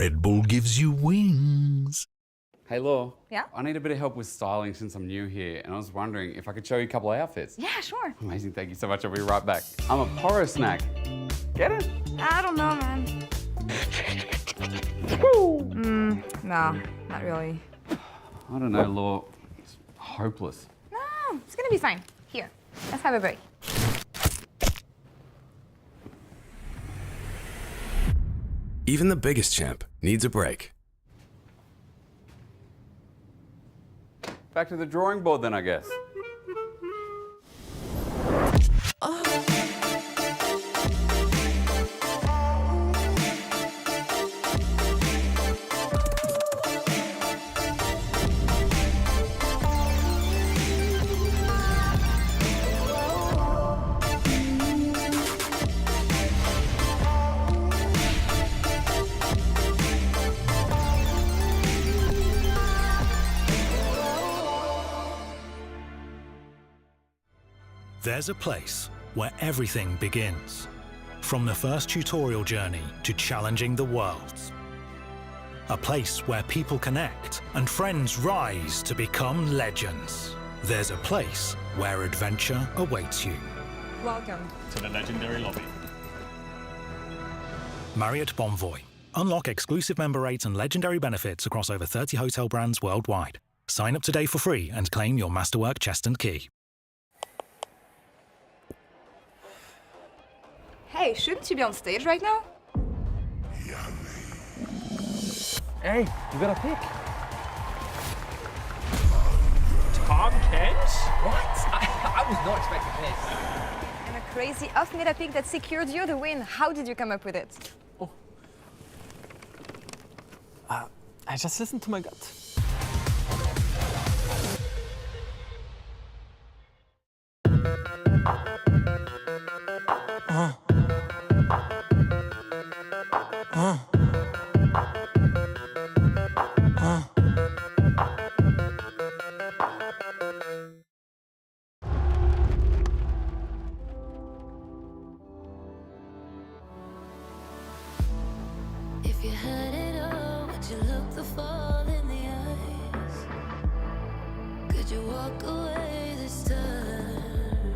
Red Bull gives you wings. Hey, Law. Yeah? I need a bit of help with styling since I'm new here, and I was wondering if I could show you a couple of outfits. Yeah, sure. Amazing, thank you so much. I'll be right back. I'm a porro snack. Get it? I don't know, man. No, not really. I don't know, Law. It's hopeless. No, it's gonna be fine. Here, let's have a break. Even the biggest champ needs a break. Back to the drawing board then, I guess. There's a place where everything begins. From the first tutorial journey to challenging the worlds. A place where people connect and friends rise to become legends. There's a place where adventure awaits you. Welcome. To the legendary lobby. Marriott Bonvoy. Unlock exclusive member rates and legendary benefits across over 30 hotel brands worldwide. Sign up today for free and claim your Masterwork chest and key. Hey, shouldn't you be on stage right now? Hey, you got a pick. Tom Kent? What? I was not expecting this. And a crazy off-meta pick that secured you the win. How did you come up with it? I just listened to my gut. If you had it all, would you look the fall in the eyes? Could you walk away this time?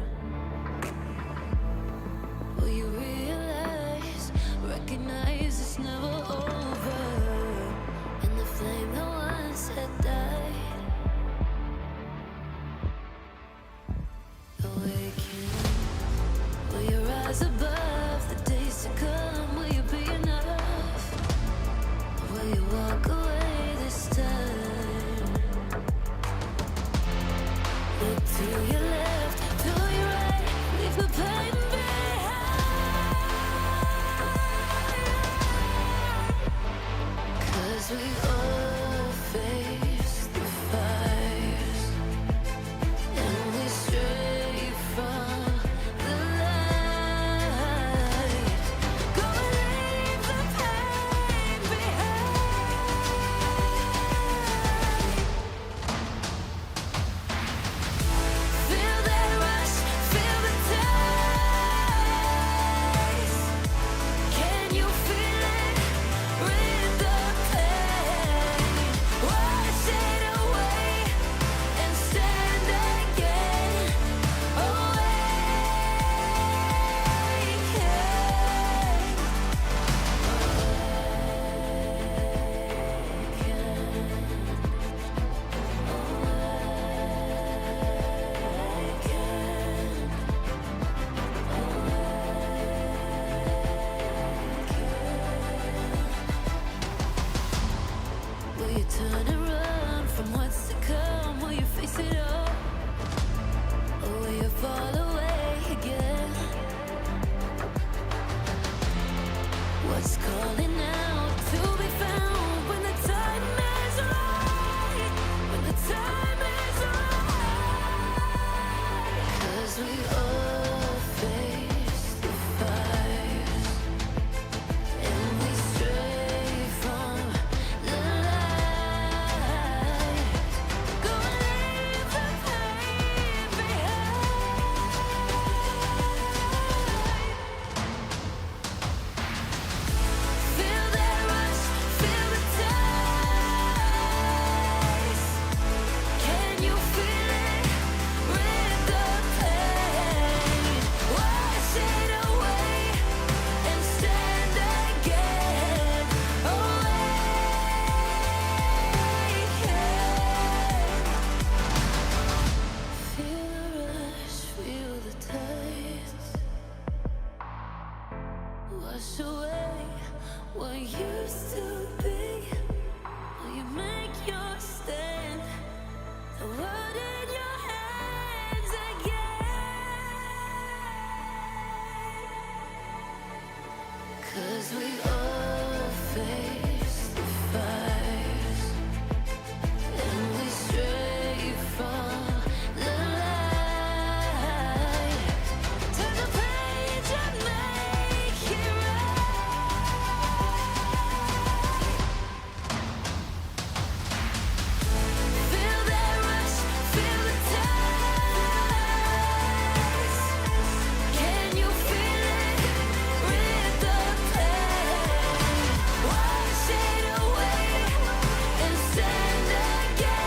Will you realize, recognize it's never over? And the flame that once had died, awaken. Will you rise above the days to come? Will you be enough? Will you walk away this time? Look to your left, to your right, leave the pain behind. 'Cause we all face the fires, and we stray from the light. Go leave the pain behind. Feel that rush, feel the taste. Can you feel it? Rid the pain. Wash it away and stand again. Will you turn and run from what's to come? Will you face it all? Or will you fall away again? What's calling out to be found when the time is right? When the time is right. 'Cause we all face the fires, and we stray from the light. Go leave the pain behind. Wash away what used to be. Will you make your stand? The world in your hands again. 'Cause we all face the fires, and we stray from the light. Turn the page and make it feel that rush, feel the tides. Can you feel it? Rid the pain. Wash it away and stand again.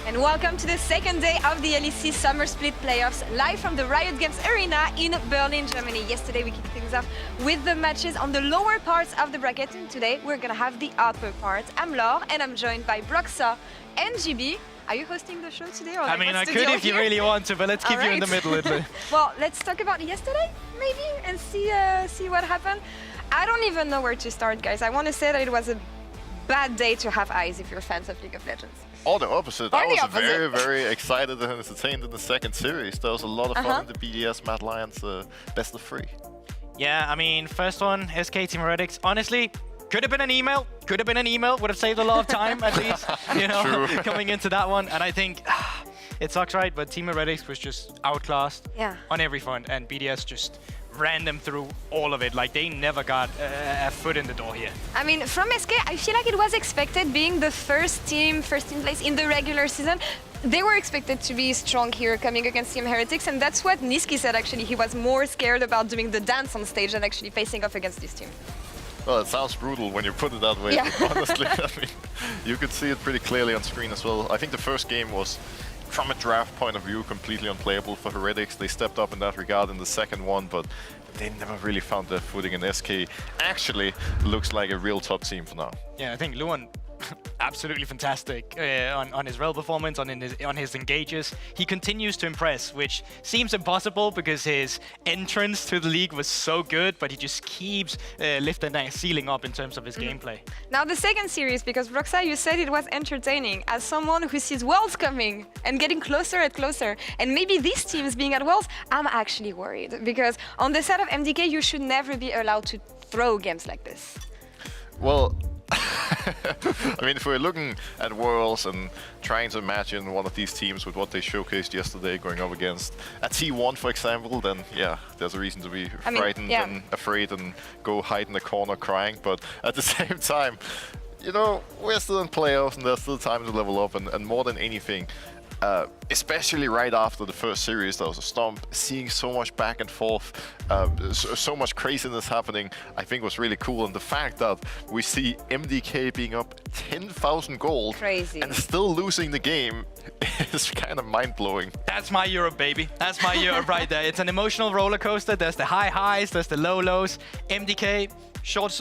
And welcome to the second day of the LEC Summer Split Playoffs, live from the Riot Games Arena in Berlin, Germany. Yesterday we kicked things off with the matches on the lower parts of the bracket, and today we're gonna have the upper part. I'm Laure, and I'm joined by Broxa and GB. Are you hosting the show today? Or I mean, I could if you really want to, but let's keep you in the middle. Well, let's talk about yesterday, maybe, and see what happened. I don't even know where to start, guys. I want to say that it was a bad day to have eyes if you're fans of League of Legends. Or the opposite. Or I the was opposite. very, very excited and entertained in the second series. There was a lot of fun in the BDS Mad Lions best of 3. Yeah, I mean, first one, SK Team Heretics. Honestly, could have been an email. Could have been an email. Would have saved a lot of time, at least, you know, coming into that one. And I think it sucks, right? But Team Heretics was just outclassed on every front, and BDS just ran them through all of it. Like, they never got a foot in the door here. I mean, from SK, I feel like it was expected, being the first team place in the regular season. They were expected to be strong here coming against Team Heretics, and that's what Niski said, actually. He was more scared about doing the dance on stage than actually facing off against this team. Well, it sounds brutal when you put it that way, but honestly, I mean, you could see it pretty clearly on screen as well. I think the first game was, from a draft point of view, completely unplayable for Heretics. They stepped up in that regard in the second one, but they never really found their footing, and SK actually looks like a real top team for now. Yeah, I think Luan absolutely fantastic on his rel performance, on his engages. He continues to impress, which seems impossible because his entrance to the league was so good, but he just keeps lifting that ceiling up in terms of his gameplay. Now the second series, because Broxa, you said it was entertaining. As someone who sees Worlds coming and getting closer and closer, and maybe these teams being at Worlds, I'm actually worried, because on the side of MDK, you should never be allowed to throw games like this. Well, I mean, if we're looking at Worlds and trying to imagine one of these teams with what they showcased yesterday going up against a T1, for example, then yeah, there's a reason to be frightened and afraid and go hide in the corner crying. But at the same time, you know, we're still in playoffs and there's still time to level up, and more than anything, especially right after the first series, there was a stomp. Seeing so much back and forth, so much craziness happening, I think was really cool. And the fact that we see MDK being up 10,000 gold and still losing the game is kind of mind-blowing. That's my Europe, baby. That's my Europe right there. It's an emotional roller coaster. There's the high highs, there's the low lows. MDK,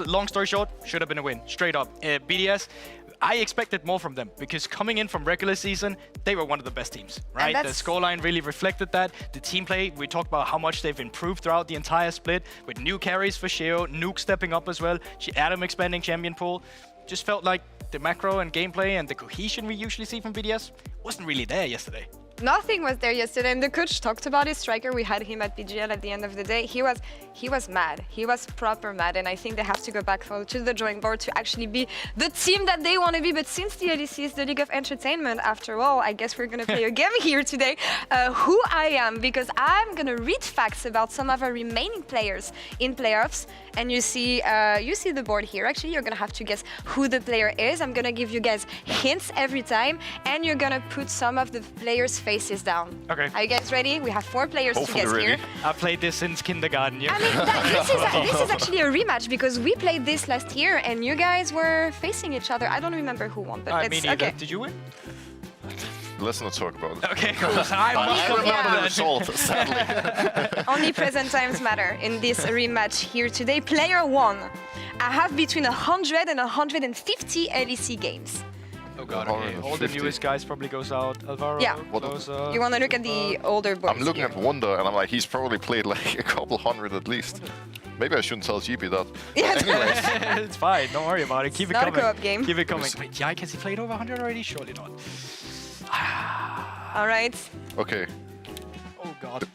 long story short, should have been a win, straight up. BDS, I expected more from them because coming in from regular season, they were one of the best teams, right? The scoreline really reflected that. The team play, we talked about how much they've improved throughout the entire split with new carries for Sheo, Nuke stepping up as well, Adam expanding champion pool. Just felt like the macro and gameplay and the cohesion we usually see from BDS wasn't really there yesterday. Nothing was there yesterday, and the coach talked about his striker. We had him at PGL at the end of the day. He was mad. He was proper mad, and I think they have to go back to the drawing board to actually be the team that they want to be. But since the LEC is the League of Entertainment, after all, I guess we're gonna play a game here today. Who I am, because I'm gonna read facts about some of our remaining players in playoffs, and you see the board here. Actually, you're gonna have to guess who the player is. I'm gonna give you guys hints every time, and you're gonna put some of the players' faces down. Okay. Are you guys ready? We have 4 players Hopefully to guess ready. here. I've played this since kindergarten. Yeah. I mean, this is actually a rematch because we played this last year and you guys were facing each other. I don't remember who won, but Me it's neither. okay. Did you win? Let's not talk about it. Okay, cool. So I'm I remember Yeah. the result, sadly. Only present times matter in this rematch here today. Player 1. I have between 100 and 150 LEC games. Oh god, okay. All the 150. newest guys probably goes out. Alvaro, Yeah. Closer. You want to look at the older boys I'm looking here. at Wonder, and I'm like, he's probably played like a couple hundred at least. Maybe I shouldn't tell GP that. Yeah. Anyways, It's fine, don't worry about it. Keep it not a coming. co-op game. Keep it coming. Wait, Yike, has he played over 100 already? Surely not. All right. okay. Oh god.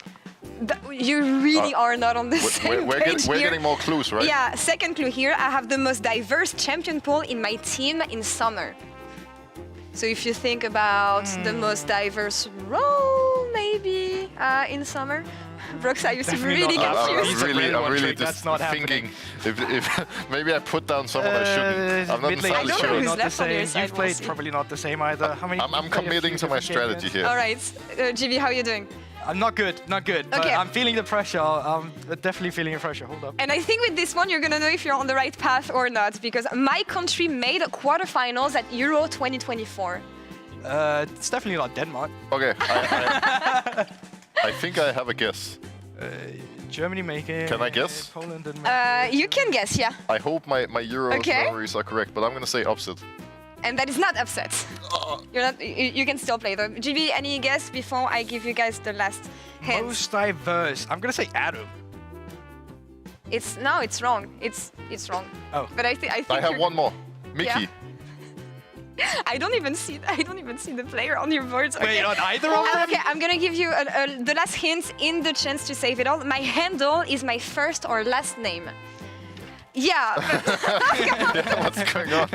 You really are not on the same page We're here. getting more clues, right? Yeah, second clue here. I have the most diverse champion pool in my team in summer. So if you think about the most diverse role, maybe in summer, Broxa used to be Definitely really not. confused. Railroad I'm really trick, just that's not thinking if maybe I put down someone I shouldn't. I'm not mid lane I entirely don't know sure. who's not the left on your same. side, You've we'll played see. probably not the same either. How many? I'm you played a committing few to my different game strategy plans? here. All right, GB, how are you doing? I'm not good, not good. But Okay. I'm feeling the pressure. I'm definitely feeling the pressure. Hold up. And I think with this one, you're gonna know if you're on the right path or not, because my country made quarterfinals at Euro 2024. It's definitely not Denmark. Okay, I think I have a guess. Germany make it. Can I guess? Poland didn't make it. You can guess, yeah. I hope my Euro Okay. memories are correct, but I'm gonna say upset. And that is not upset. You're not. You can still play though. GB, any guess before I give you guys the last hint? Most diverse. I'm gonna say Adam. It's wrong. It's wrong. Oh. But I think I have you're- one more. Mickey. Yeah. I don't even see the player on your boards. Wait, Okay. on either of them? Okay, I'm gonna give you the last hint in the chance to save it all. My handle is my first or last name. Yeah, Yeah, what's going on?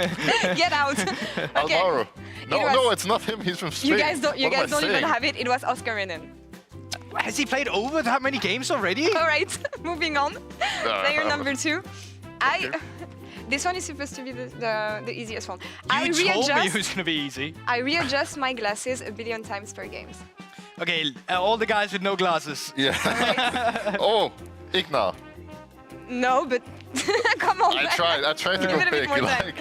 get out. Okay. Alvaro. No, It was- no, it's not him. He's from Spain. You guys don't. You What am guys I don't even saying? have it. It was Oscar Renan. Has he played over that many games already? All right, moving on. Player number 2. This one is supposed to be the easiest one. You told me it was gonna be easy. I readjust my glasses a billion times per game. Okay, all the guys with no glasses. Yeah. Oh, Ignar. No, but come on. I tried to Give go it a bit big. more time. Like,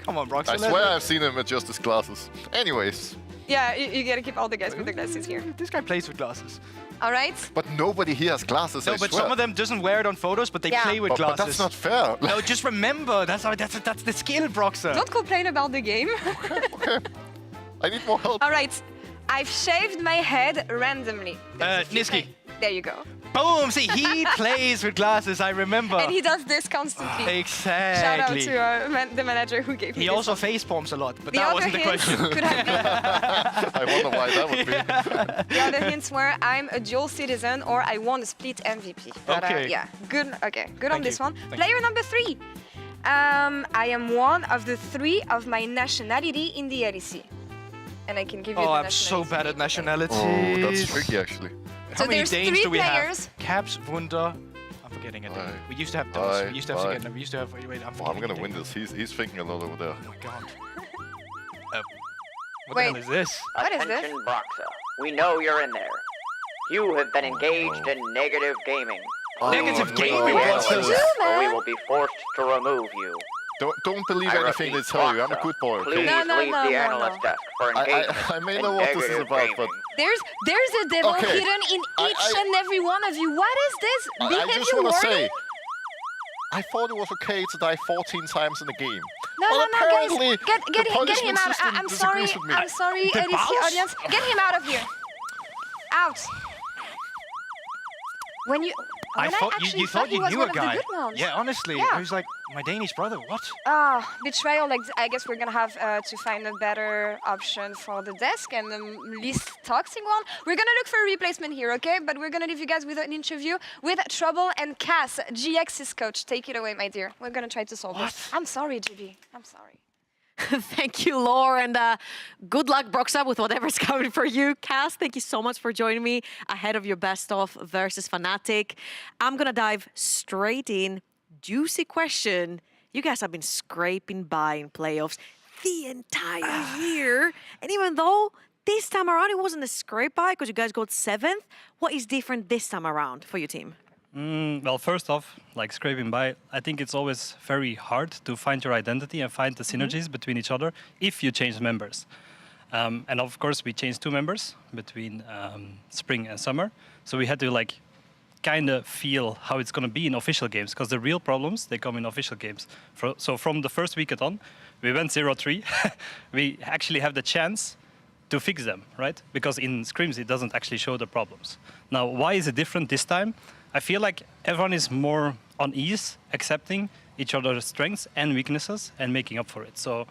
Come on, Brox. I swear I've seen him adjust his glasses. Anyways, Yeah, you gotta keep all the guys with the glasses here. This guy plays with glasses. All right. but nobody here has glasses. No, I but swear. some of them doesn't wear it on photos, but they Yeah. play with But glasses. that's not fair. No, just remember, that's the skill, Broxer. Don't complain about the game. Okay. I need more help. All right. I've shaved my head randomly. That's if you Niski. play. There you go. Boom! See, he plays with glasses, I remember. And he does this constantly. Exactly. Shout out to the manager who gave me He this also one. face palms a lot, but The that other wasn't the hint question. could have been I wonder why that would be. The other hints were I'm a dual citizen or I won a split MVP. But, Okay. yeah, good. Okay, good on Thank this you. one. Thank Player number 3. I am one of the 3 of my nationality in the LEC. And I can give you Oh, the I'm so nationality. bad at nationalities. Oh, that's tricky actually. How So many there's Danes 3 do we players. have? Caps, Wunder. I'm forgetting a Dane. Aye. We used to have those. Aye, We used to have aye. Sigurd. We used to have. Wait, I'm Oh, I'm forgetting gonna a win Dane. this. He's thinking a lot over there. Oh my god. What Wait. the hell is this? What is this? Attention, Broxa. We know you're in there. You have been engaged in negative gaming. Negative Please gaming? leave What'd you the do, list, or we man? will be forced to remove you. Don't believe I anything they repeat, tell you. I'm a Broxa, good boy. Please Okay? No, no, leave no, the no, analyst no. desk for engagement I may in know what this is negative about, but gaming. There's a devil Okay. hidden in each and every one of you. What is this? I Behavior just want to warning? say, I thought it was okay to die 14 times in a game. No, but no, no, apparently, guys, get the him punishment out. system I'm sorry, disagrees with me. I'm sorry, LEC boss? audience. Get him out of here. Out. When you, I thought actually you thought he you was knew one a of the guy. good ones. Yeah, honestly, Yeah. I was like, my Danish brother. What? Betrayal. Like, I guess we're gonna have to find a better option for the desk and the least toxic one. We're gonna look for a replacement here, okay? But we're gonna leave you guys with an interview with Trouble and Cass, GX's coach. Take it away, my dear. We're gonna try to solve this. I'm sorry, GB. I'm sorry. Thank you, Laure, and good luck, Broxa, with whatever's coming for you. Cass, thank you so much for joining me ahead of your best of versus Fnatic. I'm gonna dive straight in. Juicy question. You guys have been scraping by in playoffs the entire year, and even though this time around it wasn't a scrape by because you guys got 7th, what is different this time around for your team? Well, first off, like scraping by, I think it's always very hard to find your identity and find the synergies between each other if you change members. And of course, we changed 2 members between spring and summer. So we had to like kind of feel how it's going to be in official games, because the real problems, they come in official games. So from the first weekend on, we went 0-3. We actually have the chance to fix them, right? Because in scrims, it doesn't actually show the problems. Now, why is it different this time? I feel like everyone is more on ease, accepting each other's strengths and weaknesses and making up for it. So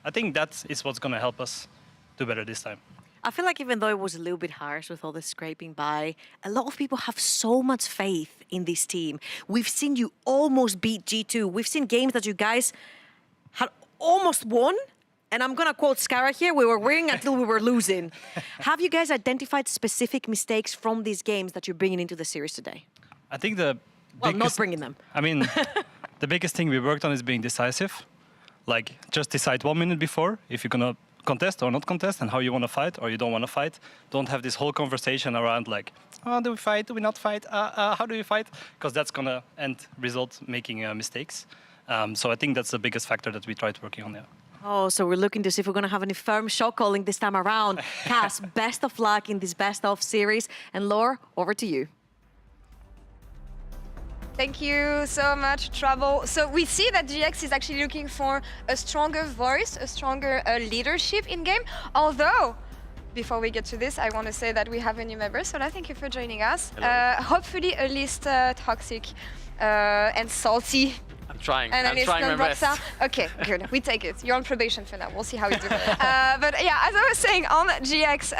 I think that is what's going to help us do better this time. I feel like even though it was a little bit harsh with all the scraping by, a lot of people have so much faith in this team. We've seen you almost beat G2. We've seen games that you guys had almost won. And I'm going to quote Skara here, we were winning until we were losing. Have you guys identified specific mistakes from these games that you're bringing into the series today? I think the Well, biggest, not bringing them. I mean, the biggest thing we worked on is being decisive. Like, just decide 1 minute before if you're going to contest or not contest and how you want to fight or you don't want to fight. Don't have this whole conversation around like, oh, do we fight, do we not fight, how do we fight? Because that's going to result making mistakes. So I think that's the biggest factor that we tried working on there. Oh, so we're looking to see if we're going to have any firm shot calling this time around. Cass, best of luck in this best of series. And Laure, over to you. Thank you so much, Trouble. So we see that GX is actually looking for a stronger voice, a stronger leadership in game. Although, before we get to this, I want to say that we have a new member. So thank you for joining us. Hopefully a least toxic and salty. I'm trying. And I'm trying my best. Okay, good. We take it. You're on probation for now. We'll see how you do. But yeah, as I was saying on GX,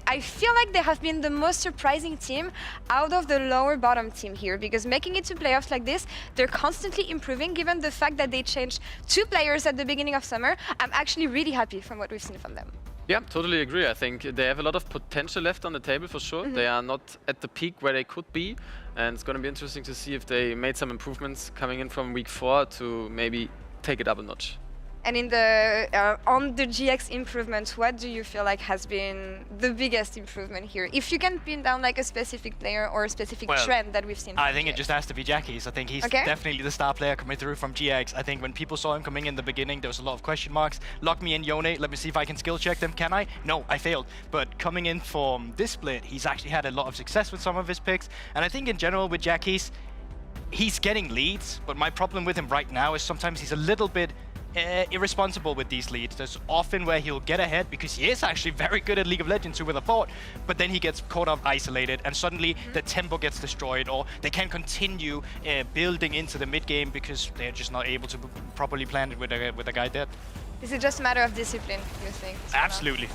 I feel like they have been the most surprising team out of the lower bottom team here, because making it to playoffs like this, they're constantly improving. Given the fact that they changed 2 players at the beginning of summer, I'm actually really happy from what we've seen from them. Yeah, totally agree. I think they have a lot of potential left on the table for sure. They are not at the peak where they could be. And it's going to be interesting to see if they made some improvements coming in from week 4 to maybe take it up a notch. And in the on the GX improvement, what do you feel like has been the biggest improvement here? If you can pin down like a specific player or a specific trend that we've seen. I think it just has to be Jackie's. I think he's definitely the star player coming through from GX. I think when people saw him coming in the beginning, there was a lot of question marks. Lock me in, Yone. Let me see if I can skill check them. Can I? No, I failed. But coming in from this split, he's actually had a lot of success with some of his picks. And I think in general with Jackie's, he's getting leads. But my problem with him right now is sometimes he's a little bit irresponsible with these leads. There's often where he'll get ahead because he is actually very good at League of Legends, who would have thought, but then he gets caught up isolated and suddenly the tempo gets destroyed, or they can't continue building into the mid game because they're just not able to properly plan it with a guy dead. Is it just a matter of discipline, you think? Absolutely.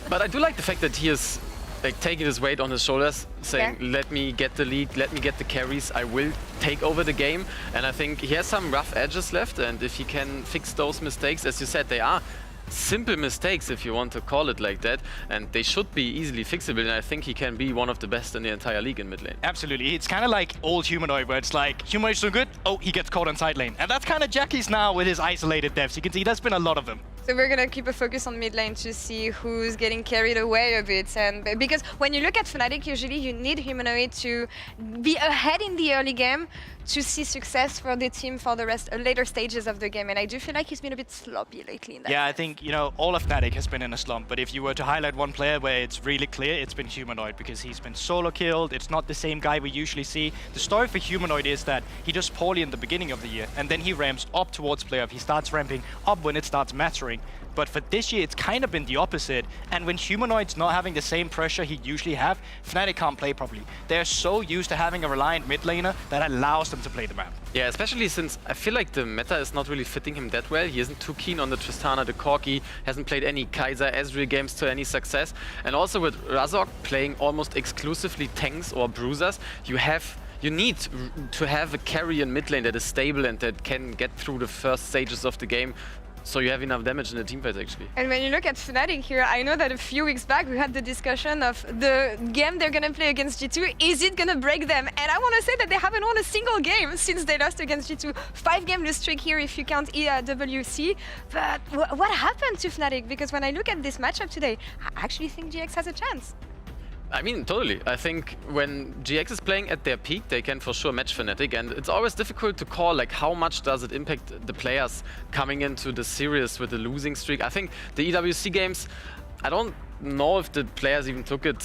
But I do like the fact that he is like taking his weight on his shoulders, saying, let me get the lead, let me get the carries, I will take over the game. And I think he has some rough edges left, and if he can fix those mistakes, as you said, they are simple mistakes, if you want to call it like that, and they should be easily fixable, and I think he can be one of the best in the entire league in mid lane. Absolutely. It's kind of like old Humanoid, where it's like, Humanoid's so good, oh, he gets caught on side lane. And that's kind of Jackie's now with his isolated devs. You can see there's been a lot of them. So we're gonna keep a focus on mid lane to see who's getting carried away a bit, and because when you look at Fnatic, usually you need Humanoid to be ahead in the early game to see success for the team for the later stages of the game, and I do feel like he's been a bit sloppy lately in that Yeah, sense. I think, you know, all of Fnatic has been in a slump, but if you were to highlight one player where it's really clear, it's been Humanoid, because he's been solo killed, it's not the same guy we usually see. The story for Humanoid is that he does poorly in the beginning of the year, and then he ramps up towards playoff. He starts ramping up when it starts mattering, doing. But for this year, it's kind of been the opposite. And when Humanoid's not having the same pressure he usually have, Fnatic can't play properly. They're so used to having a reliant mid laner that allows them to play the map. Yeah, especially since I feel like the meta is not really fitting him that well. He isn't too keen on the Tristana, the Corki, hasn't played any Kai'Sa, Ezreal games to any success. And also with Razork playing almost exclusively tanks or bruisers, you need to have a carry in mid lane that is stable and that can get through the first stages of the game, so you have enough damage in the teamfight actually. And when you look at Fnatic here, I know that a few weeks back we had the discussion of the game they're gonna play against G2, is it gonna break them? And I want to say that they haven't won a single game since they lost against G2. 5-game lose streak here if you count WC. But what happened to Fnatic? Because when I look at this matchup today, I actually think GX has a chance. I mean, totally. I think when GX is playing at their peak, they can for sure match Fnatic, and it's always difficult to call like how much does it impact the players coming into the series with the losing streak. I think the EWC games, I don't know if the players even took it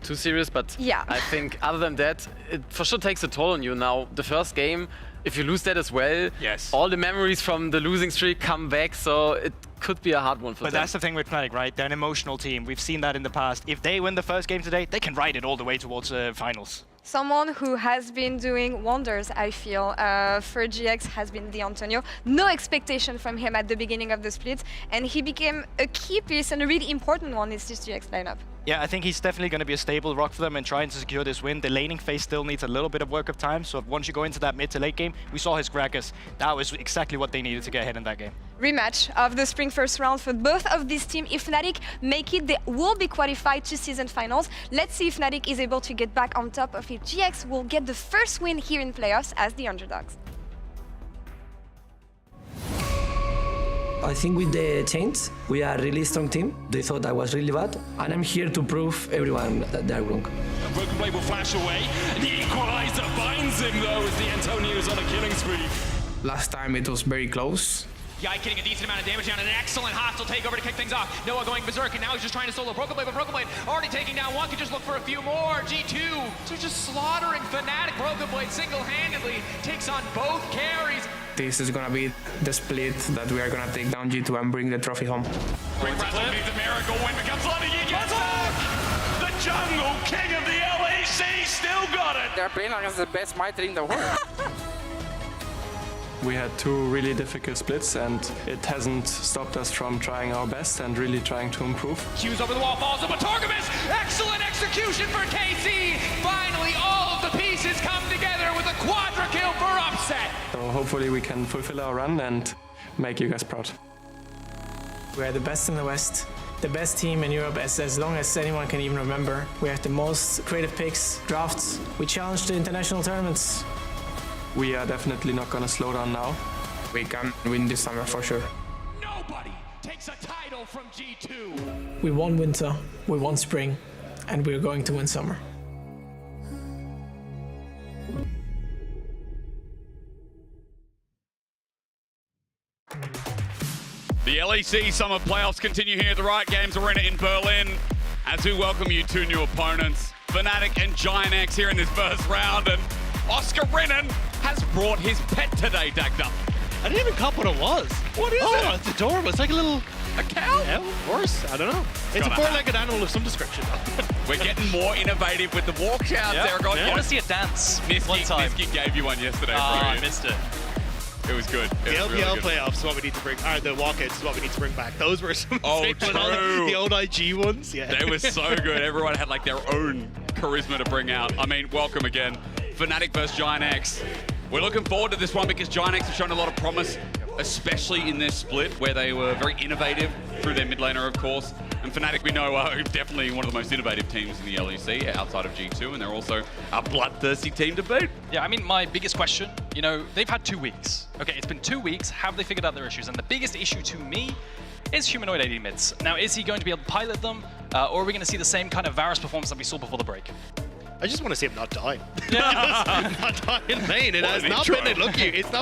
too serious, but yeah. I think other than that, it for sure takes a toll on you. Now, the first game, if you lose that as well, yes, all the memories from the losing streak come back, so it could be a hard one for them. But that's the thing with Fnatic, right? They're an emotional team. We've seen that in the past. If they win the first game today, they can ride it all the way towards finals. Someone who has been doing wonders, I feel, for GX has been the Antonio. No expectation from him at the beginning of the split, and he became a key piece and a really important one in this GX lineup. Yeah, I think he's definitely going to be a stable rock for them and trying to secure this win. The laning phase still needs a little bit of work of time, so once you go into that mid to late game, we saw his Gragas. That was exactly what they needed to get ahead in that game. Rematch of the spring first round for both of these teams. If Fnatic make it, they will be qualified to season finals. Let's see if Fnatic is able to get back on top of it. GX will get the first win here in playoffs as the underdogs. I think with the change, we are a really strong team. They thought I was really bad, and I'm here to prove everyone that they're wrong. A broken blade will flash away. The equalizer binds him though as the Antonio is on a killing spree. Last time it was very close. Yike getting a decent amount of damage down, and an excellent hostile takeover to kick things off. Noah going berserk, and now he's just trying to solo Broken Blade, but Broken Blade already taking down one, could just look for a few more. G2, so just slaughtering Fnatic. Broken Blade single-handedly takes on both carries. This is gonna be the split that we are gonna take down G2 and bring the trophy home. Quick Razork needs a miracle, win becomes London, he gets back! The jungle king of the LEC still got it! They're playing against the best fighter in the world. We had two really difficult splits, and it hasn't stopped us from trying our best and really trying to improve. Q's over the wall, falls up, Torgamus! Excellent execution for KC! Finally, all of the pieces come together with a quadra kill for upset! So hopefully we can fulfill our run and make you guys proud. We are the best in the West, the best team in Europe as long as anyone can even remember. We have the most creative picks, drafts. We challenge the international tournaments. We are definitely not going to slow down now. We can win this summer for sure. Nobody takes a title from G2. We won winter, we won spring, and we're going to win summer. The LEC Summer Playoffs continue here at the Riot Games Arena in Berlin as we welcome you two new opponents, Fnatic and Giant X here in this first round, and Oscar Renan has brought his pet today, Dagda. I didn't even cop what it was. What is it? Oh, it's adorable. It's like a little... A cow? Yeah, horse. I don't know. It's a four-legged animal of some description. We're getting more innovative with the walkouts, Aragon. Yeah. I want to see a dance one time. Niski gave you one yesterday, bro. I missed it. It was good. The LPL playoffs is what we need to bring, or the walkouts is what we need to bring back. Those were some sick ones. The old IG ones, yeah. They were so good. Everyone had like their own charisma to bring out. I mean, welcome again. Fnatic versus Giant X. We're looking forward to this one because Giant X have shown a lot of promise, especially in this split where they were very innovative through their mid laner, of course. And Fnatic, we know, are definitely one of the most innovative teams in the LEC outside of G2, and they're also a bloodthirsty team to beat. Yeah, I mean, my biggest question, you know, they've had 2 weeks. Okay, it's been 2 weeks. Have they figured out their issues? And the biggest issue to me is Humanoid AD mids. Now, is he going to be able to pilot them, or are we going to see the same kind of Varus performance that we saw before the break? I just want to see him not die. Not die in lane. It has not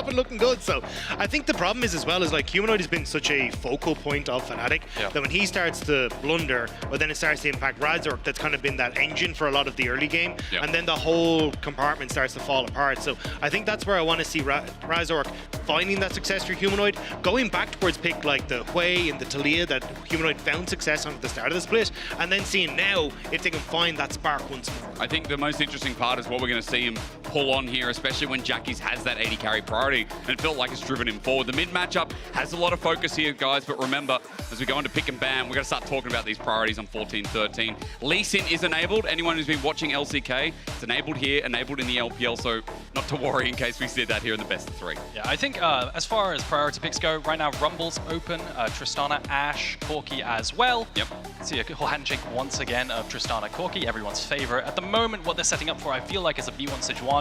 been looking good. So I think the problem is as well is like Humanoid has been such a focal point of Fnatic that when he starts to blunder, but then it starts to impact Razork, that's kind of been that engine for a lot of the early game, and then the whole compartment starts to fall apart. So I think that's where I want to see Razork finding that success for Humanoid, going back towards pick like the Hui and the Talia that Humanoid found success on at the start of the split, and then seeing now if they can find that spark once more. I think the most interesting part is what we're going to see him pull on here, especially when Jackie's has that 80 carry priority, and it felt like it's driven him forward. The mid matchup has a lot of focus here, guys, but remember, as we go into pick and ban, we're going to start talking about these priorities on 14-13. Lee Sin is enabled. Anyone who's been watching LCK, it's enabled here, enabled in the LPL, so not to worry in case we see that here in the best of 3. Yeah, I think as far as priority picks go, right now Rumble's open, Tristana, Ashe, Corki as well. Yep. See a handshake once again of Tristana, Corki, everyone's favorite. At the moment, what they're setting up for, I feel like, is a B1 Sejuani.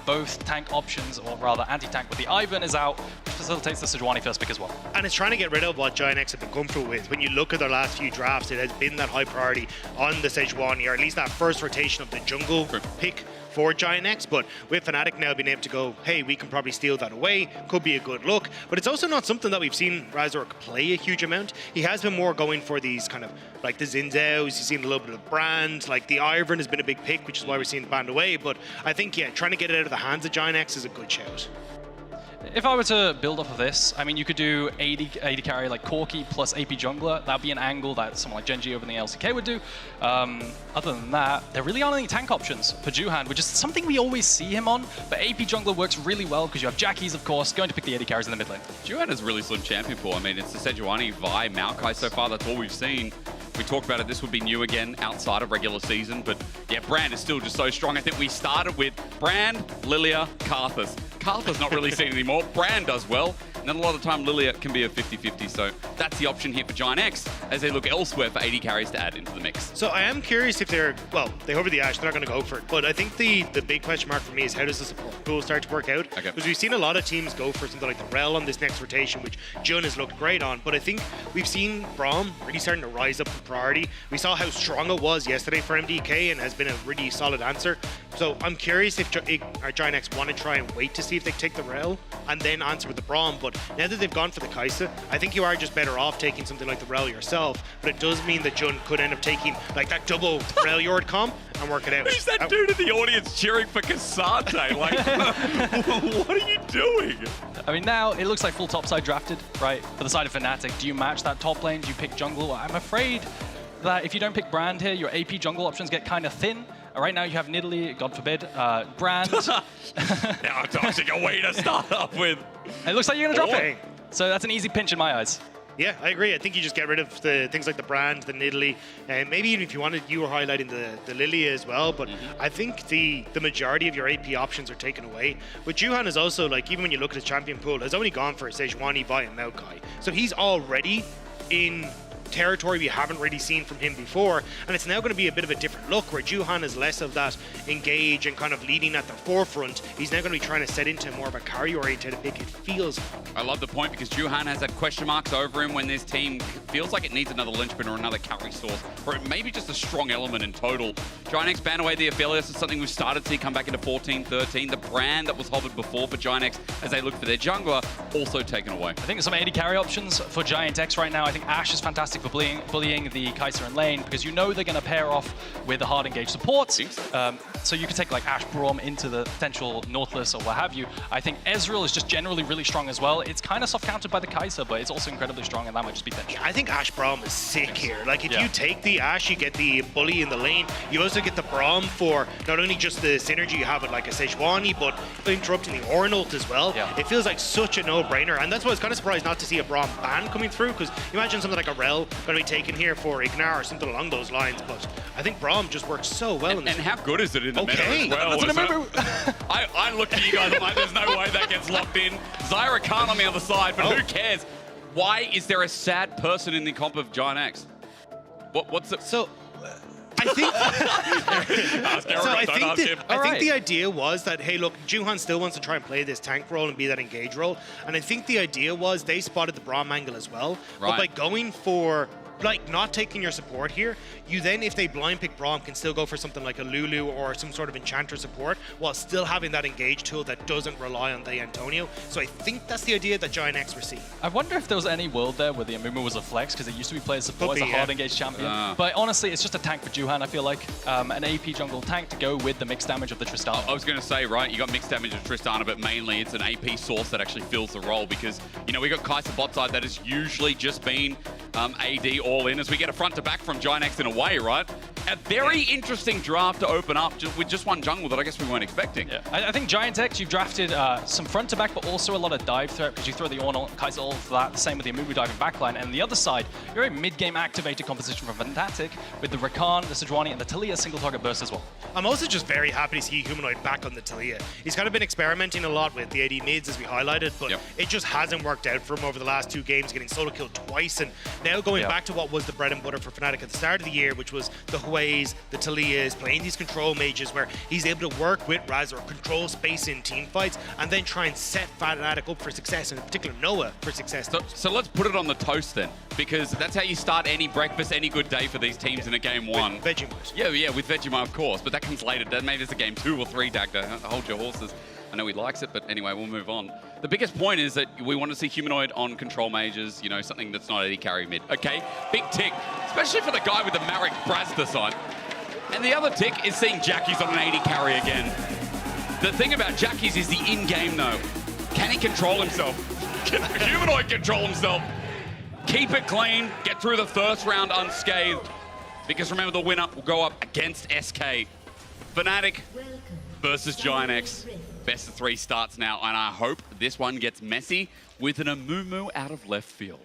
Both tank options, or rather anti-tank, but the Ivern is out, which facilitates the Sejuani first pick as well. And it's trying to get rid of what Giant X have been comfortable with. When you look at their last few drafts, it has been that high priority on the Sejuani, or at least that first rotation of the jungle pick for Giant X, but with Fnatic now being able to go, hey, we can probably steal that away, could be a good look, but it's also not something that we've seen Razork play a huge amount. He has been more going for these kind of, like the Zinzaos, he's seen a little bit of Brand, like the Ivern has been a big pick, which is why we're seeing the band away, but I think, yeah, trying to get it out of the hands of Giant X is a good shout. If I were to build off of this, I mean, you could do 80 carry like Corki plus AP jungler. That'd be an angle that someone like Genji over in the LCK would do. Other than that, there really aren't any tank options for Juhan, which is something we always see him on. But AP jungler works really well because you have Jackies, of course, going to pick the 80 carries in the mid lane. Juhan is really slim champion pool. I mean, it's the Sejuani, Vi, Maokai so far. That's all we've seen. We talked about it, this would be new again outside of regular season, but yeah, Brand is still just so strong. I think we started with Brand, Lilia, Karthus. Karthus not really seen anymore. Brand does well, and then a lot of the time Lilia can be a 50-50, so that's the option here for Giant X as they look elsewhere for 80 carries to add into the mix. So I am curious if they're, well, they hover the Ashe, they're not going to go for it, but I think the big question mark for me is how does the support pool start to work out? Because we've seen a lot of teams go for something like the Rel on this next rotation, which Jun has looked great on, but I think we've seen Braum really starting to rise up in priority. We saw how strong it was yesterday for MDK and has been a really solid answer. So I'm curious if our Giant X want to try and wait to see if they take the Rel and then answer with the Braum, but now that they've gone for the Kai'Sa, I think you are just better off taking something like the Rel yourself, but it does mean that Jun could end up taking like that double Rel Yord comp and work it out. Who's that dude in the audience cheering for Kasate? Like, what are you doing? I mean, now it looks like full topside drafted, right? For the side of Fnatic, do you match that top lane? Do you pick jungle? Well, I'm afraid that if you don't pick Brand here, your AP jungle options get kind of thin. Right now you have Nidalee, God forbid, Brand. How toxic a way to start up with. It looks like you're going to drop it. So that's an easy pinch in my eyes. Yeah, I agree. I think you just get rid of the things like the Brand, the Nidalee, and maybe even if you wanted, you were highlighting the Lilia as well, but I think the majority of your AP options are taken away. But Juhan is also, like, even when you look at his champion pool, has only gone for Sejuani, Vi, and Maokai. So he's already in territory we haven't really seen from him before, and it's now going to be a bit of a different look where Juhan is less of that engage and kind of leading at the forefront. He's now going to be trying to set into more of a carry oriented pick, it feels. I love the point because Juhan has had question marks over him when this team feels like it needs another linchpin or another carry source, or it may be just a strong element in total. Giant X ban away the Aphelios is something we've started to see come back into 14-13. The Brand that was hovered before for Giant X as they look for their jungler also taken away. I think some 80 carry options for Giant X right now. I think Ashe is fantastic for bullying the Kai'Sa in lane because you know they're going to pair off with the hard engaged support. So you could take like Ashe Braum into the potential Nautilus or what have you. I think Ezreal is just generally really strong as well. It's kind of soft countered by the Kai'Sa, but it's also incredibly strong and that might just be pinched. Yeah, I think Ashe Braum is sick here. Like if you take the Ashe, you get the bully in the lane. You also get the Braum for not only just the synergy you have with like a Sejuani, but interrupting the Ornult as well. It feels like such a no-brainer, and that's why I was kind of surprised not to see a Braum ban coming through, because you imagine something like a Rel going to be taken here for Ignar or something along those lines, but I think Braum just works so well in this. And how good is it in the meta as well? I look at you guys, I'm like, there's no way that gets locked in. Zyra can't on the other side, but who cares? Why is there a sad person in the comp of Giant X? What's it? So, I think I think the idea was that, hey, look, Juhan still wants to try and play this tank role and be that engage role, and I think the idea was they spotted the Braum angle as well, but by going for like not taking your support here, you then, if they blind pick Braum, can still go for something like a Lulu or some sort of Enchanter support while still having that engage tool that doesn't rely on the Antonio. So I think that's the idea that Giant X were seeing. I wonder if there was any world there where the Amumu was a flex, because it used to be played support as a hard engaged champion. But honestly, it's just a tank for Juhan, I feel like. An AP jungle tank to go with the mixed damage of the Tristana. I was going to say, right, you got mixed damage of Tristana, but mainly it's an AP source that actually fills the role, because, you know, we got Kai'Sa bot side that has usually just been AD all in as we get a front to back from Giant X in a way, right? A very interesting draft to open up with just one jungle that I guess we weren't expecting. Yeah. I think Giant X, you've drafted some front to back, but also a lot of dive threat, because you throw the Kai'Sa ult for that, the same with the Amumu diving backline. And the other side, you're a mid-game activated composition from Fnatic with the Rakan, the Sejuani, and the Taliyah single target burst as well. I'm also just very happy to see Humanoid back on the Taliyah. He's kind of been experimenting a lot with the AD mids, as we highlighted, but it just hasn't worked out for him over the last 2 games, getting solo killed twice, and now going back to what was the bread and butter for Fnatic at the start of the year, which was the Hueys, the Taliyahs, playing these control mages where he's able to work with Razor, control space in team fights, and then try and set Fnatic up for success, and in particular Noah for success. So let's put it on the toast then, because that's how you start any breakfast, any good day for these teams in a game 1. With Vegemite. Yeah, with Vegemite, of course, but that comes later. Maybe it's a game 2 or 3, Dagda. Hold your horses. I know he likes it, but anyway, we'll move on. The biggest point is that we want to see Humanoid on control mages, you know, something that's not AD carry mid. Okay, big tick, especially for the guy with the Marek Brazda sign. And the other tick is seeing Jackie's on an AD carry again. The thing about Jackie's is the in-game, though. Can he control himself? Can Humanoid control himself? Keep it clean, get through the first round unscathed. Because remember, the winner will go up against SK. Fnatic versus Giant X. Best of 3 starts now, and I hope this one gets messy with an Amumu out of left field.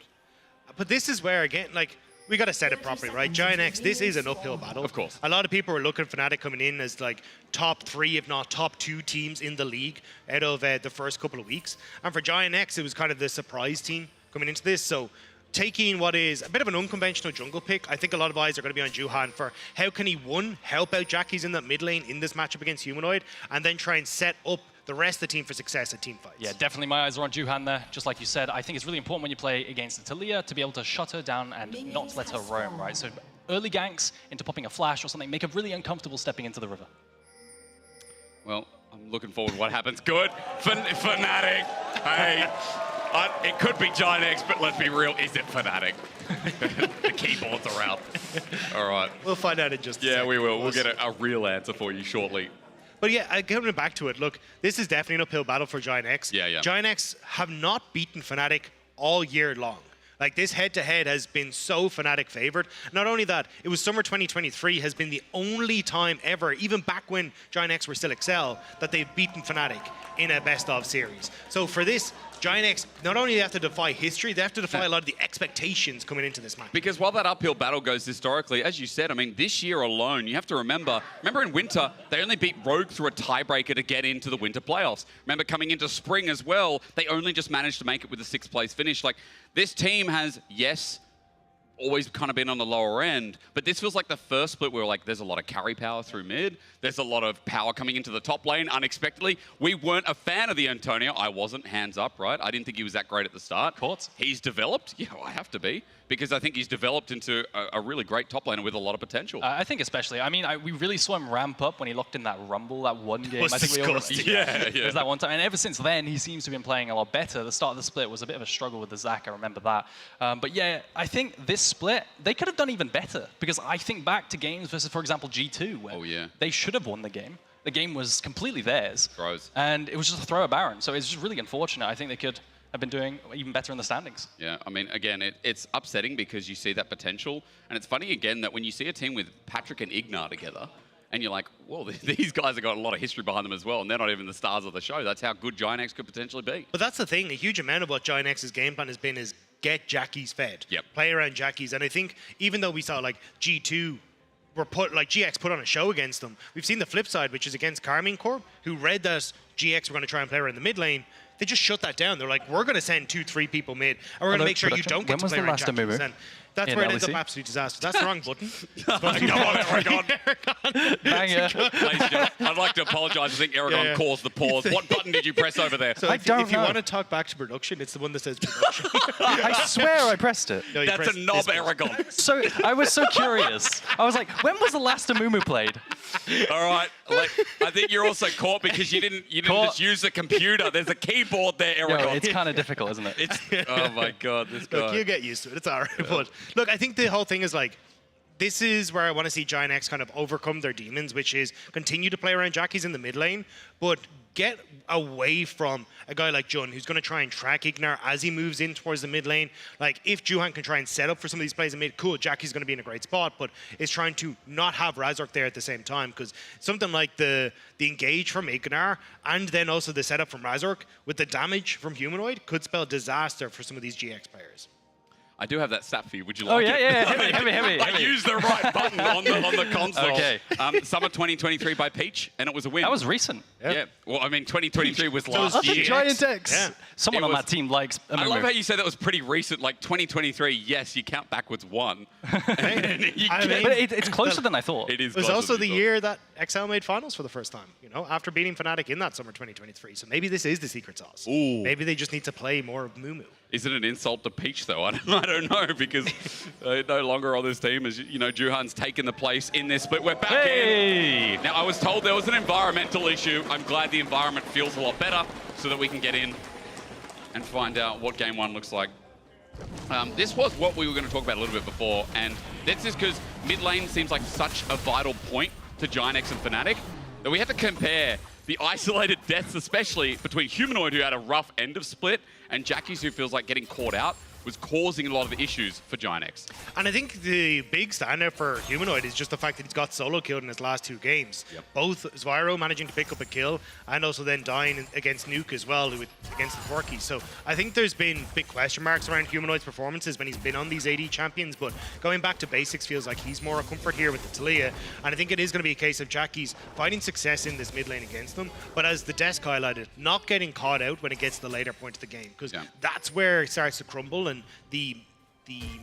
But this is where, again, like, we got to set it properly, right? Giant X, this is an uphill battle. Of course. A lot of people are looking for Fnatic coming in as, like, top 3, if not top 2 teams in the league out of the first couple of weeks. And for Giant X, it was kind of the surprise team coming into this. So taking what is a bit of an unconventional jungle pick, I think a lot of eyes are going to be on Juhan for how can he, one, help out Jackie's in that mid lane in this matchup against Humanoid, and then try and set up the rest of the team for success at team fights. Yeah, definitely my eyes are on Juhan there, just like you said. I think it's really important when you play against the Taliyah to be able to shut her down and not let her roam, right? So early ganks into popping a flash or something make her really uncomfortable stepping into the river. Well, I'm looking forward to what happens. Good. Fnatic. Hey, it could be Giant X, but let's be real, is it Fnatic? The keyboards are out. All right. We'll find out in just a second. Yeah, we will. We'll get a real answer for you shortly. But yeah, coming back to it, look, this is definitely an uphill battle for Giant X. Yeah. Giant X have not beaten Fnatic all year long. Like, this head-to-head has been so Fnatic favored. Not only that, it was summer 2023 has been the only time ever, even back when Giant X were still Excel, that they've beaten Fnatic in a best-of series. So for this, Giant X, not only do they have to defy history, they have to defy a lot of the expectations coming into this match. Because while that uphill battle goes historically, as you said, I mean, this year alone, you have to remember in winter, they only beat Rogue through a tiebreaker to get into the winter playoffs. Remember coming into spring as well, they only just managed to make it with a 6th place finish. Like, this team has, yes, always kind of been on the lower end, but this feels like the first split where like there's a lot of carry power through mid, there's a lot of power coming into the top lane unexpectedly. We weren't a fan of the Antonio. I wasn't, hands up, right? I didn't think he was that great at the start. Courts. He's developed. Yeah, I have to be, because I think he's developed into a really great top laner with a lot of potential. I think especially, I mean, we really saw him ramp up when he locked in that Rumble, that one game. I think disgusting. It was that one time. And ever since then, he seems to have been playing a lot better. The start of the split was a bit of a struggle with the Zac, I remember that. But yeah, I think this split, they could have done even better, because I think back to games versus, for example, G2, where they should have won the game. The game was completely theirs. Throws. And it was just a throw of Baron. So it's just really unfortunate. I think they could have been doing even better in the standings. Yeah, I mean, again, it's upsetting because you see that potential. And it's funny, again, that when you see a team with Patrick and Ignar together, and you're like, well, these guys have got a lot of history behind them as well, and they're not even the stars of the show. That's how good Giant X could potentially be. But that's the thing. A huge amount of what Giant X's game plan has been is get Jackie's fed. Play around Jackie's. And I think even though we saw like G2 were GX put on a show against them, we've seen the flip side, which is against Karmine Corp, who read that GX were going to try and play around the mid lane, they just shut that down. They're like, we're going to send 2-3 people mid, and we're going to make sure you don't get to play around Jackies. And that's where it ends up absolute disaster. That's the wrong button. Banger. I'd like to apologise. I think Aragon caused the pause. What button did you press over there? So if you want to talk back to production, it's the one that says production. I swear I pressed it. No, that's a knob, Aragon. So I was so curious. I was like, when was the last Amumu played? All right. I think you're also caught because you didn't just use the computer. There's a keyboard there, Aragon. Yo, it's kind of difficult, isn't it? Oh my God, this guy. Look, you get used to it. It's all right. But look, I think the whole thing is like, this is where I want to see Giant X kind of overcome their demons, which is continue to play around Jackies in the mid lane, but get away from a guy like Jun, who's going to try and track Ignar as he moves in towards the mid lane. Like, if Juhan can try and set up for some of these plays in mid, cool, Jackie's going to be in a great spot, but is trying to not have Razork there at the same time, because something like the engage from Ignar and then also the setup from Razork with the damage from Humanoid could spell disaster for some of these GX players. I do have that stat for you. Would you like it? Hit me. I used the right button on the console. Okay. Summer 2023 by Peach, and it was a win. That was recent. Yeah. Well, I mean, 2023 was last year. Giant X. Yeah. Someone on that team likes Amumu. I love how you said that was pretty recent. Like 2023, yes, you count backwards one. But it's closer than I thought. It is. It was also the year that XL made finals for the first time, after beating Fnatic in that summer 2023. So maybe this is the secret sauce. Ooh. Maybe they just need to play more of Mumu. Is it an insult to Peach, though? I don't know, because no longer on this team. As Juhan's taken the place in this split. We're back in. Now, I was told there was an environmental issue. I'm glad the environment feels a lot better so that we can get in and find out what game one looks like. This was what we were going to talk about a little bit before, and this is because mid lane seems like such a vital point to Giant X and Fnatic that we have to compare the isolated deaths, especially between Humanoid, who had a rough end of split, and Jackie's, who feels like getting caught out, was causing a lot of issues for Giant X. And I think the big standout for Humanoid is just the fact that he's got solo killed in his last 2 games. Yep. Both Zvyro managing to pick up a kill and also then dying against Nuke as well, against the Forky. So I think there's been big question marks around Humanoid's performances when he's been on these AD champions, but going back to basics feels like he's more a comfort here with the Talia. And I think it is going to be a case of Jackie's finding success in this mid lane against them, but as the desk highlighted, not getting caught out when it gets to the later point of the game, because that's where it starts to crumble and the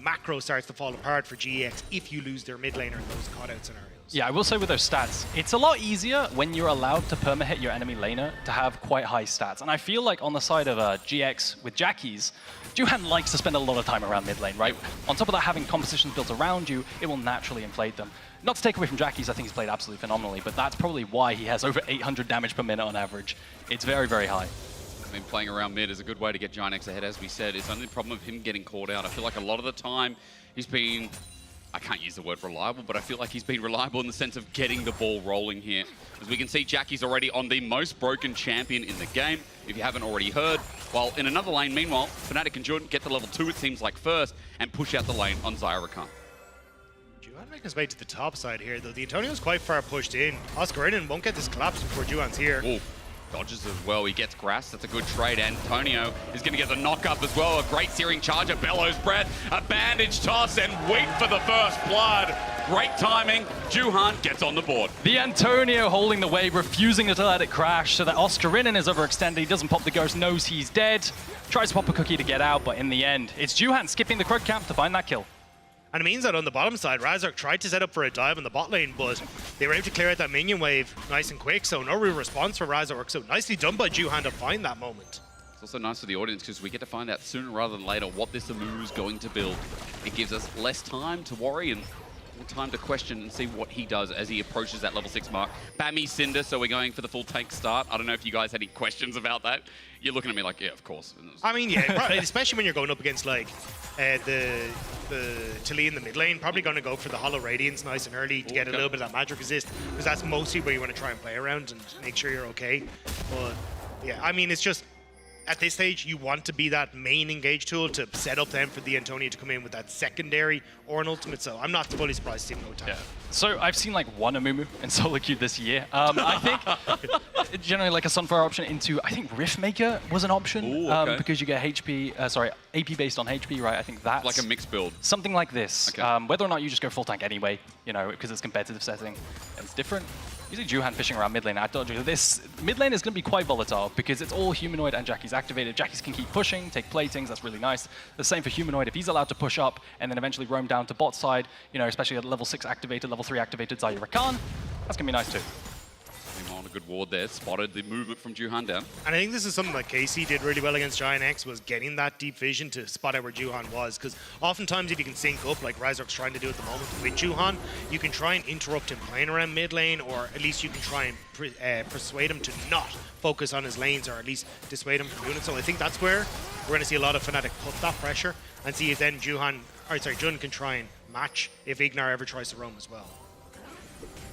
macro starts to fall apart for GX if you lose their mid laner in those caught-out scenarios. Yeah, I will say with those stats, it's a lot easier when you're allowed to perma-hit your enemy laner to have quite high stats. And I feel like on the side of GX with Jackies, Juhan likes to spend a lot of time around mid lane, right? On top of that, having compositions built around you, it will naturally inflate them. Not to take away from Jackies, I think he's played absolutely phenomenally, but that's probably why he has over 800 damage per minute on average. It's very, very high. I mean, playing around mid is a good way to get Giant X ahead, as we said. It's only the problem of him getting caught out. I feel like a lot of the time he's been, I can't use the word reliable, but I feel like he's been reliable in the sense of getting the ball rolling here. As we can see, Jackie's already on the most broken champion in the game, if you haven't already heard. While in another lane, meanwhile, Fnatic and Jun get to level 2, it seems like, first, and push out the lane on Zyrakan. Juhan making his way to the top side here, though. The Antonio's quite far pushed in. Oscarinin won't get this collapse before Juhan's here. Ooh. Dodges as well. He gets grass. That's a good trade. Antonio is going to get the knock-up as well. A great searing charger. Bellows breath. A bandage toss and wait for the first blood. Great timing. Juhan gets on the board. The Antonio holding the wave, refusing to let it crash so that Oscarinin is overextended. He doesn't pop the ghost, knows he's dead. Tries to pop a cookie to get out, but in the end, it's Juhan skipping the Krug camp to find that kill. And it means that on the bottom side, Razork tried to set up for a dive in the bot lane, but they were able to clear out that minion wave nice and quick, so no real response for Razork. So nicely done by Juhan to find that moment. It's also nice for the audience because we get to find out sooner rather than later what this Amumu is going to build. It gives us less time to worry and more time to question and see what he does as he approaches that level 6 mark. Bammy Cinder, so we're going for the full tank start. I don't know if you guys had any questions about that. You're looking at me like, yeah, of course. I mean, yeah, especially when you're going up against like the Tilly in the mid lane, probably going to go for the Hollow Radiance nice and early to get a little bit of that magic resist, because that's mostly where you want to try and play around and make sure you're okay. But yeah, I mean, it's just at this stage you want to be that main engage tool to set up them for the Antonio to come in with that secondary or an ultimate. So I'm not fully surprised to see him go down. Yeah. So I've seen like one Amumu in solo queue this year. I think generally like a Sunfire option into, I think Riftmaker was an option. Ooh, okay. Because you get HP, AP based on HP, right? I think that's like a mixed build. Something like this. Okay. Whether or not you just go full tank anyway, you know, because it's competitive setting, it's different. You see Juhan fishing around mid lane. I told you this mid lane is going to be quite volatile because it's all humanoid and Jackie's activated. Jackie's can keep pushing, take platings. That's really nice. The same for humanoid. If he's allowed to push up and then eventually roam down to bot side, you know, especially at level 6 activated, level 3 activated Zaya Rakan, that's going to be nice too. On a good ward there, spotted the movement from Juhan down. And I think this is something that Casey did really well against Giant X, was getting that deep vision to spot out where Juhan was. Because oftentimes if you can sync up, like Razork's trying to do at the moment with Juhan, you can try and interrupt him playing around mid lane, or at least you can try and persuade him to not focus on his lanes, or at least dissuade him from doing it. So I think that's where we're going to see a lot of Fnatic put that pressure, and see if then Jun can try and match if Ignar ever tries to roam as well.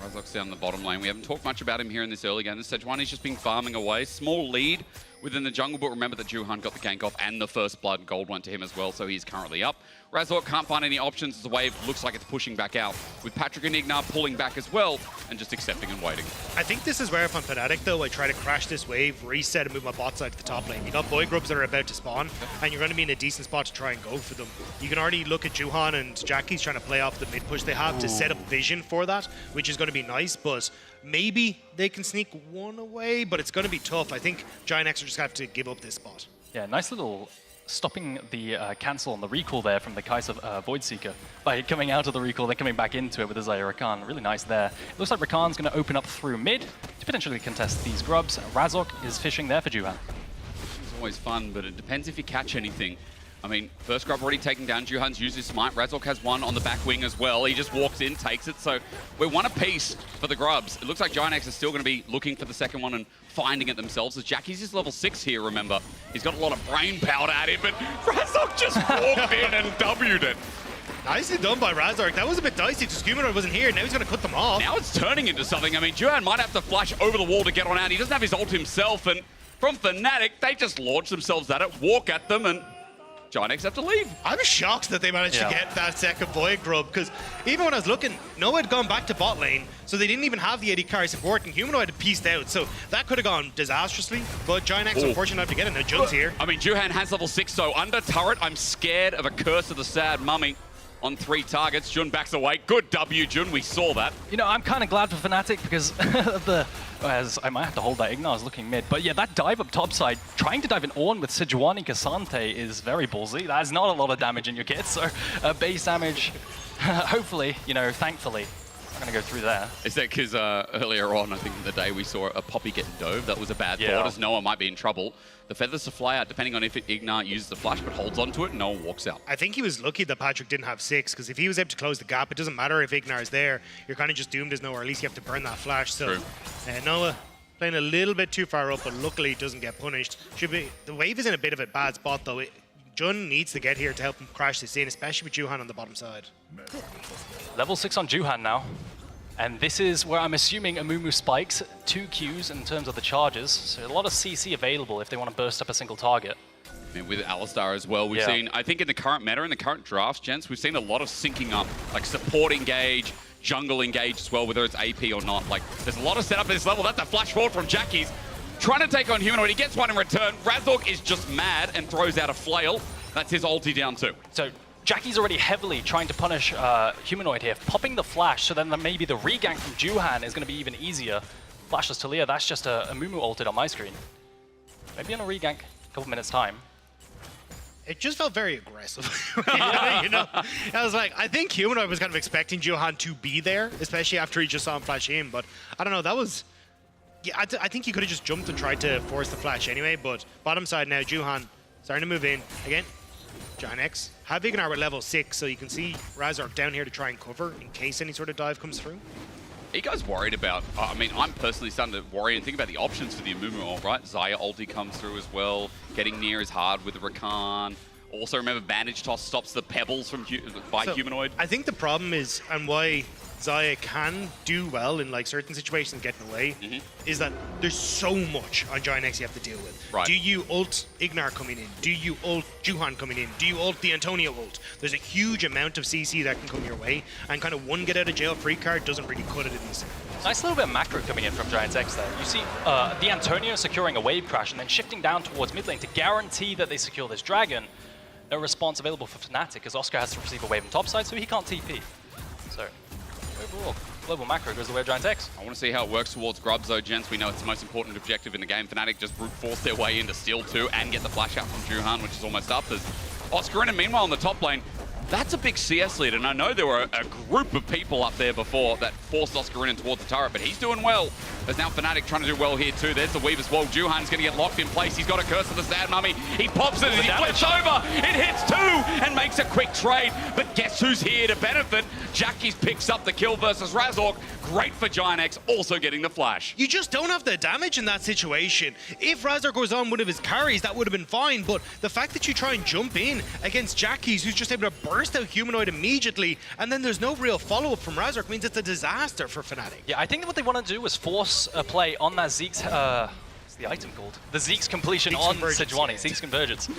Razork's down the bottom lane. We haven't talked much about him here in this early game. This Stage 1, he's just been farming away. Small lead within the jungle, but remember that Juhan got the gank off and the first blood. Gold went to him as well, so he's currently up. Razork can't find any options as the wave looks like it's pushing back out, with Patrick and Ignar pulling back as well and just accepting and waiting. I think this is where if I'm Fnatic though, I try to crash this wave, reset and move my bot side to the top lane. You got boy grubs that are about to spawn, and you're going to be in a decent spot to try and go for them. You can already look at Juhan and Jackie's trying to play off the mid push they have to set up vision for that, which is going to be nice, but maybe they can sneak one away, but it's going to be tough. I think Giant X are just going to have to give up this spot. Yeah, nice little stopping the cancel on the recall there from the Kai'Sa Voidseeker by coming out of the recall, then coming back into it with the Zaya Rakan. Really nice there. It looks like Rakan's going to open up through mid to potentially contest these grubs. Razork is fishing there for Juhan. It's always fun, but it depends if you catch anything. I mean, first grub already taken down. Juhan's used his smite. Razork has one on the back wing as well. He just walks in, takes it. So we're one apiece for the grubs. It looks like Giant X is still going to be looking for the second one and finding it themselves. As Jackie's just level 6 here, remember. He's got a lot of brain power at him, but Razork just walked in and W'd it. Nicely done by Razork. That was a bit dicey because Humanoid wasn't here. Now he's going to cut them off. Now it's turning into something. I mean, Juhan might have to flash over the wall to get on out. He doesn't have his ult himself, and from Fnatic, they just launch themselves at it, walk at them, and Giant X have to leave. I'm shocked that they managed to get that second Void Grub, because even when I was looking, Noah had gone back to bot lane, so they didn't even have the AD carry support, and Humanoid had pieced out, so that could have gone disastrously, but Giant X unfortunately have to get it. Now Jun's here. I mean, Juhan has level 6, so under turret, I'm scared of a Curse of the Sad Mummy on 3 targets. Jun backs away. Good W, Jun. We saw that. You know, I'm kind of glad for Fnatic because as I might have to hold that. Ignar's looking mid. But yeah, that dive up topside, trying to dive in Ornn with Sejuani Cassante is very ballsy. That's not a lot of damage in your kit, so base damage, hopefully, you know, thankfully, I'm going to go through there. Is that because earlier on, I think in the day, we saw a Poppy getting dove? That was a bad thought, as Noah might be in trouble. The feathers to fly out, depending on if Ignar uses the flash, but holds onto it, Noah walks out. I think he was lucky that Patrick didn't have 6, because if he was able to close the gap, it doesn't matter if Ignar is there. You're kind of just doomed as Noah, or at least you have to burn that flash. So Noah playing a little bit too far up, but luckily it doesn't get punished. The wave is in a bit of a bad spot, though. Jun needs to get here to help him crash this in, especially with Juhan on the bottom side. Level 6 on Juhan now. And this is where I'm assuming Amumu spikes 2 Qs in terms of the charges. So a lot of CC available if they want to burst up a single target. And with Alistar as well, we've seen, I think in the current meta, in the current drafts, gents, we've seen a lot of syncing up, like support engage, jungle engage as well, whether it's AP or not. Like, there's a lot of setup at this level. That's a flash forward from Jackie's. Trying to take on Humanoid. He gets one in return. Razork is just mad and throws out a flail. That's his ulti down too. So Jackie's already heavily trying to punish Humanoid here, popping the flash, so then maybe the regank from Juhan is going to be even easier. Flashless Talia, that's just a Mumu ulted on my screen. Maybe on a regank, a couple minutes time. It just felt very aggressive. You know, I was like, I think Humanoid was kind of expecting Juhan to be there, especially after he just saw him flash in, but I don't know, that was... Yeah, I think he could have just jumped and tried to force the flash anyway, but bottom side now, Juhan starting to move in. Again, Giant X have Ignar at level 6, so you can see Razork down here to try and cover in case any sort of dive comes through. Are you guys worried about, I mean, I'm personally starting to worry and think about the options for the Amumu ult, right? Zaya ulti comes through as well. Getting near is hard with the Rakan. Also, remember, Bandage Toss stops the pebbles from Humanoid. I think the problem is, and why Zaya can do well in like certain situations getting away, is that there's so much on Giant X you have to deal with. Right. Do you ult Ignar coming in? Do you ult Juhan coming in? Do you ult the Antonio ult? There's a huge amount of CC that can come your way, and kind of one get out of jail free card doesn't really cut it in these scenarios. Nice little bit of macro coming in from Giant X there. You see the Antonio securing a wave crash and then shifting down towards mid lane to guarantee that they secure this dragon. a response available for Fnatic, as Oscar has to receive a wave on top side, so he can't TP. So, overall, global macro goes the way of Giant X. I want to see how it works towards Grubs, though, gents. We know it's the most important objective in the game. Fnatic just brute force their way into Steel 2 and get the flash out from Juhan, which is almost up. There's Oscarina, meanwhile, in the top lane. That's a big CS lead, and I know there were a group of people up there before that forced Oscarina towards the turret, but he's doing well. There's now Fnatic trying to do well here too. There's the Weaver's Wall. Juhan's going to get locked in place. He's got a Curse of the Sad Mummy. He pops it as he flips over. It hits 2 and makes a quick trade. But guess who's here to benefit? Jackies picks up the kill versus Razork. Great for Giant X, also getting the flash. You just don't have the damage in that situation. If Razork was on one of his carries, that would have been fine, but the fact that you try and jump in against Jackies, who's just able to burst out Humanoid immediately, and then there's no real follow-up from Razork, means it's a disaster for Fnatic. Yeah, I think what they want to do is force a play on that Zeke's, what's the item called? The Zeke's completion on Sejuani, yeah. Zeke's Convergence.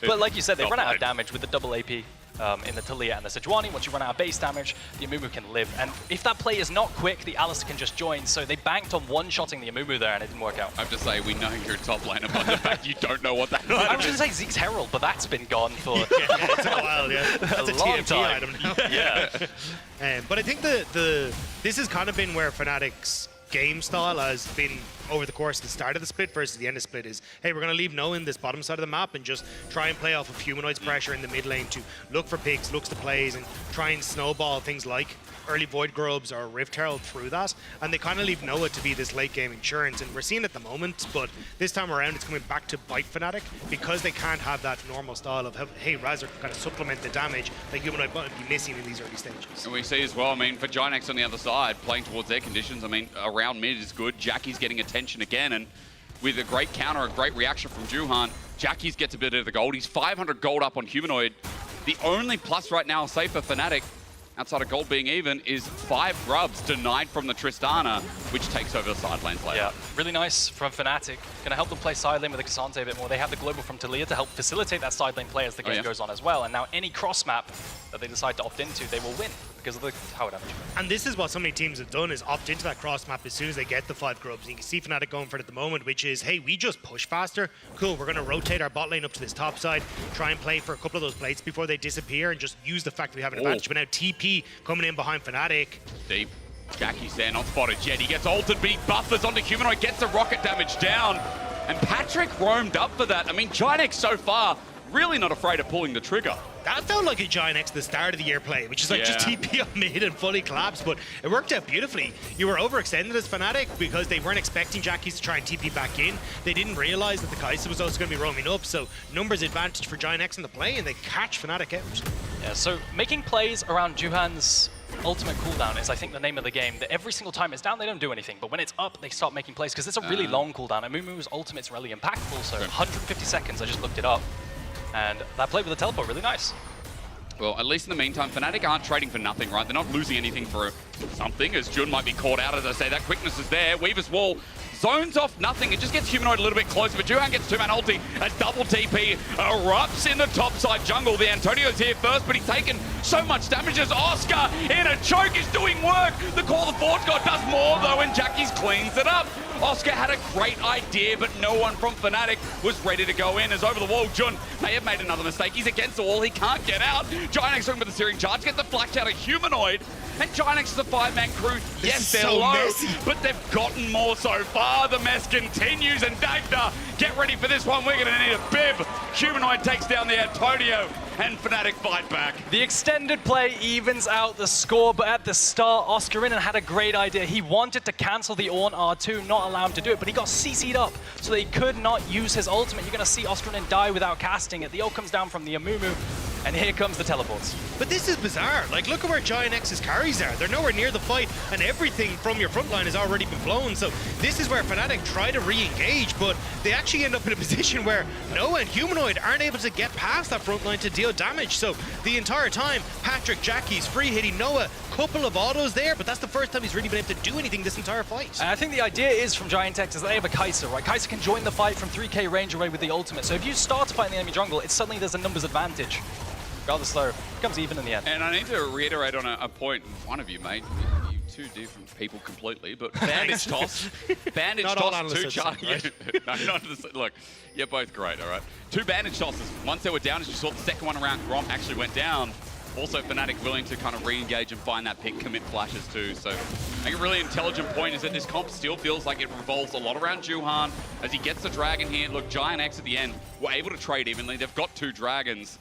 But like you said, they run out of damage with the double AP in the Taliyah and the Sejuani. Once you run out of base damage, the Amumu can live. And if that play is not quick, the Alistar can just join. So they banked on one-shotting the Amumu there, and it didn't work out. I have to say, we know you're a top laner, but the fact you don't know what that is. I was going to say Zeke's Herald, but that's been gone for it's a while, yeah. That's a long TFT time. item now. Yeah. But I think this has kind of been where Fnatic's game style has been over the course of the start of the split versus the end of the split is, hey, we're going to leave no in this bottom side of the map and just try and play off of Humanoid's pressure in the mid lane to look for picks, looks to plays, and try and snowball things like early Void Grubs or Rift Herald through that. And they kind of leave Noah to be this late game insurance, and we're seeing it at the moment, but this time around it's coming back to bite Fnatic because they can't have that normal style of, hey, Razork can kind of supplement the damage that Humanoid might be missing in these early stages. And we see as well, I mean, for Giant X on the other side, playing towards their conditions, I mean, around mid is good. Jackie's getting attention again, and with a great counter, a great reaction from Juhan, Jackie's gets a bit of the gold. He's 500 gold up on Humanoid. The only plus right now, say for Fnatic, outside of gold being even, is 5 grubs denied from the Tristana, which takes over the side lanes later. Yeah, really nice from Fnatic. Going to help them play side lane with the Cassante a bit more. They have the Global from Taliyah to help facilitate that side lane play as the game goes on as well. And now any cross map that they decide to opt into, they will win because of the tower damage. And this is what so many teams have done, is opt into that cross map as soon as they get the 5 grubs. And you can see Fnatic going for it at the moment, which is, hey, we just push faster. Cool, we're going to rotate our bot lane up to this top side, try and play for a couple of those plates before they disappear, and just use the fact that we have an advantage. But now TP coming in behind Fnatic. Deep. Jackie's there, not spotted yet. He gets ulted, but he buffers onto Humanoid, gets the rocket damage down. And Patrick roamed up for that. I mean, Giant X so far, really not afraid of pulling the trigger. That felt like a Giant X at the start of the year play, which is like just TP on mid and fully collapse, but it worked out beautifully. You were overextended as Fnatic because they weren't expecting Jackies to try and TP back in. They didn't realize that the Kai'Sa was also going to be roaming up, so numbers advantage for Giant X in the play, and they catch Fnatic out. Yeah, so making plays around Juhan's ultimate cooldown is, I think, the name of the game. That every single time it's down, they don't do anything, but when it's up, they start making plays because it's a really long cooldown. And Amumu's ultimate's really impactful, so 150 seconds, I just looked it up. And that play with the teleport, really nice. Well, at least in the meantime, Fnatic aren't trading for nothing, right? They're not losing anything for something, as Jun might be caught out, as I say. That quickness is there. Weaver's Wall zones off nothing. It just gets Humanoid a little bit closer, but Juhan gets 2-man ulti. A double TP erupts in the topside jungle. The Antonio's here first, but he's taken so much damage as Oscar in a choke is doing work. The Call of the Forge God does more, though, and Jackie's cleans it up. Oscar had a great idea, but no one from Fnatic was ready to go in. As over the wall, Jun may have made another mistake. He's against the wall. He can't get out. Giant X looking with the searing charge, gets the flash out of Humanoid. And Giant X is a 5-man crew. Yes, they're so low, messy, but they've gotten more so far. The mess continues, and Dagda, get ready for this one. We're going to need a bib. Humanoid takes down the Antonio, and Fnatic fight back. The extended play evens out the score, but at the start, Oscarina had a great idea. He wanted to cancel the Ornn R2, not allow him to do it, but he got CC'd up, so he could not use his ultimate. You're going to see Oscarina die without casting it. The ult comes down from the Amumu, and here comes the teleports. But this is bizarre. Like, look at where Giant X's carries are. They're nowhere near the fight, and everything from your front line has already been blown. So this is where Fnatic try to re-engage, but they actually end up in a position where Noah and Humanoid aren't able to get past that front line to deal damage. So the entire time, Patrick, Jackie's free hitting Noah, couple of autos there, but that's the first time he's really been able to do anything this entire fight. And I think the idea is from Giant X is that they have a Kai'Sa, right? Kai'Sa can join the fight from 3k range away with the ultimate. So if you start to fight in the enemy jungle, it's suddenly there's a numbers advantage. Rather slow, becomes even in the end. And I need to reiterate on a point in front of you, mate. You two different people completely, but bandage toss. Bandage Not all toss, analysts two are the charge. same, right? No, not the same. Look, you're both great, all right? Two bandage tosses. Once they were down, as you saw, the second one around Grom actually went down. Also, Fnatic willing to kind of re-engage and find that pick, commit flashes too. So I think a really intelligent point is that this comp still feels like it revolves a lot around Juhan as he gets the dragon here. Look, Giant X at the end were able to trade evenly. They've got 2 dragons.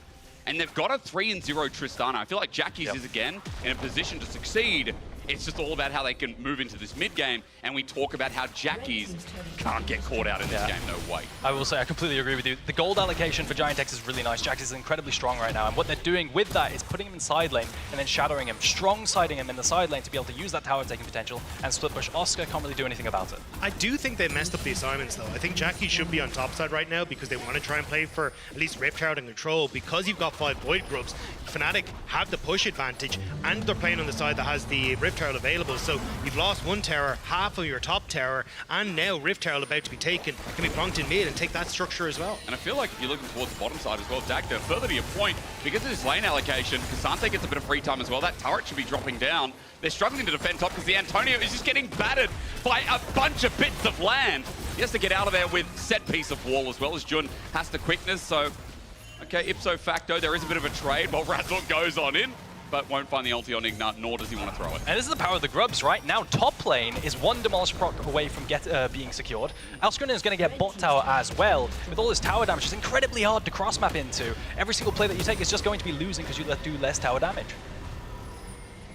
And they've got a 3-0 Tristana. I feel like Jackie's is, again, in a position to succeed. It's just all about how they can move into this mid game, and we talk about how Jackie's can't get caught out in this game, no way. I will say I completely agree with you. The gold allocation for Giant X is really nice. Jackie's is incredibly strong right now, and what they're doing with that is putting him in side lane and then shadowing him, strong siding him in the side lane to be able to use that tower taking potential and split push. Oscar can't really do anything about it. I do think they messed up the assignments though. I think Jackie should be on top side right now because they want to try and play for at least Rift Herald and control. Because you've got 5 Void Grubs, Fnatic have the push advantage and they're playing on the side that has the Rift Herald available. So you've lost 1 tower, half of your top tower, and now Rift Herald about to be taken, can be plonked in mid and take that structure as well. And I feel like if you're looking towards the bottom side as well, Dagda, further to your point, because of this lane allocation, K'Sante gets a bit of free time as well. That turret should be dropping down. They're struggling to defend top because the Antonio is just getting battered by a bunch of bits of land. He has to get out of there with set piece of wall as well as Jun has the quickness. So, okay, ipso facto, there is a bit of a trade while Razork goes on in, but won't find the ulti on Ignat, nor does he want to throw it. And this is the power of the Grubs, right? Now top lane is 1 Demolish proc away from being secured. Alskrin is going to get bot tower as well. With all this tower damage, it's incredibly hard to cross map into. Every single play that you take is just going to be losing because you do less tower damage.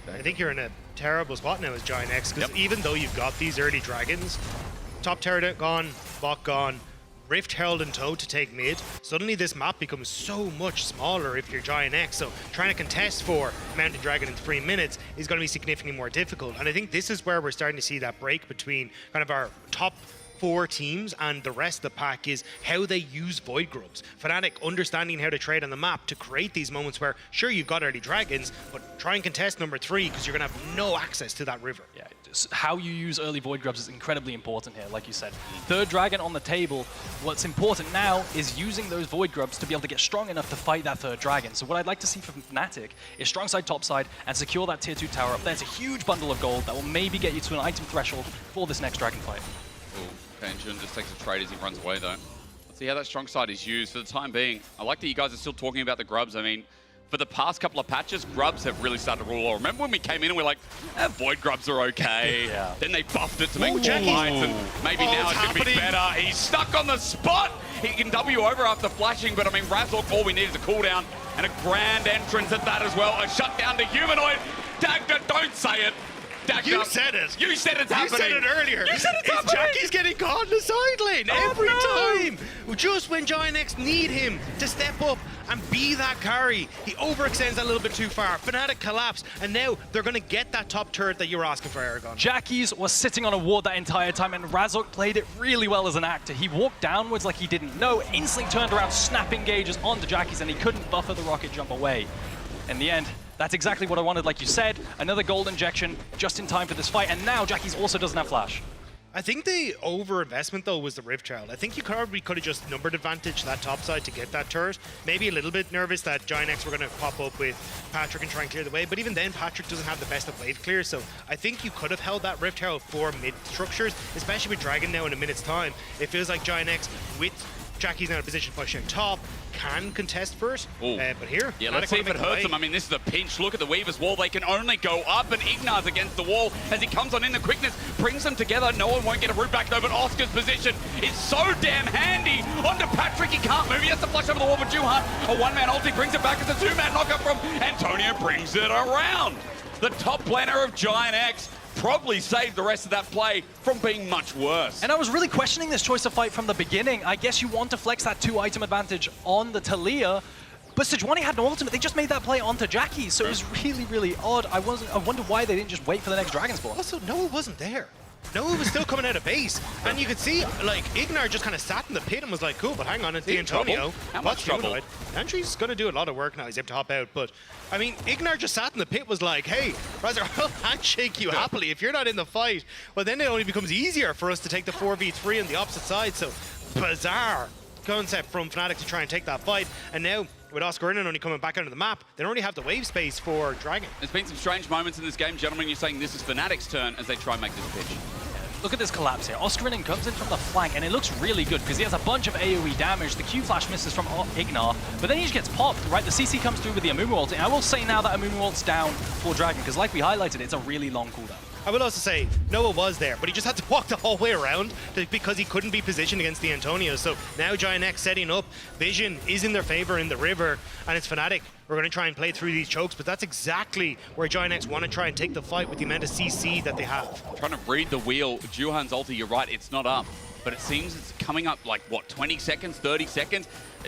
I think you're in a terrible spot now as Giant X, because even though you've got these early dragons, top tower gone, bot gone, Rift Herald in tow to take mid, suddenly this map becomes so much smaller if you're Giant X, so trying to contest for Mountain Dragon in 3 minutes is going to be significantly more difficult. And I think this is where we're starting to see that break between kind of our top 4 teams and the rest of the pack is how they use Void Grubs. Fnatic understanding how to trade on the map to create these moments where, sure, you've got early dragons, but try and contest number 3 because you're going to have no access to that river. Yeah, how you use early Void Grubs is incredibly important here, like you said. 3rd dragon on the table. What's important now is using those Void Grubs to be able to get strong enough to fight that 3rd dragon. So what I'd like to see from Fnatic is strong side, top side, and secure that tier 2 tower up there. It's a huge bundle of gold that will maybe get you to an item threshold for this next dragon fight. Okay, and Jun just takes a trade as he runs away though. Let's see how that strong side is used for the time being. I like that you guys are still talking about the Grubs. I mean, for the past couple of patches, Grubs have really started to rule all. Remember when we came in and we're like, Void Grubs are okay. Yeah. Then they buffed it to make more fights, and maybe now it's going to be better. He's stuck on the spot. He can W over after flashing, but I mean, Razork, all we need is a cooldown and a grand entrance at that as well. A shutdown to Humanoid. Dagda, don't say it. Dagda, You said it. You said it's happening. You said it earlier. You said it's happening. Jackie's getting caught in the side lane every time. Just when Giant X need him to step up and be that carry, he overextends that a little bit too far. Fnatic collapse, and now they're going to get that top turret that you were asking for, Aragon. Jackie's was sitting on a ward that entire time, and Razork played it really well as an actor. He walked downwards like he didn't know, instantly turned around, snapping gauges onto Jackie's, and he couldn't buffer the rocket jump away. In the end, that's exactly what I wanted, like you said. Another gold injection just in time for this fight, and now Jackie's also doesn't have flash. I think the over-investment, though, was the Rift Herald. I think you probably could have just numbered advantage that top side to get that turret. Maybe a little bit nervous that Giant X were going to pop up with Patrick and try and clear the way, but even then, Patrick doesn't have the best of wave clear, so I think you could have held that Rift Herald for mid-structures, especially with Dragon now in a minute's time. It feels like Giant X, with Jackie's now in a position to push out top, can contest first, but here... Yeah, let's see if it hurts them. I mean, this is a pinch. Look at the Weaver's wall. They can only go up, and Ignar's against the wall as he comes on in. The quickness brings them together. No one won't get a root back, though, but Oscar's position is so damn handy. Onto Patrick, he can't move. He has to flush over the wall, but Juhan, a one-man ulti, brings it back as a two-man knockup from Antonio, brings it around. The top laner of Giant X probably saved the rest of that play from being much worse. And I was really questioning this choice of fight from the beginning. I guess you want to flex that 2-item advantage on the Talia, but Sejuani had no ultimate. They just made that play onto Jackie, so it was really, really odd. I wonder why they didn't just wait for the next Dragon Spawn. Also, Noah wasn't there. Noah was still coming out of base, and you could see, like, Ignar just kind of sat in the pit and was like, cool, but hang on, it's the Antonio. How much trouble? Andrew's going to do a lot of work now. He's able to hop out, but, I mean, Ignar just sat in the pit, was like, hey, Razor, I'll handshake you happily. If you're not in the fight, well, then it only becomes easier for us to take the 4v3 on the opposite side, so bizarre concept from Fnatic to try and take that fight, and now with Oscarina only coming back onto the map, they don't really have the wave space for Dragon. There's been some strange moments in this game. Gentlemen, you're saying this is Fnatic's turn as they try and make this pitch. Look at this collapse here. Oscarina comes in from the flank, and it looks really good because he has a bunch of AoE damage. The Q-Flash misses from Ignar, but then he just gets popped, right? The CC comes through with the Amumu ult, and I will say now that Amumu ult's down for Dragon, because like we highlighted, it's a really long cooldown. I will also say, Noah was there, but he just had to walk the whole way around because he couldn't be positioned against the Antonio. So now Giant X setting up. Vision is in their favor in the river, and it's Fnatic. We're going to try and play through these chokes, but that's exactly where Giant X want to try and take the fight with the amount of CC that they have. Trying to read the wheel. Juhan's ulti, you're right, it's not up. But it seems it's coming up like, what, 20 seconds, 30 seconds?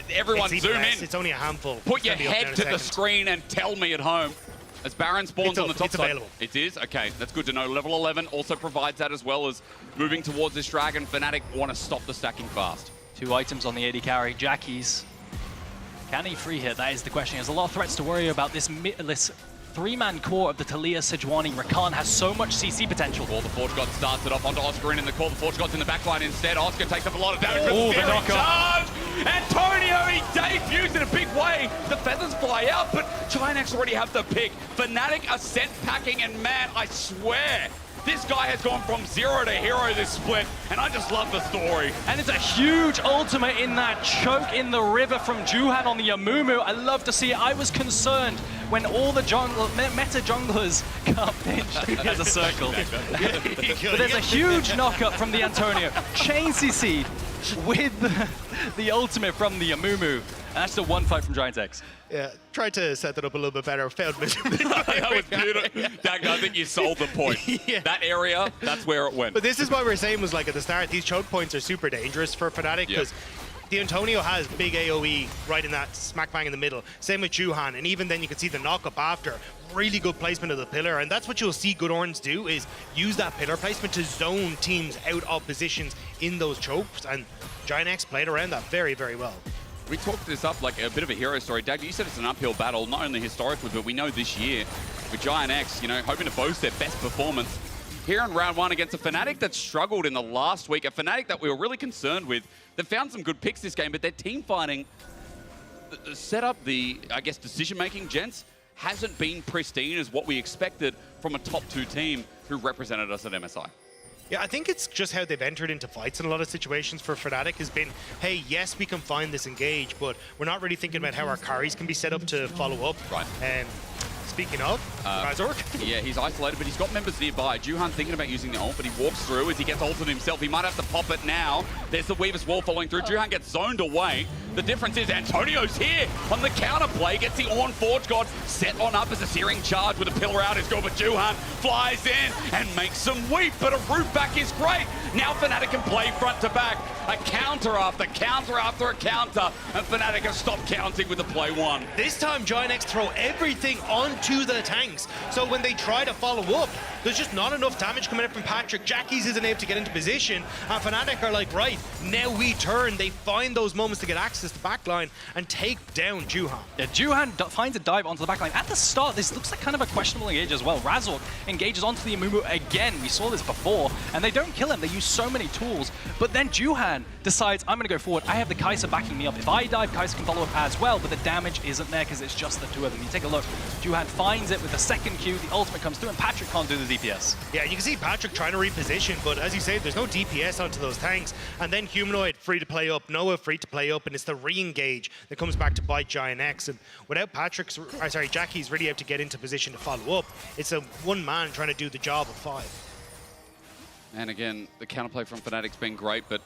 Everyone It's zoom less. in. It's only a handful. Put your It's gonna be up head there in to a the second. screen and tell me at home. As Baron spawns on the top it's side. available. It is? Okay, that's good to know. Level 11 also provides that as well as moving towards this Dragon. Fnatic want to stop the stacking fast. 2 items on the AD carry. Jackie's. Can he free hit? That is the question. There's a lot of threats to worry about. This 3-man core of the Talia, Sejuani, Rakan has so much CC potential. Well, the Forge God starts it off onto Oscarina in the core. The Forge God's in the backline instead. Oscar takes up a lot of damage. Oh, but the knockup. charge! Antonio, he debuts in a big way. The feathers fly out, but Giant X already have the pick. Fnatic are scent packing, and man, I swear, this guy has gone from 0 to hero this split, and I just love the story. And it's a huge ultimate in that choke in the river from Juhan on the Amumu. I love to see it. I was concerned when all the meta junglers got pinched as a circle. But there's a huge knockup from the Antonio. Chain CC with the ultimate from the Amumu. And that's the one fight from Giant X. Yeah, tried to set that up a little bit better. Failed miserably. That was beautiful. Dag, I think you sold the point. Yeah. That area, that's where it went. But this is what we were saying was like at the start, these choke points are super dangerous for Fnatic because the Antonio has big AoE right in that smack bang in the middle. Same with Juhan, and even then you can see the knock-up after. Really good placement of the pillar, and that's what you'll see Good Orange do, is use that pillar placement to zone teams out of positions in those chokes, and Giant X played around that very, very well. We talked this up like a bit of a hero story. Dag, you said it's an uphill battle, not only historically, but we know this year with Giant X, you know, hoping to boast their best performance here in round 1 against a Fnatic that struggled in the last week. A Fnatic that we were really concerned with. They found some good picks this game, but their team fighting, the setup, the, I guess, decision-making, gents, hasn't been pristine as what we expected from a top 2 team who represented us at MSI. Yeah, I think it's just how they've entered into fights in a lot of situations for Fnatic has been, hey, yes, we can find this engage, but we're not really thinking about how our carries can be set up to follow up. Right. Speaking of, Razork. Yeah, he's isolated, but he's got members nearby. Juhan thinking about using the ult, but he walks through as he gets ulted himself. He might have to pop it now. There's the Weaver's Wall following through. Juhan gets zoned away. The difference is Antonio's here on the counterplay, gets the Ornn Forge God set on up as a searing charge with a pillar out is good, but Juhan flies in and makes some weep, but a root back is great. Now Fnatic can play front to back. A counter after counter after a counter, and Fnatic have stopped counting with the play 1. This time, Giant X throw everything onto the tanks. So when they try to follow up, there's just not enough damage coming in from Patrick. Jackie's isn't able to get into position, and Fnatic are like, right, now we turn. They find those moments to get access to the backline and take down Juhan. Yeah, Juhan finds a dive onto the backline. At the start, this looks like kind of a questionable engage as well. Razork engages onto the Amumu again. We saw this before, and they don't kill him. They use so many tools, but then Juhan decides, I'm going to go forward. I have the Kai'Sa backing me up. If I dive, Kai'Sa can follow up as well, but the damage isn't there because it's just the 2 of them. You take a look. Juhan finds it with the second Q. The ultimate comes through, and Patrick can't do the DPS. Yeah, you can see Patrick trying to reposition, but as you say, there's no DPS onto those tanks. And then Humanoid free to play up, Noah free to play up, and it's the re-engage that comes back to bite Giant X. And without Jackie's really able to get into position to follow up, it's a one man trying to do the job of 5. And again, the counterplay from Fnatic's been great, but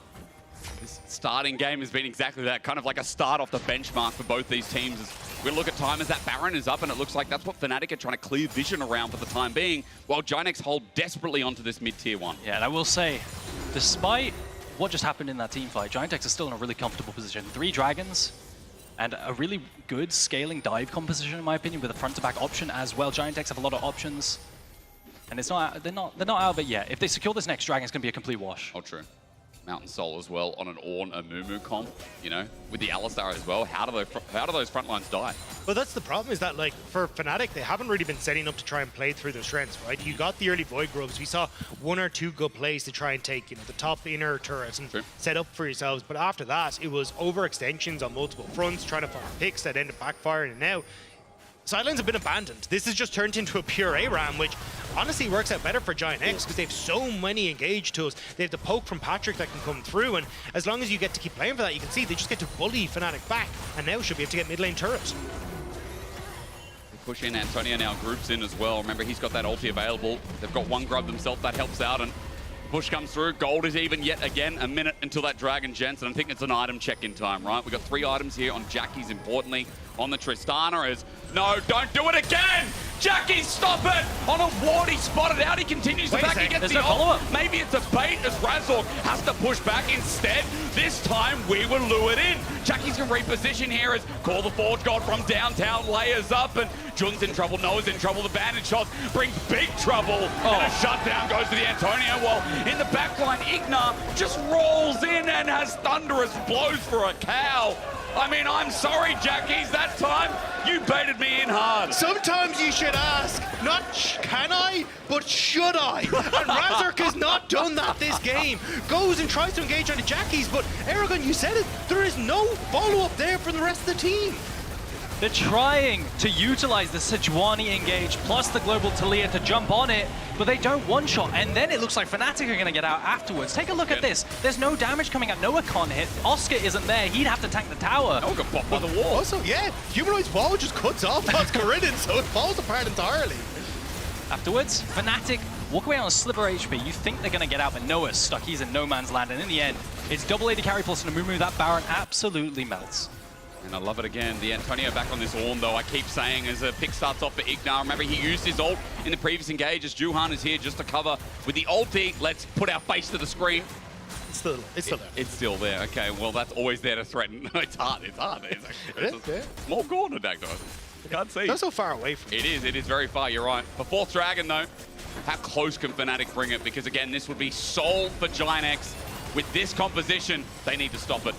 this starting game has been exactly that, kind of like a start off the benchmark for both these teams. As we look at time as that Baron is up, and it looks like that's what Fnatic are trying to clear vision around for the time being, while Giant X hold desperately onto this mid-tier 1. Yeah, and I will say, despite what just happened in that team fight, Giant X is still in a really comfortable position. 3 dragons, and a really good scaling dive composition, in my opinion, with a front-to-back option as well. Giant X have a lot of options, and it's not they're not out of it yet. If they secure this next dragon, it's going to be a complete wash. Oh, true. Mountain Soul as well on an Ornn, a Mumu comp, you know, with the Alistar as well. How do those front lines die? Well, that's the problem, is that, like, for Fnatic, they haven't really been setting up to try and play through their strengths, right? You got the early Void Grubs. We saw 1 or 2 good plays to try and take, you know, the top inner turrets and set up for yourselves. But after that, it was overextensions on multiple fronts, trying to farm picks that ended up backfiring. And now, sidelines have been abandoned. This has just turned into a pure ARAM, which honestly works out better for Giant X because they have so many engaged tools. They have the poke from Patrick that can come through, and as long as you get to keep playing for that, you can see they just get to bully Fnatic back, and now should be able to get mid lane turrets. Push in, Antonio now groups in as well. Remember, he's got that ulti available. They've got one grub themselves, that helps out, and push comes through. Gold is even yet again. A minute until that Dragon Gents, and I think it's an item check-in time, right? We've got 3 items here on Jackie's, importantly. On the Tristana is, no, don't do it again! Jackie, stop it! On a ward, he spotted out, he continues to back, he gets the ult. Maybe it's a bait as Razork has to push back instead. This time, we will lure it in. Jackie's gonna reposition here as Call the Forge God from downtown layers up, and Jun's in trouble, Noah's in trouble. The bandage shots bring big trouble, and a shutdown goes to the Antonio, while in the backline, Ignar just rolls in and has thunderous blows for a cow. I mean, I'm sorry, Jackies, that time you baited me in hard. Sometimes you should ask, not can I, but should I? And Razork has not done that this game. Goes and tries to engage on the Jackies, but Aragon, you said it, there is no follow-up there from the rest of the team. They're trying to utilize the Sejuani engage plus the global Taliyah to jump on it, but they don't one-shot, and then it looks like Fnatic are going to get out afterwards. Take a look at this. There's no damage coming out. Noah can't hit. Oscar isn't there. He'd have to tank the tower. Noah got popped by the wall. Also, yeah, Humanoid's wall just cuts off Karmine, so it falls apart entirely. Afterwards, Fnatic walk away on a sliver HP. You think they're going to get out, but Noah's stuck. He's in no man's land, and in the end, it's double AD carry plus an Amumu. That Baron absolutely melts. And I love it again. The Antonio back on this Ornn, though, I keep saying, as a pick starts off for Ignar. Remember, he used his ult in the previous engage as Juhan is here just to cover with the ulti. Let's put our face to the screen. It's still there. It's still there. Okay, well, that's always there to threaten. It's hard. It's actually a small corner, Dagdo. Can't see. That's so far away from it. It is very far, you're right. For 4th Dragon, though, how close can Fnatic bring it? Because, again, this would be Soul for Giant X. With this composition, they need to stop it.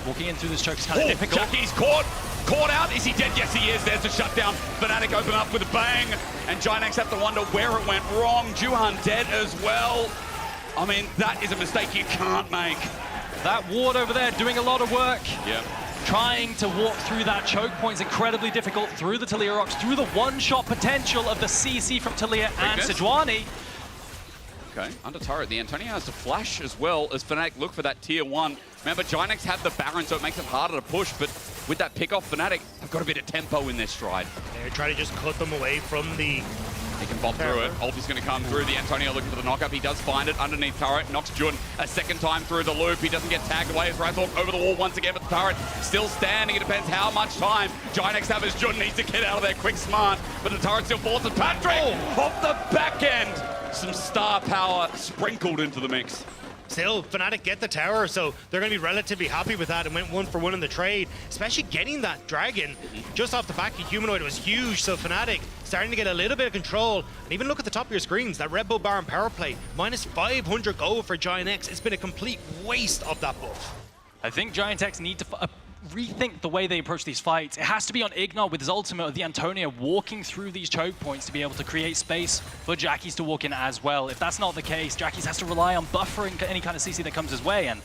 Walking in through this choke is kind of difficult. Jackie's caught out. Is he dead? Yes, he is. There's the shutdown. Fnatic open up with a bang, and Giant X have to wonder where it went wrong. Juhan dead as well. I mean, that is a mistake you can't make. That ward over there doing a lot of work. Yep. Trying to walk through that choke point is incredibly difficult. Through the Taliyah rocks, through the one-shot potential of the CC from Taliyah and Sejuani. Okay, under turret, the Antonio has to flash as well as Fnatic look for that tier 1. Remember, Giant X have the Baron, so it makes it harder to push, but with that pick off, Fnatic have got a bit of tempo in their stride. They're trying to just cut them away from the... He can bop through it. Ulti's going to come through. The Antonio looking for the knock-up. He does find it underneath turret. Knocks Jun a second time through the loop. He doesn't get tagged away as Razork over the wall once again, but the turret still standing. It depends how much time Giant X have as Jun needs to get out of there quick smart, but the turret still falls to Patrick off the back end. Some star power sprinkled into the mix. Still, Fnatic get the tower, so they're going to be relatively happy with that and went 1 for 1 in the trade, especially getting that dragon just off the back of Humanoid was huge, so Fnatic starting to get a little bit of control. And even look at the top of your screens, that Red Bull Baron power play, minus 500 gold for Giant X. It's been a complete waste of that buff. I think Giant X need to rethink the way they approach these fights. It has to be on Ignar with his ultimate of the Antonio walking through these choke points to be able to create space for Jackies to walk in as well. If that's not the case, Jackies has to rely on buffering any kind of CC that comes his way, and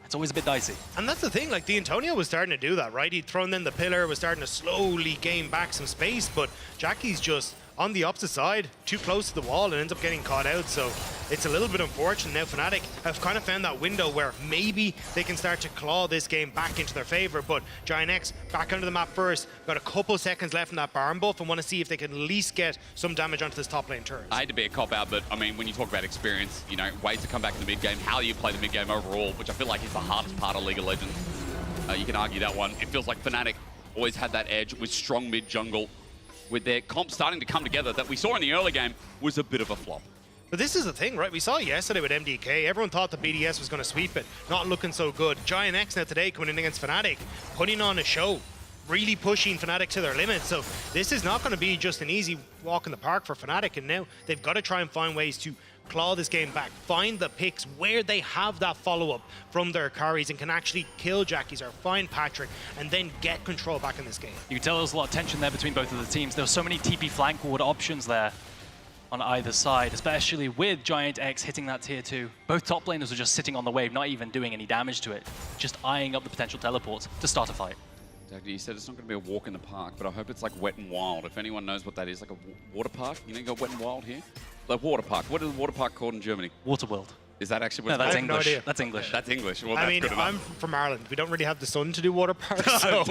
it's always a bit dicey. And that's the thing, like the Antonio was starting to do that, right? He'd thrown in the pillar, was starting to slowly gain back some space, but Jackie's just on the opposite side, too close to the wall, and ends up getting caught out. So it's a little bit unfortunate. Now Fnatic have kind of found that window where maybe they can start to claw this game back into their favor, but Giant X back onto the map first, got a couple seconds left in that Baron buff, and want to see if they can at least get some damage onto this top lane turret. I hate to be a cop-out, but I mean, when you talk about experience, you know, ways to come back in the mid-game, how you play the mid-game overall, which I feel like is the hardest part of League of Legends. You can argue that one. It feels like Fnatic always had that edge with strong mid-jungle, with their comp starting to come together that we saw in the early game was a bit of a flop. But this is the thing, right? We saw yesterday with MDK. Everyone thought the BDS was going to sweep it. Not looking so good. Giant X now today coming in against Fnatic, putting on a show, really pushing Fnatic to their limits. So this is not going to be just an easy walk in the park for Fnatic. And now they've got to try and find ways to claw this game back, find the picks where they have that follow-up from their carries and can actually kill Jackies or find Patrick and then get control back in this game. You can tell there was a lot of tension there between both of the teams. There were so many TP flank ward options there on either side, especially with Giant X hitting that tier 2. Both top laners were just sitting on the wave, not even doing any damage to it, just eyeing up the potential teleports to start a fight. You said it's not going to be a walk in the park, but I hope it's like Wet and Wild. If anyone knows what that is, like a water park. You know, you got Wet and Wild here? Like water park. What is the water park called in Germany? Waterworld. Is that actually what No, it's that's called? English. No idea. That's English. That's English. Well, I that's mean, good enough. I'm from Ireland. We don't really have the sun to do water parks, so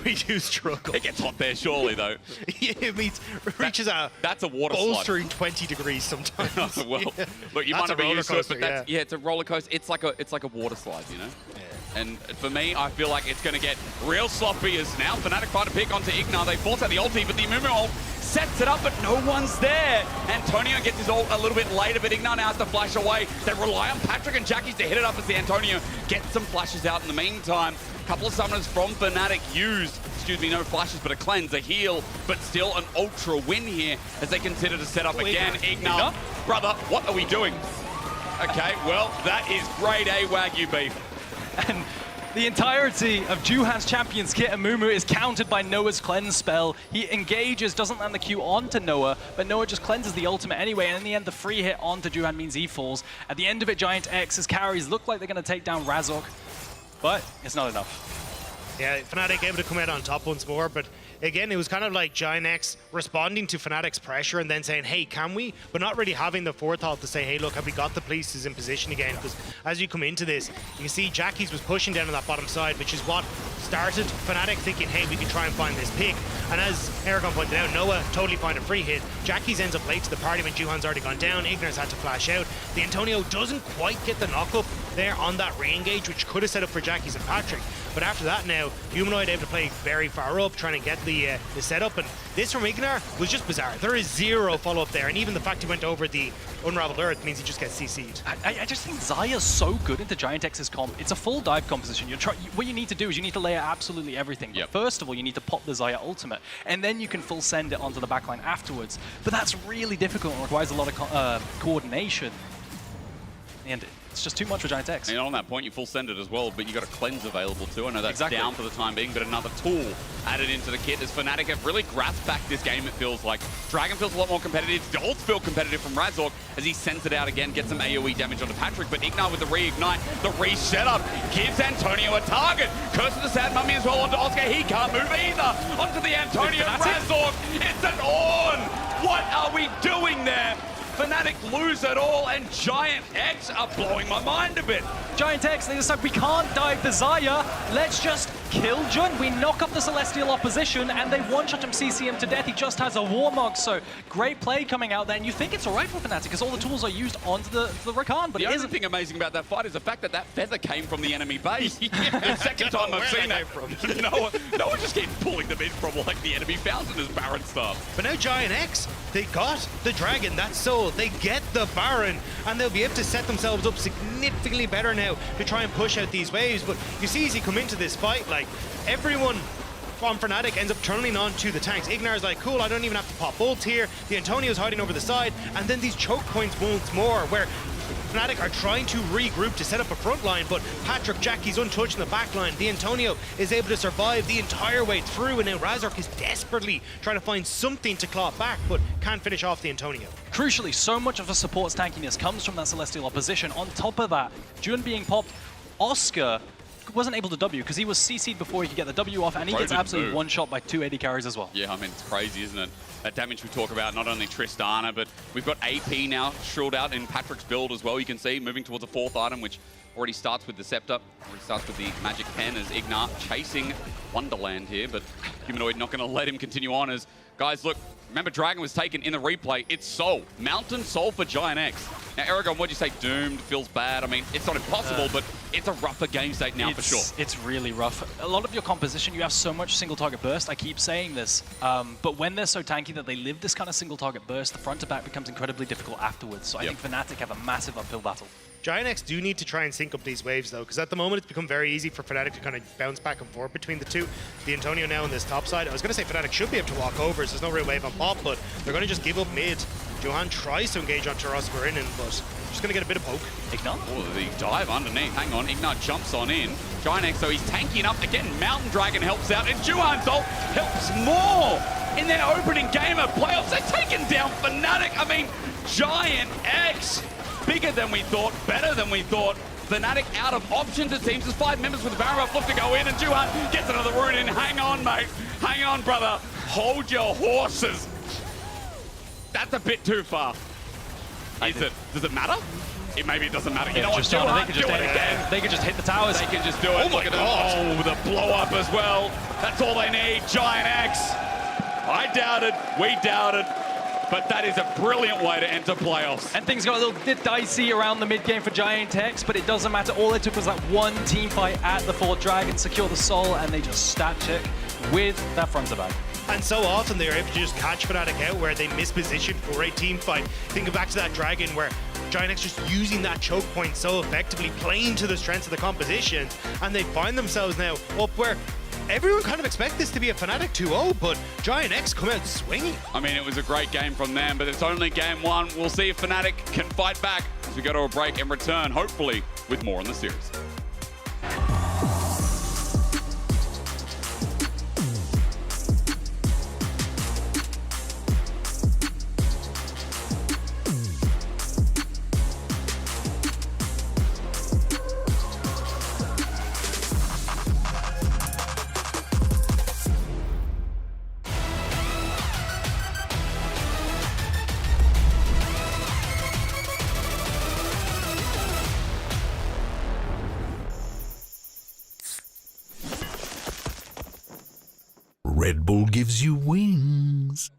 we do struggle. It gets hot there, surely, though. It reaches that's a water bolstering 20 degrees sometimes. Well, Yeah. look, you That's might not a be roller used to it, coaster, but that's, yeah, it's a roller coaster. It's like a water slide, you know? Yeah. And for me, I feel like it's going to get real sloppy as now Fnatic find a pick onto Ignar. They force out the ulti, but the Amumu ult sets it up, but no one's there. Antonio gets his ult a little bit later, but Ignar now has to flash away. They rely on Patrick and Jackies to hit it up as the Antonio gets some flashes out in the meantime. A couple of summoners from Fnatic used, no flashes, but a cleanse, a heal, but still an ultra win here as they consider to set up again. Ignar, brother, what are we doing? Okay, well, that is grade A Wagyu beef. And the entirety of Juhan's Champions kit and Mumu is countered by Noah's cleanse spell. He engages, doesn't land the Q onto Noah, but Noah just cleanses the ultimate anyway, and in the end, the free hit onto Juhan means he falls. At the end of it, Giant X's carries look like they're going to take down Razork, but it's not enough. Yeah, Fnatic able to come out on top once more, but again, it was kind of like Giant X responding to Fnatic's pressure and then saying, hey, can we? But not really having the forethought to say, hey, look, have we got the pieces in position again? Because as you come into this, you can see Jackies was pushing down on that bottom side, which is what started Fnatic thinking, hey, we can try and find this pick. And as Aragon pointed out, Noah totally find a free hit. Jackies ends up late to the party when Juhan's already gone down. Ignar's had to flash out. The Antonio doesn't quite get the knock-up there on that re-engage, which could have set up for Jackies and Patrick. But after that now, Humanoid able to play very far up, trying to get the setup. And this from Ignar was just bizarre. There is zero follow-up there. And even the fact he went over the Unraveled Earth means he just gets CC'd. I just think Zaya's so good into Giant X's comp. It's a full dive composition. What you need to do is you need to layer absolutely everything. But first of all, you need to pop the Zaya ultimate, and then you can full send it onto the backline afterwards. But that's really difficult and requires a lot of coordination. And it's just too much for Giant X. And on that point, you full send it as well, but you got a cleanse available too. I know that's down for the time being, but another tool added into the kit as Fnatic have really grasped back this game, it feels like. Dragon feels a lot more competitive. The ults feel competitive from Razork as he sends it out again, gets some AoE damage onto Patrick, but Ignar with the reignite, the reset-up, gives Antonio a target. Curse of the Sad Mummy as well onto Oscar. He can't move either. Onto the Antonio. Razork, it's an on! What are we doing there? Fnatic lose it all, and Giant X are blowing my mind a bit. Giant X, they decide we can't dive the Zaya. Let's just kill Jun. We knock up the Celestial opposition, and they one-shot him, CC him to death. He just has a Warmog, so great play coming out there. And you think it's all right for Fnatic, because all the tools are used onto the Rakan, but the it only isn't. thing amazing about that fight is the fact that that feather came from the enemy base. The second time I've seen that from. Noah just keeps pulling them in from like the enemy fountain as Baron stuff. But now Giant X, they got the Dragon, that soul. They get the Baron, and they'll be able to set themselves up significantly better now to try and push out these waves. But you see as you come into this fight, like, everyone from Fnatic ends up turning on to the tanks. Ignar's like, cool, I don't even have to pop bolts here. The Antonio's hiding over the side, and then these choke points once more, where Fnatic are trying to regroup to set up a front line, but Patrick Jackie's untouched in the back line. The Antonio is able to survive the entire way through, and now Razork is desperately trying to find something to claw back, but can't finish off the Antonio. Crucially, so much of the support's tankiness comes from that Celestial opposition. On top of that, Jun being popped, Oscar wasn't able to W because he was CC'd before he could get the W off, and he gets absolutely one-shot by 2 AD carries as well. Yeah, I mean, it's crazy, isn't it? That damage we talk about, not only Tristana, but we've got AP now shrilled out in Patrick's build as well. You can see moving towards a 4th item, which already starts with the Scepter, already starts with the Magic Pen as Ignar chasing Wonderland here, but Humanoid not going to let him continue on as, guys, look, remember Dragon was taken in the replay. It's Soul. Mountain Soul for Giant X. Now, Aragon, what'd you say? Doomed, feels bad. I mean, it's not impossible, but it's a rougher game state now for sure. It's really rough. A lot of your composition, you have so much single target burst. I keep saying this, but when they're so tanky that they live this kind of single target burst, the front to back becomes incredibly difficult afterwards. So I think Fnatic have a massive uphill battle. Giant X do need to try and sync up these waves, though, because at the moment it's become very easy for Fnatic to kind of bounce back and forth between the two. The Antonio now on this top side. I was going to say Fnatic should be able to walk over, so there's no real wave on bot, but they're going to just give up mid Johan tries to engage onto Rosberinen, but just going to get a bit of poke. Ignat? Oh, the dive underneath. Hang on, Ignat jumps on in. Giant, so he's tanking up again. Mountain Dragon helps out, and Juhan's ult helps more in their opening game of playoffs. They're taking down Fnatic. I mean, Giant X, bigger than we thought, better than we thought. Fnatic out of options, it seems. There's 5 members with the Baron Buff look to go in, and Juhan gets another rune in. Hang on, mate. Hang on, brother. Hold your horses. That's a bit too far. Is it? Does it matter? Maybe it doesn't matter. You know what? They could just do it again. They could just hit the towers. They can just do it. Oh my God. Oh, the blow up as well. That's all they need. Giant X. I doubted. We doubted. But that is a brilliant way to enter playoffs. And things got a little bit dicey around the mid game for Giant X, but it doesn't matter. All it took was that one team fight at the Fort Dragon, secure the soul, and they just stat check with that front to back. And so often they're able to just catch Fnatic out where they miss position for a team fight. Think back to that Dragon where Giant X just using that choke point so effectively, playing to the strengths of the composition, and they find themselves now up where everyone kind of expects this to be a Fnatic 2-0, but Giant X come out swinging. I mean, it was a great game from them, but it's only game 1. We'll see if Fnatic can fight back as we go to a break and return, hopefully, with more in the series. Red Bull gives you wings.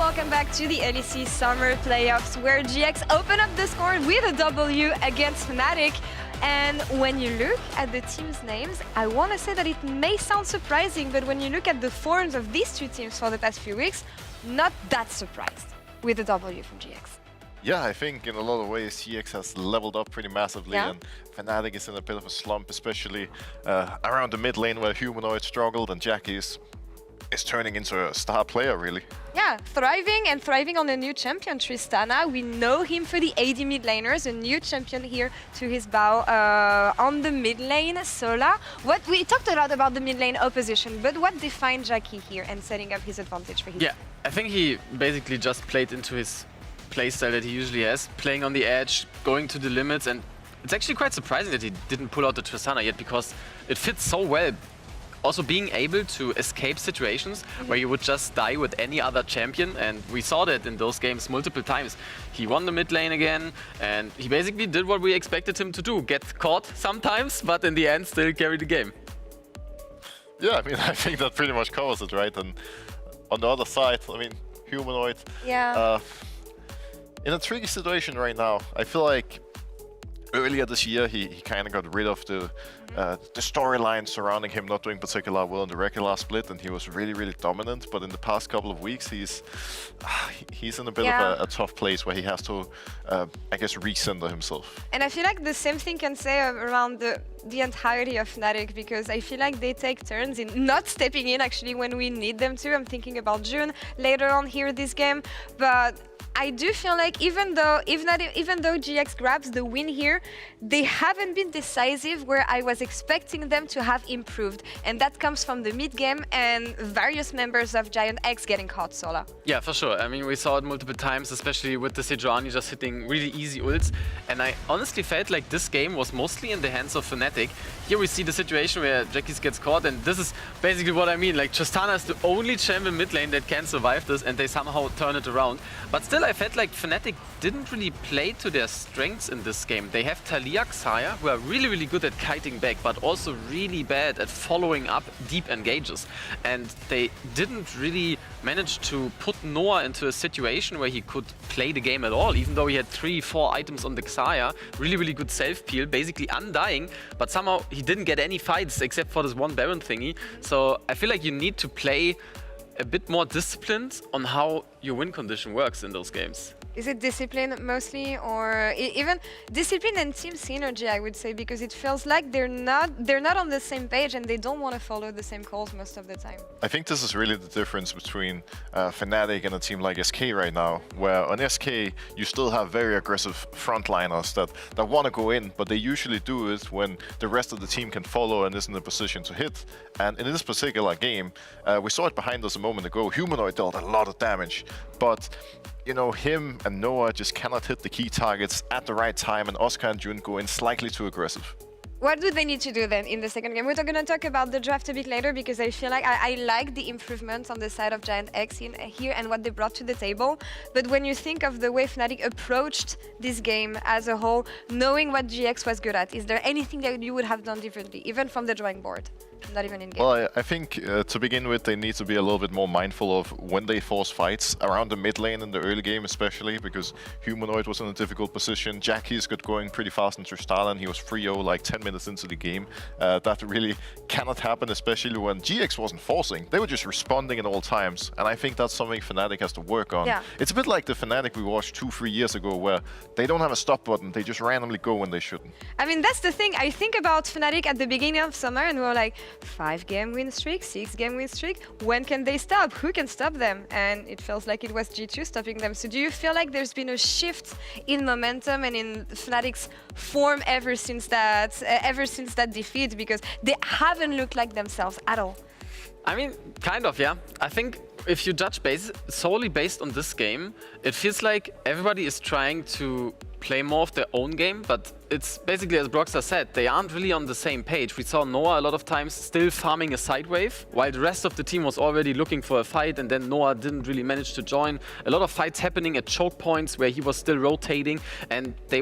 welcome back to the LEC Summer Playoffs, where GX open up the score with a W against Fnatic. And when you look at the teams' names, I want to say that it may sound surprising, but when you look at the forms of these two teams for the past few weeks, not that surprised with a W from GX. Yeah, I think in a lot of ways GX has leveled up pretty massively, and Fnatic is in a bit of a slump, especially around the mid lane where Humanoid struggled and Jackie is turning into a star player, really. Yeah, thriving on a new champion, Tristana. We know him for the AD mid laners, a new champion here to his bow on the mid lane, Sola. We talked a lot about the mid lane opposition, but what defined Jackie here and setting up his advantage for his team? I think he basically just played into his playstyle that he usually has, playing on the edge, going to the limits, and it's actually quite surprising that he didn't pull out the Tristana yet, because it fits so well. Also being able to escape situations where you would just die with any other champion, and we saw that in those games multiple times. He won the mid lane again, and he basically did what we expected him to do, get caught sometimes, but in the end still carry the game. Yeah, I mean, I think that pretty much covers it, right? And on the other side, I mean, Humanoid, in a tricky situation right now. I feel like earlier this year, he kind of got rid of the storyline surrounding him not doing particularly well in the regular split, and he was really, really dominant. But in the past couple of weeks, he's in a bit of a tough place where he has to, I guess, recenter himself. And I feel like the same thing can say around the entirety of Fnatic, because I feel like they take turns in not stepping in actually when we need them to. I'm thinking about June later on here this game, but I do feel like even though GX grabs the win here, they haven't been decisive where I was expecting them to have improved, and that comes from the mid game and various members of Giant X getting caught, Sola. Yeah, for sure. I mean, we saw it multiple times, especially with the Sejuani just hitting really easy ults, and I honestly felt like this game was mostly in the hands of Fnatic. Here we see the situation where Jackies gets caught, and this is basically what I mean. Like, Tristana is the only champion mid lane that can survive this, and they somehow turn it around. But still, I felt like Fnatic didn't really play to their strengths in this game. They have Taliyah, Xayah, who are really, really good at kiting back, but also really bad at following up deep engages. And they didn't really manage to put Noah into a situation where he could play the game at all, even though he had 3-4 items on the Xayah, really, really good self-peel, basically undying, but somehow he didn't get any fights except for this one Baron thingy. So I feel like you need to play a bit more disciplined on how your win condition works in those games. Is it discipline mostly, or even discipline and team synergy, I would say, because it feels like they're not on the same page and they don't want to follow the same calls most of the time. I think this is really the difference between Fnatic and a team like SK right now, where on SK you still have very aggressive frontliners that want to go in, but they usually do it when the rest of the team can follow and is in a position to hit. And in this particular game, we saw it behind us a moment ago, Humanoid dealt a lot of damage, but you know, him and Noah just cannot hit the key targets at the right time, and Oscar and June go in slightly too aggressive. What do they need to do then in the second game? We're going to talk about the draft a bit later, because I feel like I like the improvements on the side of Giant X in here and what they brought to the table. But when you think of the way Fnatic approached this game as a whole, knowing what GX was good at, is there anything that you would have done differently, even from the drawing board? Not even in game. Well, I think to begin with, they need to be a little bit more mindful of when they force fights around the mid lane in the early game, especially because Humanoid was in a difficult position. Jackie's got going pretty fast in Tristana, and he was 3-0 like 10 minutes into the game. That really cannot happen, especially when GX wasn't forcing. They were just responding at all times, and I think that's something Fnatic has to work on. Yeah. It's a bit like the Fnatic we watched 2-3 years ago, where they don't have a stop button, they just randomly go when they shouldn't. I mean, that's the thing. I think about Fnatic at the beginning of summer, and we were like, 5-game win streak, 6-game win streak. When can they stop? Who can stop them? And it feels like it was G2 stopping them. So do you feel like there's been a shift in momentum and in Fnatic's form ever since that defeat? Because they haven't looked like themselves at all. I mean, kind of, yeah. I think if you judge solely based on this game, it feels like everybody is trying to play more of their own game, but it's basically, as Broxah said, they aren't really on the same page. We saw Noah a lot of times still farming a side wave, while the rest of the team was already looking for a fight, and then Noah didn't really manage to join. A lot of fights happening at choke points where he was still rotating, and they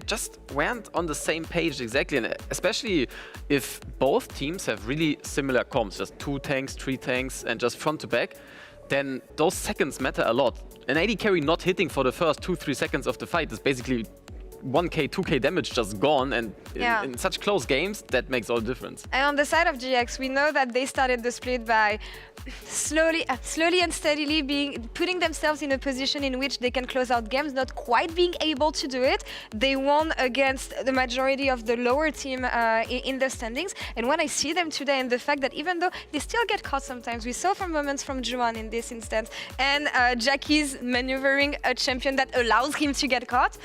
just weren't on the same page exactly, and especially if both teams have really similar comps, just 2 tanks, 3 tanks, and just front to back. then those seconds matter a lot. An AD carry not hitting for the first 2-3 seconds of the fight is basically 1k, 2k damage just gone, and in such close games, that makes all the difference. And on the side of GX, we know that they started the split by slowly and steadily putting themselves in a position in which they can close out games, not quite being able to do it. They won against the majority of the lower team in the standings. And when I see them today, and the fact that even though they still get caught sometimes, we saw from moments from Juan in this instance, and Jackie's maneuvering a champion that allows him to get caught,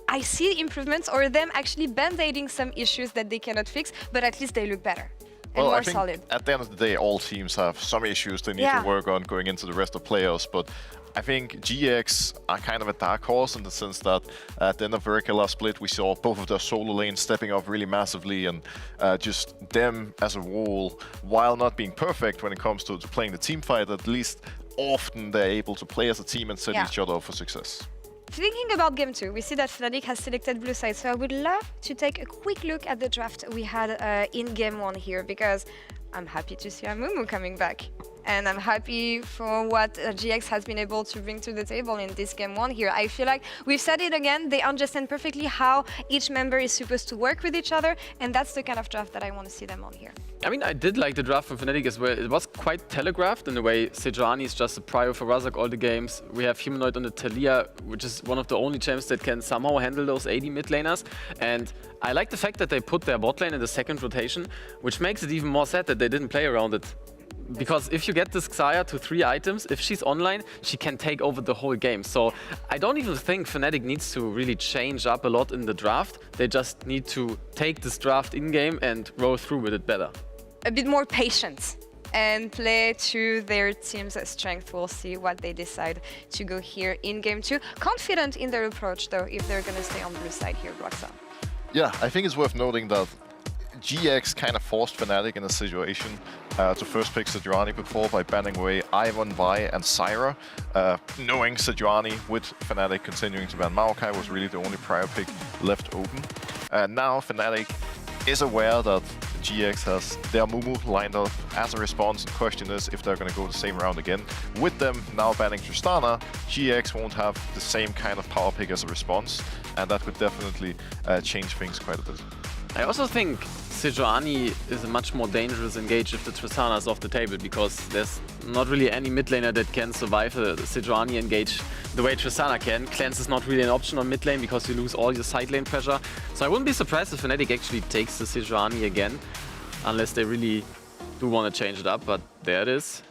I see improvements, or them actually band-aiding some issues that they cannot fix, but at least they look better and more I think solid. At the end of the day, all teams have some issues they need to work on going into the rest of playoffs, but I think GX are kind of a dark horse in the sense that at the end of Vertical last split, we saw both of their solo lanes stepping up really massively, and just them as a whole, while not being perfect when it comes to playing the team fight, at least often they're able to play as a team and set each other up for success. Thinking about Game 2, we see that Fnatic has selected blue side, so I would love to take a quick look at the draft we had in Game 1 here, because I'm happy to see Amumu coming back. And I'm happy for what GX has been able to bring to the table in this Game 1 here. I feel like we've said it again, they understand perfectly how each member is supposed to work with each other, and that's the kind of draft that I want to see them on here. I mean, I did like the draft from Fnatic as well. It was quite telegraphed in a way. Sejuani is just a prio for Razak all the games. We have Humanoid on the Talia, which is one of the only champs that can somehow handle those AD mid laners. And I like the fact that they put their bot lane in the second rotation, which makes it even more sad that they didn't play around it. Because if you get this Xayah to 3 items, if she's online, she can take over the whole game. So I don't even think Fnatic needs to really change up a lot in the draft. They just need to take this draft in-game and roll through with it better. A bit more patient and play to their team's strength. We'll see what they decide to go here in Game 2. Confident in their approach, though, if they're going to stay on blue side here, Broxa. Yeah, I think it's worth noting that GX kind of forced Fnatic in a situation to first pick Sejuani before by banning away Ivan, Vi, and Syra. Knowing Sejuani with Fnatic continuing to ban Maokai was really the only prior pick left open. Now Fnatic is aware that GX has their Mumu lined up as a response. The question is if they're going to go the same round again. With them now banning Tristana, GX won't have the same kind of power pick as a response, and that could definitely change things quite a bit. I also think Sejuani is a much more dangerous engage if the Tristana is off the table, because there's not really any mid laner that can survive a Sejuani engage the way Tristana can. Cleanse is not really an option on mid lane because you lose all your side lane pressure. So I wouldn't be surprised if Fnatic actually takes the Sejuani again, unless they really do want to change it up, but there it is.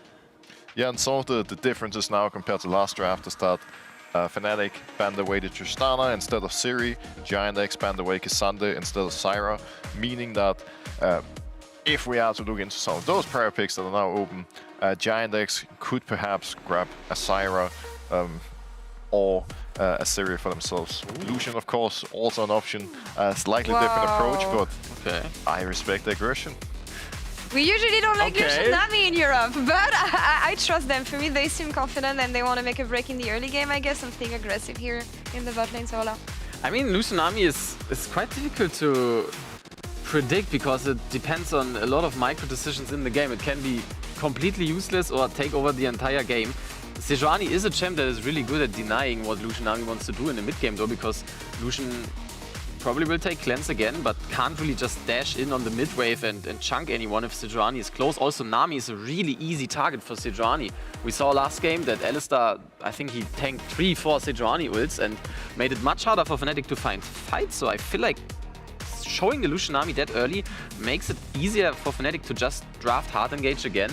Yeah, and some of the differences now compared to last draft is that Fnatic banned away the Tristana instead of Siri, Giant X banned away Kissande instead of Syra, meaning that if we are to look into some of those prior picks that are now open, Giant X could perhaps grab a Syra or a Siri for themselves. Lucian, of course, also an option, slightly different approach, but I respect the aggression. We usually don't like Lucian Nami in Europe, but I trust them. For me, they seem confident and they want to make a break in the early game, I guess, and staying aggressive here in the bot lane solo. I mean, Lucian Nami is quite difficult to predict because it depends on a lot of micro decisions in the game. It can be completely useless or take over the entire game. Sejuani is a champ that is really good at denying what Lucian Nami wants to do in the mid game, though, because Lucian probably will take Cleanse again, but can't really just dash in on the mid wave and chunk anyone if Sejuani is close. Also, Nami is a really easy target for Sejuani. We saw last game that Alistar, I think he tanked 3-4 Sejuani ults and made it much harder for Fnatic to find fights. So I feel like showing the Lucian Nami that early makes it easier for Fnatic to just draft hard engage again,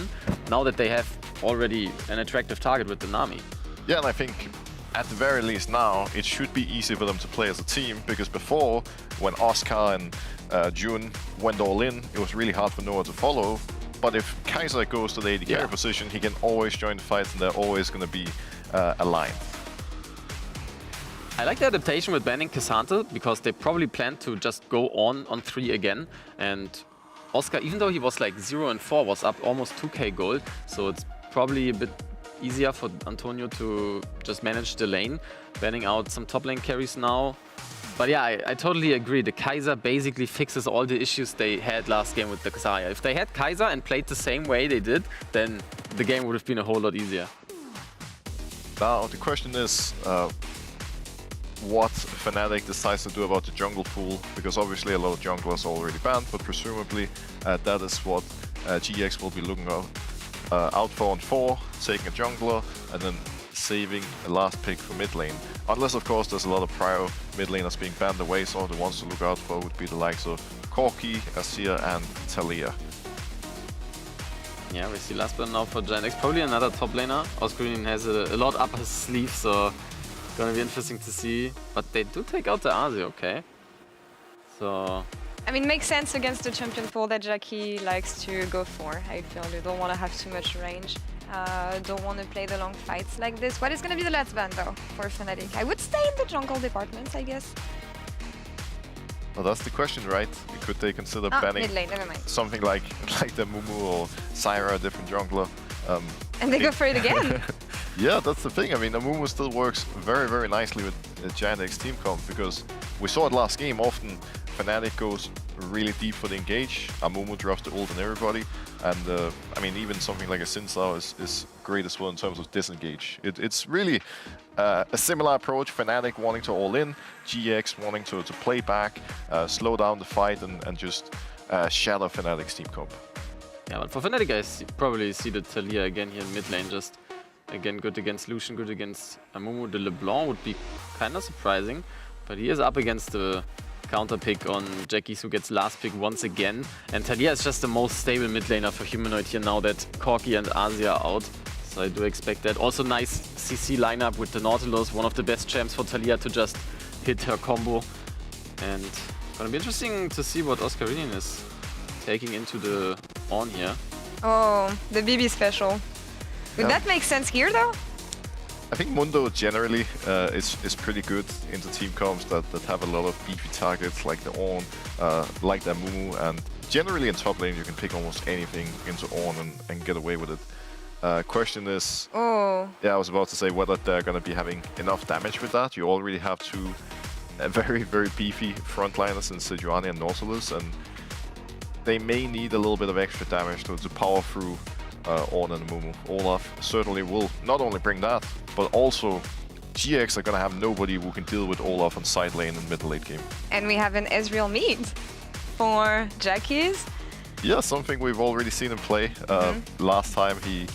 now that they have already an attractive target with the Nami. Yeah, and I think at the very least now, it should be easy for them to play as a team, because before, when Oscar and Jun went all in, it was really hard for Noah to follow. But if Kaiser goes to the AD carry position, he can always join the fights and they're always going to be aligned. I like the adaptation with banning K'Sante, because they probably plan to just go on 3 again. And Oscar, even though he was like 0-4, was up almost 2k gold, so it's probably a bit easier for Antonio to just manage the lane, banning out some top lane carries now. But yeah, I totally agree. The Kaiser basically fixes all the issues they had last game with the Xayah. If they had Kaiser and played the same way they did, then the game would have been a whole lot easier. Now the question is what Fnatic decides to do about the jungle pool, because obviously a lot of junglers are already banned, but presumably that is what GX will be looking out for on 4, taking a jungler and then saving a last pick for mid lane. Unless of course there's a lot of prior mid laners being banned away, so the ones to look out for would be the likes of Corki, Azir and Taliyah. Yeah, we see last burn now for GiantX. Probably another top laner. Oscarinian has a lot up his sleeve, so gonna be interesting to see. But they do take out the Azir, okay. So... I mean, makes sense against the champion pool that Jackie likes to go for. I feel you don't want to have too much range. Don't want to play the long fights like this. What is going to be the last ban, though, for Fnatic? I would stay in the jungle department, I guess. Well, that's the question, right? Could they consider banning mid lane, never mind. something like the Mumu or Syra, a different jungler? And they go for it again. Yeah, that's the thing. I mean, Amumu still works very, very nicely with GiantX team comp, because we saw it last game. Often Fnatic goes really deep for the engage. Amumu drops the ult on everybody, and I mean, even something like a Sinsao is great as well in terms of disengage. It's really a similar approach. Fnatic wanting to all in, GX wanting to play back, slow down the fight, and just shatter Fnatic's team comp. Yeah, but for Fnatic, I probably see the Taliyah again here in mid lane. Just again, good against Lucian, good against Amumu. The LeBlanc would be kind of surprising, but he is up against the counter pick on Jackies, who gets last pick once again. And Taliyah is just the most stable mid laner for Humanoid here now that Corki and Azir are out. So I do expect that. Also nice CC lineup with the Nautilus, one of the best champs for Taliyah to just hit her combo. And gonna be interesting to see what Oscarinian is taking into the on here. Oh, the BB special. Would that make sense here, though? I think Mundo generally is pretty good into team comps that have a lot of beefy targets like the Ornn, like the Mumu, and generally in top lane you can pick almost anything into Ornn and get away with it. Question is, yeah, I was about to say whether they're going to be having enough damage with that. You already have two very, very beefy frontliners in Sejuani and Nautilus, and they may need a little bit of extra damage to power through Ornn and Mumu. Olaf certainly will not only bring that, but also GX are going to have nobody who can deal with Olaf on side lane and mid late game. And we have an Ezreal mid for Jackies. Yeah, something we've already seen him play. Last time he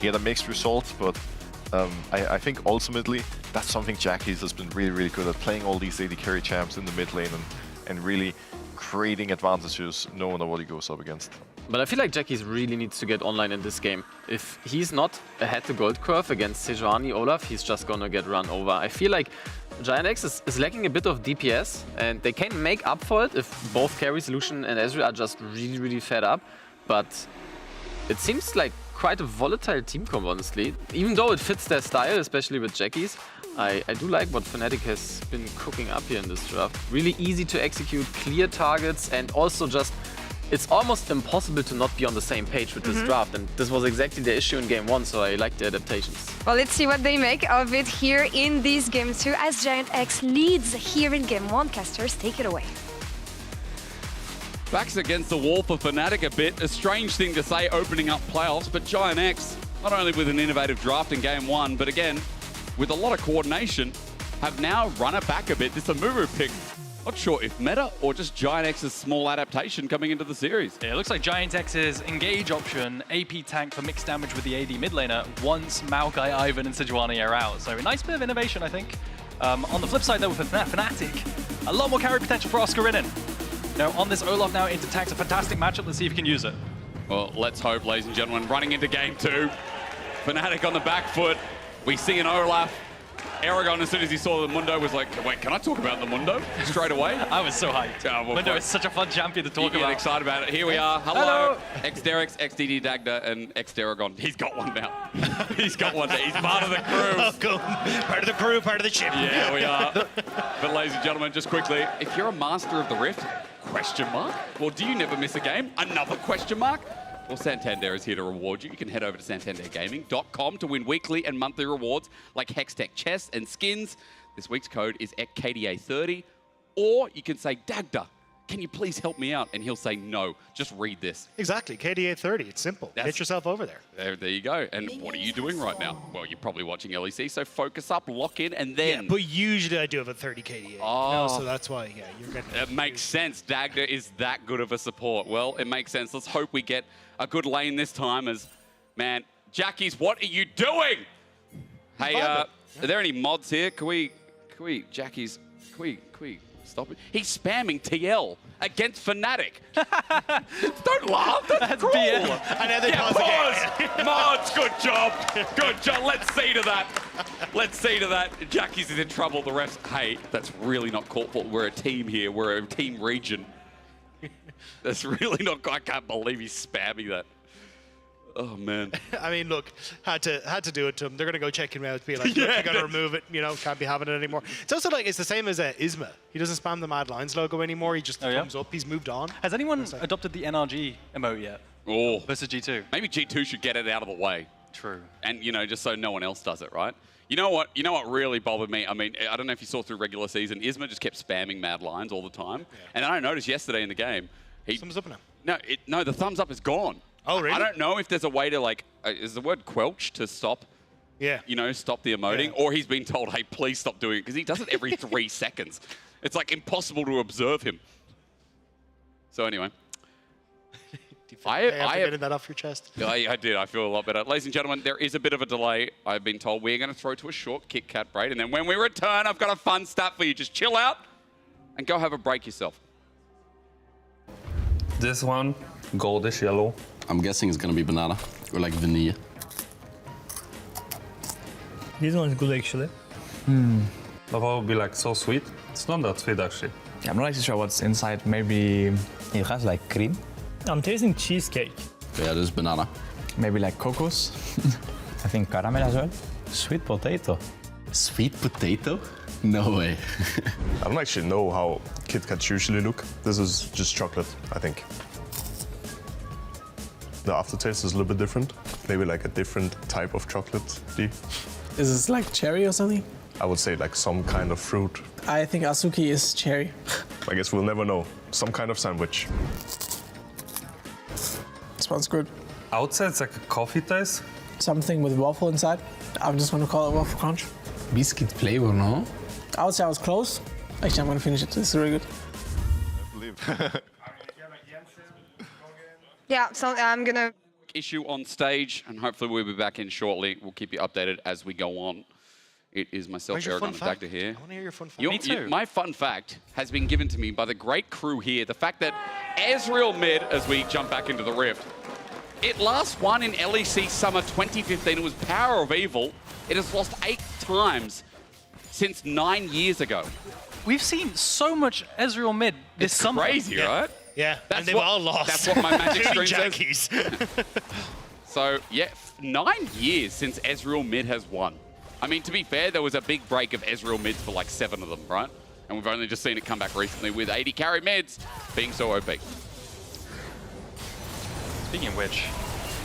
had a mixed result, but I think ultimately that's something Jackies has been really, really good at, playing all these AD carry champs in the mid lane and really creating advantages no matter what he goes up against. But I feel like Jackies really needs to get online in this game. If he's not ahead the gold curve against Sejuani Olaf, he's just gonna get run over. I feel like GiantX is lacking a bit of DPS, and they can make up for it if both carries, Lucian and Ezreal, are just really, really fed up. But it seems like quite a volatile team comp, honestly. Even though it fits their style, especially with Jackies, I do like what Fnatic has been cooking up here in this draft. Really easy to execute, clear targets, and also just it's almost impossible to not be on the same page with this draft, and this was exactly the issue in Game 1, so I like the adaptations. Well, let's see what they make of it here in this Game 2 as GiantX leads here in Game 1. Casters, take it away. Backs against the wall for Fnatic a bit. A strange thing to say opening up playoffs, but GiantX, not only with an innovative draft in Game 1, but again, with a lot of coordination, have now run it back a bit. This Amumu pick. Not sure if meta or just GiantX's small adaptation coming into the series. Yeah, it looks like GiantX's engage option, AP tank for mixed damage with the AD mid laner, once Maokai, Ivan, and Sejuani are out. So a nice bit of innovation, I think. On the flip side, though, with Fnatic, a lot more carry potential for Oscarinian. Now, on this Olaf now into tank's a fantastic matchup. Let's see if he can use it. Well, let's hope, ladies and gentlemen. Running into Game 2. Fnatic on the back foot. We see an Olaf. Aragon, as soon as he saw the Mundo, was like, wait, can I talk about the Mundo straight away? I was so hyped. Well, Mundo is such a fun champion to talk about. You get excited about it. Here we are. Hello. X-Derix, XDD Dagda, and X-Daragon. He's got one now. He's got one now. He's part of the crew. Welcome. Part of the crew, part of the ship. Yeah, we are. But ladies and gentlemen, just quickly, if you're a master of the Rift, question mark? Well, do you never miss a game? Another question mark? Well, Santander is here to reward you. You can head over to santandergaming.com to win weekly and monthly rewards like Hextech chests and skins. This week's code is KDA30. Or you can say Dagda. can you please help me out? And he'll say, no, just read this. Exactly. KDA 30. It's simple. Get yourself over there. There you go. And what are you doing right now? Well, you're probably watching LEC, so focus up, lock in, and then... Yeah, but usually I do have a 30 KDA. Oh. So that's why, yeah, you're getting... It makes sense. Dagda is that good of a support. Well, it makes sense. Let's hope we get a good lane this time as, man, Jackies, what are you doing? Hey, are there any mods here? Can we, Jackies, can we stop it? He's spamming TL against Fnatic. Don't laugh, that's cruel. And now they pause. Mods, good job. Good job. Let's see to that. Let's see to that. Jackies is in trouble. The refs, hey, that's really not called for. We're a team here. We're a team region. That's really not, I can't believe he's spamming that. Oh, man. I mean, look, had to do it to him. They're going to go check him out, be like, look, you got to remove it, you know, can't be having it anymore. It's also like, it's the same as Isma. He doesn't spam the Mad Lions logo anymore. He just comes up. He's moved on. Has anyone adopted the NRG emote yet? Oh. Versus G2? Maybe G2 should get it out of the way. True. And, you know, just so no one else does it, right? You know what really bothered me? I mean, I don't know if you saw through regular season, Isma just kept spamming Mad Lions all the time. Yeah. And I noticed yesterday in the game, thumbs up now. No, the thumbs up is gone. Oh, really? I don't know if there's a way to, like, is the word quelch to stop, stop the emoting? Or he's been told, hey, please stop doing it, because he does it every 3 seconds. It's, like, impossible to observe him. So, anyway. I have getting that off your chest. I did. I feel a lot better. Ladies and gentlemen, there is a bit of a delay. I've been told we're going to throw to a short Kit Kat break, and then when we return, I've got a fun stat for you. Just chill out and go have a break yourself. This one, goldish yellow. I'm guessing it's gonna be banana or like vanilla. This one's good actually. That one would be like so sweet. It's not that sweet actually. I'm not actually sure what's inside. Maybe it has like cream. I'm tasting cheesecake. Yeah, this is banana. Maybe like cocos. I think caramel as well. Sweet potato. Sweet potato? No way. I don't actually know how Kit Kats usually look. This is just chocolate, I think. The aftertaste is a little bit different. Maybe like a different type of chocolate. Is this like cherry or something? I would say like some kind of fruit. I think Azuki is cherry. I guess we'll never know. Some kind of sandwich. Smells good. I would say it's like a coffee taste. Something with waffle inside. I'm just gonna call it waffle crunch. Biscuit flavor, no? I would say I was close. Actually, I'm gonna finish it. This is really good. I believe. Yeah, so I'm gonna... Issue on stage, and hopefully we'll be back in shortly. We'll keep you updated as we go on. It is myself, Aragon, and Dagda here. I want to hear your fun fact. Me too. My fun fact has been given to me by the great crew here. The fact that Ezreal mid, as we jump back into the Rift, it last won in LEC Summer 2015. It was Power of Evil. It has lost 8 times since 9 years ago. We've seen so much Ezreal mid this summer. Crazy, right? Yeah, and they've all lost. That's what my magic screen Jackies. says. So, yeah, 9 years since Ezreal mid has won. I mean, to be fair, there was a big break of Ezreal mids for like 7 of them, right? And we've only just seen it come back recently with 80 carry mids being so OP. Speaking of which,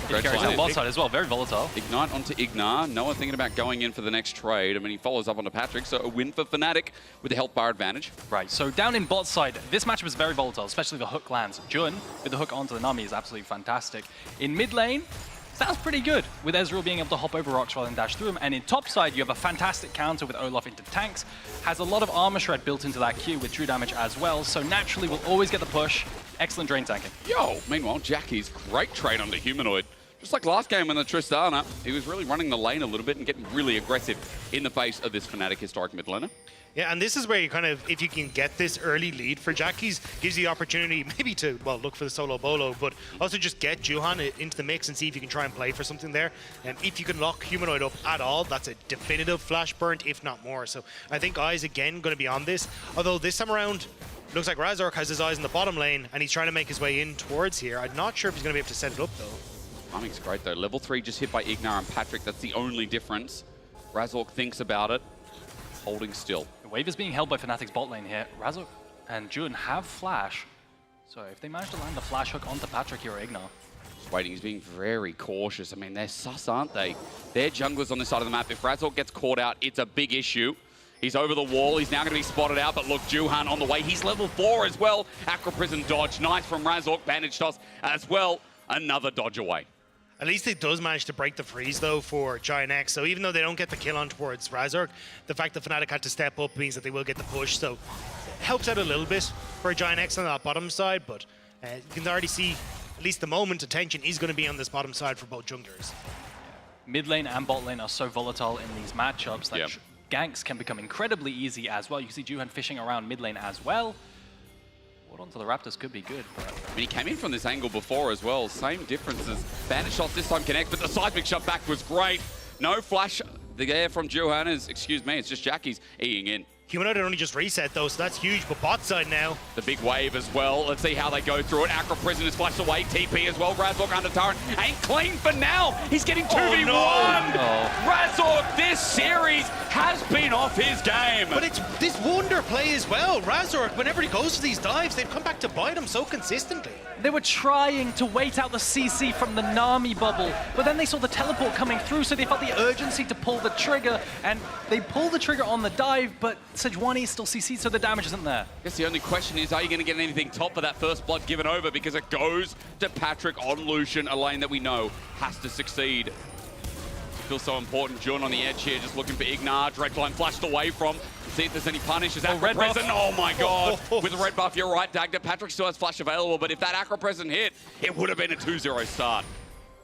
he carries on bot side as well, very volatile. Ignite onto Ignar. Noah thinking about going in for the next trade. I mean, he follows up onto Patrick, so a win for Fnatic with the health bar advantage. Right, so down in bot side, this matchup is very volatile, especially the hook lands. Jun with the hook onto the Nami is absolutely fantastic. In mid lane, sounds pretty good, with Ezreal being able to hop over rocks rather than dash through them. And in top side, you have a fantastic counter with Olaf into tanks. Has a lot of armor shred built into that Q with true damage as well, so naturally will always get the push. Excellent drain tanking. Yo, meanwhile, Jackie's great trade onto Humanoid. Just like last game when the Tristana, he was really running the lane a little bit and getting really aggressive in the face of this Fnatic historic mid laner. Yeah, and this is where you kind of, if you can get this early lead for Jackies, gives you the opportunity maybe to, well, look for the solo bolo, but also just get Juhan into the mix and see if you can try and play for something there. And if you can lock Humanoid up at all, that's a definitive flash burnt, if not more. So I think Eyes, again, going to be on this. Although this time around, looks like Razork has his eyes in the bottom lane, and he's trying to make his way in towards here. I'm not sure if he's going to be able to set it up, though. Timing's great, though. Level 3 just hit by Ignar and Patrick. That's the only difference. Razork thinks about it, holding still. The wave is being held by Fnatic's bot lane here. Razork and Jun have flash, so if they manage to land a flash hook onto Patrick here or Ignar. Just waiting, he's being very cautious. I mean, they're sus, aren't they? They're junglers on this side of the map. If Razork gets caught out, it's a big issue. He's over the wall. He's now going to be spotted out, but look, Juhan on the way. He's level 4 as well. Aqua Prison dodge. Nice from Razork. Bandage toss as well. Another dodge away. At least it does manage to break the freeze, though, for Giant X. So even though they don't get the kill on towards Razork, the fact that Fnatic had to step up means that they will get the push. So it helps out a little bit for Giant X on that bottom side, but you can already see, at least the moment, attention is going to be on this bottom side for both junglers. Mid lane and bot lane are so volatile in these matchups that ganks can become incredibly easy as well. You can see Juhan fishing around mid lane as well. Ward onto the Raptors could be good. But I mean, he came in from this angle before as well. Same differences. Bandage shots this time connect, but the seismic shot back was great. No flash there from Juhan is, excuse me, it's just Jackie's eating in. Humanoid only just reset though, so that's huge, but bot side now. The big wave as well. Let's see how they go through it. Aqua Prison is flashed away. TP as well. Razork under turret. Ain't clean for now. He's getting 2v1. Razork, this series has been off his game. But it's this wonder play as well. Razork, whenever he goes for these dives, they've come back to bite him so consistently. they were trying to wait out the CC from the Nami bubble, but then they saw the teleport coming through, so they felt the urgency to pull the trigger, and they pull the trigger on the dive, but Sejuani is still CC'd, so the damage isn't there. I guess the only question is, are you going to get anything top for that first blood given over? Because it goes to Patrick on Lucian, a lane that we know has to succeed. Feels so important. Jun on the edge here, just looking for Ignar. Dreadclimb flashed away from. See if there's any punish. Is Aqua Present? Oh my god. With the red buff, you're right, Dagda. Patrick still has flash available, but if that Aqua Present hit, it would have been a 2-0 start.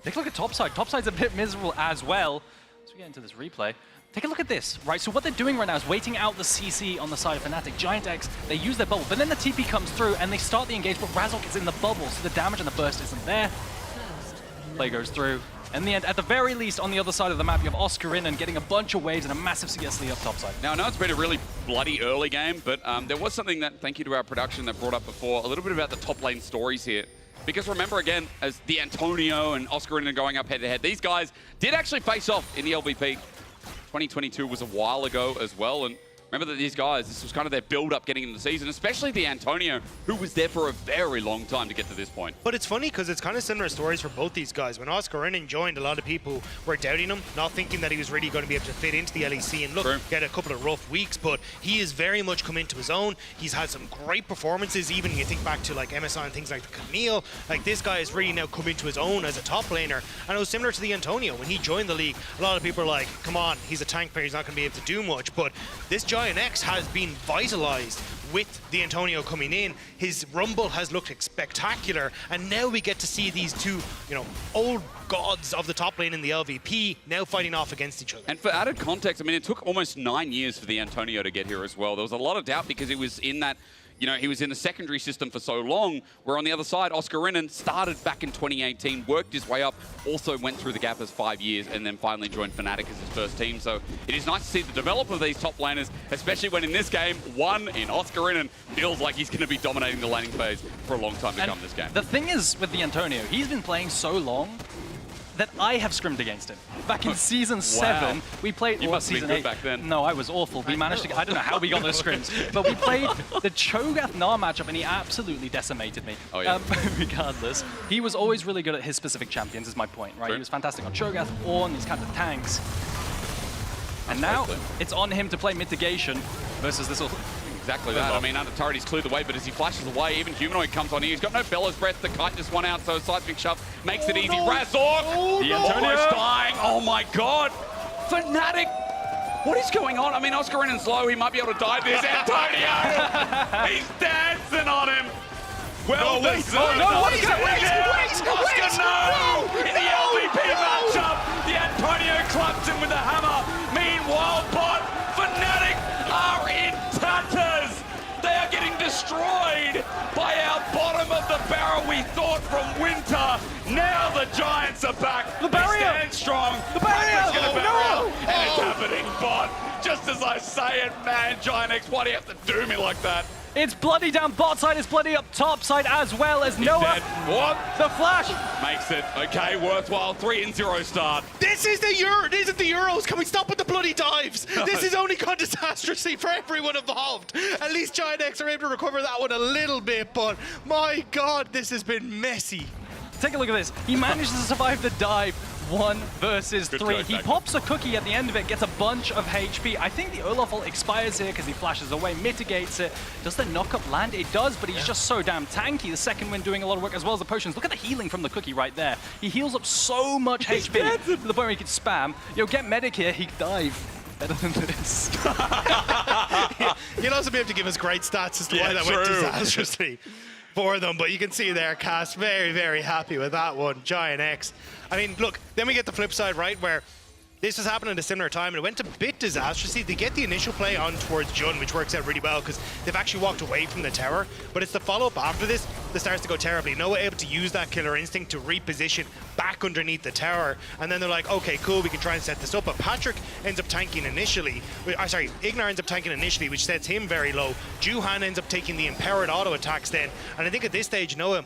Take a look at topside. Topside's a bit miserable as well. As we get into this replay, take a look at this, right? So what they're doing right now is waiting out the CC on the side of Fnatic. Giant X, they use their bubble, but then the TP comes through and they start the engage, but Razork is in the bubble, so the damage and the burst isn't there. Play goes through. In the end, at the very least, on the other side of the map, you have Oscar in and getting a bunch of waves and a massive CS lead up topside. Now, I know it's been a really bloody early game, but there was something that, thank you to our production, that brought up before, a little bit about the top lane stories here. Because remember, again, as the Antonio and Oscar in going up head-to-head, these guys did actually face off in the LVP. 2022 was a while ago as well, and remember that these guys, this was kind of their build-up getting into the season, especially the Antonio, who was there for a very long time to get to this point. But it's funny because it's kind of similar stories for both these guys. When Oscar Renan joined, a lot of people were doubting him, not thinking that he was really going to be able to fit into the LEC. And look, get a couple of rough weeks, but he has very much come into his own. He's had some great performances, even you think back to like MSI and things like the Camille. Like this guy has really now come into his own as a top laner. And it was similar to the Antonio. When he joined the league, a lot of people are like, come on, he's a tank player, he's not going to be able to do much. But this Giant X has been vitalized with the Antonio coming in. His Rumble has looked spectacular, and now we get to see these two, old gods of the top lane in the LVP now fighting off against each other. And for added context, I mean, it took almost 9 years for the Antonio to get here as well. There was a lot of doubt because it was in that, he was in the secondary system for so long, where on the other side, Oscar Renan started back in 2018, worked his way up, also went through the gap as 5 years, and then finally joined Fnatic as his first team. So it is nice to see the development of these top laners, especially when in this game, one in Oscar Renan feels like he's going to be dominating the laning phase for a long time to come this game. The thing is with the Antonio, he's been playing so long that I have scrimmed against him. Back in Season 7, we played... You must have Season been 8. good back then. No, I was awful. We managed to... I don't know how we got those scrims, but we played the Cho'Gath-Gnar matchup, and he absolutely decimated me. Oh, yeah. Regardless, he was always really good at his specific champions, is my point, right? He was fantastic on Cho'Gath, Ornn, these kind of tanks. And now, it's on him to play mitigation versus this... Exactly that. I mean, under turret, he's cleared the way, but as he flashes away, even Humanoid comes on here. He's got no Bellows Breath to kite this one out, so Seismic Shove makes it easy. Razork! The Antonio almost dying. Oh my god! Fnatic! What is going on? I mean, Oscar Renan's low. He might be able to die this. Antonio! He's dancing on him! Well, wait! Oscar, no! In the LVP matchup, the Antonio clubs him with a hammer. Meanwhile, bot, Fnatic are in tatters! They are getting destroyed by our bottom of the barrel we thought from winter. Now the Giants are back. The barrier! They stand strong. The barrier! And it's happening, bot. Just as I say it, man, Giant X, why do you have to do me like that? It's bloody down bot side, it's bloody up top side as well as Noah. Dead. What? The flash! Makes it. Okay, worthwhile. 3-0 start. This is the This is the Euros. Can we stop with the bloody dives? This has only gone disastrously for everyone involved. At least Giant X are able to recover that one a little bit, but my god, this has been messy. Take a look at this. He managed to survive the dive 1 versus 3. try, He Tactic. pops a cookie at the end of it, gets a bunch of HP. I think the Olaf ult expires here because he flashes away, mitigates it. Does the knockup land? It does, but he's just so damn tanky. The second wind doing a lot of work as well as the potions. Look at the healing from the cookie right there. He heals up so much HP to the point where he could spam. Yo, get medic here, he could dive. Better than this. He'll also be able to give us great stats as to why that went disastrously for them. But you can see there, Cass very, very happy with that one. Giant X. I mean, look, then we get the flip side, right, where this was happening at a similar time, and it went a bit disastrously. They get the initial play on towards Jun, which works out really well because they've actually walked away from the tower. But it's the follow-up after this that starts to go terribly. Noah able to use that killer instinct to reposition back underneath the tower, and then they're like, okay, cool, we can try and set this up. But Patrick ends up tanking initially. Sorry, Ignar ends up tanking initially, which sets him very low. Juhan ends up taking the empowered auto attacks then, and I think at this stage, Noah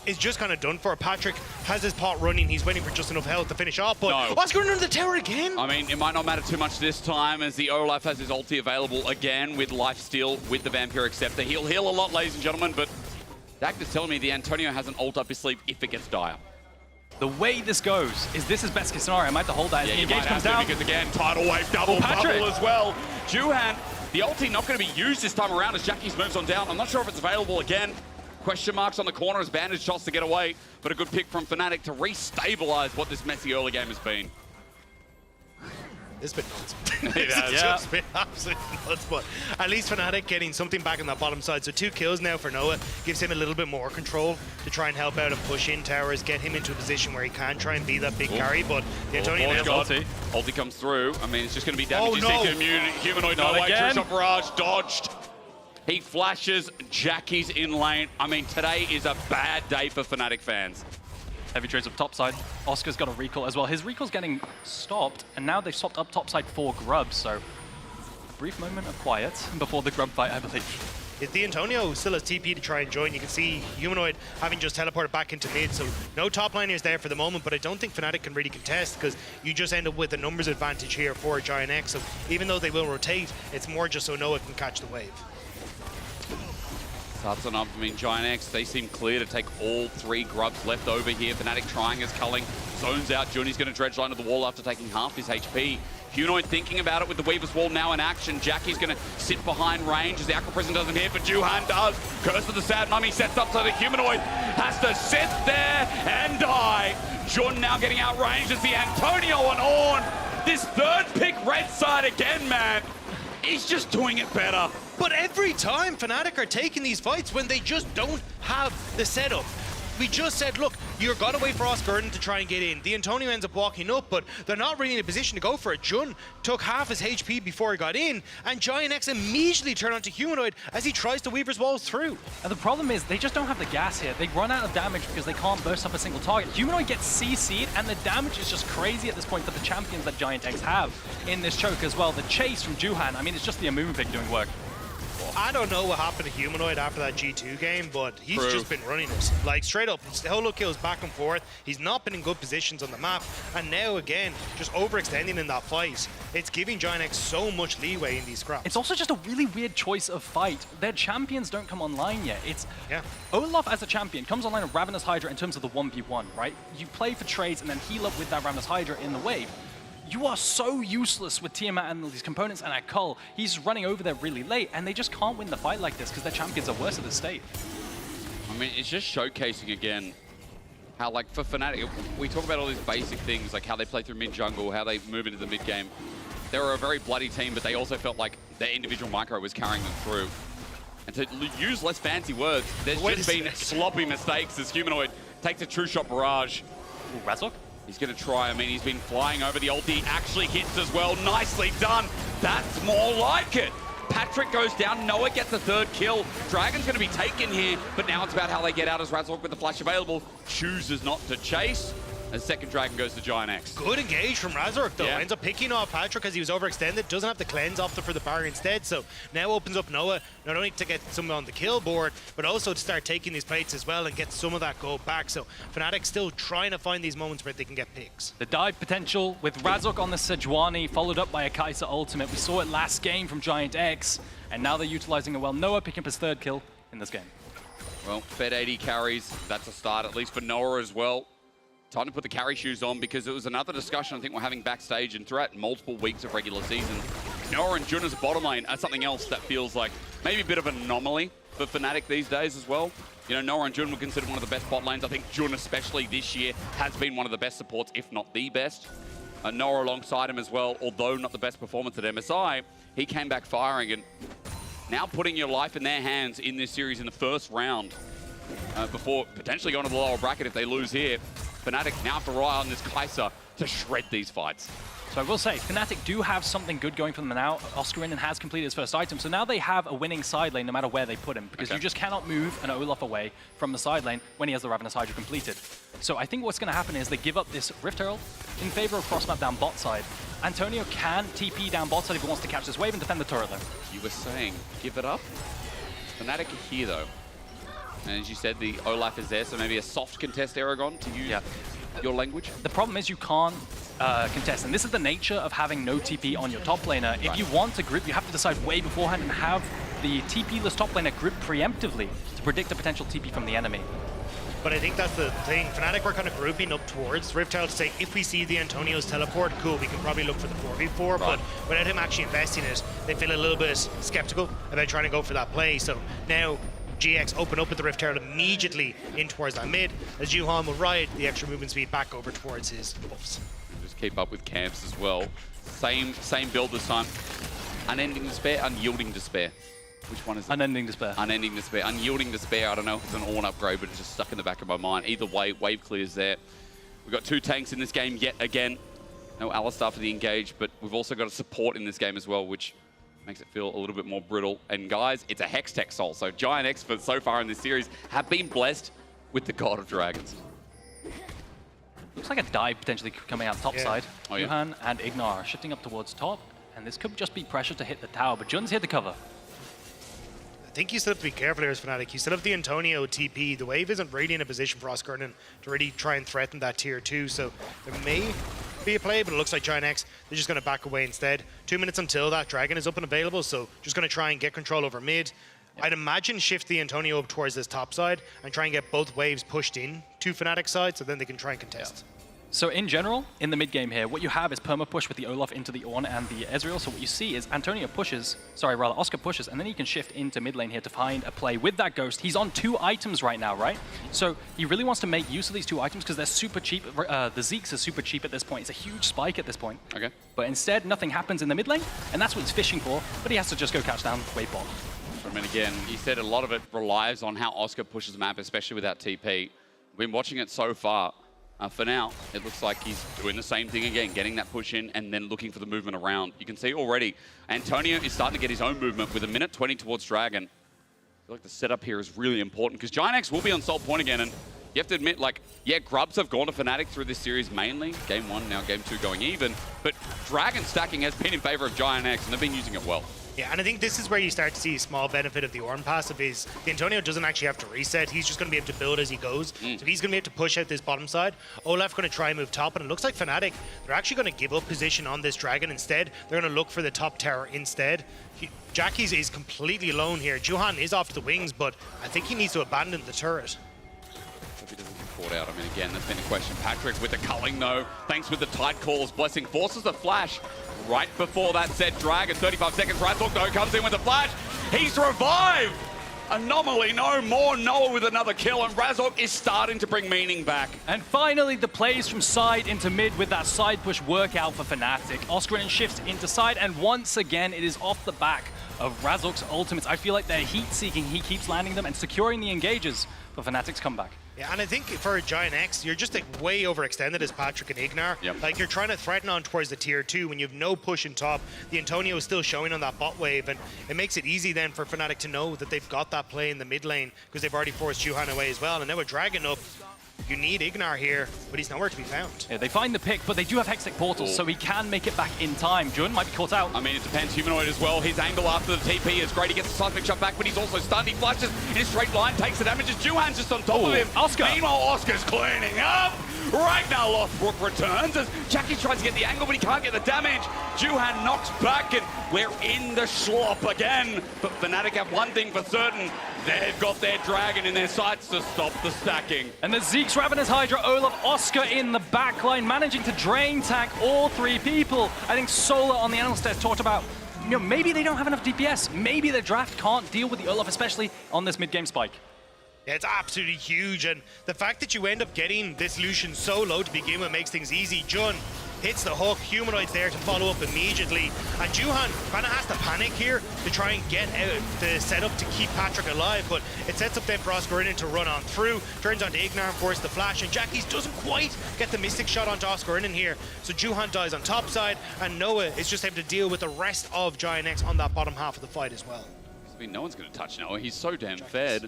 is just kind of done for. Patrick has his pot running. He's waiting for just enough health to finish off, but what's going under the tower again? I mean, it might not matter too much this time as the Olaf has his ulti available again with lifesteal, with the Vampire Acceptor. He'll heal a lot, ladies and gentlemen, but Dak is telling me the Antonio has an ult up his sleeve if it gets dire. The way this goes is this is best case scenario. I might have to hold that as Yeah, the you might engage comes have to down. because again, tidal wave, double bubble as well. Juhan, the ulti not going to be used this time around as Jackie's moves on down. I'm not sure if it's available again. Question marks on the corner as Bandage shots to get away, but a good pick from Fnatic to re-stabilize what this messy early game has been. It's been nuts. It has. It's just been absolutely nuts, but at least Fnatic getting something back on that bottom side. So 2 kills now for Noah gives him a little bit more control to try and help out and push in towers, get him into a position where he can try and be that big carry, but the Antonio ulti comes through. I mean, it's just going to be damage. You see Humanoid, Not no way, again. True Shot Barrage, dodged. He flashes, Jackie's in lane. I mean, today is a bad day for Fnatic fans. Heavy trades up topside. Oscar's got a recall as well. His recall's getting stopped, and now they've swapped up topside for Grub, so a brief moment of quiet before the Grub fight, I believe. If the Antonio still has TP to try and join, you can see Humanoid having just teleported back into mid, so no top liners there for the moment, but I don't think Fnatic can really contest because you just end up with a numbers advantage here for Giant X, so even though they will rotate, it's more just so Noah can catch the wave. Starts on up, I mean, Giant X, they seem clear to take all 3 grubs left over here. Fnatic trying as culling, zones out. Juni's going to dredge line to the wall after taking half his HP. Humanoid thinking about it with the Weaver's Wall now in action. Jackie's going to sit behind range as the Aqua Prison doesn't hit, but Juhan does. Curse of the Sad Mummy sets up so the Humanoid has to sit there and die. Jun now getting outranged as the Antonio and Ornn. This third pick red side again, man. He's just doing it better. But every time Fnatic are taking these fights when they just don't have the setup. We just said, look, you're got to wait for Osgurden to try and get in. The Antonio ends up walking up, but they're not really in a position to go for it. Jun took half his HP before he got in, and Giant X immediately turned onto Humanoid as he tries to Weaver's Walls through. And the problem is they just don't have the gas here. They run out of damage because they can't burst up a single target. Humanoid gets CC'd, and the damage is just crazy at this point for the champions that Giant X have in this choke as well. The chase from Juhan, I mean, it's just the Amumu pick doing work. I don't know what happened to Humanoid after that G2 game, but he's just been running it. Like, straight up, solo kills back and forth. He's not been in good positions on the map, and now, again, just overextending in that fight. It's giving Giant X so much leeway in these scraps. It's also just a really weird choice of fight. Their champions don't come online yet. It's Olaf as a champion comes online with Ravenous Hydra in terms of the 1v1, right? You play for trades and then heal up with that Ravenous Hydra in the wave. You are so useless with Tiamat and all these components and at Cull. He's running over there really late, and they just can't win the fight like this because their champions are worse at this state. I mean, it's just showcasing again how, like, for Fnatic, we talk about all these basic things, like how they play through mid-jungle, how they move into the mid-game. They were a very bloody team, but they also felt like their individual micro was carrying them through. And to use less fancy words, there's just been sloppy mistakes as Humanoid takes a True Shot Barrage. Ooh, Razok? He's going to try. I mean, he's been flying over the ulti. Actually hits as well. Nicely done. That's more like it. Patrick goes down. Noah gets a 3rd kill. Dragon's going to be taken here, but now it's about how they get out as Razork with the flash available chooses not to chase. And 2nd Dragon goes to Giant X. Good engage from Razork, though. Ends up picking off Patrick as he was overextended. Doesn't have the cleanse opted for the bar instead. So now opens up Noah, not only to get some on the kill board, but also to start taking these plates as well and get some of that gold back. So Fnatic still trying to find these moments where they can get picks. The dive potential with Razork on the Sejuani, followed up by a Kai'Sa ultimate. We saw it last game from Giant X, and now they're utilizing it well. Noah picking up his 3rd kill in this game. Well, Fed 80 carries. That's a start, at least for Noah as well. time to put the carry shoes on, because it was another discussion I think we're having backstage and throughout multiple weeks of regular season. Noah and Jun as a bottom lane are something else that feels like maybe a bit of an anomaly for Fnatic these days as well. You know, Noah and Jun were considered one of the best bot lanes. I think Jun, especially this year, has been one of the best supports, if not the best. Noah alongside him as well, although not the best performance at MSI, he came back firing, and now putting your life in their hands in this series in the first round before potentially going to the lower bracket if they lose here. Fnatic now have to rely on this Kai'Sa to shred these fights. So I will say, Fnatic do have something good going for them now. Oscarinen has completed his first item, so now they have a winning side lane no matter where they put him, because you just cannot move an Olaf away from the side lane when he has the Ravenous Hydra completed. So I think what's going to happen is they give up this Rift Herald in favor of cross-map down bot side. Antonio can TP down bot side if he wants to catch this wave and defend the turret though. You were saying, give it up? Fnatic are here though. And as you said, the Olaf is there, so maybe a soft contest Aragon to use your language. The problem is you can't contest, and this is the nature of having no TP on your top laner. If you want to group, you have to decide way beforehand and have the TP-less top laner group preemptively to predict a potential TP from the enemy. But I think that's the thing. Fnatic were kind of grouping up towards Rift Herald to say, if we see the Antonio's teleport, cool, we can probably look for the 4v4, but without him actually investing it, they feel a little bit skeptical about trying to go for that play. So now GX open up with the Rift Herald immediately in towards that mid, as Juhan will ride the extra movement speed back over towards his buffs. Just keep up with camps as well. Same build this time. Unending Despair, Unyielding Despair. Which one is it? Unending Despair. Unending Despair. Unyielding Despair, I don't know if it's an Ornn upgrade, but it's just stuck in the back of my mind. Either way, wave clears there. We've got 2 tanks in this game yet again. No Alistar for the engage, but we've also got a support in this game as well, which makes it feel a little bit more brittle. And guys, it's a Hextech Soul. So Giant X, for so far in this series, have been blessed with the God of Dragons. Looks like a dive potentially coming out top side. Oh, yeah. Juhan and Ignar shifting up towards top, and this could just be pressure to hit the tower, but Jun's here to cover. I think you still have to be careful here as Fnatic. You still have the Antonio TP. The wave isn't really in a position for Oscarinen to really try and threaten that tier 2, so there may be a play, but it looks like Giant X, they're just going to back away instead. 2 minutes until that Dragon is up and available, so just going to try and get control over mid. I'd imagine shift the Antonio up towards this top side and try and get both waves pushed in to Fnatic side, so then they can try and contest. So in general, in the mid game here, what you have is perma push with the Olaf into the Ornn and the Ezreal. So what you see is Antonio pushes, Oscar pushes, and then he can shift into mid lane here to find a play with that Ghost. He's on 2 items right now, right? So he really wants to make use of these 2 items because they're super cheap. The Zeke's are super cheap at this point. It's a huge spike at this point. Okay. But instead, nothing happens in the mid lane, and that's what he's fishing for, but he has to just go catch down wave bot. I mean, again, you said a lot of it relies on how Oscar pushes the map, especially with that TP. We've been watching it so far. For now, it looks like he's doing the same thing again, getting that push in and then looking for the movement around. You can see already, Antonio is starting to get his own movement with 1:20 towards Dragon. I feel like the setup here is really important because Giant X will be on Salt Point again, and you have to admit, like, yeah, Grubs have gone to Fnatic through this series mainly. Game 1, now Game 2 going even, but Dragon stacking has been in favor of Giant X, and they've been using it well. Yeah, and I think this is where you start to see a small benefit of the Ornn passive is the Antonio doesn't actually have to reset. He's just going to be able to build as he goes. So he's going to be able to push out this bottom side. Olaf going to try and move top, and it looks like Fnatic, they're actually going to give up position on this Dragon instead. They're going to look for the top tower instead. Jackie's is completely alone here. Juhan is off to the wings, but I think he needs to abandon the turret. If he doesn't get caught out, I mean, again, that's been a question. Patrick with the culling, though, thanks with the tight calls. Blessing forces the flash. Right before that said Dragon, 35 seconds, Razork though comes in with a flash. He's revived! Anomaly no more, Noah with another kill, and Razork is starting to bring meaning back. And finally, the plays from side into mid with that side push workout for Fnatic. Oscarinen shifts into side, and once again, it is off the back of Razork's ultimates. I feel like they're heat-seeking. He keeps landing them and securing the engages for Fnatic's comeback. Yeah, and I think for Giant X, you're just like way overextended as Patrick and Ignar. Like you're trying to threaten on towards the tier 2 when you have no push in top. The Antonio is still showing on that bot wave, and it makes it easy then for Fnatic to know that they've got that play in the mid lane because they've already forced Juhan away as well. And now with Dragon up, you need Ignar here, but he's nowhere to be found. Yeah, they find the pick, but they do have Hextech portals, so he can make it back in time. Jun might be caught out. I mean, it depends. Humanoid as well. His angle after the TP is great. He gets the seismic shot back, but he's also stunned. He flashes in a straight line, takes the damage as Juhan's just on top of him. Oscar. Meanwhile, Oscar's cleaning up. Ragnar Lothbrok returns as Jackie tries to get the angle, but he can't get the damage. Juhan knocks back, and we're in the slop again. But Fnatic have one thing for certain. They've got their dragon in their sights to stop the stacking. And the Zeke's Ravenous Hydra, Olaf, Oscar in the backline, managing to drain tank all three people. I think Solar on the analyst test talked about, you know, maybe they don't have enough DPS. Maybe the draft can't deal with the Olaf, especially on this mid-game spike. Yeah, it's absolutely huge, and the fact that you end up getting this Lucian so low to begin with makes things easy. Jun hits the hook, Humanoid's there to follow up immediately, and Juhan kind of has to panic here to try and get out the setup to keep Patrick alive, but it sets up then for Oscarinen to run on through, turns onto Ignar, forces the flash, and Jackies doesn't quite get the Mystic shot onto Oscarinen here, so Juhan dies on top side, and Noah is just able to deal with the rest of Giant X on that bottom half of the fight as well. I mean, no one's going to touch Noah. He's so damn fed.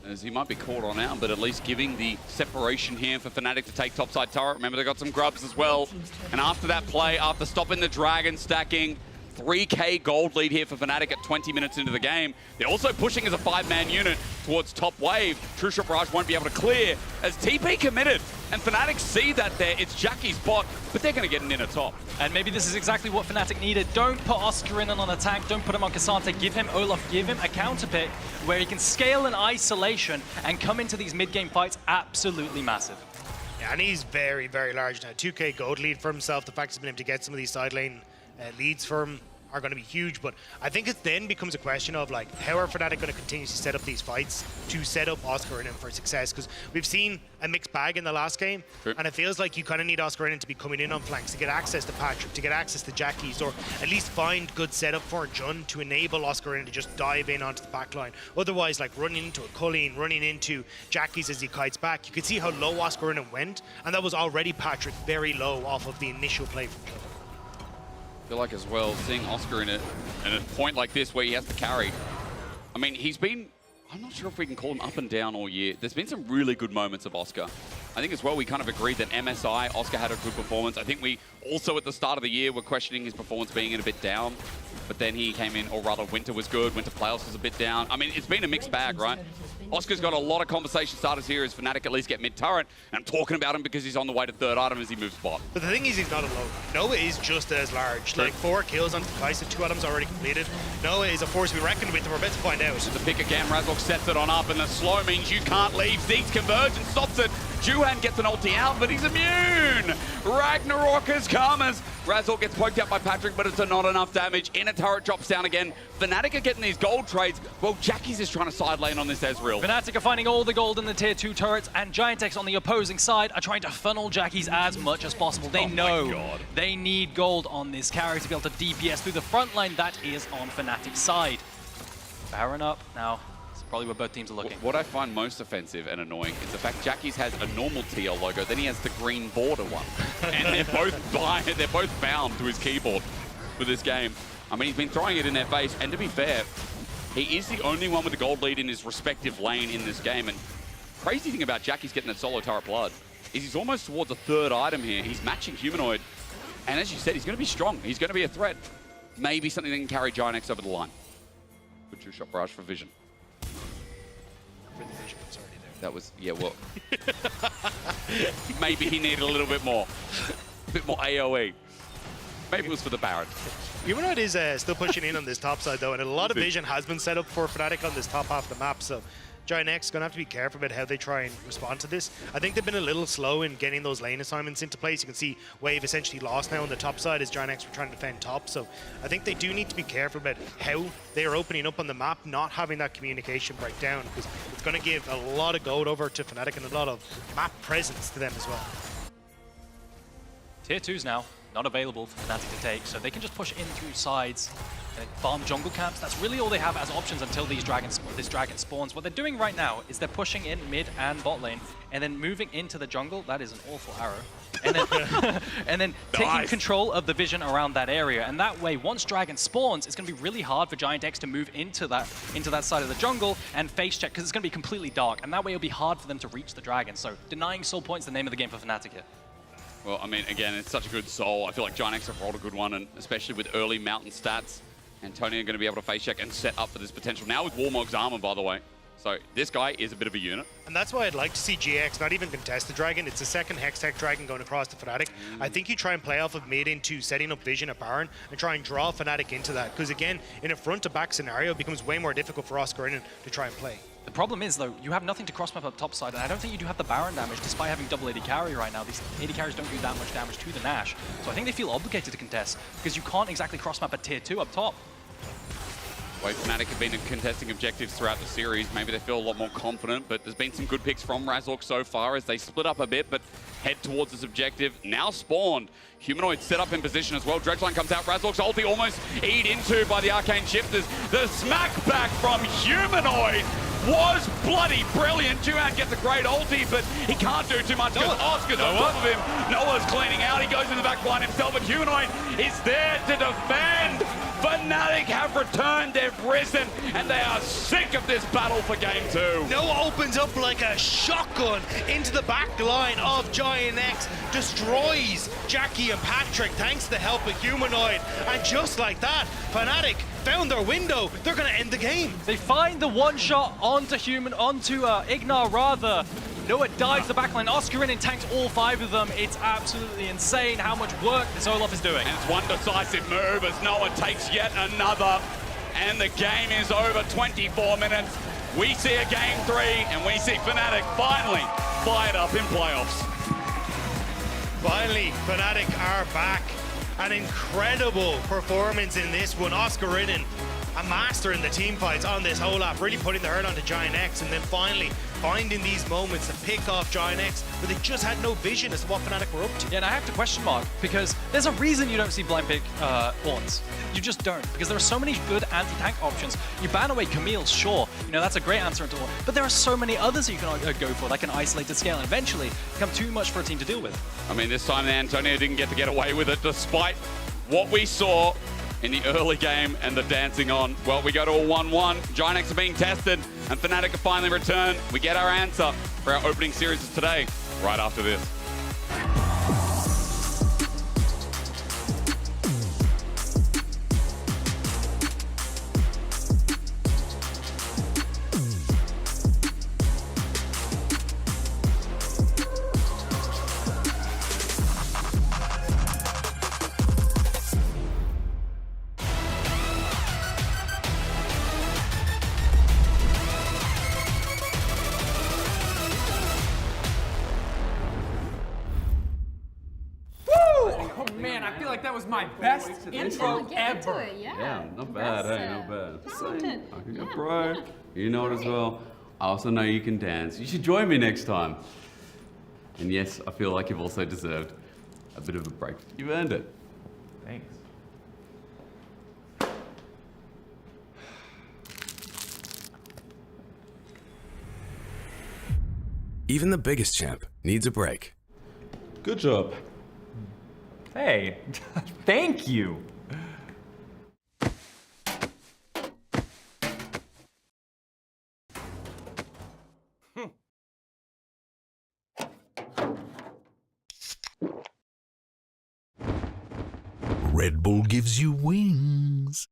As he might be caught on out, but at least giving the separation here for Fnatic to take topside turret. Remember, they got some grubs as well. And after that play, after stopping the dragon stacking, 3K gold lead here for Fnatic at 20 minutes into the game. They're also pushing as a 5-man unit towards top wave. True Shot Barrage won't be able to clear as TP committed. And Fnatic see that there. It's Jackie's bot, but they're going to get an inner top. And maybe this is exactly what Fnatic needed. Don't put Oscarinen on a tank. Don't put him on Cassante. Give him Olaf. Give him a counter pick where he can scale in isolation and come into these mid-game fights absolutely massive. Yeah, and he's very, very large now. 2K gold lead for himself. The fact he's been able to get some of these side lane leads for him are going to be huge, but I think it then becomes a question of like, how are Fnatic going to continue to set up these fights to set up Oscarinen for success? Because we've seen a mixed bag in the last game, and it feels like you kind of need Oscarinen to be coming in on flanks to get access to Patrick, to get access to Jackies, or at least find good setup for Jun to enable Oscarinen to just dive in onto the backline. Otherwise, like running into a Culleen, running into Jackies as he kites back, you could see how low Oscarinen went, and that was already Patrick very low off of the initial play from Jun. I feel like as well, seeing Oscar in a point like this where he has to carry. I mean, he's been, I'm not sure if we can call him up and down all year. There's been some really good moments of Oscar. I think as well, we kind of agreed that MSI, Oscar had a good performance. I think we also at the start of the year were questioning his performance being a bit down, but then he came in, or rather Winter was good, Winter Playoffs was a bit down. I mean, it's been a mixed bag, right? Oscar's got a lot of conversation starters here as Fnatic at least get mid-turret, and I'm talking about him because he's on the way to third item as he moves spot. But the thing is, he's not alone. Noah is just as large. Like 4 kills on Kai'Sa, 2 items already completed. Noah is a force to be reckoned with, and we're about to find out. The pick again, Razork sets it on up, and the slow means you can't leave. Zeke's convergence stops it. Juhan gets an ulti out, but he's immune. Ragnarok has come as Razork gets poked out by Patrick, but it's not enough damage. Inner turret drops down again. Fnatic are getting these gold trades, while Jackie's is trying to side lane on this Ezreal. Fnatic are finding all the gold in the tier 2 turrets, and Giant X on the opposing side are trying to funnel Jackie's as much as possible. They know they need gold on this carry to be able to DPS through the front line that is on Fnatic's side. Baron up now. Probably where both teams are looking. What I find most offensive and annoying is the fact Jackie's has a normal TL logo, then he has the green border one. And they're both bound to his keyboard for this game. I mean, he's been throwing it in their face, and to be fair, he is the only one with the gold lead in his respective lane in this game. And crazy thing about Jackie's getting that solo turret blood is he's almost towards a third item here. He's matching Humanoid. And as you said, he's going to be strong. He's going to be a threat. Maybe something that can carry Giant X over the line. Good True Shot Barrage for Vision. That was, yeah, well, maybe he needed a little bit more. A bit more AoE. Maybe it was for the Baron. Humanoid is still pushing in on this top side, though, and a lot of vision has been set up for Fnatic on this top half of the map, so Giant X is going to have to be careful about how they try and respond to this. I think they've been a little slow in getting those lane assignments into place. You can see Wave essentially lost now on the top side as Giant X were trying to defend top, so I think they do need to be careful about how they are opening up on the map, not having that communication break down, because it's going to give a lot of gold over to Fnatic and a lot of map presence to them as well. Tier 2's now not available for Fnatic to take, so they can just push in through sides and farm jungle camps. That's really all they have as options until this dragon spawns. What they're doing right now is they're pushing in mid and bot lane, and then moving into the jungle. That is an awful arrow. And then, and then taking control of the vision around that area. And that way, once dragon spawns, it's going to be really hard for Giant X to move into that side of the jungle and face check, because it's going to be completely dark. And that way, it'll be hard for them to reach the dragon. So denying soul points is the name of the game for Fnatic here. Well, I mean, again, it's such a good soul. I feel like Giant X have rolled a good one, and especially with early mountain stats, Antonio going to be able to face check and set up for this potential. Now with Warmog's armor, by the way. So this guy is a bit of a unit. And that's why I'd like to see GX not even contest the Dragon. It's the second Hextech Dragon going across the Fnatic. I think you try and play off of mid into setting up Vision at Baron and try and draw Fnatic into that. Because again, in a front-to-back scenario, it becomes way more difficult for Oscar Innen to try and play. The problem is, though, you have nothing to cross-map up top side, and I don't think you do have the Baron damage, despite having double AD carry right now. These AD carries don't do that much damage to the Nash. So I think they feel obligated to contest, because you can't exactly cross-map a tier 2 up top. Way Fnatic have been contesting objectives throughout the series. Maybe they feel a lot more confident, but there's been some good picks from Razork so far as they split up a bit, but head towards this objective. Now spawned. Humanoid set up in position as well. Dredgeline comes out. Razork's ulti almost eat into by the Arcane Shifters. The smack back from Humanoid was bloody brilliant. Juan gets a great ulti, but he can't do too much because Oscar's on top of him. Noah's cleaning out. He goes in the back line himself, but Humanoid is there to defend. Fnatic have returned, they've risen, and they are sick of this battle for game 2. Noah opens up like a shotgun into the back line of Giant X, destroys Jackie and Patrick thanks to the help of Humanoid, and just like that, Fnatic found their window. They're going to end the game. They find the one-shot onto Ignar rather. Noah dives the backline. Oscar Innen tanks all 5 of them. It's absolutely insane how much work this Olaf is doing. And it's one decisive move as Noah takes yet another. And the game is over, 24 minutes. We see a game 3, and we see Fnatic finally fired up in playoffs. Finally, Fnatic are back. An incredible performance in this one. Oscar Innen, a master in the team fights on this whole lap, really putting the hurt onto Giant X, and then finally finding these moments to pick off Giant X, but they just had no vision as to what Fnatic were up to. Yeah, and I have to question mark, because there's a reason you don't see blind pick Horns. You just don't, because there are so many good anti-tank options. You ban away Camille, sure, you know, that's a great answer into all, but there are so many others that you can go for, like an isolated scale, and eventually become too much for a team to deal with. I mean, this time Antonio didn't get away with it, despite what we saw in the early game and the dancing on. Well, we go to a 1-1. Giant X are being tested, and Fnatic have finally returned. We get our answer for our opening series of today, right after this. Oh man, I feel like that was my best intro ever. Yeah, not bad, hey, not bad. Same. I can go pro. You know it as well. I also know you can dance. You should join me next time. And yes, I feel like you've also deserved a bit of a break. You've earned it. Thanks. Even the biggest champ needs a break. Good job. Hey, thank you. Red Bull gives you wings.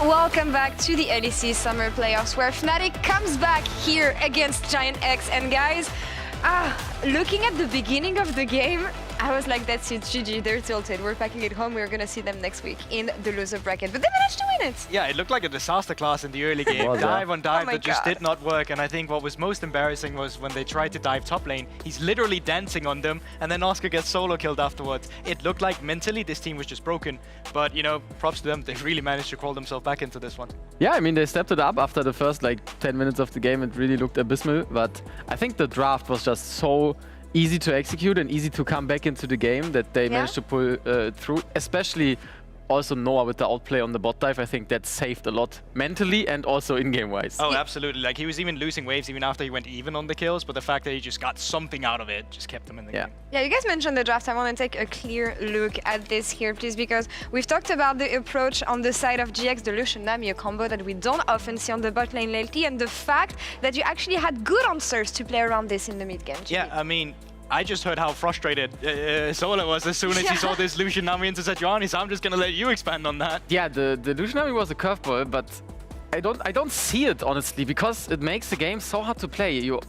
welcome back to the LEC Summer Playoffs, where Fnatic comes back here against Giant X. And guys, looking at the beginning of the game, I was like, that's it, GG, they're tilted. We're packing it home. We're going to see them next week in the loser bracket. But they managed to win it. Yeah, it looked like a disaster class in the early game. Dive on dive that just did not work. And I think what was most embarrassing was when they tried to dive top lane, he's literally dancing on them, and then Oscar gets solo killed afterwards. It looked like mentally this team was just broken. But, you know, props to them. They really managed to crawl themselves back into this one. Yeah, I mean, they stepped it up after the first, like, 10 minutes of the game. It really looked abysmal. But I think the draft was just so easy to execute and easy to come back into the game that they managed to pull through, especially also Noah with the outplay on the bot dive. I think that saved a lot mentally and also in-game wise. Oh, absolutely. Like, he was even losing waves even after he went even on the kills, but the fact that he just got something out of it just kept him in the game. Yeah, you guys mentioned the draft. I want to take a clear look at this here, please, because we've talked about the approach on the side of GX, the Lucian Nami, a combo that we don't often see on the bot lane lately, and the fact that you actually had good answers to play around this in the mid game. Yeah, I mean, I just heard how frustrated Sola was as soon as he saw this Lucian Nami into Sejuani, so I'm just gonna let you expand on that. Yeah, the Lucian Nami was a curveball, but I don't see it, honestly, because it makes the game so hard to play. You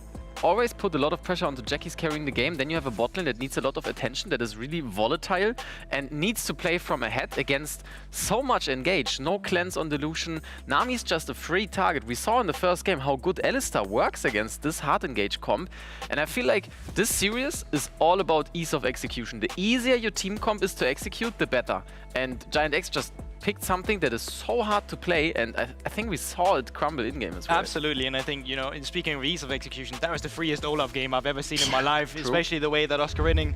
always put a lot of pressure onto Jackie's carrying the game, then you have a bot lane that needs a lot of attention, that is really volatile and needs to play from ahead against so much engage. No cleanse on the Lucian. Nami's just a free target. We saw in the first game how good Alistar works against this hard engage comp, and I feel like this series is all about ease of execution. The easier your team comp is to execute, the better. And Giant X just picked something that is so hard to play, and I think we saw it crumble in-game as well. Absolutely, and I think, you know, in speaking of ease of execution, that was the freest Olaf game I've ever seen in my life, especially the way that Oscar Rinning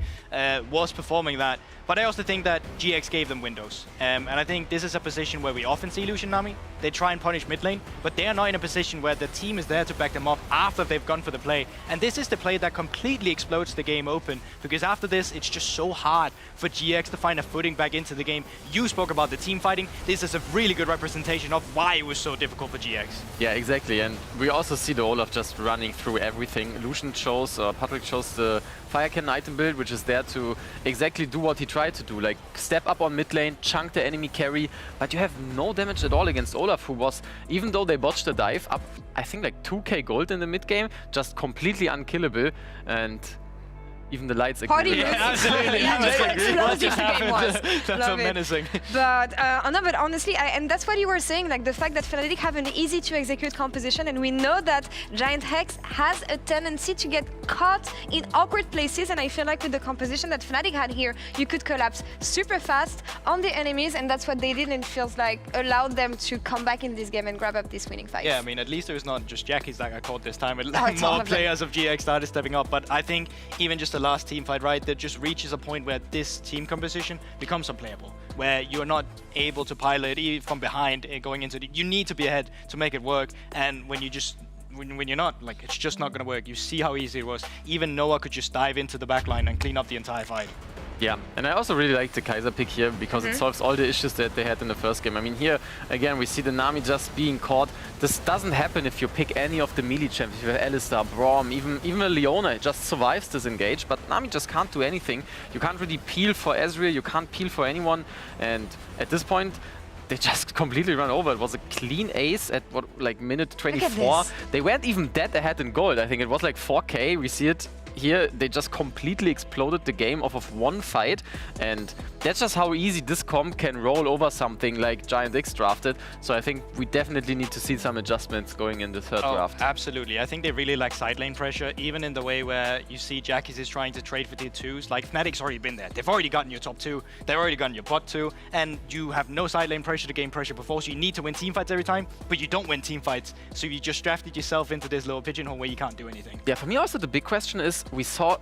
was performing that. But I also think that GX gave them windows, and I think this is a position where we often see Lucian Nami. They try and punish mid lane, but they are not in a position where the team is there to back them up after they've gone for the play. And this is the play that completely explodes the game open, because after this, it's just so hard for GX to find a footing back into the game. You spoke about the team fighting. This is a really good representation of why it was so difficult for GX. Yeah, exactly. And we also see the Olaf just running through everything. Lucian chose, Patrick chose the Fire Cannon item build, which is there to exactly do what he tried to do, like step up on mid lane, chunk the enemy carry, but you have no damage at all against Olaf, who was, even though they botched the dive, up I think like 2k gold in the mid game, just completely unkillable, and even the lights agree. Yeah, absolutely. What just happened? That's so menacing. But no, but honestly, and that's what you were saying, like the fact that Fnatic have an easy to execute composition, and we know that Giant Hex has a tendency to get caught in awkward places, and I feel like with the composition that Fnatic had here, you could collapse super fast on the enemies, and that's what they did, and it feels like allowed them to come back in this game and grab up this winning fight. Yeah, I mean, at least it was not just Jackie's that got caught this time. More players of GX started stepping up, but I think even just a last team fight, right, that just reaches a point where this team composition becomes unplayable, where you're not able to pilot from behind going into the, you need to be ahead to make it work, and when you just when you're not, like, it's just not going to work. You see how easy it was. Even Noah could just dive into the backline and clean up the entire fight. Yeah, and I also really like the Kaiser pick here because it solves all the issues that they had in the first game. I mean, here, again, we see the Nami just being caught. This doesn't happen if you pick any of the melee champs. If you have Alistar, Braum, even a Leona just survives this engage, but Nami just can't do anything. You can't really peel for Ezreal, you can't peel for anyone, and at this point, they just completely run over. It was a clean ace at, what, like minute 24. They weren't even dead ahead in gold. I think it was like 4k. We see it here. They just completely exploded the game off of one fight, and that's just how easy this comp can roll over something like Giant X drafted. So I think we definitely need to see some adjustments going in the third draft. Absolutely. I think they really lack side lane pressure, even in the way where you see Jackie's is trying to trade for tier 2s. Like, Fnatic's already been there. They've already gotten your top 2, they've already gotten your bot 2, and you have no side lane pressure to gain pressure before, so you need to win teamfights every time, but you don't win teamfights, so you just drafted yourself into this little pigeonhole where you can't do anything. Yeah, for me also the big question is, we saw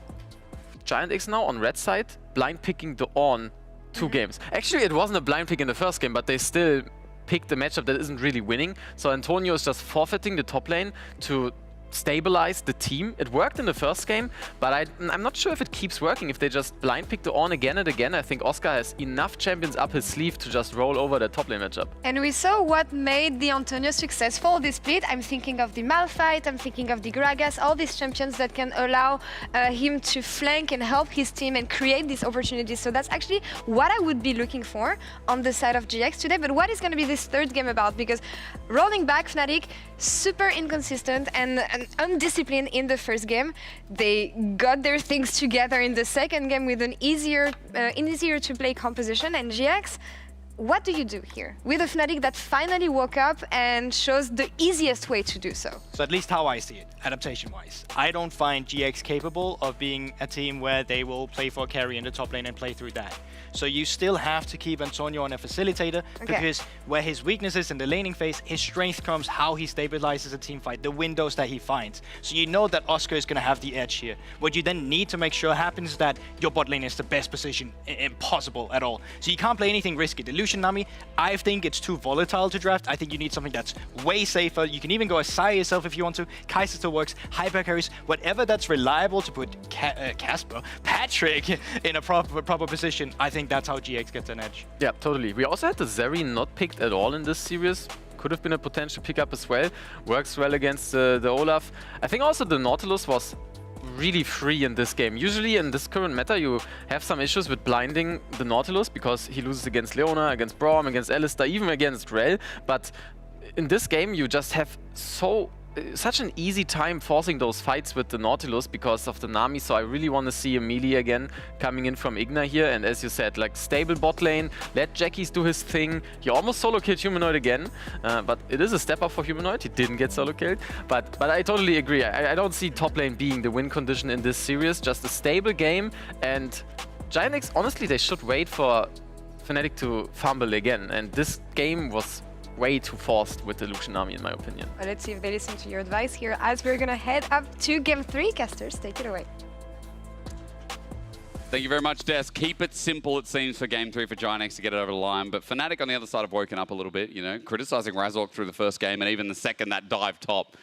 Giant X now on red side blind picking the Ornn 2 games. Actually, it wasn't a blind pick in the first game, but they still picked a matchup that isn't really winning. So Antonio is just forfeiting the top lane to stabilize the team. It worked in the first game, but I'm not sure if it keeps working if they just blind pick the Ornn again and again. I think Oscar has enough champions up his sleeve to just roll over the top lane matchup. And we saw what made the Antonio successful this split. I'm thinking of the Malphite, I'm thinking of the Gragas, all these champions that can allow him to flank and help his team and create these opportunities. So that's actually what I would be looking for on the side of GX today. But what is going to be this third game about? Because rolling back, Fnatic, super inconsistent and undisciplined in the first game. They got their things together in the second game with an easier to play composition. And GX, what do you do here with a Fnatic that finally woke up and shows the easiest way to do so? So at least how I see it, adaptation-wise, I don't find GX capable of being a team where they will play for a carry in the top lane and play through that. So you still have to keep Antonio on a facilitator, because where his weakness is in the laning phase, his strength comes how he stabilizes a team fight, the windows that he finds. So you know that Oscar is going to have the edge here. What you then need to make sure happens is that your bot lane is the best position impossible at all. So you can't play anything risky. The Lucian Nami, I think it's too volatile to draft. I think you need something that's way safer. You can even go Asai yourself if you want to. Kai'Sa still works. Hyper carries, whatever that's reliable to put Patrick in a proper position. I think that's how GX gets an edge. Yeah, totally. We also had the Zeri not picked at all in this series. Could have been a potential pickup as well. Works well against the Olaf. I think also the Nautilus was really free in this game. Usually in this current meta you have some issues with blinding the Nautilus because he loses against Leona, against Braum, against Alistar, even against Rell. But in this game you just have such an easy time forcing those fights with the Nautilus because of the Nami, so I really want to see a melee again coming in from Igna here, and as you said, like stable bot lane, let Jackies do his thing. He almost solo killed Humanoid again, but it is a step up for Humanoid. He didn't get solo killed, but I totally agree. I don't see top lane being the win condition in this series, just a stable game, and Giant, honestly, they should wait for Fnatic to fumble again, and this game was way too forced with the Lucian Army, in my opinion. Well, let's see if they listen to your advice here as we're gonna head up to game 3. Casters, take it away. Thank you very much, Des. Keep it simple, it seems, for game 3 for Giant to get it over the line. But Fnatic on the other side have woken up a little bit, you know, criticizing Razork through the first game, and even the second, that dive top.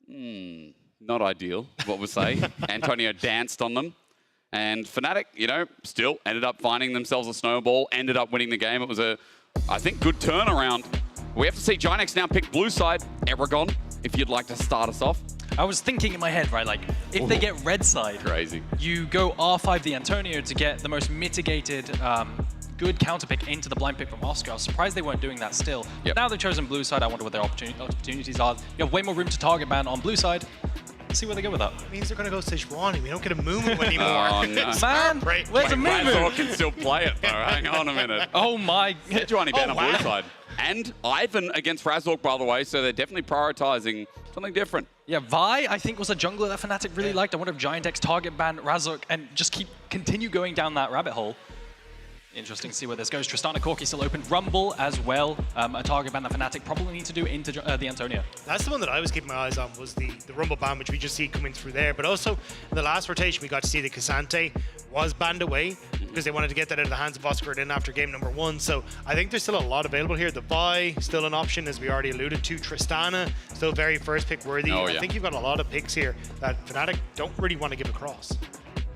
Not ideal, what we'll say. Antonio danced on them. And Fnatic, you know, still ended up finding themselves a snowball, ended up winning the game. It was a, I think, good turnaround. We have to see Giant now pick blue side. Aragon, if you'd like to start us off. I was thinking in my head, right, like, if they get red side, crazy. You go R5 the Antonio to get the most mitigated, good counter pick into the blind pick from Oscar. I was surprised they weren't doing that still. Yep. Now they've chosen blue side. I wonder what their opportunities are. You have way more room to target ban on blue side. See where they go with that. It means they're going to go Sejuani. We don't get a Mumu anymore. Oh, no. Man, where's the Mumu? Razork can still play it, though. Hang on a minute. Oh, my. Sejuani ban on blue side. And Ivan against Razork, by the way, so they're definitely prioritizing something different. Yeah, Vi, I think, was a jungler that Fnatic really liked. I wonder if Giant X target ban Razork and just continue going down that rabbit hole. Interesting to see where this goes. Tristana Corki still open. Rumble as well. A target ban that Fnatic probably need to do into the Antonio. That's the one that I was keeping my eyes on, was the Rumble ban, which we just see coming through there. But also, in the last rotation, we got to see the Cassante was banned away because they wanted to get that out of the hands of Oscar and in after game number 1. So I think there's still a lot available here. The Vi, still an option, as we already alluded to. Tristana, still very first pick worthy. Oh, yeah. I think you've got a lot of picks here that Fnatic don't really want to give across.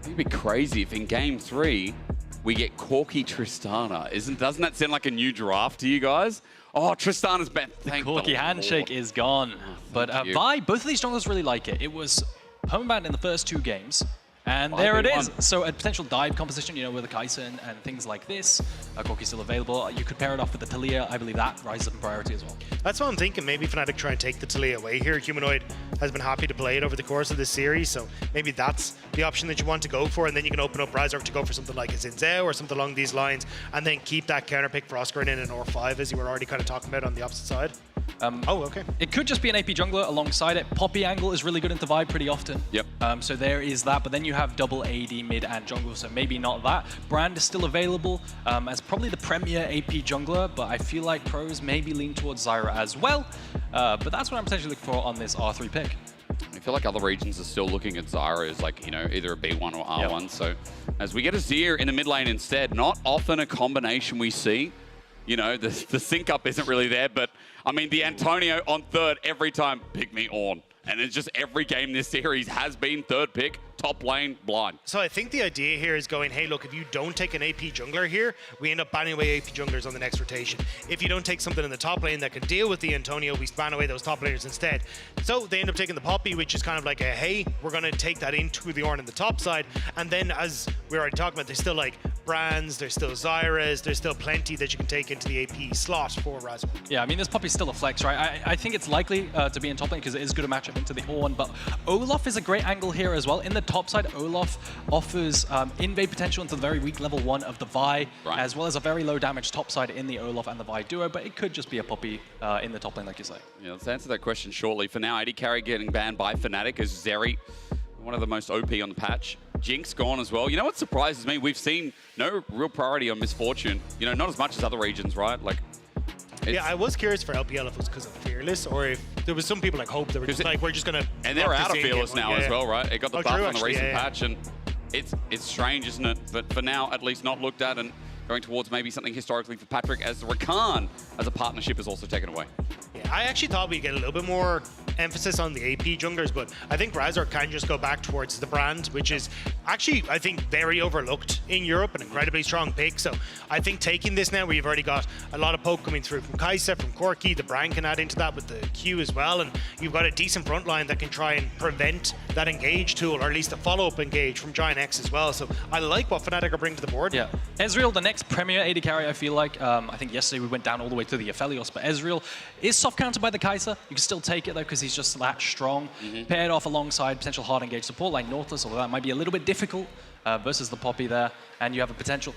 It'd be crazy if in game 3, we get Corki Tristana. Doesn't that sound like a new draft to you guys? Oh, Tristana's banned. Thank the Corki handshake Lord. is gone. But Vi, both of these junglers really like it. It was permabanned in the first 2 games. And there it is. So a potential dive composition, you know, with a Kai'Sa and things like this. Corki's still available. You could pair it off with the Talia. I believe that rises up in priority as well. That's what I'm thinking. Maybe Fnatic try and take the Talia away here. Humanoid has been happy to play it over the course of this series, so maybe that's the option that you want to go for, and then you can open up Razork to go for something like a Zinzao or something along these lines, and then keep that counter pick for Oscar in an R5, as you were already kind of talking about on the opposite side. Oh, okay. It could just be an AP jungler alongside it. Poppy angle is really good into Vi pretty often. Yep. So there is that, but then you have double AD mid and jungle, so maybe not that. Brand is still available as probably the premier AP jungler, but I feel like pros maybe lean towards Zyra as well. But that's what I'm potentially looking for on this R3 pick. I feel like other regions are still looking at Zyra as like, you know, either a B1 or R1. Yep. So as we get a Zir in the mid lane instead, not often a combination we see. You know, the sync up isn't really there, but I mean, the Antonio on third every time, pick me Ornn. And it's just every game this series has been third pick, top lane, blind. So I think the idea here is going, hey, look, if you don't take an AP jungler here, we end up banning away AP junglers on the next rotation. If you don't take something in the top lane that can deal with the Antonio, we ban away those top laners instead. So they end up taking the Poppy, which is kind of like a, hey, we're going to take that into the Ornn in the top side. And then, as we were already talking about, there's still like Brands, there's still Zyras, there's still plenty that you can take into the AP slot for Razor. Yeah, I mean, this Poppy's still a flex, right? I think it's likely to be in top lane because it is good a matchup into the Ornn, but Olaf is a great angle here as well. In the top side, Olaf offers invade potential into the very weak level 1 of the Vi, as well as a very low damage top side in the Olaf and the Vi duo, but it could just be a Poppy in the top lane, like you say. Yeah, let's answer that question shortly. For now, AD Carry getting banned by Fnatic as Zeri, one of the most OP on the patch. Jinx gone as well. You know what surprises me? We've seen no real priority on Misfortune. You know, not as much as other regions, right? Like, yeah, I was curious for LPL if it was because of Fearless or if there was some people like hope they were just like, we're just going to... And they're out of Fearless now as well, right? It got the buff on the recent patch, and it's strange, isn't it? But for now, at least not looked at, and going towards maybe something historically for Patrick, as the Rakan as a partnership is also taken away. Yeah, I actually thought we'd get a little bit more emphasis on the AP junglers, but I think Razor can just go back towards the brand, which is actually, I think, very overlooked in Europe, an incredibly strong pick. So I think taking this now, where you've already got a lot of poke coming through from Kai'Sa, from Corki, the brand can add into that with the Q as well, and you've got a decent front line that can try and prevent that engage tool, or at least a follow-up engage from Giant X as well. So I like what Fnatic are bringing to the board. Yeah, Ezreal, the next premier AD carry, I feel like. I think yesterday we went down all the way to the Aphelios, but Ezreal is soft countered by the Kai'Sa. You can still take it though, because he's just that strong. Paired off alongside potential hard engage support like Nautilus, although that might be a little bit difficult versus the Poppy there. And you have a potential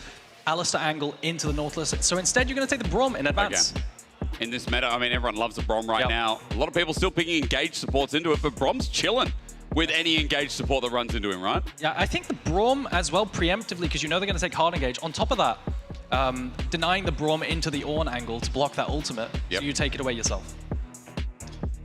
Alistar angle into the Nautilus. So instead, you're going to take the Braum in advance. In this meta, I mean, everyone loves the Braum right now. A lot of people still picking engaged supports into it, but Braum's chilling with any engaged support that runs into him, right? Yeah, I think the Braum as well, preemptively, because you know they're going to take hard engage. On top of that, denying the Braum into the Ornn angle to block that ultimate, so you take it away yourself.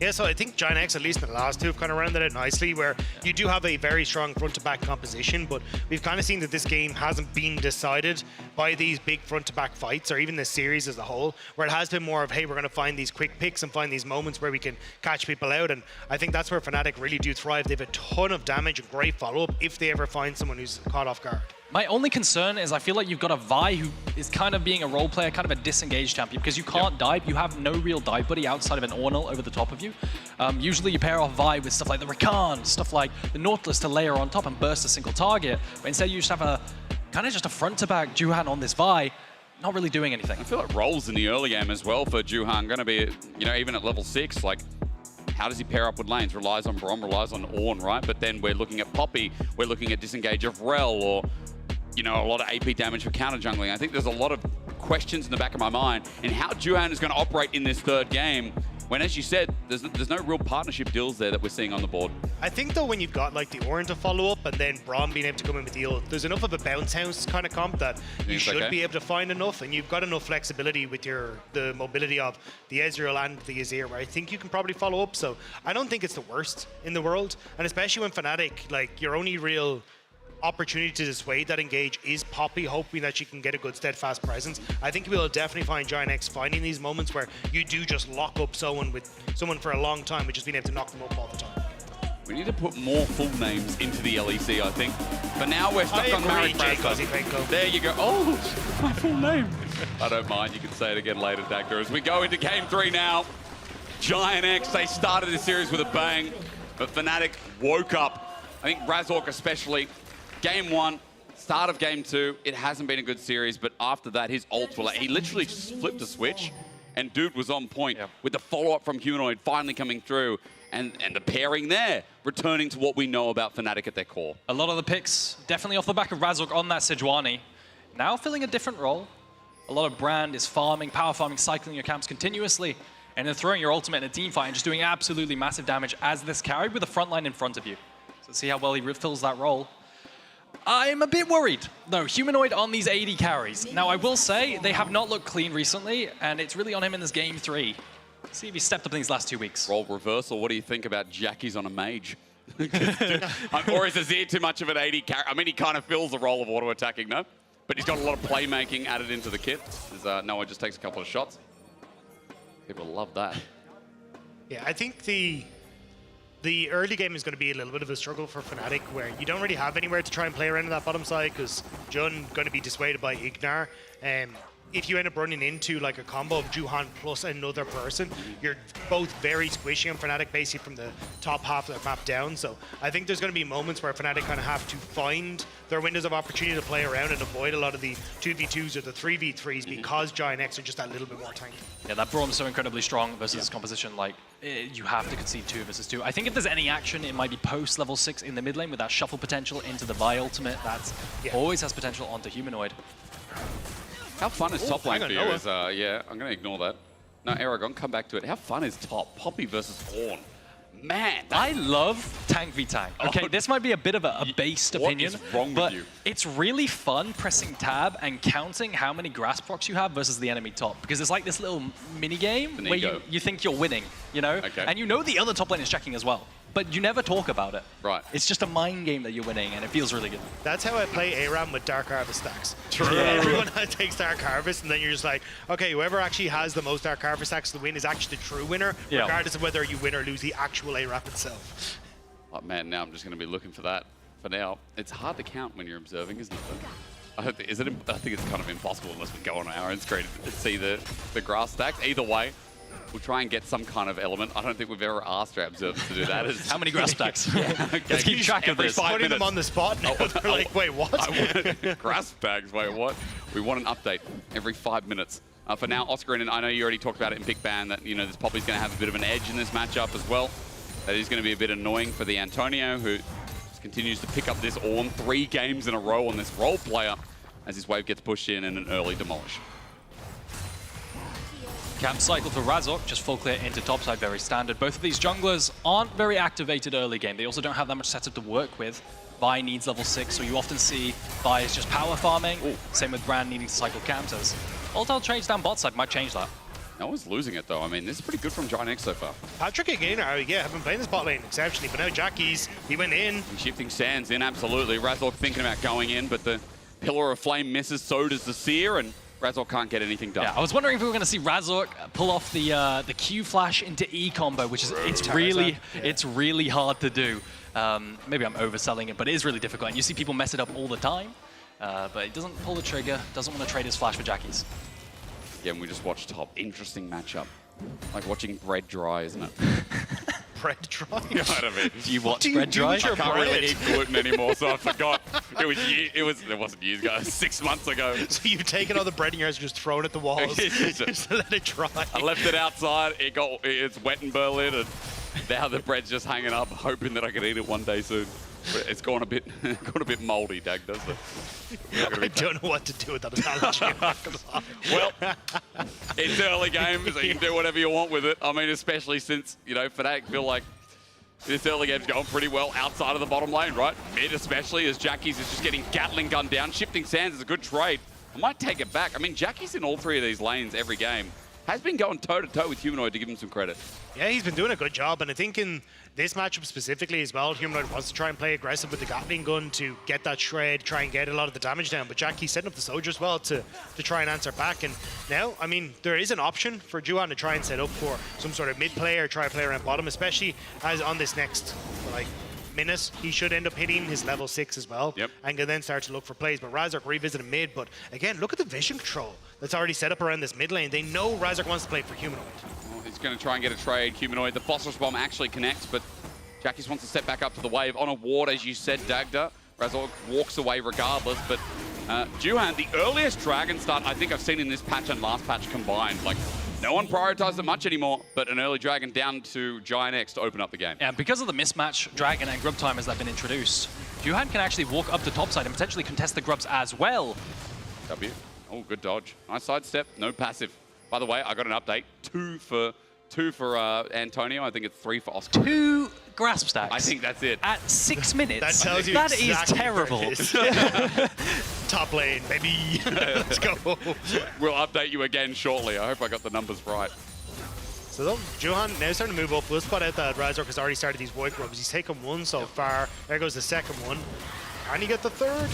Yeah, so I think Giant X, at least in the last two, have kind of rounded it nicely, where you do have a very strong front-to-back composition, but we've kind of seen that this game hasn't been decided by these big front-to-back fights, or even this series as a whole, where it has been more of, hey, we're going to find these quick picks and find these moments where we can catch people out, and I think that's where Fnatic really do thrive. They have a ton of damage and great follow-up if they ever find someone who's caught off guard. My only concern is I feel like you've got a Vi who is kind of being a role player, kind of a disengaged champion, because you can't dive. You have no real dive buddy outside of an Ornn over the top of you. Usually you pair off Vi with stuff like the Rakan, stuff like the Nautilus to layer on top and burst a single target. But instead you just have a kind of just a front-to-back Juhan on this Vi, not really doing anything. I feel like roles in the early game as well for Juhan going to be, you know, even at level 6, like, how does he pair up with lanes? Relies on Braum, relies on Ornn, right? But then we're looking at Poppy, we're looking at disengage of Rel, or, you know, a lot of AP damage for counter jungling. I think there's a lot of questions in the back of my mind in how Juhan is going to operate in this third game, when, as you said, there's no real partnership deals there that we're seeing on the board. I think, though, when you've got like the Ornn to follow up and then Braum being able to come in with the ult, there's enough of a bounce house kind of comp that you should be able to find enough, and you've got enough flexibility with the mobility of the Ezreal and the Azir, where I think you can probably follow up. So I don't think it's the worst in the world, and especially when Fnatic, like, your only real opportunity to dissuade that engage is Poppy, hoping that she can get a good steadfast presence. I think we'll definitely find Giant X finding these moments where you do just lock up someone for a long time, which is being able to knock them up all the time. We need to put more full names into the LEC, I think. But now we're stuck on Marek Brasco. There you go. Oh, my full name. I don't mind. You can say it again later, Dagger. As we go into Game 3 now, Giant X, they started this series with a bang, but Fnatic woke up. I think Razork especially. Game 1, start of Game 2, it hasn't been a good series, but after that, his ults were like, he literally just flipped a switch, and dude was on point with the follow-up from Humanoid finally coming through, and the pairing there, returning to what we know about Fnatic at their core. A lot of the picks, definitely off the back of Razork on that Sejuani, now filling a different role. A lot of Brand is farming, power farming, cycling your camps continuously, and then throwing your ultimate in a team fight and just doing absolutely massive damage as this carry with the front line in front of you. So see how well he fills that role. I'm a bit worried, though. Humanoid on these AD carries. Now, I will say they have not looked clean recently, and it's really on him in this Game 3. See if he stepped up in these last 2 weeks. Role reversal. What do you think about Jackie's on a mage? Or is Azir too much of an AD carry? I mean, he kind of fills the role of auto-attacking, no? But he's got a lot of playmaking added into the kit. Noah just takes a couple of shots. People love that. Yeah, I think the the early game is going to be a little bit of a struggle for Fnatic, where you don't really have anywhere to try and play around in that bottom side, because Jun going to be dissuaded by Ignar. If you end up running into like a combo of Juhan plus another person, you're both very squishy on Fnatic, basically from the top half of the map down. So I think there's going to be moments where Fnatic kind of have to find their windows of opportunity to play around and avoid a lot of the 2v2s or the 3v3s because Giant X are just that little bit more tanky. Yeah, that Braum's so incredibly strong versus this composition. Like, you have to concede 2 versus 2. I think if there's any action, it might be post level 6 in the mid lane with that shuffle potential into the Vi ultimate. That always has potential onto Humanoid. How fun is top lane for you? Yeah, I'm going to ignore that. No, Aragon, come back to it. How fun is top? Poppy versus Ornn. Man, I love tank v tank. Okay, this might be a bit of a based opinion, what is wrong but with you? It's really fun pressing tab and counting how many grass procs you have versus the enemy top, because it's like this little mini game where you think you're winning, you know, and you know the other top lane is checking as well, but you never talk about it. Right. It's just a mind game that you're winning, and it feels really good. That's how I play ARAM with Dark Harvest stacks. True. Everyone takes Dark Harvest, and then you're just like, okay, whoever actually has the most Dark Harvest stacks to win is actually the true winner, regardless of whether you win or lose the actual ARAM itself. Oh man, now I'm just going to be looking for that for now. It's hard to count when you're observing, isn't it? I think it's kind of impossible unless we go on our own screen and see the grass stacks. Either way, we'll try and get some kind of element. I don't think we've ever asked our observers to do that. How many grass stacks? Okay. Let's keep track of this. Putting them on the spot now. They're like, wait, what? Grass tags, wait, what? We want an update every 5 minutes. For now, Oscar, and I know you already talked about it in Big Ban that, you know, this Poppy's going to have a bit of an edge in this matchup as well. That is going to be a bit annoying for the Antonio, who just continues to pick up this Ornn 3 games in a row on this role player as his wave gets pushed in and an early demolish. Camp cycle for Razork, just full clear into topside, very standard. Both of these junglers aren't very activated early game. They also don't have that much setup to work with. Vi needs level 6, so you often see Vi is just power farming. Same with Brand needing to cycle camps as volatile trades down bot side might change that. No one's losing it though. I mean, this is pretty good from Giant X so far. Patrick again, have been playing this bot lane exceptionally, but now Jackie's, he went in. And shifting sands in, absolutely. Razork thinking about going in, but the Pillar of Flame misses, so does the Seer, and Razork can't get anything done. Yeah, I was wondering if we were going to see Razork pull off the Q flash into E combo, which is it's really hard to do. Maybe I'm overselling it, but it is really difficult. And you see people mess it up all the time, but he doesn't pull the trigger, doesn't want to trade his flash for Jackie's. Again, we just watched top. Interesting matchup. Like watching bread dry, isn't it? Bread dry? You know what I mean? Do you watch bread dry? I can't really eat gluten anymore, so I forgot. It wasn't years ago, 6 months ago. So you've taken all the bread in your house and just thrown it at the walls just to let it dry. I left it outside, it's wet in Berlin, and now the bread's just hanging up, hoping that I can eat it one day soon. But it's gone a bit moldy, Dag, doesn't it? I don't know what to do with that analogy. Well, it's early game, so you can do whatever you want with it. I mean, especially since, you know, Fnatic feel like this early game's going pretty well outside of the bottom lane, right? Mid especially, as Jackie's is just getting Gatling gunned down. Shifting sands is a good trade. I might take it back. I mean, Jackie's in all 3 of these lanes every game. Has been going toe-to-toe with Humanoid, to give him some credit. Yeah, he's been doing a good job, and I think in this matchup specifically as well, Humanoid wants to try and play aggressive with the Gatling gun to get that shred, try and get a lot of the damage down, but Jackie's setting up the Soldier as well to try and answer back. And now, I mean, there is an option for Juhan to try and set up for some sort of mid play or try to play around bottom, especially as on this next, like, minute, he should end up hitting his level 6 as well, and can then start to look for plays. But Razork revisited mid, but again, look at the vision control that's already set up around this mid lane. They know Razork wants to play for Humanoid. Well, he's going to try and get a trade. Humanoid, the Phosphorus Bomb actually connects, but Jackie's wants to step back up to the wave on a ward, as you said, Dagda. Razork walks away regardless, but Juhan, the earliest Dragon start I think I've seen in this patch and last patch combined. Like, no one prioritizes it much anymore, but an early Dragon down to Giant X to open up the game. Yeah, because of the mismatch Dragon and Grub timers that have been introduced, Juhan can actually walk up to topside and potentially contest the Grubs as well. W. Oh, good dodge. Nice sidestep, no passive. By the way, I got an update. Two for Antonio. I think it's 3 for Oscar. 2 grasp stacks. I think that's it. At 6 minutes. That tells you that exactly is terrible. It is. Top lane, baby. Let's go. We'll update you again shortly. I hope I got the numbers right. So Juhan now starting to move up. We'll spot out that Razork has already started these void grubs. He's taken 1 so far. There goes the second one. Can he get the third?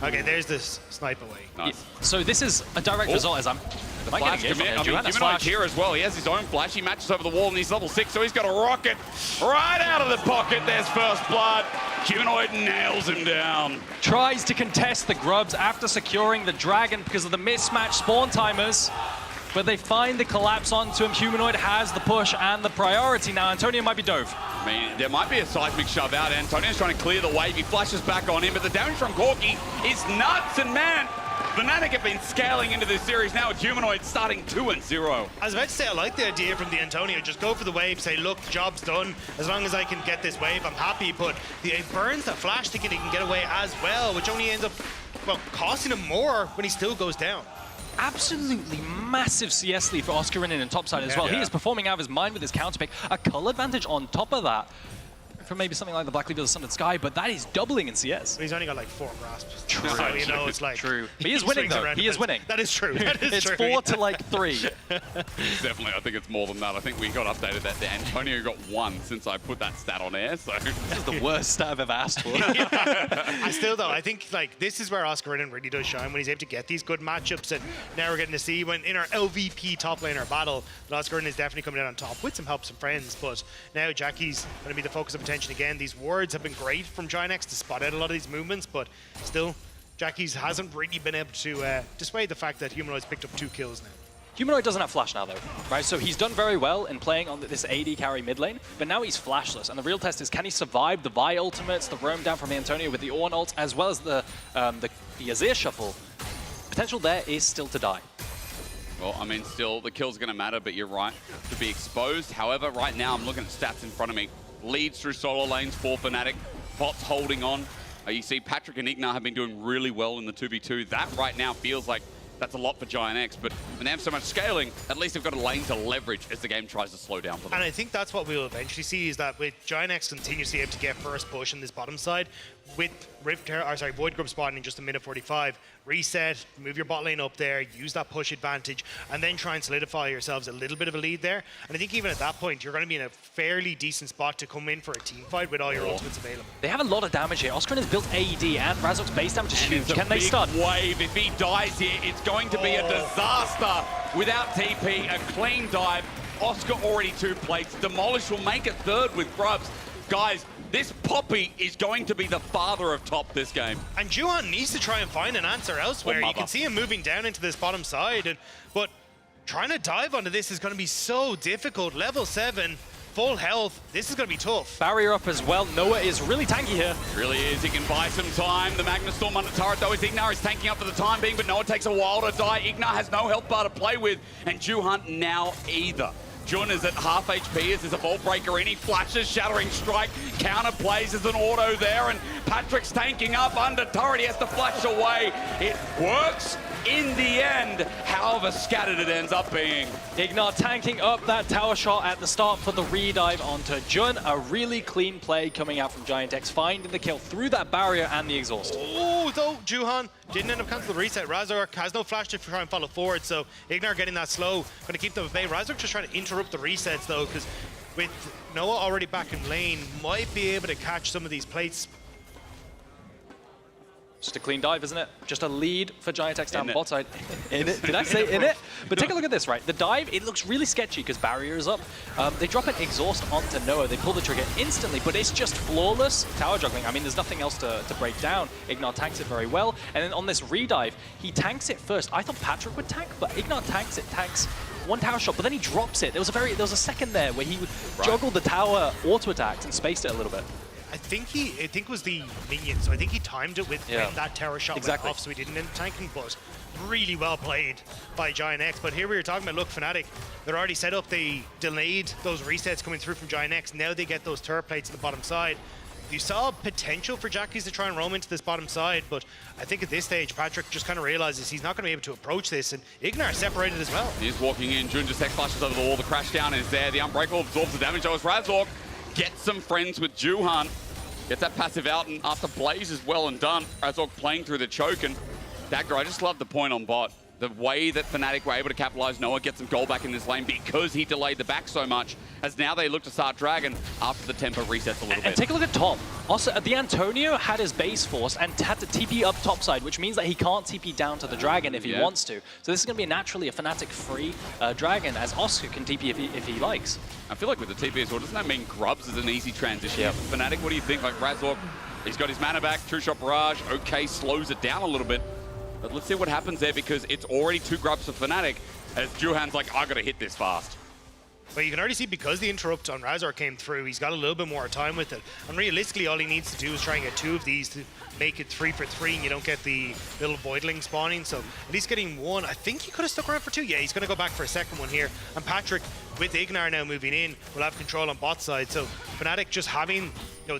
Okay, there's this snipe away. Nice. So this is a direct result as I'm... The flash commit. I mean, Humanoid's here as well. He has his own flash. He matches over the wall and he's level 6, so he's got a rocket right out of the pocket. There's first blood. Humanoid nails him down. Tries to contest the grubs after securing the dragon because of the mismatched spawn timers. But they find the collapse onto him. Humanoid has the push and the priority now. Antonio might be dove. I mean, there might be a seismic shove out. Antonio's trying to clear the wave. He flashes back on him, but the damage from Corky is nuts. And man, Fnatic have been scaling into this series now with Humanoid starting 2-0. I was about to say, I like the idea from the Antonio. Just go for the wave, say, look, the job's done. As long as I can get this wave, I'm happy. But it burns that flash thinking he can get away as well, which only ends up, well, costing him more when he still goes down. Absolutely massive CS lead for Oscarinin in topside as well. He is performing out of his mind with his counter pick. A color advantage on top of that for maybe something like the Black Leaf of the Sundered Sky, but that is doubling in CS. But he's only got like 4 grasps. True. So, you know, it's like... True. He is winning, though. He is winning. That is true. That is it's true. 4 to like 3. Definitely, I think it's more than that. I think we got updated that Antonio got 1 since I put that stat on air, so... This is the worst stat I've ever asked for. I still, though, I think like this is where Oscarinin really does shine, when he's able to get these good matchups, and now we're getting to see when in our LVP top laner battle, that Oscarinin is definitely coming out on top with some help, some friends, but now Jackie's going to be the focus of attention again. These wards have been great from Giant to spot out a lot of these movements, but still, Jackie's hasn't really been able to dissuade the fact that Humanoid's picked up 2 kills now. Humanoid doesn't have flash now, though, right? So he's done very well in playing on this AD carry mid lane, but now he's flashless, and the real test is, can he survive the Vi ultimates, the roam down from Antonio with the Ornn ult, as well as the Azir shuffle? Potential there is still to die. Well, I mean, still, the kill's going to matter, but you're right to be exposed. However, right now, I'm looking at stats in front of me. Leads through solo lanes for Fnatic. Bots holding on. You see Patrick and Ignar have been doing really well in the 2v2. That right now feels like that's a lot for Giant, but when they have so much scaling, at least they've got a lane to leverage as the game tries to slow down for them. And I think that's what we'll eventually see, is that with Giant continuously able to get first push in this bottom side, with Void Grub spawning in just a minute 45, reset, move your bot lane up there, use that push advantage, and then try and solidify yourselves a little bit of a lead there. And I think even at that point, you're going to be in a fairly decent spot to come in for a team fight with all your ultimates available. They have a lot of damage here. Oscarin has built AD, and Razork's base damage is huge. Can they stun? Wave. If he dies here, it's going to be a disaster. Without TP, a clean dive. Oscar already 2 plates. Demolish will make a 3rd with grubs. Guys, this Poppy is going to be the father of top this game. And Juhan needs to try and find an answer elsewhere. You can see him moving down into this bottom side, but trying to dive onto this is going to be so difficult. Level 7, full health. This is going to be tough. Barrier up as well. Noah is really tanky here. Really is. He can buy some time. The Magnus Storm under turret, though, is Ignar is tanking up for the time being, but Noah takes a while to die. Ignar has no health bar to play with, and Juhan now either. Jun is at half HP as there's a Vault Breaker in. He flashes, Shattering Strike, counter plays as an auto there, and Patrick's tanking up under turret. He has to flash away. It works in the end, however scattered it ends up being. Ignar tanking up that tower shot at the start for the redive onto Jun. A really clean play coming out from Giant X, finding the kill through that barrier and the exhaust. Oh, though, Juhan didn't end up canceling the reset. Razork has no flash to try and follow forward, so Ignar getting that slow, going to keep them at bay. Razork just trying to interrupt the resets, though, because with Noah already back in lane, might be able to catch some of these plates. Just a clean dive, isn't it? Just a lead for Giant X down the bot side. In it? Did I say in it? But take a look at this, right? The dive, it looks really sketchy because barrier is up. They drop an exhaust onto Noah. They pull the trigger instantly, but it's just flawless tower juggling. I mean, there's nothing else to break down. Ignar tanks it very well. And then on this redive, he tanks it first. I thought Patrick would tank, but Ignar tanks it, tanks 1 tower shot, but then he drops it. There was a second there where he juggled the tower auto attacks and spaced it a little bit. I think it was the minion, so I think he timed it with when that tower shot went off, so he didn't end up tanking, but really well played by Giant X. But here we were talking about, look, Fnatic, they're already set up, they delayed those resets coming through from Giant X, now they get those turret plates to the bottom side. You saw potential for Jackies to try and roam into this bottom side, but I think at this stage, Patrick just kind of realizes he's not going to be able to approach this, and Ignar separated as well. He's walking in, Jun just X-flashes over the wall, the crash down is there, the Unbreakable absorbs the damage, so it's Razork. Gets some friends with Juhan. Gets that passive out, and after Blaze is well and done, Razork playing through the choke, and Dagger, I just love the point on bot. The way that Fnatic were able to capitalize, Noah gets some gold back in this lane because he delayed the back so much, as now they look to start Dragon after the tempo resets a little bit. And take a look at Tom. Also, the Antonio had his base force and had to TP up topside, which means that he can't TP down to the Dragon if he wants to. So this is going to be naturally a Fnatic-free Dragon, as Oscar can TP if he likes. I feel like with the TP as well, doesn't that mean Grubs is an easy transition for Fnatic? What do you think? Like Razork, he's got his mana back, two-shot barrage, okay, slows it down a little bit. But let's see what happens there, because it's already 2 Grubs for Fnatic, as Juhan's like, I gotta hit this fast. But you can already see, because the interrupt on Razor came through, he's got a little bit more time with it. And realistically, all he needs to do is try and get 2 of these to make it 3 for 3, and you don't get the little Voidling spawning. So at least getting 1. I think he could have stuck around for 2. Yeah, he's going to go back for a second one here. And Patrick, with Ignar now moving in, will have control on bot side. So Fnatic just having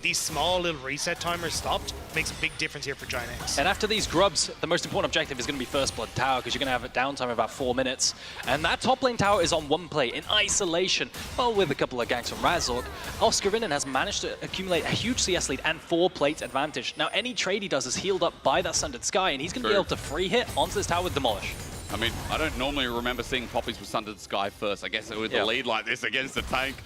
these small little reset timers stopped makes a big difference here for Giant X. And after these Grubs, the most important objective is going to be First Blood Tower, because you're going to have a downtime of about 4 minutes. And that top lane tower is on 1 play in isolation. Well, with a couple of ganks from Razork, Oscarinen has managed to accumulate a huge CS lead and 4 plate advantage. Now, any trade he does is healed up by that Sundered Sky, and he's going to be able to free hit onto this tower with Demolish. I mean, I don't normally remember seeing Poppies with Sundered Sky first. I guess with a lead like this against the tank,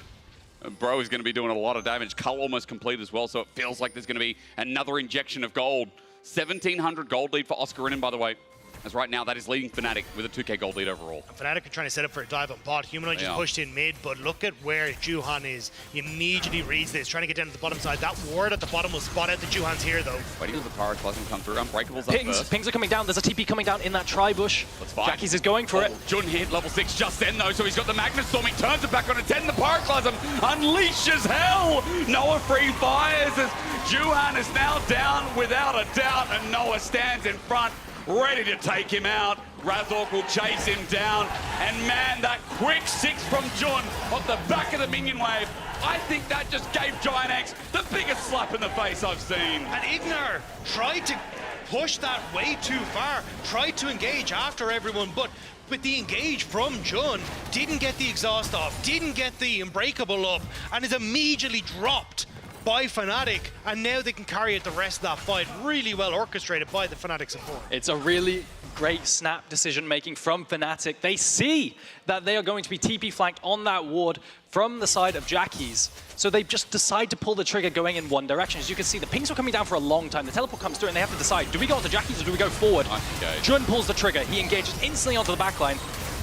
Bro is going to be doing a lot of damage. Cull almost complete as well, so it feels like there's going to be another injection of gold. 1,700 gold lead for Oscarinen, by the way. As right now, that is leading Fnatic with a 2k gold lead overall. And Fnatic are trying to set up for a dive on bot. Humanoid just pushed in mid, but look at where Juhan is. He immediately reads this, trying to get down to the bottom side. That ward at the bottom will spot out the Juhan's here, though. Waiting for the Pyroclasm come through. Unbreakable's up first. Pings are coming down. There's a TP coming down in that tri-bush. Let's fight. Jackie's is going for it. Jun hit level 6 just then, though, so he's got the Magnus Storm. He turns it back on a 10. The Pyroclasm unleashes hell. Noah free fires as Juhan is now down without a doubt, and Noah stands in front, ready to take him out. Razork will chase him down, and man, that quick 6 from Jun off the back of the minion wave, I think that just gave Giant X the biggest slap in the face I've seen. And Ignar tried to push that way too far, tried to engage after everyone, but with the engage from Jun, didn't get the exhaust off, didn't get the Unbreakable up, and is immediately dropped by Fnatic, and now they can carry it the rest of that fight. Really well orchestrated by the Fnatic support. It's a really great snap decision making from Fnatic. They see that they are going to be TP flanked on that ward from the side of Jackie's. So they just decide to pull the trigger going in one direction. As you can see, the pings were coming down for a long time. The teleport comes through and they have to decide, do we go onto Jackie's or do we go forward? Jun pulls the trigger. He engages instantly onto the backline.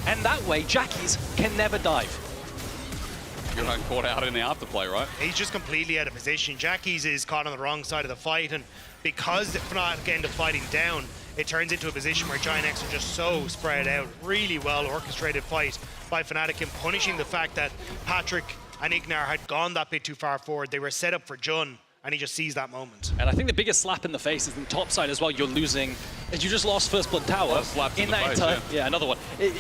And that way, Jackie's can never dive. You're caught out in the afterplay, right? He's just completely out of position. Jackie's is caught on the wrong side of the fight, and because Fnatic end up fighting down, it turns into a position where Giant X are just so spread out. Really well orchestrated fight by Fnatic in punishing the fact that Patrick and Ignar had gone that bit too far forward. They were set up for Jun, and he just sees that moment. And I think the biggest slap in the face is in top side as well. You're losing, as you just lost First Blood Tower in that entire, another one.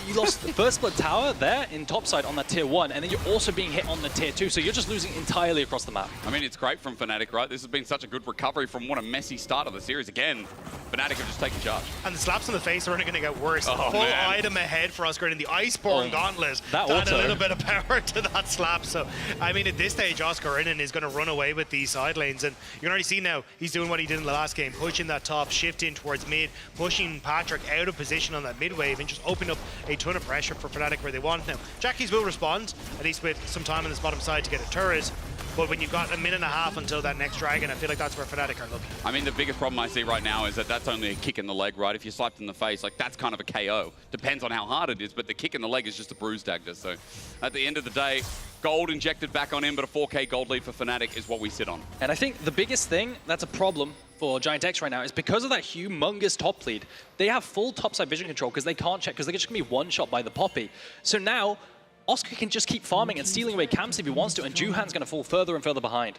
You lost the First Blood Tower there in top side on that tier 1, and then you're also being hit on the tier 2, so you're just losing entirely across the map. I mean, it's great from Fnatic, right? This has been such a good recovery from what a messy start of the series. Again, Fnatic have just taken charge. And the slaps in the face are only going to get worse. Oh, the full man. item ahead for Oscar in the Iceborne Gauntlet. That add a little bit of power to that slap. So, I mean, at this stage, Oscar Innen is going to run away with these side lanes. And you can already see now, he's doing what he did in the last game, pushing that top, shifting towards mid, pushing Patrick out of position on that mid wave, and just opening up a ton of pressure for Fnatic where they want now. Jackie's will respond, at least with some time on this bottom side to get a turret. But when you've got a minute and a half until that next dragon, I feel like that's where Fnatic are looking. I mean, the biggest problem I see right now is that that's only a kick in the leg, right? If you're slapped in the face, like that's kind of a KO. Depends on how hard it is, but the kick in the leg is just a bruise dagger. So at the end of the day, gold injected back on him, but a 4k gold lead for Fnatic is what we sit on. And I think the biggest thing that's a problem for Giant X right now is because of that humongous top lead, they have full topside vision control because they can't check, because they're just going to be one-shot by the Poppy. So now, Oscar can just keep farming and stealing away camps if he wants to, and Juhan's going to fall further and further behind.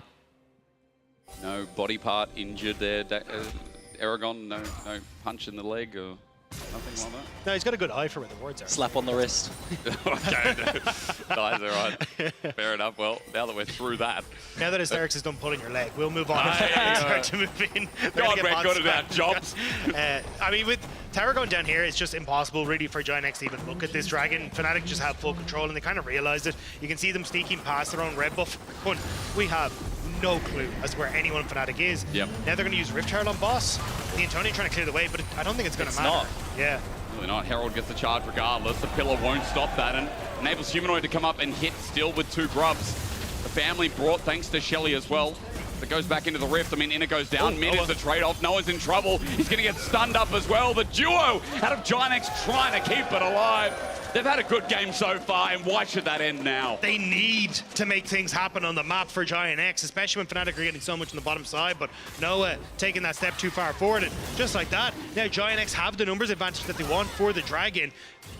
No body part injured there. Aragon, no punch in the leg or nothing like that. No, he's got a good eye for where the wards are. Slap on the wrist. Okay, nice, all right. Fair enough. Well, now that we're through that. Now that Asterix is done pulling your leg, we'll move on and start to move in. God, we're good at our jobs. I mean, with Tower going down here, it's just impossible really for Giant X to even look at this dragon. Fnatic just have full control, and they kind of realized it. You can see them sneaking past their own red buff. We have no clue as to where anyone Fnatic is. Yep. Now they're going to use Rift Herald on boss. The Antonio trying to clear the way, but I don't think it's going to matter. Not. Yeah. Absolutely not. Herald gets the charge regardless. The pillar won't stop that and enables Humanoid to come up and hit still with 2 grubs. The family brought thanks to Shelly as well. That goes back into the rift. I mean, Inner goes down. Mid is the trade-off. Noah's in trouble. He's going to get stunned up as well. The duo out of Giant X trying to keep it alive. They've had a good game so far, and why should that end now? They need to make things happen on the map for Giant X, especially when Fnatic are getting so much on the bottom side, but Noah taking that step too far forward, and just like that, now Giant X have the numbers advantage that they want for the Dragon.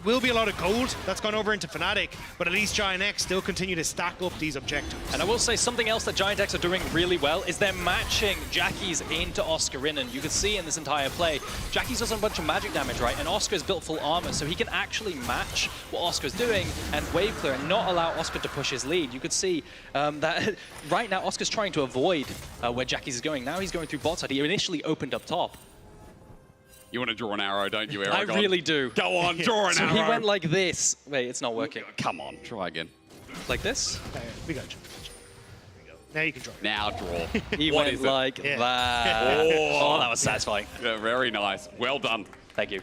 Will be a lot of gold that's gone over into Fnatic, but at least Giant X still continue to stack up these objectives. And I will say something else that Giant X are doing really well is they're matching Jackie's into Oscarinen. You can see in this entire play, Jackie's does a bunch of magic damage, right? And Oscar's built full armor, so he can actually match what Oscar's doing and wave clear and not allow Oscar to push his lead. You could see that right now Oscar's trying to avoid where Jackie's is going. Now he's going through bot side. He initially opened up top. You want to draw an arrow, don't you, Aragon? I really do. Go on, draw an arrow. So he went like this. Wait, it's not working. Come on, try again. Like this? We got you. Now you can draw. Now draw. He What went is it? like that. Oh, that was satisfying. Yeah, very nice. Well done. Thank you.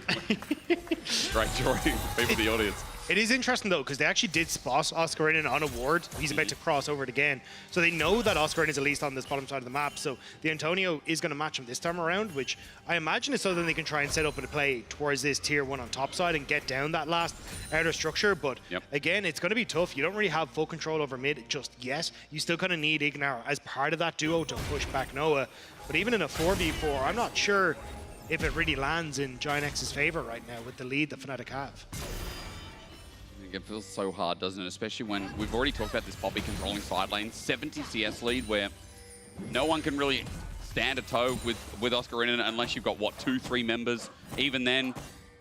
Great drawing. Be for the audience. It is interesting though, because they actually did spot Oscarinen on a ward. He's about to cross over it again. So they know that Oscarinen is at least on this bottom side of the map. So the Antonio is going to match him this time around, which I imagine is so that they can try and set up a play towards this tier 1 on top side and get down that last outer structure. But again, it's going to be tough. You don't really have full control over mid just yet. You still kind of need Ignar as part of that duo to push back Noah. But even in a 4v4, I'm not sure if it really lands in Giant X's favor right now with the lead that Fnatic have. It feels so hard, doesn't it? Especially when we've already talked about this Poppy controlling side lane. 70 CS lead where no one can really stand a toe with Oscarinen unless you've got, what, 2-3 members. Even then,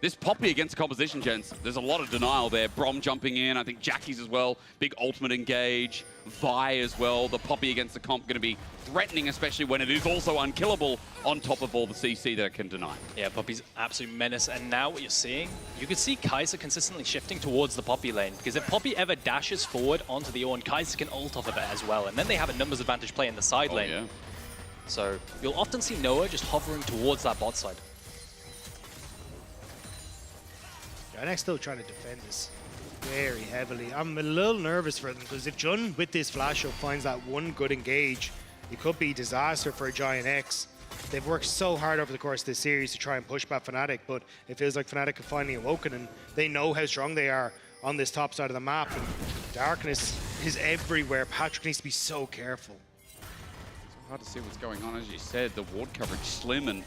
this Poppy against the composition, gents, there's a lot of denial there. Brom jumping in, I think Jackie's as well. Big ultimate engage. Vi as well. The Poppy against the comp going to be threatening, especially when it is also unkillable on top of all the CC that it can deny. Yeah, Poppy's absolute menace. And now what you're seeing, you can see Kai'Sa consistently shifting towards the Poppy lane. Because if Poppy ever dashes forward onto the Ornn, Kai'Sa can ult off of it as well. And then they have a numbers advantage play in the side lane. Yeah. So you'll often see Noah just hovering towards that bot side. Giant X still trying to defend this very heavily. I'm a little nervous for them because if Jun with this flash up finds that one good engage, it could be disaster for Giant X. They've worked so hard over the course of this series to try and push back Fnatic, but it feels like Fnatic have finally awoken and they know how strong they are on this top side of the map. And darkness is everywhere. Patrick needs to be so careful. It's hard to see what's going on. As you said, the ward coverage slim, and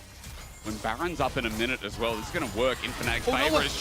when Baron's up in a minute as well, this is going to work in Fnatic's favor as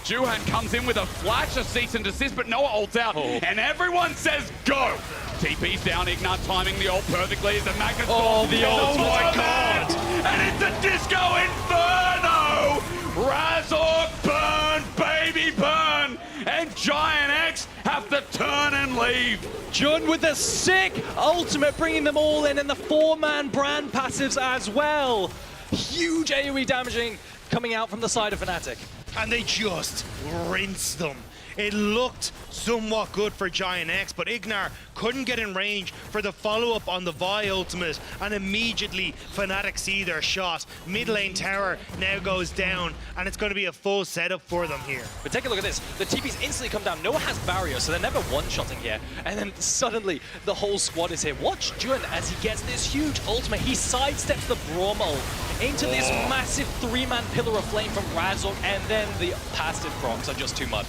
Juhan comes in with a flash of cease and desist, but Noah ults out, and everyone says go! TP's down, Ignar timing the ult perfectly as the Magnus the ult! Oh my god! And it's a Disco Inferno! Razork burn, baby burn! And Giant X have to turn and leave. Jun with the sick ultimate, bringing them all in, and the 4-man brand passives as well. Huge AoE damaging coming out from the side of Fnatic. And they just rinsed them. It looked somewhat good for Giant X, but Ignar couldn't get in range for the follow-up on the Vi ultimate, and immediately Fnatic see their shot. Mid lane tower now goes down, and it's going to be a full setup for them here. But take a look at this. The TPs instantly come down. Noah has barrier, so they're never one-shotting here. And then suddenly, the whole squad is here. Watch Jun as he gets this huge ultimate. He sidesteps the Braum ult into this massive 3-man pillar of flame from Razork, and then the passive procs are just too much.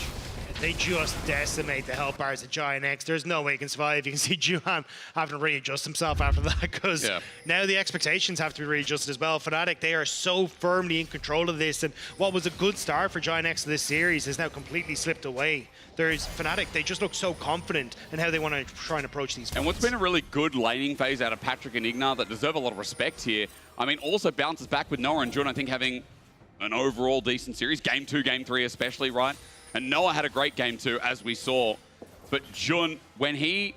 They just decimate the health bars of Giant X. There's no way he can survive. You can see Juhan having to readjust himself after that, because now the expectations have to be readjusted as well. Fnatic, they are so firmly in control of this, and what was a good start for Giant X in this series has now completely slipped away. There's Fnatic, they just look so confident in how they want to try and approach these fights. And what's been a really good laning phase out of Patrick and Ignar that deserve a lot of respect here. I mean, also bounces back with Noah and Jun, I think, having an overall decent series. Game 2, Game 3 especially, right? And Noah had a great game too, as we saw. But Jun, when he's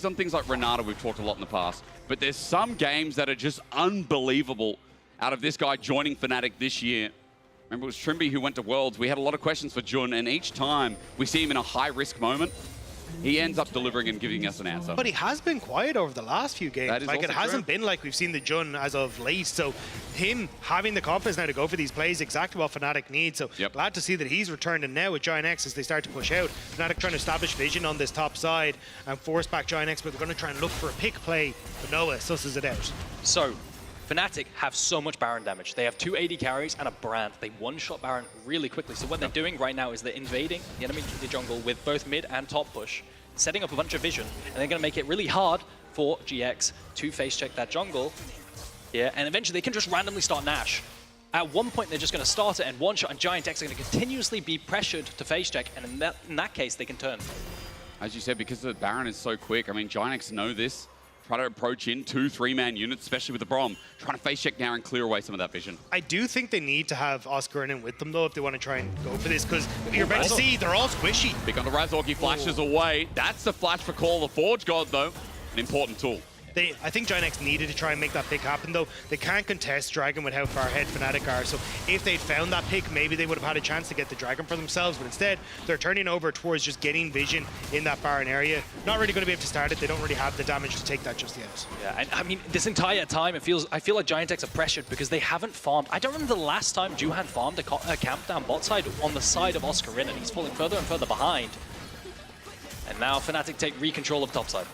on things like Renata, we've talked a lot in the past, but there's some games that are just unbelievable out of this guy joining Fnatic this year. Remember, it was Trimby who went to Worlds. We had a lot of questions for Jun, and each time we see him in a high-risk moment, he ends up delivering and giving us an answer. But he has been quiet over the last few games. That is like, it also hasn't true. been like we've seen the Jun as of late. So him having the confidence now to go for these plays, exactly what Fnatic needs. So glad to see that he's returned. And now with Giant X, as they start to push out, Fnatic trying to establish vision on this top side and force back Giant X, but they're going to try and look for a pick play. But Noah susses it out. So, Fnatic have so much Baron damage. They have 2 AD carries and a Brand. They one-shot Baron really quickly. So what they're doing right now is they're invading the enemy jungle with both mid and top push, setting up a bunch of vision, and they're going to make it really hard for GX to face check that jungle. Yeah, and eventually they can just randomly start Nash. At one point they're just going to start it and one-shot, and Giant X are going to continuously be pressured to face check, and in that case they can turn. As you said, because the Baron is so quick, I mean, Giant X know this. Try to approach in 2-3-man units, especially with the Brom. Trying to face check now and clear away some of that vision. I do think they need to have Oscar in with them, though, if they want to try and go for this, because you're about to see they're all squishy. Pick on the Razork, he flashes away. That's the flash for Call of the Forge God, though. An important tool. I think Giant X needed to try and make that pick happen, though. They can't contest Dragon with how far ahead Fnatic are, so if they'd found that pick, maybe they would have had a chance to get the Dragon for themselves, but instead, they're turning over towards just getting vision in that Baron area. Not really going to be able to start it. They don't really have the damage to take that just yet. Yeah, and I mean, this entire time, I feel like Giant X are pressured because they haven't farmed. I don't remember the last time Juhan farmed a camp down bot side on the side of Oscarin, and he's falling further and further behind. And now Fnatic take re-control of top side.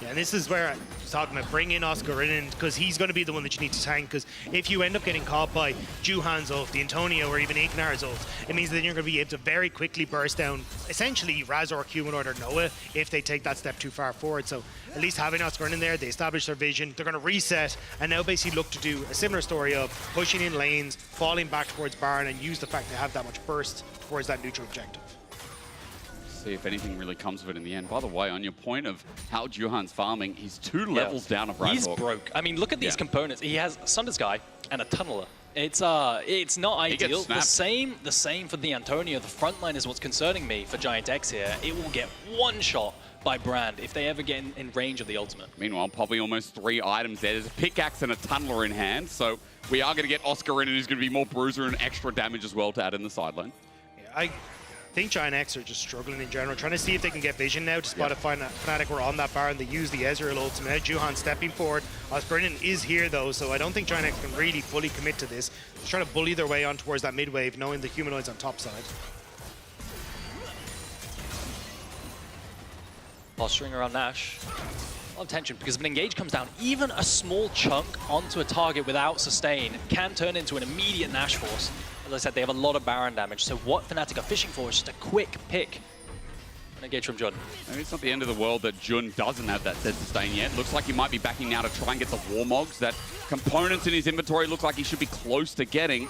Yeah, and this is where I was talking about bring in Oscar in, because he's going to be the one that you need to tank, because if you end up getting caught by Juhan's ult, the Antonio, or even Ignar's ult, it means that you're going to be able to very quickly burst down, essentially, Razork, Humanoid, or Noah, if they take that step too far forward. So at least having Oscar in there, they establish their vision, they're going to reset, and now basically look to do a similar story of pushing in lanes, falling back towards Baron, and use the fact they have that much burst towards that neutral objective. See if anything really comes of it in the end. By the way, on your point of how Juhan's farming, he's 2 levels down of Razork. He's broke. I mean, look at these components. He has Sunder's Guy and a Tunneler. It's not ideal. The same for the Antonio. The front line is what's concerning me for Giant X here. It will get one shot by Brand if they ever get in range of the ultimate. Meanwhile, probably almost 3 items there. There's a pickaxe and a tunneler in hand, so we are going to get Oscar in, and who's going to be more bruiser and extra damage as well to add in the sideline. Yeah, I think Giant X are just struggling in general, trying to see if they can get vision now to spot if Fnatic were on that Baron. They use the Ezreal ultimate. Juhan stepping forward. Osbrennan is here though, so I don't think Giant X can really fully commit to this. Just trying to bully their way on towards that mid wave, knowing the humanoids on top side. Posturing around Nash. A lot of tension because if an engage comes down, even a small chunk onto a target without sustain can turn into an immediate Nash force. As I said, they have a lot of Baron damage, so what Fnatic are fishing for is just a quick pick. An engage from Jun. Maybe it's not the end of the world that Jun doesn't have that dead sustain yet. Looks like he might be backing now to try and get the Warmogs. That components in his inventory look like he should be close to getting.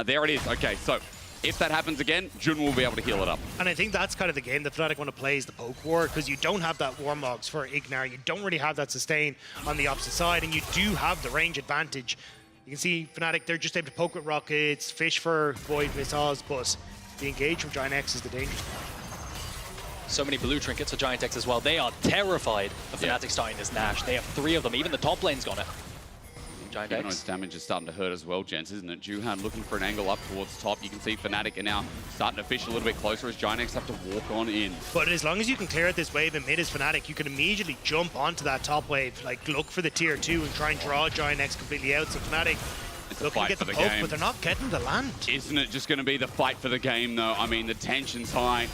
There it is. Okay, so if that happens again, Jun will be able to heal it up. And I think that's kind of the game that Fnatic want to play is the poke war, because you don't have that Warmogs for Ignar. You don't really have that sustain on the opposite side, and you do have the range advantage. You can see Fnatic, they're just able to poke with rockets, fish for void missiles, but the engage from Giant X is the danger. So many blue trinkets for Giant X as well. They are terrified of Fnatic starting this Nash. They have 3 of them. Even the top lane's got it. Giant X. Damage is starting to hurt as well, gents, isn't it? Juhan looking for an angle up towards top. You can see Fnatic are now starting to fish a little bit closer as Giant X have to walk on in. But as long as you can clear out this wave in mid as Fnatic, you can immediately jump onto that top wave, like look for the tier 2 and try and draw Giant X completely out. So Fnatic looking to get the poke, but they're not getting the land. Isn't it just going to be the fight for the game, though? I mean, the tension's high.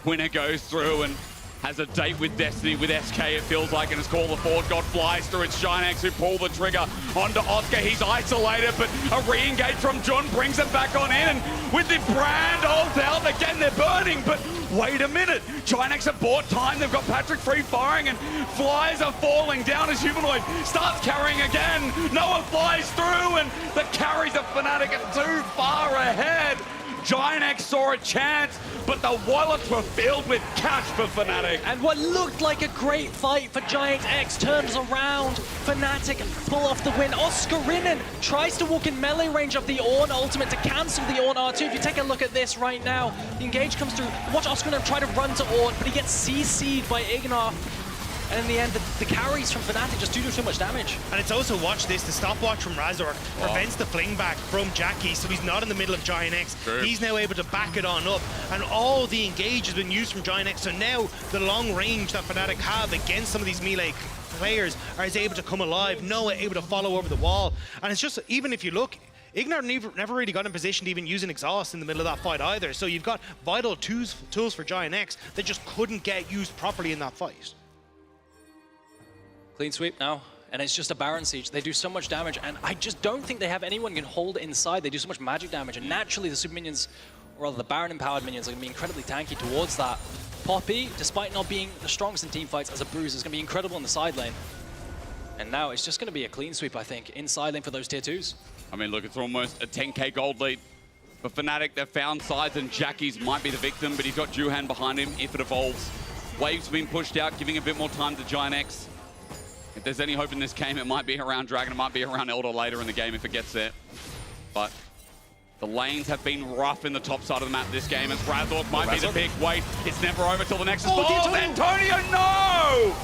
Winner goes through and has a date with Destiny, with SK, it feels like, and his Call of Forge God flies through. It's Giant X who pull the trigger onto Oscar. He's isolated, but a re-engage from Jun brings him back on in. And with the Brand ult out, again, they're burning, but wait a minute. Giant X have bought time. They've got Patrick free firing, and flies are falling down as Humanoid starts carrying again. Noah flies through, and the carries of Fnatic are too far ahead. Giant X saw a chance, but the wallets were filled with cash for Fnatic. And what looked like a great fight for Giant X turns around. Fnatic pull off the win. Oscarinen tries to walk in melee range of the Ornn ultimate to cancel the Ornn R2. If you take a look at this right now, the engage comes through. Watch Oscarinen try to run to Ornn, but he gets CC'd by Ignar. And in the end, the carries from Fnatic just do so much damage. And it's also, watch this, the stopwatch from Razork prevents the fling back from Jackie, so he's not in the middle of Giant X. True. He's now able to back it on up, and all the engage has been used from Giant X, so now the long range that Fnatic have against some of these melee players is able to come alive, Noah able to follow over the wall. And it's just, even if you look, Ignite never really got in position to even use an exhaust in the middle of that fight either, so you've got vital tools for Giant X that just couldn't get used properly in that fight. Clean sweep now, and it's just a Baron Siege. They do so much damage, and I just don't think they have anyone who can hold it inside. They do so much magic damage, and naturally the super minions, or rather the Baron-empowered minions, are going to be incredibly tanky towards that. Poppy, despite not being the strongest in team fights as a bruiser, is going to be incredible in the side lane. And now it's just going to be a clean sweep, I think, inside lane for those tier 2s. I mean, look, it's almost a 10k gold lead. For Fnatic, they've found sides, and Jackie's might be the victim, but he's got Juhan behind him if it evolves. Wave's been pushed out, giving a bit more time to Giant X. If there's any hope in this game, it might be around Dragon, it might be around Elder later in the game if it gets there. But the lanes have been rough in the top side of the map this game, as Razork might be the pick. Wait, it's never over till the Nexus falls. Antonio, no!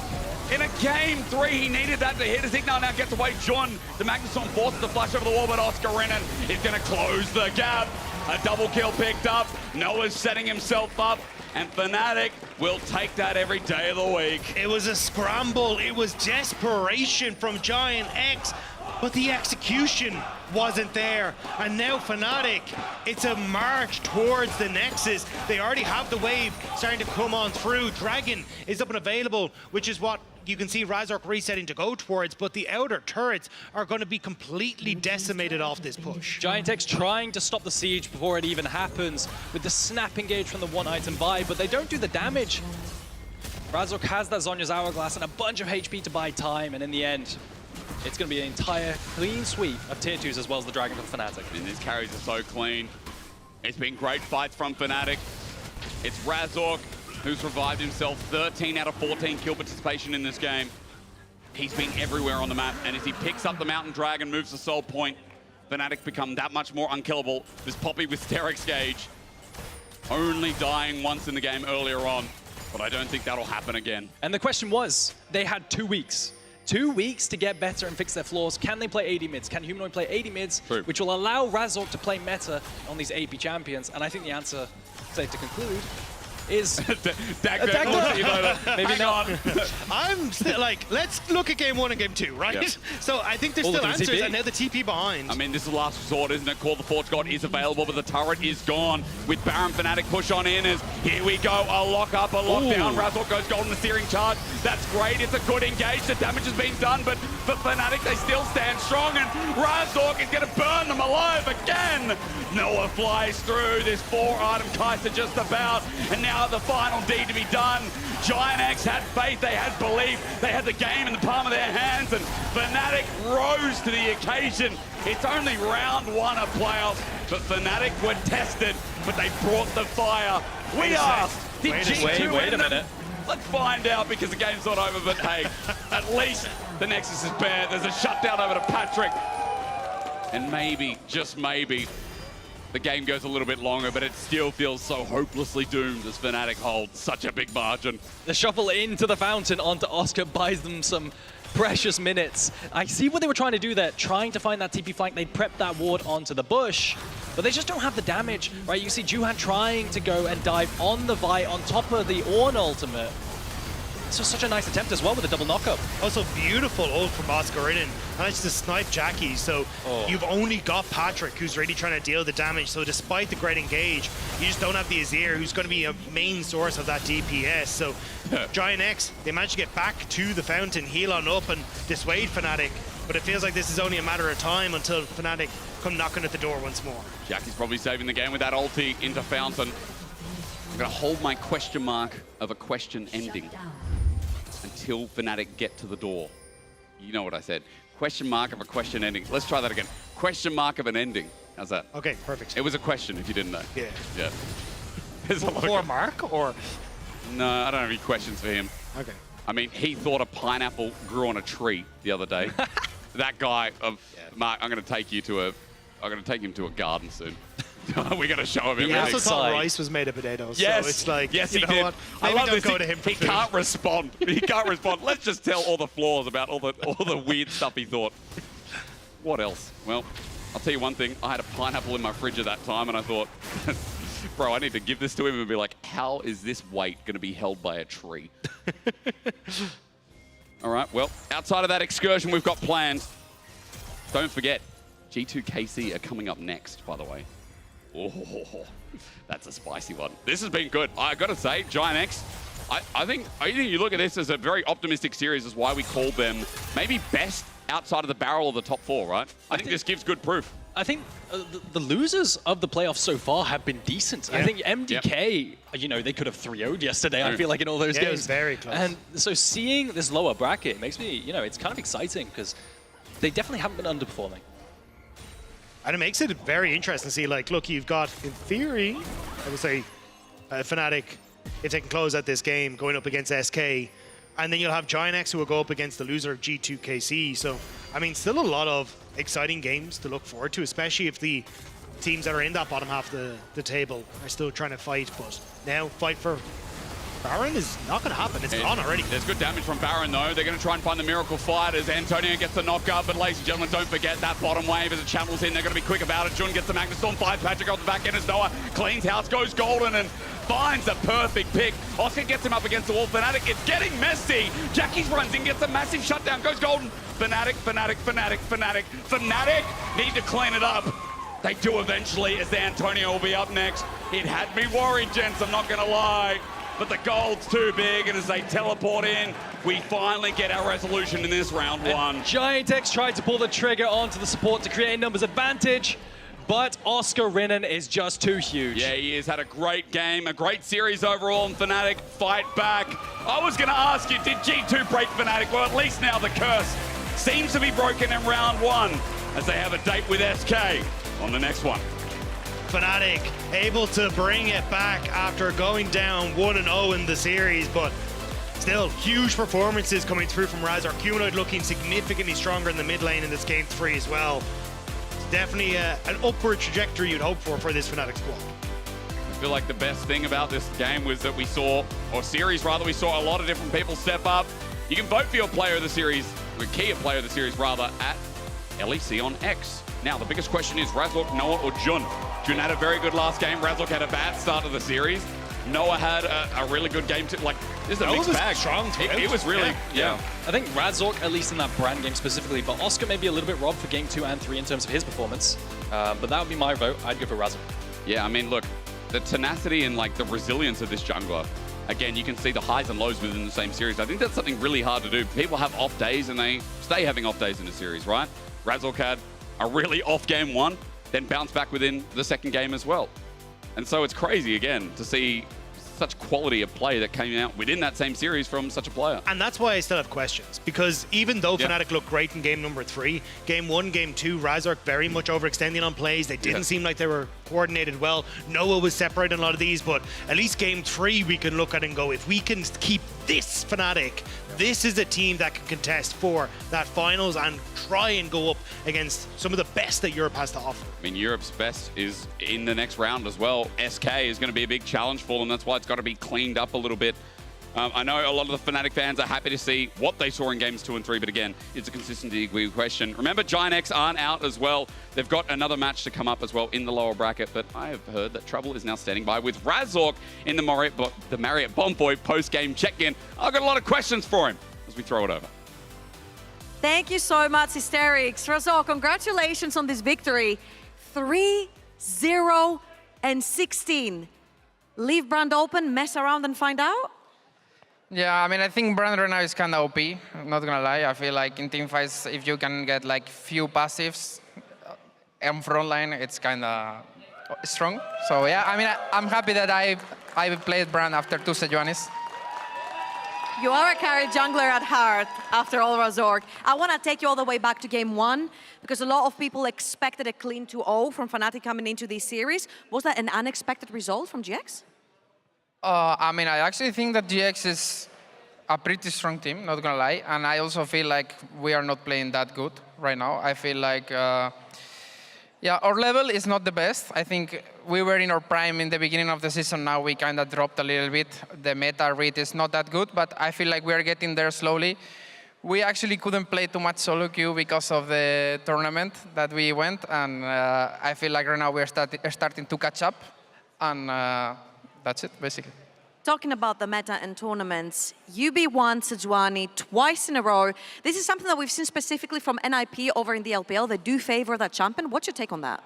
In a game 3, he needed that to hit. As Ignite now gets away, John, the Magnuson forces the flash over the wall, but Oscarinen is going to close the gap. A double kill picked up. Noah's setting himself up, and Fnatic will take that every day of the week. It was a scramble. It was desperation from Giant X, but the execution wasn't there. And now Fnatic, it's a march towards the Nexus. They already have the wave starting to come on through. Dragon is up and available, which is what you can see Razork resetting to go towards, but the outer turrets are going to be completely decimated off this push. Giant X trying to stop the siege before it even happens with the snap engage from the one item buy, but they don't do the damage. Razork has that Zhonya's Hourglass and a bunch of HP to buy time, and in the end, it's going to be an entire clean sweep of tier 2s as well as the Dragon for Fnatic. And these carries are so clean. It's been great fights from Fnatic. It's Razork who's revived himself, 13 out of 14 kill participation in this game. He's been everywhere on the map, and as he picks up the Mountain Dragon, moves the Soul Point, Fnatic become that much more unkillable. This Poppy with Sterix Gauge, only dying once in the game earlier on, but I don't think that'll happen again. And the question was, they had 2 weeks. 2 weeks to get better and fix their flaws. Can they play 80 mids? Can Humanoid play 80 mids? True. Which will allow Razork to play meta on these AP champions? And I think the answer, safe to conclude, is Maybe not. I'm still like, let's look at game 1 and game 2, right? Yeah. So I think there's still answers, and now the TP behind. I mean, this is the last resort, isn't it? Call the Forge God is available, but the turret is gone. With Baron, Fnatic push on in as here we go, a lock up, a lockdown. Razork goes golden, the steering charge. That's great, it's a good engage. The damage has been done, but for Fnatic, they still stand strong, and Razork is going to burn them alive again. Noah flies through this 4-item Kaiser just about, and now the final deed to be done. Giant X had faith, they had belief, they had the game in the palm of their hands, and Fnatic rose to the occasion. It's only round 1 of playoffs, but Fnatic were tested, but they brought the fire. We asked, did G2 win them? Let's find out, because the game's not over, but hey, at least the Nexus is bare. There's a shutdown over to Patrick, and maybe, just maybe, the game goes a little bit longer, but it still feels so hopelessly doomed as Fnatic hold such a big margin. The shuffle into the fountain onto Oscar buys them some precious minutes. I see what they were trying to do there, trying to find that TP flank. They prepped that ward onto the bush, but they just don't have the damage, right? You see Juhan trying to go and dive on the Vi on top of the Ornn ultimate. This was such a nice attempt as well with a double knockup. Also beautiful ult from Oscarinen. Managed to snipe Jackie, so you've only got Patrick who's really trying to deal the damage. So despite the great engage, you just don't have the Azir who's going to be a main source of that DPS. So Giant X, they managed to get back to the fountain, heal on up and dissuade Fnatic. But it feels like this is only a matter of time until Fnatic come knocking at the door once more. Jackie's probably saving the game with that ulti into fountain. I'm going to hold my question mark of a question ending until Fnatic get to the door. You know what I said. Question mark of a question ending. Let's try that again. Question mark of an ending. How's that? Okay, perfect. It was a question, if you didn't know. Yeah. Yeah. For Mark, or? No, I don't have any questions for him. Okay. I mean, he thought a pineapple grew on a tree the other day. That guy of Mark, I'm going to take him to a garden soon. We're going to show him. He also thought rice was made of potatoes. Yes. So it's like, yes, you he know did. what? I Maybe love don't this. go to him for He food. can't respond. He can't respond. Let's just tell all the flaws about all the weird stuff he thought. What else? Well, I'll tell you one thing. I had a pineapple in my fridge at that time, and I thought, bro, I need to give this to him and be like, how is this weight going to be held by a tree? All right, well, outside of that excursion we've got planned, don't forget, G2KC are coming up next, by the way. Oh, that's a spicy one. This has been good. I got to say, Giant X, I think you look at this as a very optimistic series, is why we call them maybe best outside of the barrel of the top 4, right? I think this gives good proof. I think the losers of the playoffs so far have been decent. Yeah. I think MDK, you know, they could have 3-0'd yesterday, I feel like, in all those games. It was very close. And so seeing this lower bracket makes me, you know, it's kind of exciting because they definitely haven't been underperforming. And it makes it very interesting to see, like, look, you've got, in theory, I would say, Fnatic, if they can close out this game, going up against SK, and then you'll have Giant X who will go up against the loser of G2KC. So, I mean, still a lot of exciting games to look forward to, especially if the teams that are in that bottom half of the table are still trying to fight. But now, fight for Baron is not going to happen. It's gone already. There's good damage from Baron, though. They're going to try and find the miracle fight as Antonio gets the knockup. But, ladies and gentlemen, don't forget that bottom wave as it channels in. They're going to be quick about it. Jun gets the Magna Storm, finds Patrick on the back end as Noah cleans house, goes golden, and finds a perfect pick. Oscar gets him up against the wall. Fnatic, it's getting messy. Jackies runs in, gets a massive shutdown, goes golden. Fnatic need to clean it up. They do eventually, as Antonio will be up next. It had me worried, gents, I'm not going to lie. But the gold's too big, and as they teleport in, we finally get our resolution in this round one. Giant X tried to pull the trigger onto the support to create numbers advantage, but Oscar Rinnan is just too huge. Yeah, he has had a great game, a great series overall, and Fnatic fight back. I was going to ask you, did G2 break Fnatic? Well, at least now the curse seems to be broken in round one, as they have a date with SK on the next one. Fnatic able to bring it back after going down 1-0 in the series, but still huge performances coming through from Razork. Humanoid looking significantly stronger in the mid lane in this game 3 as well. It's definitely an upward trajectory you'd hope for this Fnatic squad. I feel like the best thing about this game was that we saw a lot of different people step up. You can vote for your player of the series, or key player of the series rather, at LEC on X. Now, the biggest question is Razork, Noah, or Jun? Jun had a very good last game. Razork had a bad start of the series. Noah had a really good game too. Like, this is a mixed bag. Strong it was really, yeah. I think Razork, at least in that brand game specifically, but Oscar may be a little bit robbed for game 2 and 3 in terms of his performance. But that would be my vote. I'd go for Razork. Yeah, I mean, look, the tenacity and like the resilience of this jungler. Again, you can see the highs and lows within the same series. I think that's something really hard to do. People have off days and they stay having off days in the series, right? Razork had a really off game 1, then bounce back within the second game as well. And so it's crazy, again, to see such quality of play that came out within that same series from such a player. And that's why I still have questions, because even though Fnatic looked great in game number 3, game 1, game 2, Razork very much overextending on plays. They didn't seem like they were coordinated well. Noah was separating a lot of these, but at least game 3 we can look at and go, if we can keep this Fnatic, this is a team that can contest for that finals and try and go up against some of the best that Europe has to offer. I mean, Europe's best is in the next round as well. SK is going to be a big challenge for them. That's why it's got to be cleaned up a little bit. I know a lot of the Fnatic fans are happy to see what they saw in games 2 and 3, but again, it's a consistency question. Remember, Giant X aren't out as well. They've got another match to come up as well in the lower bracket, but I have heard that Trouble is now standing by with Razork in the Marriott Bonvoy post-game check-in. I've got a lot of questions for him as we throw it over. Thank you so much, Hysterics. Razork, congratulations on this victory. 3-0 and 16. Leave brand open, mess around and find out? Yeah, I mean, I think brand right now is kind of OP, I'm not gonna lie. I feel like in team fights, if you can get like few passives on front line, it's kind of strong. So yeah, I mean, I'm happy that I played brand after 2 Sejuanis. You are a carry jungler at heart, after all, Razork. I want to take you all the way back to game 1, because a lot of people expected a clean 2-0 from Fnatic coming into this series. Was that an unexpected result from GX? I mean, I actually think that GX is a pretty strong team, not gonna lie. And I also feel like we are not playing that good right now. I feel like, yeah, Yeah, our level is not the best. I think we were in our prime in the beginning of the season. Now we kind of dropped a little bit. The meta read is not that good, but I feel like we are getting there slowly. We actually couldn't play too much solo queue because of the tournament that we went, and I feel like right now we're starting to catch up, and that's it, basically. Talking about the meta and tournaments, UB won Sejuani twice in a row. This is something that we've seen specifically from NIP over in the LPL. They do favor that champion. What's your take on that?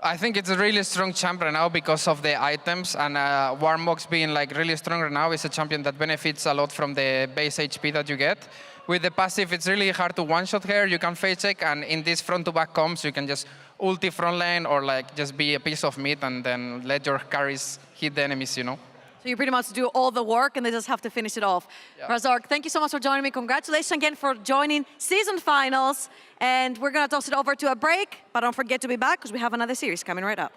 I think it's a really strong champion now because of the items, and Warmox being like really strong right now is a champion that benefits a lot from the base HP that you get. With the passive, it's really hard to one-shot her. You can face check, and in this front-to-back comms, you can just ulti front lane or like just be a piece of meat and then let your carries hit the enemies, you know? So you pretty much do all the work and they just have to finish it off. Yeah. Razork, thank you so much for joining me. Congratulations again for joining season finals. And we're gonna toss it over to a break, but don't forget to be back because we have another series coming right up.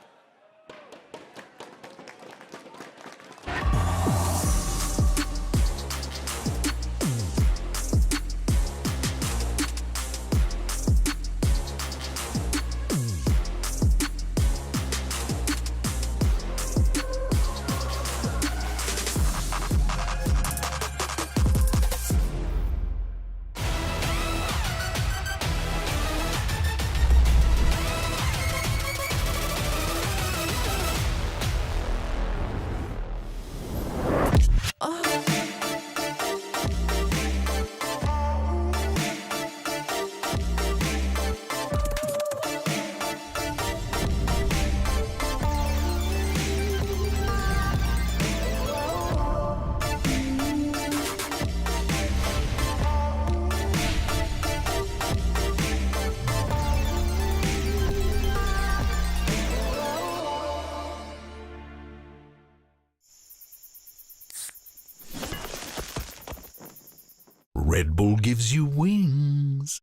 Red Bull gives you wings.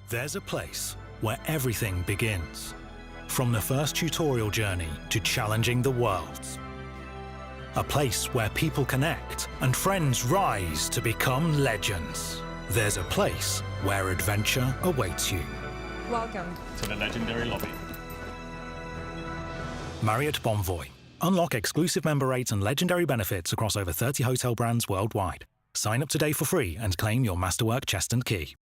There's a place where everything begins. From the first tutorial journey to challenging the worlds. A place where people connect and friends rise to become legends. There's a place where adventure awaits you. Welcome to the legendary lobby. Marriott Bonvoy. Unlock exclusive member rates and legendary benefits across over 30 hotel brands worldwide. Sign up today for free and claim your Masterwork chest and key.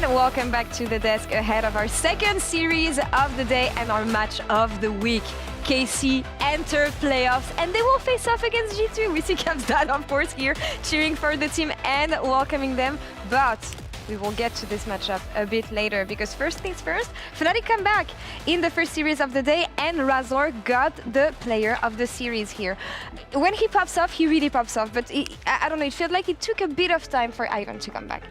And welcome back to the desk ahead of our second series of the day and our match of the week. KC enter playoffs and they will face off against G2. We see Cap's dad, of course, here cheering for the team and welcoming them. But we will get to this matchup a bit later because first things first, Fnatic come back in the first series of the day and Razor got the player of the series here. When he pops off, he really pops off, but I don't know, it felt like it took a bit of time for Ivan to come back.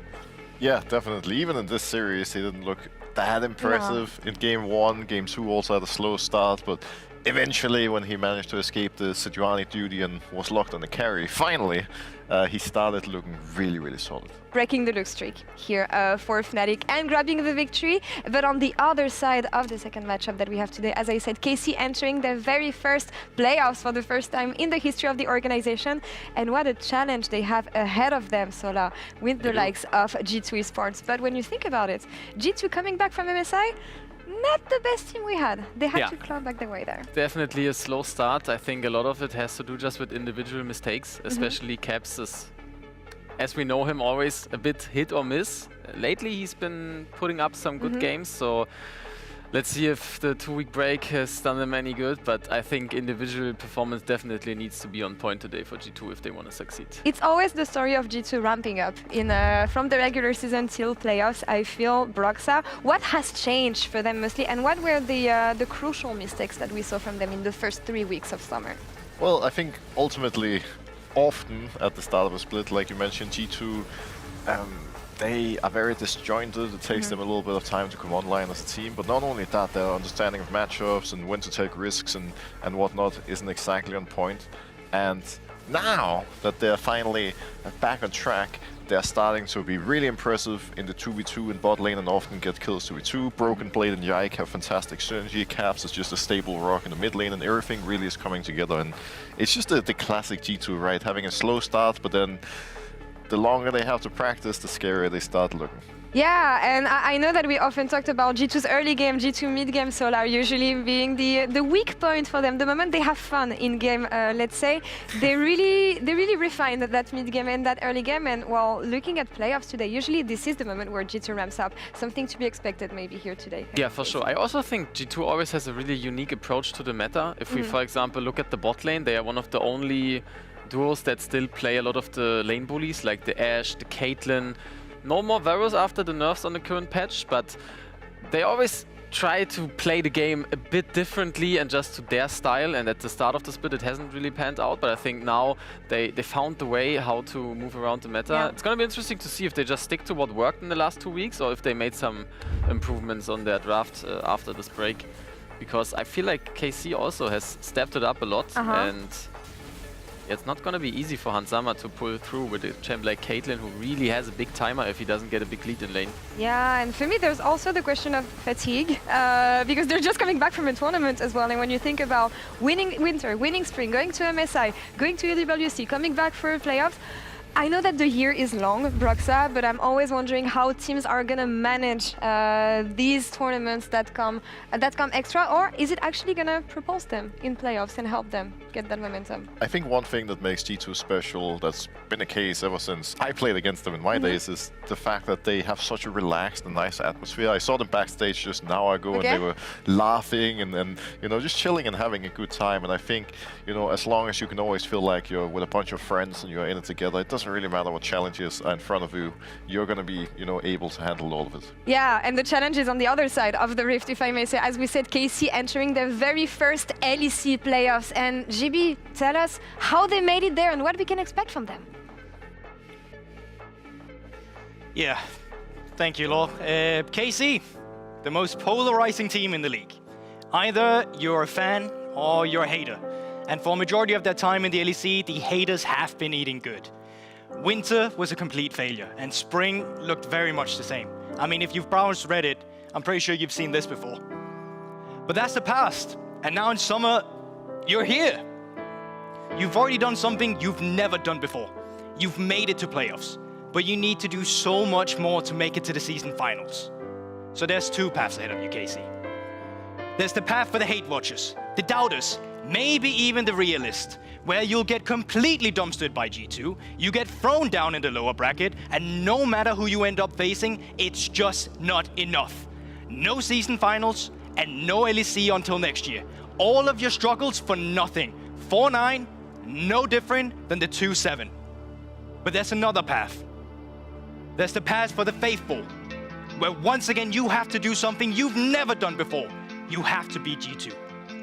Yeah, definitely. Even in this series, he didn't look that impressive. In game 1, game 2 also had a slow start, but eventually when he managed to escape the Sejuani duty and was locked on the carry, finally, he started looking really, really solid. Breaking the look streak here for Fnatic and grabbing the victory. But on the other side of the second matchup that we have today, as I said, KC entering their very first playoffs for the first time in the history of the organization. And what a challenge they have ahead of them, Sola, with the likes of G2 Esports. But when you think about it, G2 coming back from MSI, not the best team we had. They had to claw back the way there. Definitely a slow start. I think a lot of it has to do just with individual mistakes, especially Caps is, as we know him, always a bit hit or miss. Lately he's been putting up some good games, so let's see if the 2-week break has done them any good, but I think individual performance definitely needs to be on point today for G2 if they want to succeed. It's always the story of G2 ramping up in from the regular season till playoffs. I feel Broxa. What has changed for them mostly, and what were the crucial mistakes that we saw from them in the first 3 weeks of summer? Well, I think ultimately, often at the start of a split, like you mentioned, G2, they are very disjointed. It takes them a little bit of time to come online as a team, but not only that, their understanding of matchups and when to take risks and whatnot isn't exactly on point. And now that they're finally back on track, they're starting to be really impressive in the 2v2 in bot lane and often get kills 2v2. Broken Blade and Yike have fantastic synergy. Caps is just a stable rock in the mid lane, and everything really is coming together. And it's just the classic G2, right? Having a slow start, but then the longer they have to practice, the scarier they start looking. Yeah, and I know that we often talked about G2's early game, G2 mid game Solar usually being the weak point for them. The moment they have fun in game, let's say, they really refine that mid game and that early game. And well, looking at playoffs today, usually this is the moment where G2 ramps up. Something to be expected maybe here today. Yeah, for sure. I also think G2 always has a really unique approach to the meta. If we, for example, look at the bot lane, they are one of the only duos that still play a lot of the lane bullies, like the Ashe, the Caitlyn. No more Varus after the nerfs on the current patch, but they always try to play the game a bit differently and just to their style, and at the start of the split it hasn't really panned out, but I think now they found the way how to move around the meta. Yeah. It's gonna be interesting to see if they just stick to what worked in the last 2 weeks or if they made some improvements on their draft after this break, because I feel like KC also has stepped it up a lot, and it's not going to be easy for Hansama to pull through with a champ like Caitlyn, who really has a big timer if he doesn't get a big lead in lane. Yeah, and for me there's also the question of fatigue, because they're just coming back from a tournament as well, and when you think about winning Winter, winning Spring, going to MSI, going to LWC, coming back for playoffs, I know that the year is long, Broxa, but I'm always wondering how teams are gonna manage these tournaments that come extra, or is it actually gonna propulse them in playoffs and help them get that momentum? I think one thing that makes G2 special, that's been the case ever since I played against them in my days, is the fact that they have such a relaxed and nice atmosphere. I saw them backstage just an hour ago, and they were laughing and you know, just chilling and having a good time. And I think, you know, as long as you can always feel like you're with a bunch of friends and you're in it together, it doesn't really matter what challenges are in front of you, you're going to be, you know, able to handle all of it. Yeah, and the challenge is on the other side of the rift, if I may say. As we said, KC entering their very first LEC playoffs. And GB, tell us how they made it there and what we can expect from them. Yeah, thank you, Law. KC, the most polarizing team in the league. Either you're a fan or you're a hater. And for a majority of their time in the LEC, the haters have been eating good. Winter was a complete failure, and Spring looked very much the same. I mean, if you've browsed Reddit, I'm pretty sure you've seen this before. But that's the past, and now in summer, you're here. You've already done something you've never done before. You've made it to playoffs, but you need to do so much more to make it to the season finals. So there's 2 paths ahead of you, KC. There's the path for the hate watchers, the doubters, maybe even the realists, where you'll get completely dumpstered by G2, you get thrown down in the lower bracket, and no matter who you end up facing, it's just not enough. No season finals, and no LEC until next year. All of your struggles for nothing. 4-9, no different than the 2-7. But there's another path. There's the path for the faithful, where once again you have to do something you've never done before. You have to beat G2.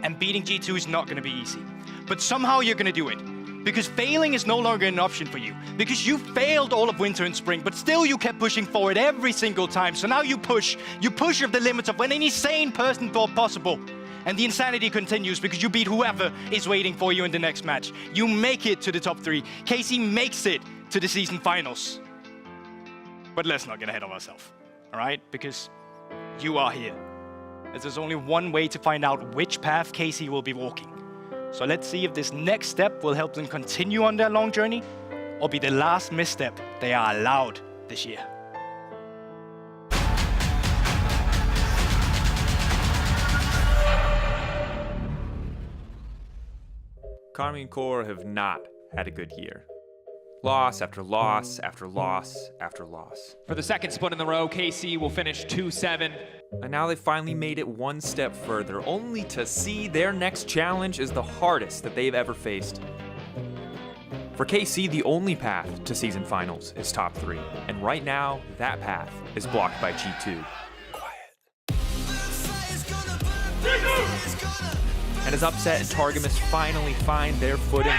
And beating G2 is not going to be easy. But somehow you're going to do it. Because failing is no longer an option for you. Because you failed all of winter and spring, but still you kept pushing forward every single time. So now you push of the limits of what any sane person thought possible. And the insanity continues because you beat whoever is waiting for you in the next match. You make it to the top 3. KC makes it to the season finals. But let's not get ahead of ourselves, all right? Because you are here. There's only one way to find out which path KC will be walking. So let's see if this next step will help them continue on their long journey or be the last misstep they are allowed this year. Karmine Corp have not had a good year. Loss after loss after loss after loss. For the second split in a row, KC will finish 2-7. And now they finally made it one step further, only to see their next challenge is the hardest that they've ever faced. For KC, the only path to season finals is top 3, and right now, that path is blocked by G2. And as Upset and Targamas finally find their footing,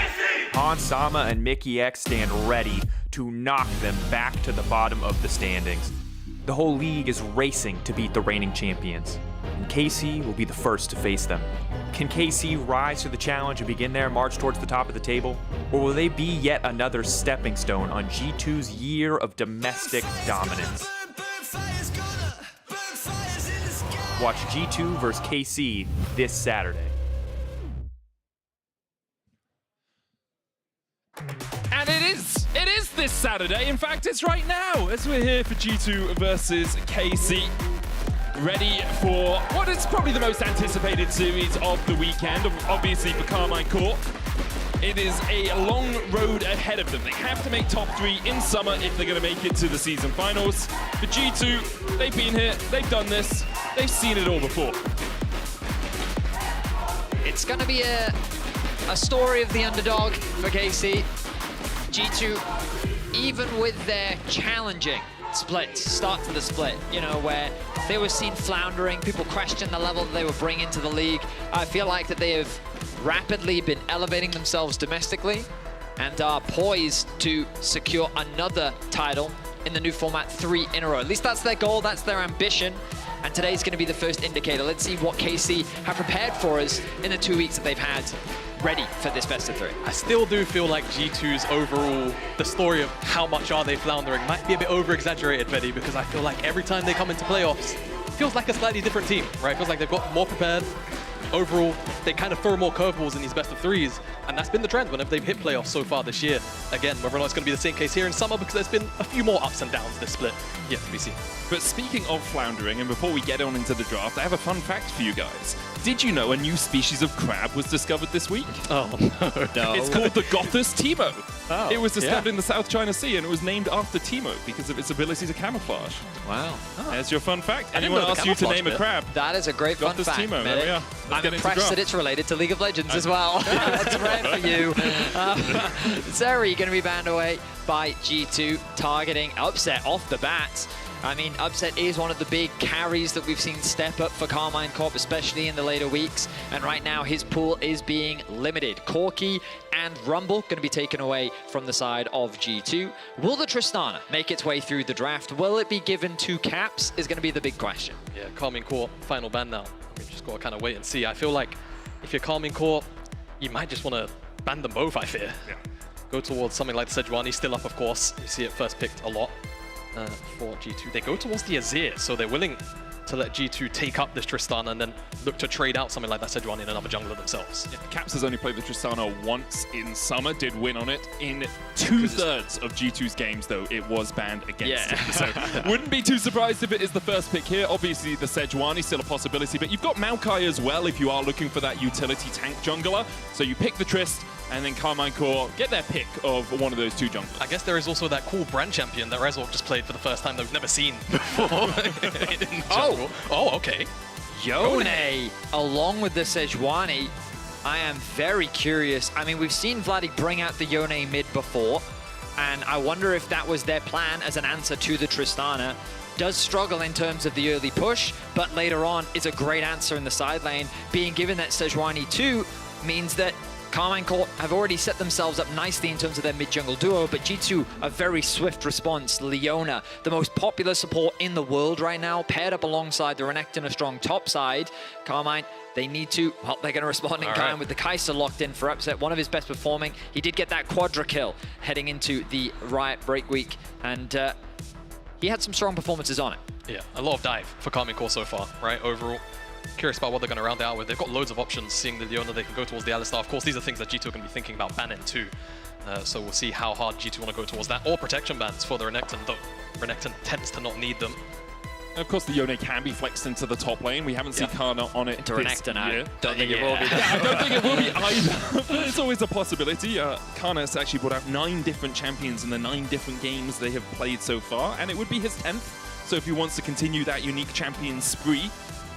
Han Sama and Mickey X stand ready to knock them back to the bottom of the standings. The whole league is racing to beat the reigning champions, and KC will be the first to face them. Can KC rise to the challenge and begin their march towards the top of the table? Or will they be yet another stepping stone on G2's year of domestic dominance? Watch G2 vs KC this Saturday. And it is this Saturday. In fact, it's right now as we're here for G2 versus KC. Ready for what is probably the most anticipated series of the weekend, obviously for Karmine Corp. It is a long road ahead of them. They have to make top 3 in summer if they're going to make it to the season finals. For G2, they've been here, they've done this, they've seen it all before. It's going to be a story of the underdog for KC. G2, even with their challenging start to the split, you know, where they were seen floundering, people questioned the level that they were bringing to the league. I feel like that they have rapidly been elevating themselves domestically and are poised to secure another title in the new format 3 in a row. At least that's their goal, that's their ambition. And today's going to be the first indicator. Let's see what KC have prepared for us in the 2 weeks that they've had ready for this best of 3. I still do feel like G2's overall, the story of how much are they floundering might be a bit over-exaggerated, Veddy, because I feel like every time they come into playoffs, it feels like a slightly different team, right? It feels like they've got more prepared. Overall, they kind of throw more curveballs in these best of 3s, and that's been the trend whenever they've hit playoffs so far this year. Again, whether or not it's going to be the same case here in summer, because there's been a few more ups and downs this split, yet to be seen. But speaking of floundering, and before we get on into the draft, I have a fun fact for you guys. Did you know a new species of crab was discovered this week? Oh, no. It's called the Gothus Timo. Oh, it was discovered in the South China Sea, and it was named after Timo because of its ability to camouflage. Wow. There's your fun fact. Anyone ask you to name a crab? That is a great fun Gothus fact, Timo. There we are. I'm impressed that it's related to League of Legends as well. That's rare for you. Zeri going to be banned away by G2, targeting Upset off the bat. I mean, Upset is one of the big carries that we've seen step up for Karmine Corp, especially in the later weeks. And right now, his pool is being limited. Corki and Rumble going to be taken away from the side of G2. Will the Tristana make its way through the draft? Will it be given to Caps is going to be the big question. Yeah, Karmine Corp, final ban now. We just got to kind of wait and see. I feel like if you're Karmine Corp, you might just want to ban them both, I fear. Yeah. Go towards something like the Sejuani, still up, of course. You see it first picked a lot. For G2. They go towards the Azir, so they're willing to let G2 take up this Tristana and then look to trade out something like that Sejuani and another jungler themselves. Yeah, Caps has only played the Tristana once in summer, did win on it. In 2/3 of G2's games, though, it was banned against it. So wouldn't be too surprised if it is the first pick here. Obviously, the Sejuani still a possibility, but you've got Maokai as well if you are looking for that utility tank jungler. So you pick the Trist, and then Karmine Corp get their pick of one of those two junglers. I guess there is also that cool brand champion that Razork just played for the first time that we've never seen before. Oh, okay. Yone, along with the Sejuani. I am very curious. I mean, we've seen Vladdy bring out the Yone mid before, and I wonder if that was their plan as an answer to the Tristana. Does struggle in terms of the early push, but later on is a great answer in the side lane. Being given that Sejuani too means that Karmine Corp have already set themselves up nicely in terms of their mid-jungle duo, but G2, a very swift response. Leona, the most popular support in the world right now, paired up alongside the Renekton, a strong top side. Karmine, they need to, well, they're going to respond in kind with the Kai'Sa locked in for upset, one of his best performing. He did get that quadra kill heading into the Riot break week, and he had some strong performances on it. Yeah, a lot of dive for Karmine Corp so far, right, overall. Curious about what they're going to round it out with. They've got loads of options, seeing the Leona, they can go towards the Alistar. Of course, these are things that G2 are going to be thinking about banning too. So we'll see how hard G2 want to go towards that. Or protection bans for the Renekton, though Renekton tends to not need them. Of course, the Yone can be flexed into the top lane. We haven't seen Kana on it into Renekton year. Don't think it will be. I don't think it will be either. But it's always a possibility. Kana has actually brought out 9 different champions in the 9 different games they have played so far, and it would be his 10th. So if he wants to continue that unique champion spree,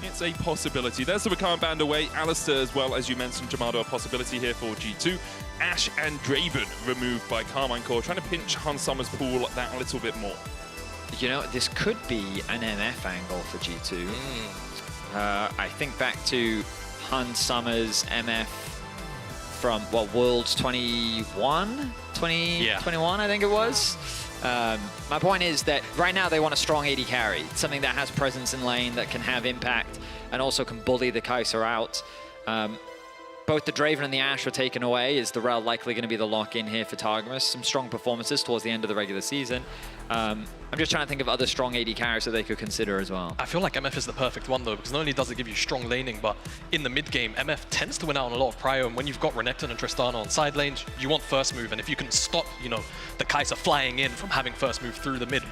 it's a possibility. There's the Rakan band away. Alistar as well, as you mentioned, Jamado, a possibility here for G2. Ashe and Draven removed by Karmine Corp, trying to pinch Hans Sommer's pool that little bit more. You know, this could be an MF angle for G2. I think back to Hans Sommer's MF from, what, Worlds 21? 2021, I think it was. My point is that right now they want a strong AD carry, something that has presence in lane, that can have impact, and also can bully the Kai'Sa out. Both the Draven and the Ashe were taken away. Is the Rel likely going to be the lock-in here for Targamas? Some strong performances towards the end of the regular season. I'm just trying to think of other strong AD carries that they could consider as well. I feel like MF is the perfect one though, because not only does it give you strong laning, but in the mid game, MF tends to win out on a lot of prio, and when you've got Renekton and Tristana on side lanes, you want first move, and if you can stop, you know, the Kai'Sa flying in from having first move through the mid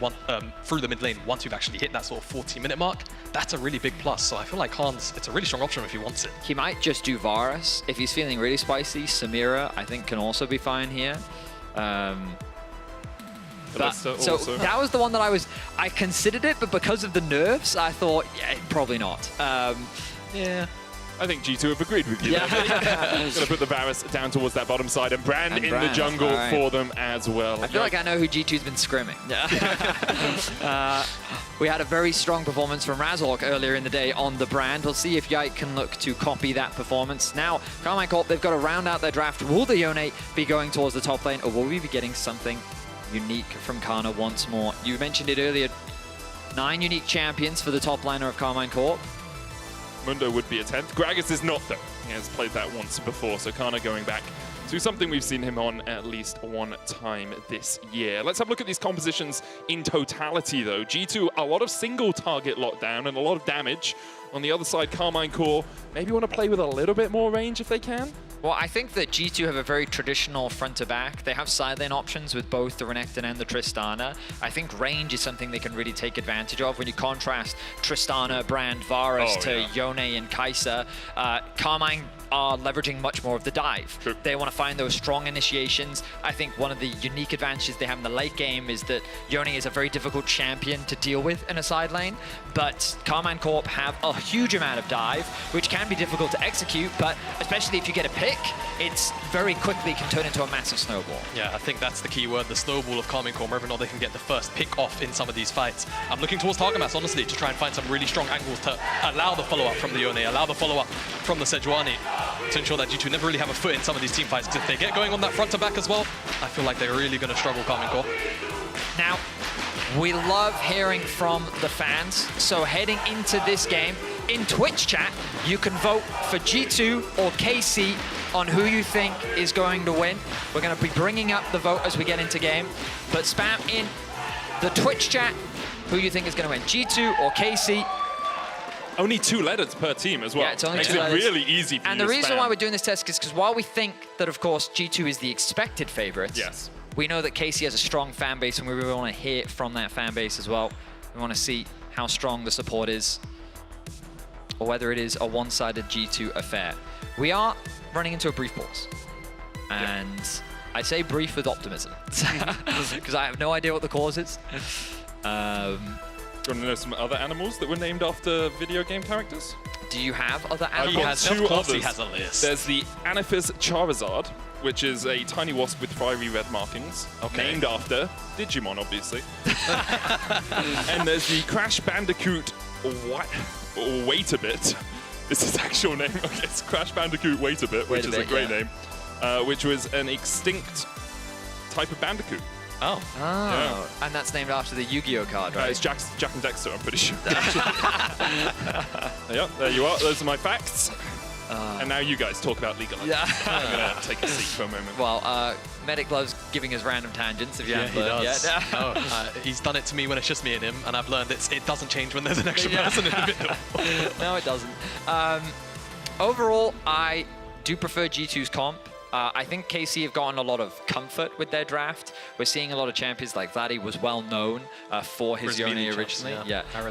lane once you've actually hit that sort of 40-minute mark, that's a really big plus. So I feel like Hans, it's a really strong option if he wants it. He might just do Varus. If he's feeling really spicy, Samira, I think, can also be fine here. But, so that was the one that I considered it, but because of the nerfs, I thought, yeah, probably not. Yeah. I think G2 have agreed with you. Yeah. Going to put the Varus down towards that bottom side, and Brand in the jungle for them as well. I feel like I know who G2's been scrimming. We had a very strong performance from Razork earlier in the day on the Brand. We'll see if Yike can look to copy that performance. Now, Karmine Corp, they've got to round out their draft. Will the Yone be going towards the top lane, or will we be getting something unique from Kana once more? You mentioned it earlier, 9 unique champions for the top laner of Karmine Corp. Mundo would be a 10th. Gragas is not, though. He has played that once before, so Kana going back to something we've seen him on at least one time this year. Let's have a look at these compositions in totality, though. G2, a lot of single target lockdown and a lot of damage. On the other side, Karmine Corp maybe want to play with a little bit more range if they can. Well, I think that G2 have a very traditional front-to-back. They have side lane options with both the Renekton and the Tristana. I think range is something they can really take advantage of. When you contrast Tristana, Brand, Varus to Yone and Kai'Sa, Karmine are leveraging much more of the dive. Sure. They want to find those strong initiations. I think one of the unique advantages they have in the late game is that Yone is a very difficult champion to deal with in a side lane, but Karmine Corp have a huge amount of dive, which can be difficult to execute, but especially if you get a pick, it's very quickly can turn into a massive snowball. Yeah, I think that's the key word, the snowball of Karmine Corp, whether or not they can get the first pick off in some of these fights. I'm looking towards Targamas, honestly, to try and find some really strong angles to allow the follow-up from the Yone, allow the follow-up from the Sejuani, to ensure that G2 never really have a foot in some of these team fights. Because if they get going on that front to back as well, I feel like they're really going to struggle, Karmine Corp. Now, we love hearing from the fans, so heading into this game, in Twitch chat, you can vote for G2 or KC on who you think is going to win. We're going to be bringing up the vote as we get into game, but spam in the Twitch chat who you think is going to win, G2 or KC. Only 2 letters per team as well. Yeah, it's only Makes 2 letters. Really easy for and you the to reason spam. why we're doing this test is because while we think that, of course, G2 is the expected favorites, yes, we know that KC has a strong fan base, and we really want to hear from that fan base as well. We want to see how strong the support is, or whether it is a one-sided G2 affair. We are running into a brief pause. and I say brief with optimism because I have no idea what the cause is. Do you want to know some other animals that were named after video game characters? Do you have other I've animals? got two others. He has a list. There's the Anaphis Charizard, which is a tiny wasp with fiery red markings, named after Digimon, obviously. And there's the Crash Bandicoot Wait a Bit. This is actual name. Okay, it's Crash Bandicoot Wait a Bit, which is a great name, which was an extinct type of Bandicoot. Oh. Yeah. And that's named after the Yu-Gi-Oh card, right? It's Jack and Dexter, I'm pretty sure. Yep, there you are. Those are my facts. And now you guys talk about League of Legends. I'm going to take a seat for a moment. Well, Medic loves giving us random tangents, if you haven't learned yet. No, he's done it to me when it's just me and him, and I've learned it doesn't change when there's an extra person in the middle. No, it doesn't. Overall, I do prefer G2's comp. I think KC have gotten a lot of comfort with their draft. We're seeing a lot of champions like Vladdy was well known for his Yone originally.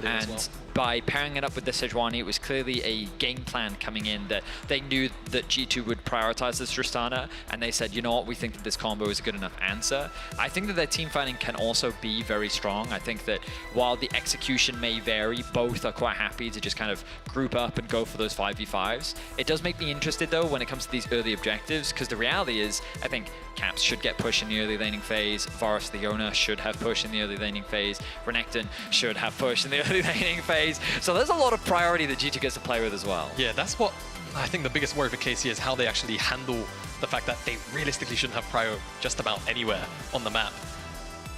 And by pairing it up with the Sejuani, it was clearly a game plan coming in that they knew that G2 would prioritize this Tristana, and they said, you know what, we think that this combo is a good enough answer. I think that their team fighting can also be very strong. I think that while the execution may vary, both are quite happy to just kind of group up and go for those 5v5s. It does make me interested, though, when it comes to these early objectives, because the reality is, I think Caps should get push in the early laning phase, Varus Leona should have push in the early laning phase, Renekton should have push in the early laning phase. So there's a lot of priority that G2 gets to play with as well. Yeah, that's what I think the biggest worry for KC is how they actually handle the fact that they realistically shouldn't have prio just about anywhere on the map.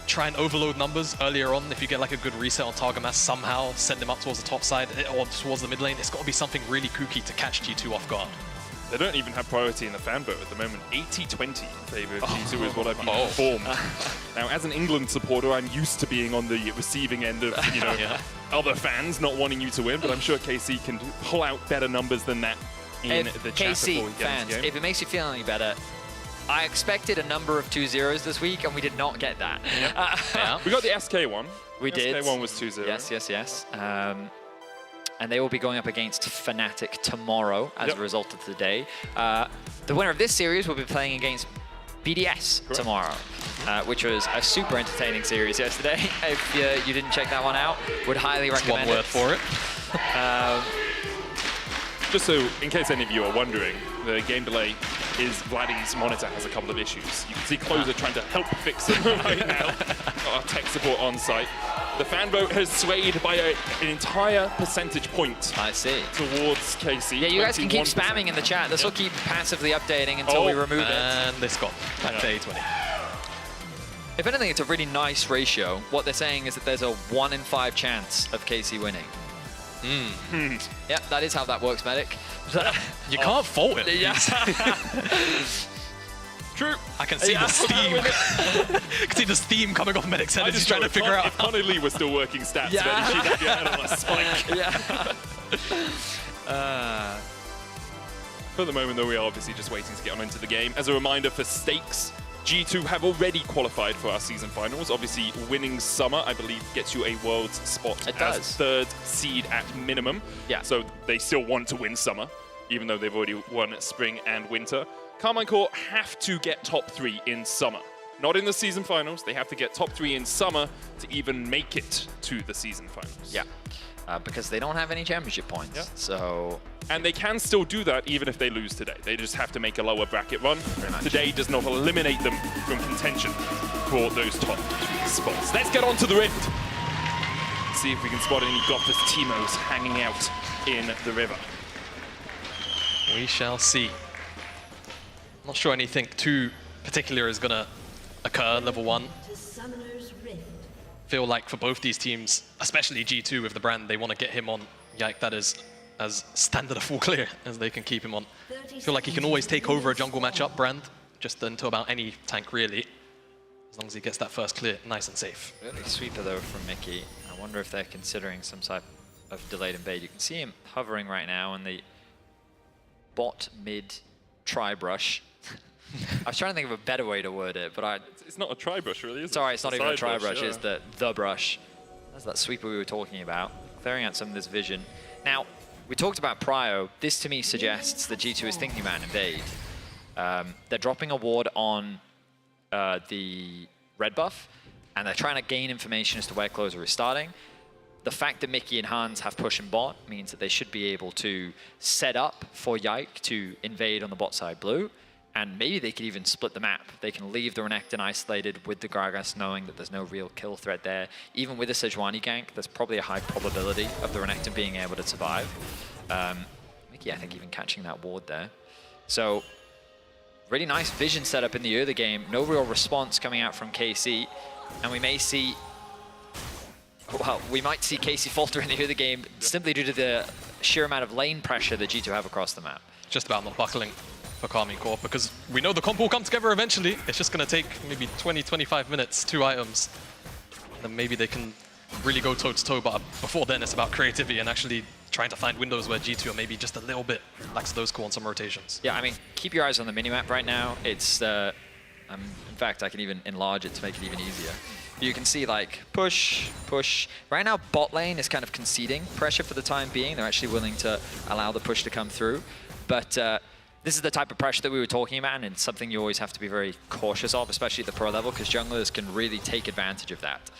Try and overload numbers earlier on. If you get like a good reset on target mass, somehow send them up towards the top side or towards the mid lane. It's got to be something really kooky to catch G2 off guard. They don't even have priority in the fan vote at the moment. 80-20 in favour of G2 is what I've been informed. Now, as an England supporter, I'm used to being on the receiving end of, you know, other fans not wanting you to win, but I'm sure KC can pull out better numbers than that in the chat before we get fans, into the game. if it makes you feel any better, I expected a number of 2-0s this week, and we did not get that. We got the SK one. We did. SK1 was 2-0. Yes. And they will be going up against Fnatic tomorrow as a result of today. The winner of this series will be playing against BDS tomorrow, which was a super entertaining series yesterday. If you didn't check that one out, would highly recommend it. One word for it. Just so, in case any of you are wondering, the game delay is Vladdy's monitor has a couple of issues. You can see Closer trying to help fix it right now. Got our tech support on site. The fan vote has swayed by an entire percentage point. I see. Towards KC. Yeah, you guys can keep spamming in the chat. This will keep passively updating until we remove it. And this got back to 820. If anything, it's a really nice ratio. What they're saying is that there's a 1 in 5 chance of KC winning. Yeah, that is how that works, Medic. You can't fault it. Yeah. True. I can see the steam. I can see the steam coming off Medic's head as he's trying to figure out. If Connor Lee was still working stats, then she'd have your head on a spike. For the moment, though, we are obviously just waiting to get on into the game. As a reminder for stakes, G2 have already qualified for our season finals. Obviously, winning Summer, I believe, gets you a Worlds spot as 3rd seed at minimum. Yeah. So they still want to win Summer, even though they've already won Spring and Winter. Karmine Corp have to get top 3 in Summer. Not in the season finals. They have to get top 3 in Summer to even make it to the season finals. Yeah. Because they don't have any championship points. Yeah. So. And they can still do that even if they lose today. They just have to make a lower bracket run. Today does not eliminate them from contention for those top 3 spots. Let's get on to the Rift. See if we can spot any Gothas Teemos hanging out in the river. We shall see. Not sure anything too particular is going to occur level 1. Feel like for both these teams, especially G2 with the brand, they want to get him on Yike that is as standard a full clear as they can keep him on. Feel like he can always take over a jungle matchup, brand, just into about any tank really, as long as he gets that first clear nice and safe. Really sweeper though from Mickey. I wonder if they're considering some type of delayed invade. You can see him hovering right now in the bot mid tri-brush. I was trying to think of a better way to word it, but it's not a tri-brush really, is it? Sorry, it's not even a tri-brush, yeah. it's the brush. That's that sweeper we were talking about, clearing out some of this vision. Now, we talked about prio. This to me suggests that G2 is thinking about an invade. They're dropping a ward on the red buff, and they're trying to gain information as to where Closer is starting. The fact that Mickey and Hans have push and bot means that they should be able to set up for Yike to invade on the bot side blue, and maybe they could even split the map. They can leave the Renekton isolated with the Gragas, knowing that there's no real kill threat there. Even with a Sejuani gank, there's probably a high probability of the Renekton being able to survive. Mickey, I think, even catching that ward there. So, really nice vision setup in the early game. No real response coming out from KC, and we may see... Well, we might see KC falter in the early game simply due to the sheer amount of lane pressure that G2 have across the map. Just about not buckling for Karmine Corp, because we know the comp will come together eventually. It's just going to take maybe 20, 25 minutes, 2 items. And then maybe they can really go toe-to-toe, but before then it's about creativity and actually trying to find windows where G2 are maybe just a little bit lackadaisical on some rotations. Yeah, I mean, keep your eyes on the minimap right now. It's, in fact, I can even enlarge it to make it even easier. You can see, like, push, push. Right now, bot lane is kind of conceding pressure for the time being. They're actually willing to allow the push to come through. But this is the type of pressure that we were talking about, and it's something you always have to be very cautious of, especially at the pro level, because junglers can really take advantage of that.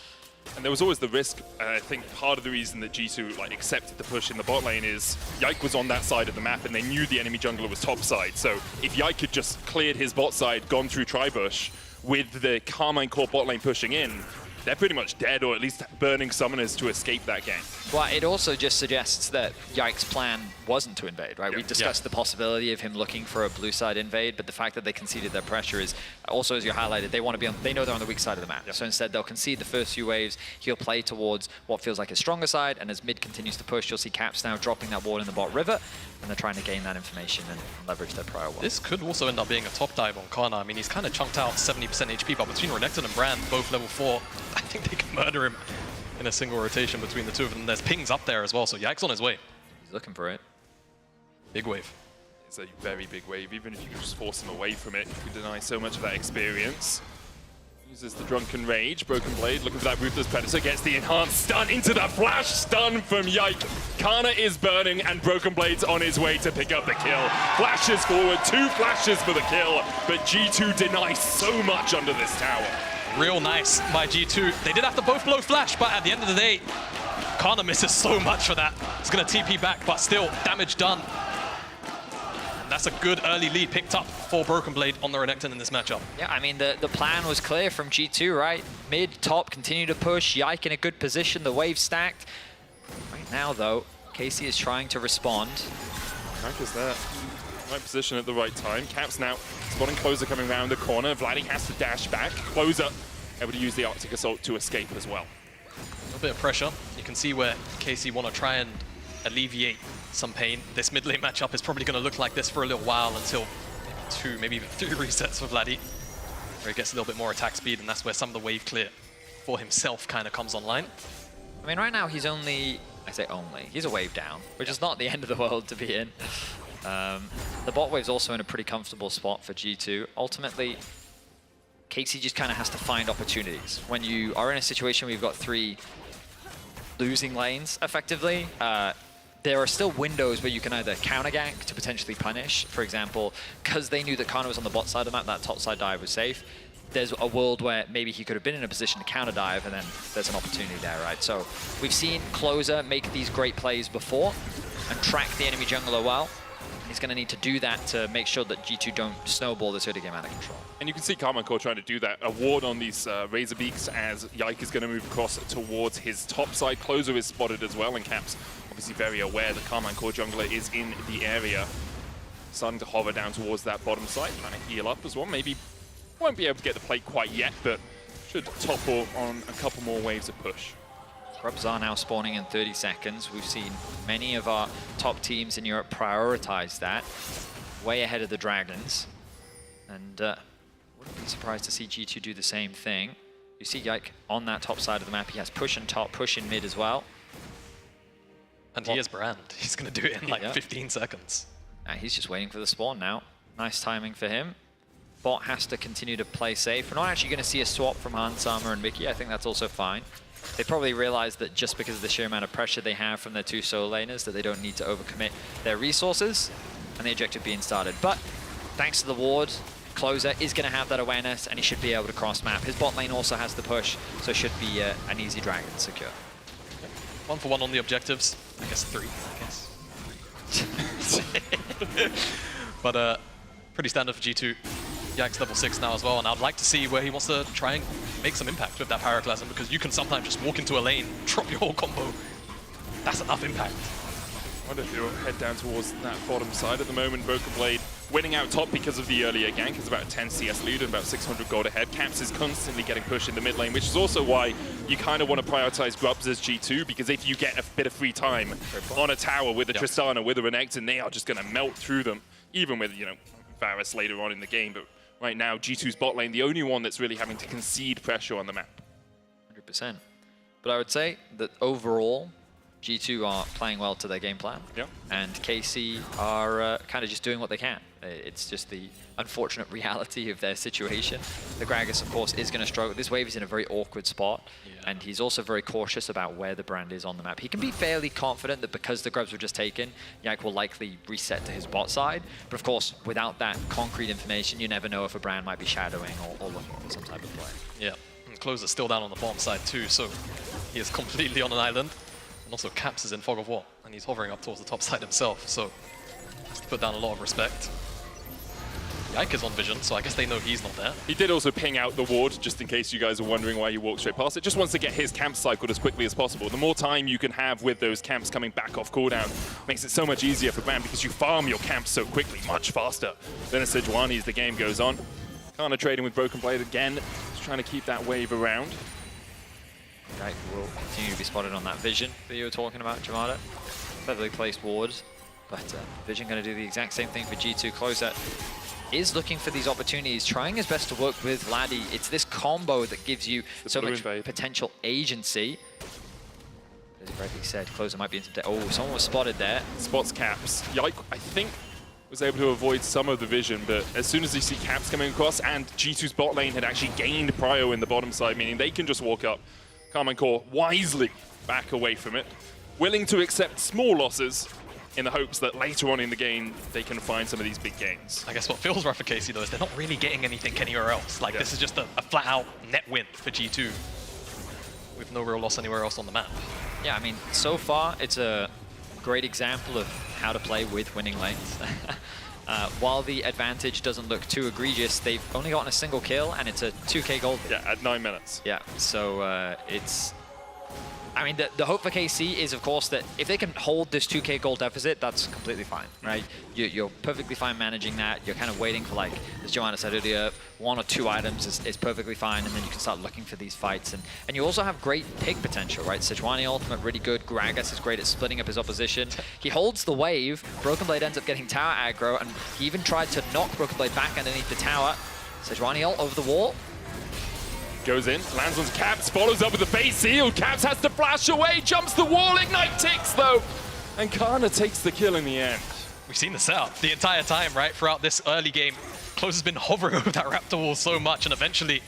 And there was always the risk. I think part of the reason that G2 accepted the push in the bot lane is Yike was on that side of the map, and they knew the enemy jungler was top side. So if Yike had just cleared his bot side, gone through Tribush, with the Karmine Corp bot lane pushing in, they're pretty much dead, or at least burning summoners to escape that game. Well, it also just suggests that Yike's plan wasn't to invade, right? We discussed the possibility of him looking for a blue side invade, but the fact that they conceded their pressure is also, as you highlighted, they want to be on. They know they're on the weak side of the map. So instead, they'll concede the first few waves. He'll play towards what feels like his stronger side, and as mid continues to push, you'll see Caps now dropping that ward in the bot river, and they're trying to gain that information and leverage their prior ward. This could also end up being a top dive on Kana. I mean, he's kind of chunked out 70% HP, but between Renekton and Brand, both level 4, I think they can murder him in a single rotation between the two of them. There's pings up there as well, so Yike's on his way. He's looking for it. Big wave. It's a very big wave. Even if you just force him away from it, you can deny so much of that experience. Uses the Drunken Rage. Broken Blade looking for that Ruthless Predator. Gets the enhanced stun into the flash stun from Yike. Kana is burning, and Broken Blade's on his way to pick up the kill. Flashes forward, 2 flashes for the kill, but G2 denies so much under this tower. Real nice by G2. They did have to both blow flash, but at the end of the day, Kana misses so much for that. He's going to TP back, but still, damage done. And that's a good early lead picked up for Broken Blade on the Renekton in this matchup. Yeah, I mean, the plan was clear from G2, right? Mid, top, continue to push. Yike in a good position, the wave stacked. Right now, though, KC is trying to respond. Yike is there. Right position at the right time. Caps now spotting Closer coming around the corner. Vladdy has to dash back. Closer able to use the Arctic Assault to escape as well. A little bit of pressure. You can see where KC want to try and alleviate some pain. This mid lane matchup is probably going to look like this for a little while until maybe 2, maybe even 3 resets for Vladdy, where he gets a little bit more attack speed, and that's where some of the wave clear for himself kind of comes online. I mean, right now he's only, I say only, he's a wave down, which is not the end of the world to be in. The bot wave's also in a pretty comfortable spot for G2. Ultimately, KC just kind of has to find opportunities. When you are in a situation where you've got 3 losing lanes, effectively, there are still windows where you can either counter gank to potentially punish. For example, because they knew that Kana was on the bot side of the map, that top side dive was safe. There's a world where maybe he could have been in a position to counter dive, and then there's an opportunity there, right? So we've seen Closer make these great plays before and track the enemy jungler well. He's going to need to do that to make sure that G2 don't snowball this early game out of control. And you can see Karmine Corp trying to do that. A ward on these Razor Beaks as Yike is going to move across towards his top side. Closer is spotted as well, and Caps obviously very aware that Karmine Corp jungler is in the area. Starting to hover down towards that bottom side, trying to heal up as well. Maybe won't be able to get the play quite yet, but should topple on a couple more waves of push. Grubs are now spawning in 30 seconds. We've seen many of our top teams in Europe prioritize that, way ahead of the Dragons. And wouldn't be surprised to see G2 do the same thing. You see Yike on that top side of the map. He has push in top, push in mid as well. And he is Brand. He's going to do it in like 15 seconds. He's just waiting for the spawn now. Nice timing for him. Bot has to continue to play safe. We're not actually going to see a swap from Hansama and Mickey. I think that's also fine. They probably realize that just because of the sheer amount of pressure they have from their 2 solo laners, that they don't need to overcommit their resources, and the objective being started. But thanks to the ward, Closer is going to have that awareness, and he should be able to cross-map. His bot lane also has the push, so it should be an easy dragon to secure. 1 for 1 on the objectives. I guess 3, I guess. But pretty standard for G2. Yikes level 6 now as well, and I'd like to see where he wants to try and make some impact with that Pyroclasm, because you can sometimes just walk into a lane, drop your whole combo. That's enough impact. I wonder if he'll head down towards that bottom side at the moment. Broken Blade winning out top because of the earlier gank. It's about a 10 CS lead and about 600 gold ahead. Caps is constantly getting pushed in the mid lane, which is also why you kind of want to prioritize Grubs as G2, because if you get a bit of free time on a tower with a Tristana, with a Renekton, they are just going to melt through them, even with, you know, Varus later on in the game. But right now, G2's bot lane, the only one that's really having to concede pressure on the map. 100%. But I would say that overall, G2 are playing well to their game plan, and KC are kind of just doing what they can. It's just the unfortunate reality of their situation. The Gragas, of course, is going to struggle. This wave is in a very awkward spot, and he's also very cautious about where the brand is on the map. He can be fairly confident that because the grubs were just taken, Yike will likely reset to his bot side. But of course, without that concrete information, you never know if a brand might be shadowing or looking for some type of play. Yeah, and Closer's still down on the bottom side too, so he is completely on an island. And also Caps is in Fog of War, and he's hovering up towards the top side himself, so has to put down a lot of respect. Yike is on vision, so I guess they know he's not there. He did also ping out the ward, just in case you guys are wondering why he walked straight past it. Just wants to get his camp cycled as quickly as possible. The more time you can have with those camps coming back off cooldown makes it so much easier for Brand, because you farm your camps so quickly, much faster than a Sejuani as the game goes on. Kana trading with Broken Blade again, just trying to keep that wave around. Yike will continue to be spotted on that vision that you were talking about, Jamada. Cleverly placed wards, but Vision going to do the exact same thing for G2. Closer is looking for these opportunities, trying his best to work with Laddie. It's this combo that gives you so much potential agency. As Bradley said, Closer might be in some Oh, someone was spotted there. Spots Caps. Yike, I think, was able to avoid some of the vision, but as soon as you see Caps coming across, and G2's bot lane had actually gained prio in the bottom side, meaning they can just walk up. Karmine Corp wisely back away from it, willing to accept small losses in the hopes that later on in the game they can find some of these big gains. I guess what feels rough for KC though is they're not really getting anything anywhere else. Like this is just a flat-out net win for G2 with no real loss anywhere else on the map. Yeah, I mean, so far it's a great example of how to play with winning lanes. While the advantage doesn't look too egregious, they've only gotten a single kill, and it's a 2k gold. Yeah, at 9 minutes. Yeah, so it's... I mean, the hope for KC is, of course, that if they can hold this 2k gold deficit, that's completely fine, right? You're perfectly fine managing that. You're kind of waiting for, like, as Joanna said earlier, 1 or 2 items is perfectly fine, and then you can start looking for these fights. And you also have great pick potential, right? Sejuani ultimate, really good. Gragas is great at splitting up his opposition. He holds the wave. Broken Blade ends up getting tower aggro, and he even tried to knock Broken Blade back underneath the tower. Sejuani ult over the wall. Goes in, lands on Caps, follows up with a base seal. Caps has to flash away, jumps the wall, Ignite ticks though. And Kana takes the kill in the end. We've seen this out the entire time, right? Throughout this early game, Close has been hovering over that Raptor wall so much, and eventually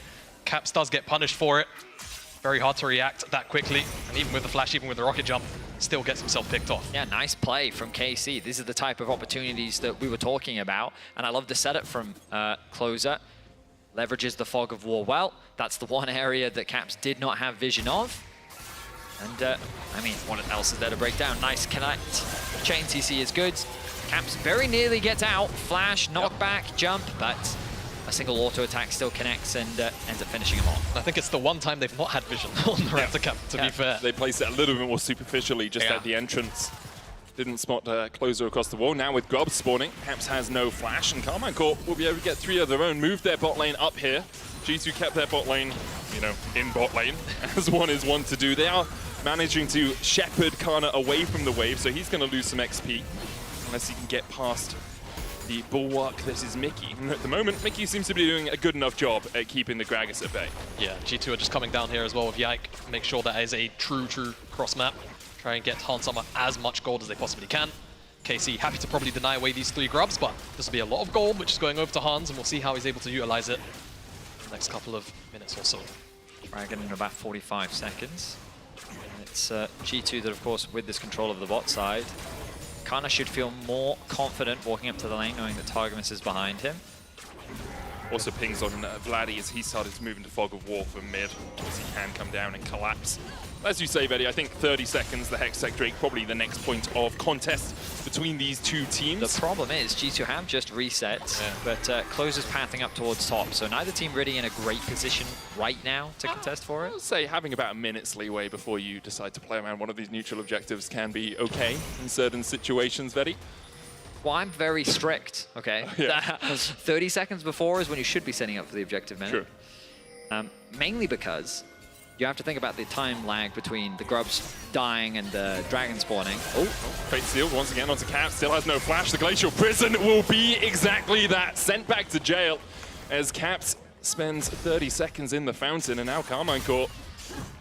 Caps does get punished for it. Very hard to react that quickly, and even with the flash, even with the rocket jump, still gets himself picked off. Yeah, nice play from KC. These are the type of opportunities that we were talking about, and I love the setup from Closer. Leverages the Fog of War well. That's the one area that Caps did not have vision of. And, I mean, what else is there to break down? Nice connect. Chain CC is good. Caps very nearly gets out. Flash, knockback, jump, but a single auto attack still connects and ends up finishing him off. I think it's the one time they've not had vision on the Raptor Cap, to be fair. They place it a little bit more superficially just at the entrance. Didn't spot Closer across the wall. Now with Grubs spawning, Caps has no flash, and Karmine Corp will be able to get 3 of their own, move their bot lane up here. G2 kept their bot lane, you know, in bot lane, as one is one to do. They are managing to shepherd Kana away from the wave, so he's going to lose some XP, unless he can get past the bulwark that is Mickey. And at the moment, Mickey seems to be doing a good enough job at keeping the Gragas at bay. Yeah, G2 are just coming down here as well with Yike. Make sure that is a true cross map. Try and get Hans Sommer as much gold as they possibly can. KC happy to probably deny away these 3 grubs, but this will be a lot of gold, which is going over to Hans, and we'll see how he's able to utilize it in the next couple of minutes or so. Dragon in about 45 seconds. And it's G2 that, of course, with this control of the bot side, Kana should feel more confident walking up to the lane, knowing that Targamas is behind him. Also pings on Vladdy as he started to move into Fog of War from mid, as he can come down and collapse. As you say, Veddy, I think 30 seconds, the Hextech Drake, probably the next point of contest between these two teams. The problem is G2 have just reset, but Closer's pathing up towards top, so neither team really in a great position right now to contest for it. I'll say having about a minute's leeway before you decide to play around one of these neutral objectives can be okay in certain situations, Veddy. Well, I'm very strict, okay? Yeah. 30 seconds before is when you should be setting up for the objective minute. True. Mainly because you have to think about the time lag between the grubs dying and the dragon spawning. Oh, Fate Sealed once again onto Cap, still has no flash. The Glacial Prison will be exactly that, sent back to jail as Caps spends 30 seconds in the fountain, and now Karmine Corp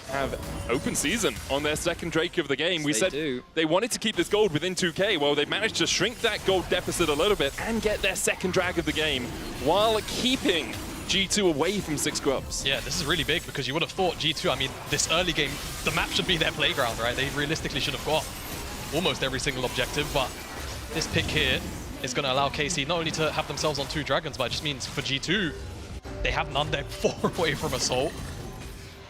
have open season on their second Drake of the game. We said they wanted to keep this gold within 2K. Well, they've managed to shrink that gold deficit a little bit and get their second drag of the game while keeping G2 away from 6 grubs. Yeah, this is really big because you would have thought G2, I mean, this early game, the map should be their playground, right? They realistically should have got almost every single objective, but this pick here is going to allow KC not only to have themselves on 2 dragons, but it just means for G2, they have none. They're 4 away from Assault.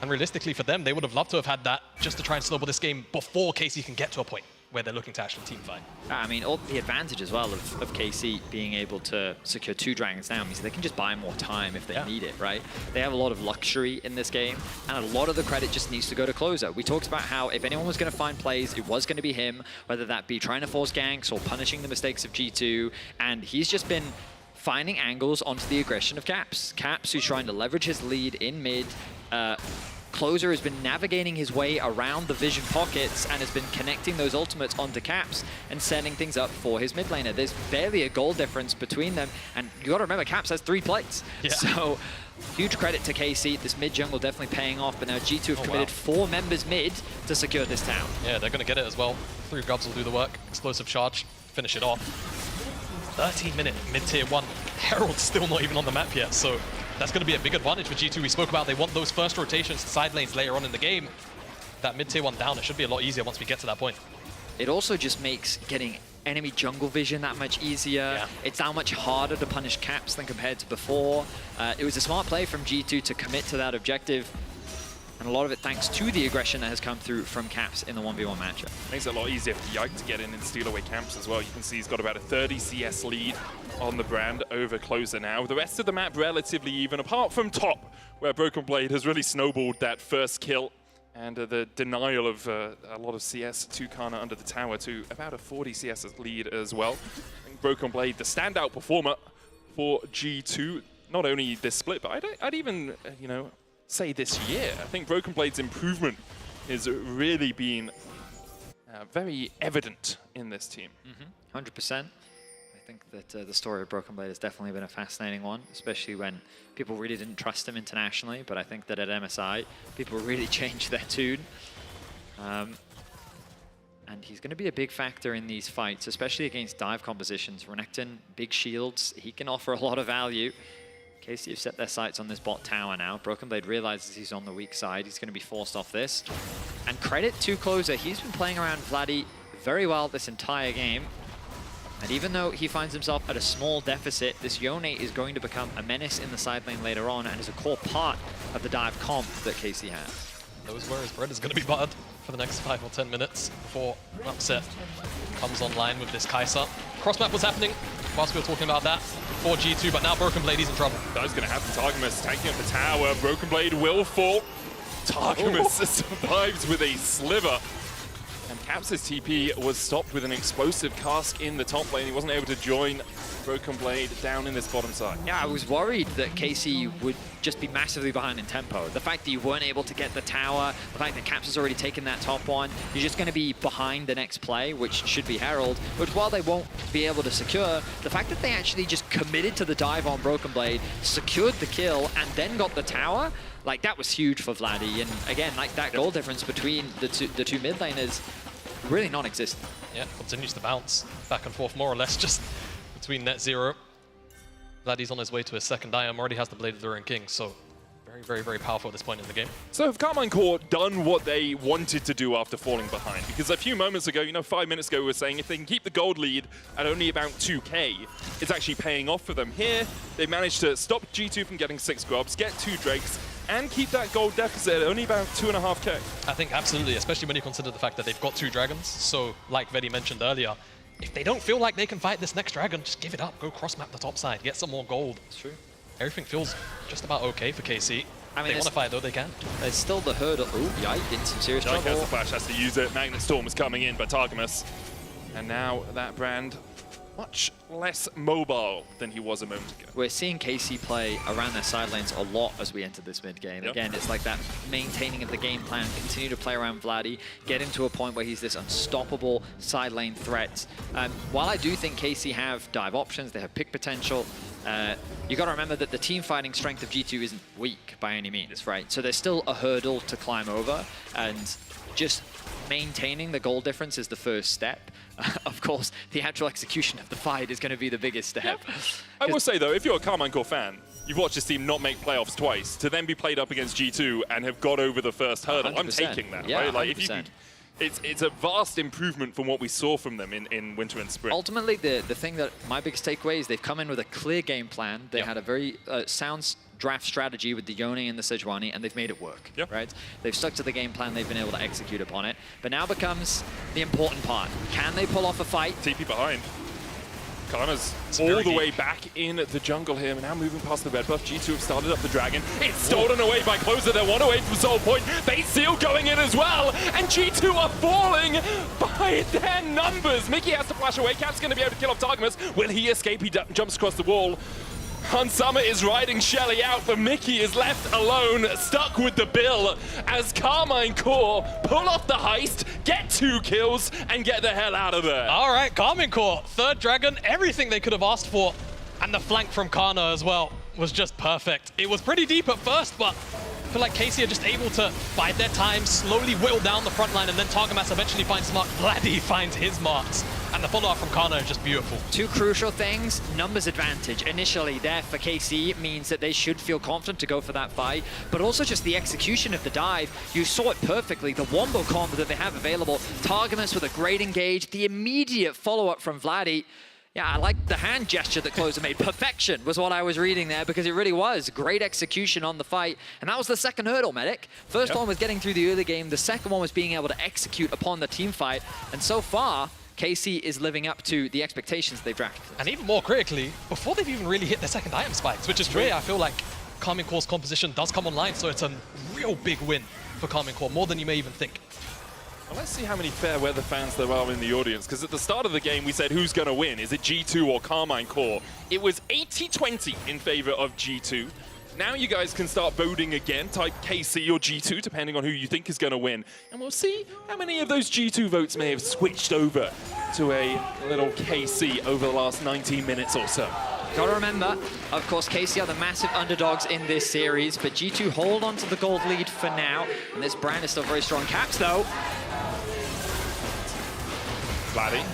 And realistically for them, they would have loved to have had that just to try and snowball this game before KC can get to a point where they're looking to actually team fight. I mean, all the advantage as well of KC being able to secure 2 dragons now means they can just buy more time if they need it, right? They have a lot of luxury in this game, and a lot of the credit just needs to go to Closer. We talked about how if anyone was going to find plays, it was going to be him, whether that be trying to force ganks or punishing the mistakes of G2, and he's just been finding angles onto the aggression of Caps. Caps, who's trying to leverage his lead in mid. Closer has been navigating his way around the vision pockets and has been connecting those ultimates onto Caps and setting things up for his mid laner. There's barely a goal difference between them, and you got to remember Caps has 3 plates. Yeah. So huge credit to KC. This mid jungle definitely paying off, but now G2 have committed 4 members mid to secure this town. Yeah, they're going to get it as well. 3 grubs will do the work. Explosive charge, finish it off. 13-minute mid-tier 1. Herald's still not even on the map yet, so that's going to be a big advantage for G2. We spoke about they want those first rotations to side lanes later on in the game. That mid-tier 1 down, it should be a lot easier once we get to that point. It also just makes getting enemy jungle vision that much easier. Yeah. It's now much harder to punish Caps than compared to before. It was a smart play from G2 to commit to that objective. And a lot of it thanks to the aggression that has come through from Caps in the 1v1 matchup. Makes it a lot easier for Yike to get in and steal away Camps as well. You can see he's got about a 30 CS lead on the brand over Closer now. The rest of the map relatively even, apart from top, where Broken Blade has really snowballed that first kill and the denial of a lot of CS to Kana under the tower to about a 40 CS lead as well. I think Broken Blade, the standout performer for G2, not only this split, but I'd even, you know, say this year. I think Broken Blade's improvement has really been very evident in this team. 100%. I think that the story of Broken Blade has definitely been a fascinating one, especially when people really didn't trust him internationally, but I think that at MSI, people really changed their tune. And he's going to be a big factor in these fights, especially against dive compositions. Renekton, big shields, he can offer a lot of value. KC have set their sights on this bot tower now. Broken Blade realizes he's on the weak side. He's going to be forced off this. And credit to Closer, he's been playing around Vladdy very well this entire game. And even though he finds himself at a small deficit, this Yone is going to become a menace in the side lane later on and is a core part of the dive comp that KC has. Knows where his bread is going to be buttered for the next 5 or 10 minutes before Upset comes online with this Kai'Sa. Cross map was happening whilst we were talking about that for G2, but now Broken Blade is in trouble. That's going to happen. Targamas taking up the tower. Broken Blade will fall. Targamas survives with a sliver. And Caps' TP was stopped with an explosive cask in the top lane. He wasn't able to join Broken Blade down in this bottom side. Yeah, I was worried that KC would just be massively behind in tempo. The fact that you weren't able to get the tower, the fact that Caps has already taken that top one, you're just going to be behind the next play, which should be Herald. Which, while they won't be able to secure, the fact that they actually just committed to the dive on Broken Blade, secured the kill, and then got the tower, like, that was huge for Vladdy. And again, like, that goal difference between the two mid laners, really non-existent. Yeah, continues to bounce back and forth more or less just between net zero. Vladdy's on his way to his second item, already has the Blade of the Ruined King, so Very, very, very powerful at this point in the game. So have Karmine Corp done what they wanted to do after falling behind? Because a few moments ago, 5 minutes ago, we were saying if they can keep the gold lead at only about 2k, it's actually paying off for them. Here, they managed to stop G2 from getting 6 grubs, get 2 Drakes, and keep that gold deficit at only about 2.5k. I think absolutely, especially when you consider the fact that they've got 2 dragons. So, like Vedi mentioned earlier, if they don't feel like they can fight this next dragon, just give it up. Go cross-map the top side, get some more gold. That's true. Everything feels just about okay for KC. I mean, they want to fight though, they can. There's still the hurdle. Oh, Yike, in some serious Yike trouble. has the flash, has to use it. Magnet Storm is coming in by Targamas. And now that brand, much less mobile than he was a moment ago. We're seeing KC play around their side lanes a lot as we enter this mid game. Yep. Again, it's like that maintaining of the game plan, continue to play around Vladdy, get him to a point where he's this unstoppable side lane threat. While I do think KC have dive options, they have pick potential, you got to remember that the team fighting strength of G2 isn't weak by any means, right? So there's still a hurdle to climb over, and just maintaining the goal difference is the first step. Of course, the actual execution of the fight is going to be the biggest step. I will say, though, if you're a Karmine Corp fan, you've watched this team not make playoffs twice, to then be played up against G2 and have got over the first hurdle. 100%. I'm taking that, yeah, right? Like, 100%. if you can, it's a vast improvement from what we saw from them in winter and spring. Ultimately, the thing that my biggest takeaway is they've come in with a clear game plan. They had a very sound draft strategy with the Yone and the Sejuani, and they've made it work, right? They've stuck to the game plan, they've been able to execute upon it. But now becomes the important part. Can they pull off a fight? TP behind. Kana's all the way back in the jungle here, now moving past the red buff. G2 have started up the dragon. It's stolen away by Closer. They're 1 away from Soul Point. They seal going in as well, and G2 are falling by their numbers. Mickey has to flash away. Cap's going to be able to kill off Targamas. Will he escape? He jumps across the wall. Hansama is riding Shelly out, but Mickey is left alone, stuck with the bill, as Karmine Corp pull off the heist, get 2 kills, and get the hell out of there. All right, Karmine Corp, 3rd dragon, everything they could have asked for. And the flank from Kana as well was just perfect. It was pretty deep at first, but I feel like KC are just able to bide their time, slowly whittle down the front line, and then Targamas eventually finds his mark. Vladdy finds his marks. And the follow-up from Kana is just beautiful. 2 crucial things. Numbers advantage initially there for KC means that they should feel confident to go for that fight, but also just the execution of the dive. You saw it perfectly, the wombo combo that they have available. Targamas with a great engage, the immediate follow-up from Vladdy. Yeah, I like the hand gesture that Closer made. Perfection was what I was reading there, because it really was. Great execution on the fight. And that was the second hurdle, Medic. First one was getting through the early game. The second one was being able to execute upon the team fight. And so far, KC is living up to the expectations they've drafted. And even more critically, before they've even really hit their second item spikes, which is where I feel like Karmine Corp's composition does come online. So it's a real big win for Karmine Corp, more than you may even think. Well, let's see how many fair weather fans there are in the audience, because at the start of the game we said who's going to win. Is it G2 or Karmine Corp? It was 80-20 in favor of G2. Now you guys can start voting again, type KC or G2, depending on who you think is going to win. And we'll see how many of those G2 votes may have switched over to a little KC over the last 19 minutes or so. Gotta remember, of course, KC are the massive underdogs in this series, but G2 hold on to the gold lead for now, and this brand is still very strong. Caps, though. Vladdy,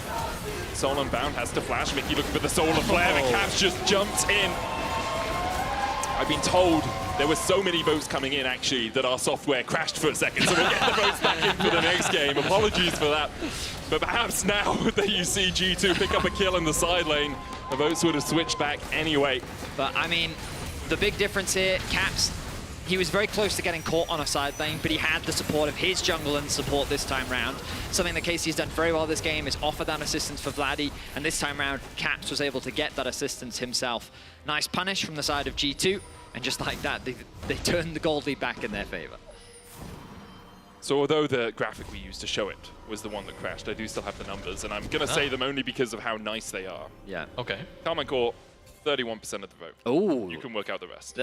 Soul Unbound has to flash. Mickey looking for the Solar Flare, and Caps just jumped in. I've been told there were so many votes coming in, actually, that our software crashed for a second, so we'll get the votes back in for the next game. Apologies for that. But perhaps now that you see G2 pick up a kill in the side lane, the votes would have switched back anyway. But, I mean, the big difference here, Caps, he was very close to getting caught on a side lane, but he had the support of his jungle and support this time round. Something that KC has done very well this game is offer that assistance for Vladdy, and this time round, Caps was able to get that assistance himself. Nice punish from the side of G2, and just like that, they turned the gold lead back in their favor. So although the graphic we used to show it was the one that crashed, I do still have the numbers, and I'm going to say them only because of how nice they are. Yeah. Okay. Karmine Corp, 31% of the vote. Oh. You can work out the rest.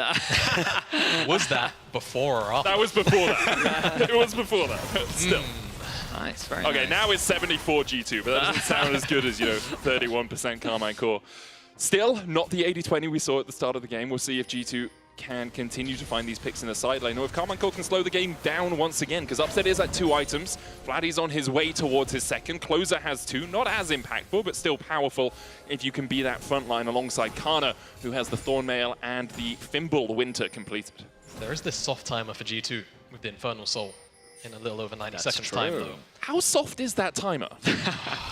Was that before or after? That was before that. It was before that. Still. Nice, very Okay, nice. now it's 74 G2, but that doesn't sound as good as, 31% Karmine Corp. Still, not the 80-20 we saw at the start of the game. We'll see if G2 can continue to find these picks in the side lane, or if Karmine Corp can slow the game down once again, because Upset is at 2 items. Vladdy's on his way towards his second. Closer has 2, not as impactful, but still powerful if you can be that front line alongside Kana, who has the Thornmail and the Fimble Winter completed. There is this soft timer for G2 with the Infernal Soul in a little over 90 That's seconds true. time, though. How soft is that timer?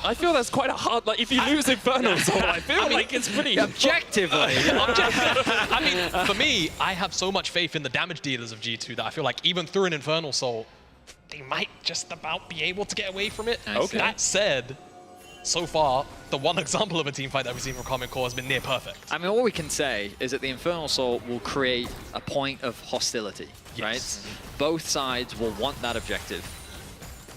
I feel that's quite a hard, like if you lose Infernal Soul, I feel like it's pretty... Objectively. I mean, for me, I have so much faith in the damage dealers of G2 that I feel like even through an Infernal Soul, they might just about be able to get away from it. Okay. That said, so far, the one example of a team fight that we've seen from Karmine Corp has been near perfect. I mean, all we can say is that the Infernal Soul will create a point of hostility, right? Both sides will want that objective,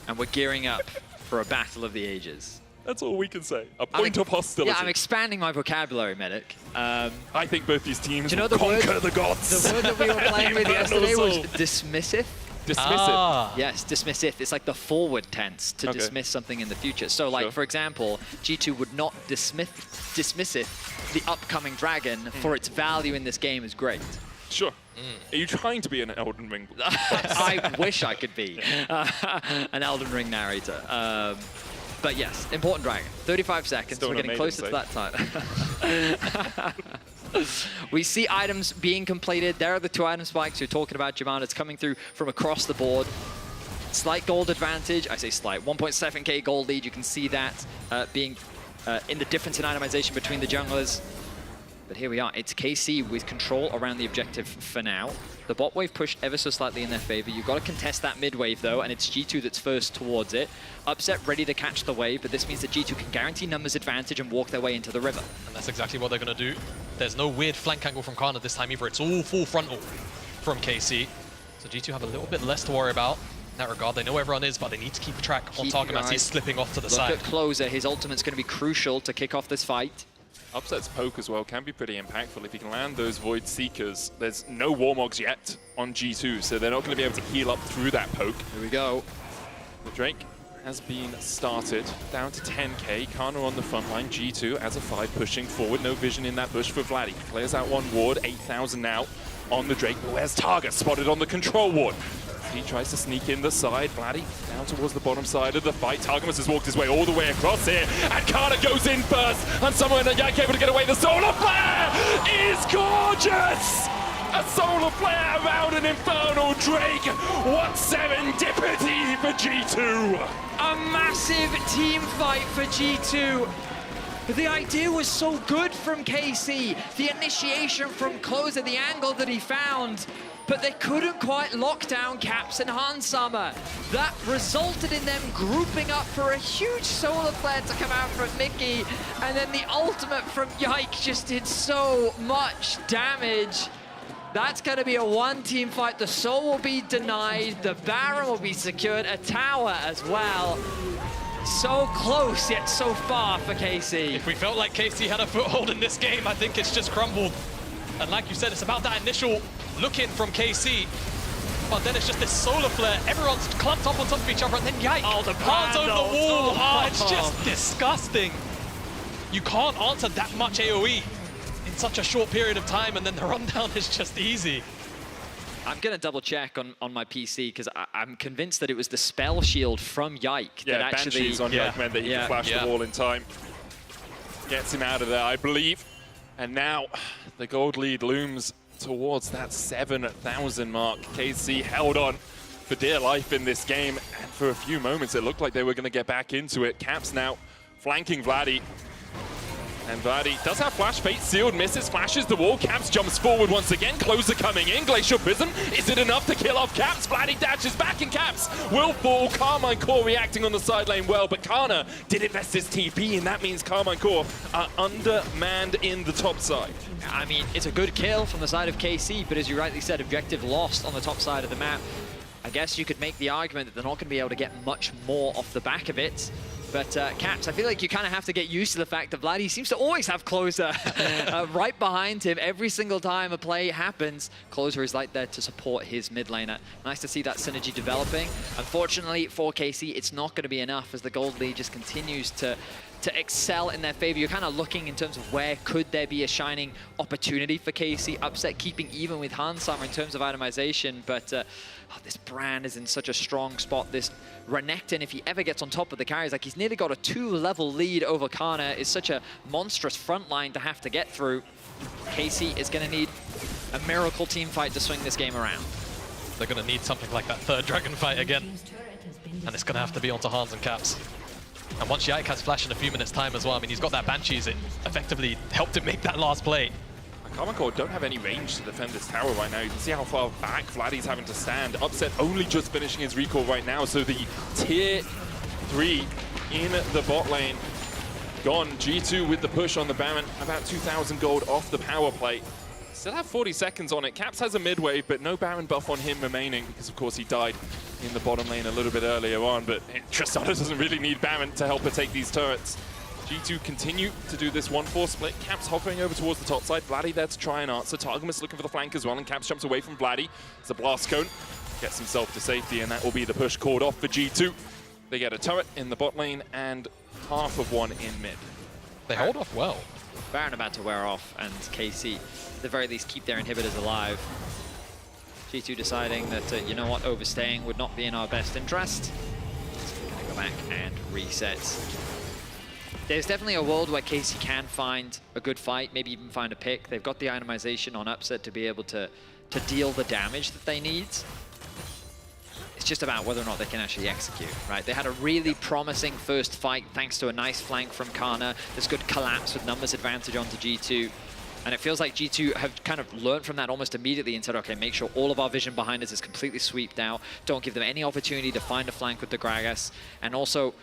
and we're gearing up for a battle of the ages. That's all we can say. A point of hostility. Yeah, I'm expanding my vocabulary, Medic. I think both these teams do you know will the conquer word, the gods. The word that we were playing with yesterday was dismissive. Dismissive. Yes, dismissive. It's like the forward tense to dismiss something in the future. So, like, for example, G2 would not dismissive the upcoming dragon for its value in this game is great. Sure. Are you trying to be an Elden Ring? I wish I could be an Elden Ring narrator. But yes, important dragon. 35 seconds. Still we're getting closer to that time. We see items being completed. There are the 2 item spikes you're talking about, Jamal. It's coming through from across the board. Slight gold advantage. I say slight. 1.7k gold lead. You can see that being in the difference in itemization between the junglers. But here we are. It's KC with control around the objective for now. The bot wave pushed ever so slightly in their favor. You've got to contest that mid wave, though, and it's G2 that's first towards it. Upset ready to catch the wave, but this means that G2 can guarantee numbers advantage and walk their way into the river. And that's exactly what they're going to do. There's no weird flank angle from Karna this time either. It's all full frontal from KC. So G2 have a little bit less to worry about in that regard. They know where everyone is, but they need to keep a track on target as he's slipping off to the side. Look at Closer. His ultimate's going to be crucial to kick off this fight. Upset's poke as well can be pretty impactful. If he can land those Void Seekers, there's no Warmogs yet on G2, so they're not going to be able to heal up through that poke. Here we go. The Drake has been started, down to 10k. Karna on the front line, G2 as a 5 pushing forward. No vision in that bush for Vladdy. Clears out one ward, 8,000 now on the Drake, but where's Targa? Spotted on the control ward. He tries to sneak in the side. Vladdy down towards the bottom side of the fight. Targamas has walked his way all the way across here. And Karna goes in first. And someone Yike able to get away. The Solar Flare is gorgeous! A Solar Flare around an Infernal Drake. What serendipity for G2! A massive team fight for G2. The idea was so good from KC. The initiation from Closer, the angle that he found. But they couldn't quite lock down Caps and Hansama. That resulted in them grouping up for a huge solar flare to come out from Mickey. And then the ultimate from Yike just did so much damage. That's going to be a one-team fight. The Soul will be denied. The Baron will be secured. A tower as well. So close, yet so far for KC. If we felt like KC had a foothold in this game, I think it's just crumbled. And like you said, it's about that initial look-in from KC. But then it's just this solar flare. Everyone's clumped up on top of each other, and then yike! Oh, the hands over the wall! Oh, it's just disgusting. You can't answer that much AoE in such a short period of time, and then the rundown is just easy. I'm going to double check on my PC because I'm convinced that it was the spell shield from Yike that actually... Banshees on Yike meant that he could flash the wall in time. Gets him out of there, I believe. And now the gold lead looms towards that 7,000 mark. KC held on for dear life in this game, and for a few moments it looked like they were going to get back into it. Caps now flanking Vladdy. And Vladdy does have flash, fate sealed, misses, flashes the wall. Caps jumps forward once again. Closer coming in. Glacial Prism. Is it enough to kill off Caps? Vladdy dashes back and Caps will fall. Karmine Corp reacting on the side lane well, but Karna did invest his TP, and that means Karmine Corp are undermanned in the top side. I mean, it's a good kill from the side of KC, but as you rightly said, objective lost on the top side of the map. I guess you could make the argument that they're not going to be able to get much more off the back of it. But Caps, I feel like you kind of have to get used to the fact that Vladdy seems to always have Closer right behind him every single time a play happens. Closer is right there to support his mid laner. Nice to see that synergy developing. Unfortunately for KC, it's not going to be enough as the gold lead just continues to excel in their favor. You're kind of looking in terms of where could there be a shining opportunity for KC. Upset keeping even with Hansama in terms of itemization, but this Brand is in such a strong spot. This Renekton, if he ever gets on top of the carries, like he's nearly got a 2-level lead over Karna, is such a monstrous front line to have to get through. KC is going to need a miracle team fight to swing this game around. They're going to need something like that third dragon fight again. And it's going to have to be onto Hans and Caps. And once Yike has flash in a few minutes' time as well, I mean, he's got that Banshees. It effectively helped him make that last play. Karmine Corp don't have any range to defend this tower right now. You can see how far back Vladdy's having to stand. Upset only just finishing his recall right now, so the tier 3 in the bot lane gone. G2 with the push on the Baron, about 2,000 gold off the power play. Still have 40 seconds on it. Caps has a mid-wave, but no Baron buff on him remaining because, of course, he died in the bottom lane a little bit earlier on, but Tristana doesn't really need Baron to help her take these turrets. G2 continue to do this 1-4 split. Caps hovering over towards the top side. Vladdy there to try and answer. Targamas looking for the flank as well, and Caps jumps away from Vladdy. It's a blast cone. Gets himself to safety, and that will be the push called off for G2. They get a turret in the bot lane and half of one in mid. They hold off well. Baron about to wear off, and KC, at the very least, keep their inhibitors alive. G2 deciding that, you know what, overstaying would not be in our best interest. So we're going to go back and reset. There's definitely a world where KC can find a good fight, maybe even find a pick. They've got the itemization on Upset to be able to deal the damage that they need. It's just about whether or not they can actually execute, right? They had a really promising first fight thanks to a nice flank from Kana. There's good collapse with numbers advantage onto G2. And it feels like G2 have kind of learned from that almost immediately and said, okay, make sure all of our vision behind us is completely sweeped out. Don't give them any opportunity to find a flank with the Gragas. And also,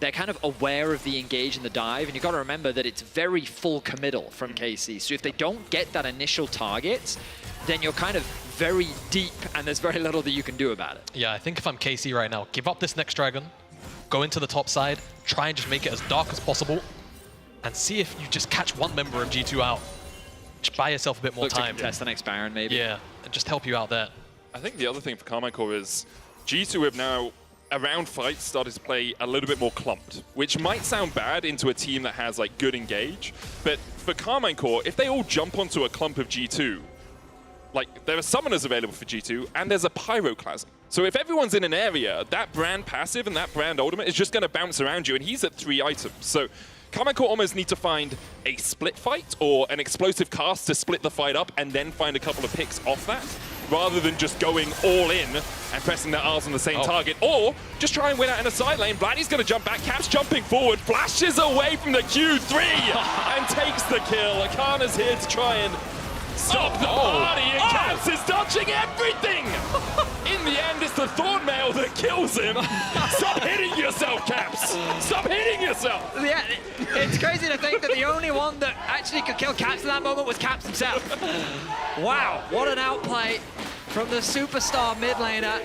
they're kind of aware of the engage and the dive. And you've got to remember that it's very full committal from KC. So if they don't get that initial target, then you're kind of very deep and there's very little that you can do about it. Yeah, I think if I'm KC right now, give up this next dragon, go into the top side, try and just make it as dark as possible, and see if you just catch one member of G2 out. Just buy yourself a bit more Look time. to test the next Baron, maybe. Yeah, and just help you out there. I think the other thing for Karmine Corp is G2 have now, around fights, started to play a little bit more clumped, which might sound bad into a team that has like good engage, but for Karmine Corp, if they all jump onto a clump of G2, like there are summoners available for G2 and there's a pyroclasm. So if everyone's in an area, that brand passive and that brand ultimate is just going to bounce around you, and he's at 3 items. So Karmine Corp almost need to find a split fight or an explosive cast to split the fight up and then find a couple of picks off that, rather than just going all in and pressing their R's on the same target, or just try and win out in a side lane. Vladdy's going to jump back, Caps jumping forward, flashes away from the Q3 and takes the kill. Akana's here to try and stop the party, and Caps is dodging everything! In the end, it's the Thorn Mail that kills him. Stop hitting yourself, Caps! Stop hitting yourself! Yeah, it's crazy to think that the only one that actually could kill Caps in that moment was Caps himself. Wow, what an outplay from the superstar mid laner.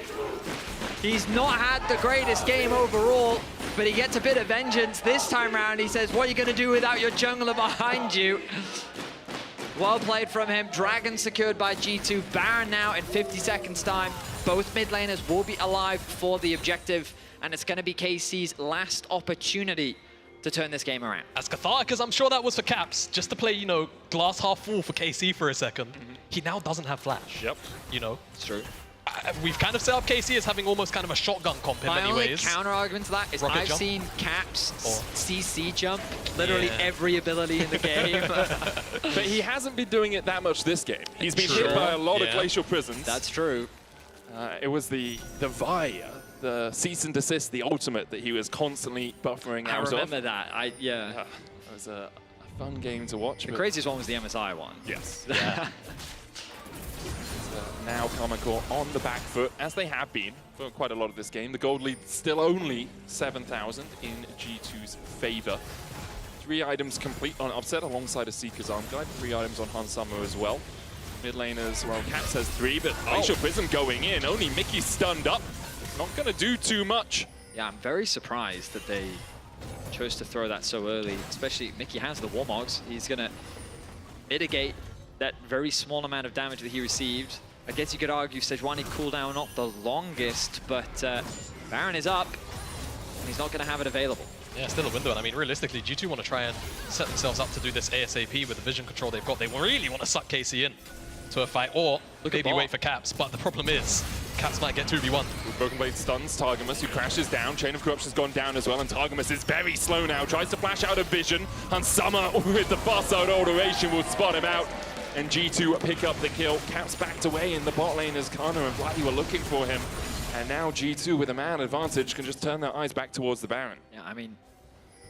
He's not had the greatest game overall, but he gets a bit of vengeance this time around. He says, what are you going to do without your jungler behind you? Well played from him. Dragon secured by G2. Baron now in 50 seconds time. Both mid laners will be alive for the objective, and it's going to be KC's last opportunity to turn this game around. As cathartic as I'm sure that was for Caps, just to play, you know, glass half full for KC for a second, he now doesn't have flash. Yep. You know? It's true. We've kind of set up KC as having almost kind of a shotgun comp in many ways. My only counter-argument to that is I've seen Caps CC jump literally every ability in the game. But he hasn't been doing it that much this game. He's been hit by a lot of Glacial Prisons. That's true. It was the Vi, the cease and desist, the ultimate that he was constantly buffering out of. I remember that. It was a fun game to watch. The craziest one was the MSI one. Yes. Yeah. Now Karmine Corp on the back foot, as they have been for quite a lot of this game. The gold lead still only 7,000 in G2's favor. 3 items complete on Upset alongside a Seeker's Arm Guide. 3 items on Han Summer as well. Mid laners, well, Caps has 3, but Glacial Prism going in. Only Mickey stunned up. Not going to do too much. Yeah, I'm very surprised that they chose to throw that so early. Especially Mickey has the Warmogs. He's going to mitigate that very small amount of damage that he received. I guess you could argue Sejuani cooldown not the longest, but Baron is up, and he's not going to have it available. Yeah, still a window, and I mean, realistically, G2 want to try and set themselves up to do this ASAP with the vision control they've got. They really want to suck KC in to a fight, or maybe wait for Caps, but the problem is, Caps might get 2v1. Broken Blade stuns Targamas, who crashes down. Chain of Corruption's gone down as well, and Targamas is very slow now. Tries to flash out of vision. Hansama with the fast out alteration will spot him out. and G2 pick up the kill. Caps backed away in the bot lane as Kana and Vladdy were looking for him. And now G2 with a man advantage can just turn their eyes back towards the Baron. Yeah, I mean,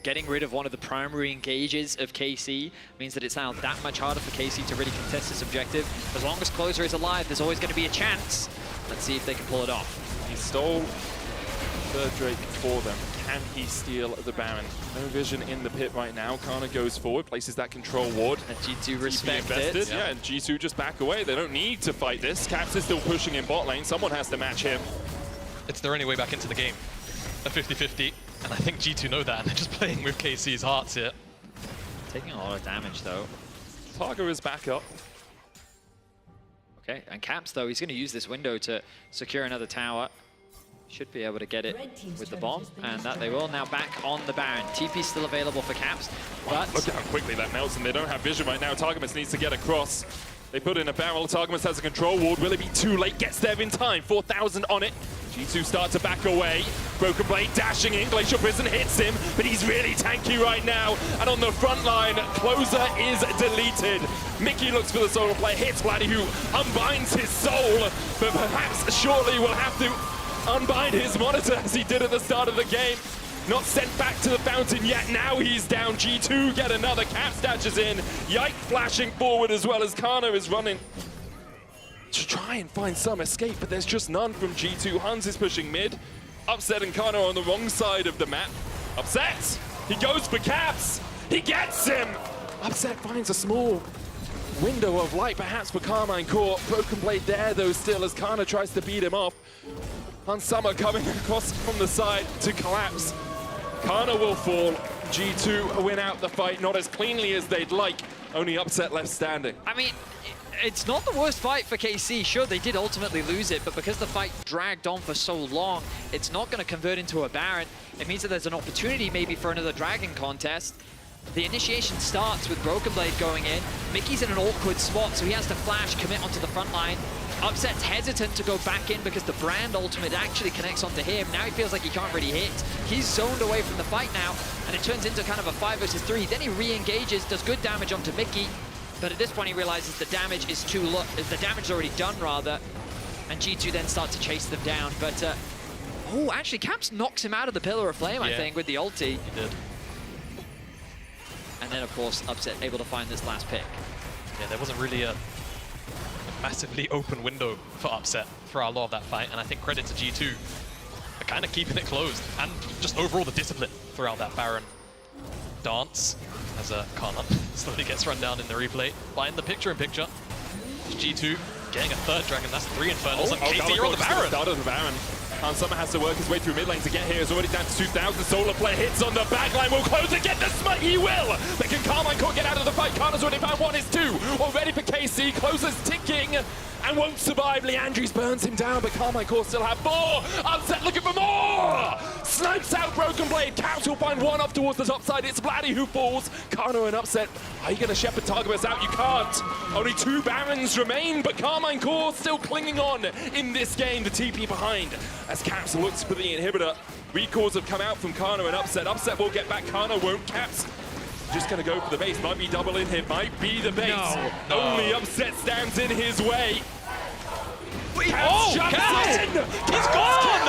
getting rid of one of the primary engages of KC means that it's now that much harder for KC to really contest this objective. As long as Closer is alive, there's always going to be a chance. Let's see if they can pull it off. He stole third Drake for them. Can he steal the Baron? No vision in the pit right now. Kana goes forward, places that control ward. And G2 respect it. Yeah, and G2 just back away. They don't need to fight this. Caps is still pushing in bot lane. Someone has to match him. It's their only way back into the game. A 50-50, and I think G2 know that, and they're just playing with KC's hearts here. Taking a lot of damage, though. Targa is back up. Okay, and Caps, though, he's going to use this window to secure another tower. Should be able to get it with the bomb, and that they will. Now back on the Baron. TP's still available for Caps, but... Look at how quickly that melts, and they don't have vision right now. Targamas needs to get across. They put in a barrel. Targamas has a control ward. Will it be too late? Gets there in time. 4,000 on it. G2 start to back away. Broken Blade dashing in. Glacial Prison hits him, but he's really tanky right now. And on the front line, Closer is deleted. Mickey looks for the solo play, hits Vladdy, who unbinds his soul, but perhaps surely will have to unbind his monitor as he did at the start of the game. Not sent back to the fountain yet. Now he's down. G2 get another. Cap stashes in. Yike flashing forward as well as Kana is running to try and find some escape, but there's just none from G2. Hans is pushing mid. Upset and Kana on the wrong side of the map. Upset! He goes for Caps! He gets him! Upset finds a small window of light, perhaps for Karmine Corp. Broken Blade there, though, still, as Kana tries to beat him off. Hans Summer coming across from the side to collapse. Kana will fall. G2 win out the fight, not as cleanly as they'd like. Only Upset left standing. I mean, it's not the worst fight for KC. Sure, they did ultimately lose it, but because the fight dragged on for so long, it's not going to convert into a Baron. It means that there's an opportunity maybe for another Dragon contest. The initiation starts with Broken Blade going in. Mickey's in an awkward spot, so he has to flash, commit onto the front line. Upset's hesitant to go back in because the Brand ultimate actually connects onto him. Now he feels like he can't really hit. He's zoned away from the fight now, and it turns into kind of a 5 versus 3. Then he re-engages, does good damage onto Mickey, but at this point he realizes the damage is too low. The damage is already done, rather, and G2 then start to chase them down. But oh, actually, Caps knocks him out of the Pillar of Flame, I think, with the ulti. He did. And then, of course, Upset able to find this last pick. Yeah, there wasn't really a massively open window for Upset throughout a lot of that fight, and I think credit to G2 for kind of keeping it closed, and just overall the discipline throughout that Baron dance, as Kana slowly gets run down in the replay. But in the picture-in-picture, G2 getting a third Dragon, that's 3 Infernals, and KC are on the Baron! Start of the Baron. Hans Summer has to work his way through mid lane to get here. He's already down to 2,000. Solar play hits on the backline. Will Closer get the smite? He will! But can Karmine Corp get out of the fight? Kana's already found one, is 2. Already for KC. Closer's ticking and won't survive. Leandris burns him down, but Karmine Corp still have 4. Upset looking for more! Snipes out Broken Blade. Caps will find one off towards the top side. It's Vladdy who falls. Kana and Upset. Are you going to shepherd Targamas out? You can't. Only 2 Barons remain, but Karmine Corp still clinging on in this game. The TP behind as Caps looks for the inhibitor. Recalls have come out from Kana and Upset. Upset will get back. Kana won't. Caps just going to go for the base. Might be double in here. Might be the base. No. Only Upset stands in his way. Caps jumps in! He's gone!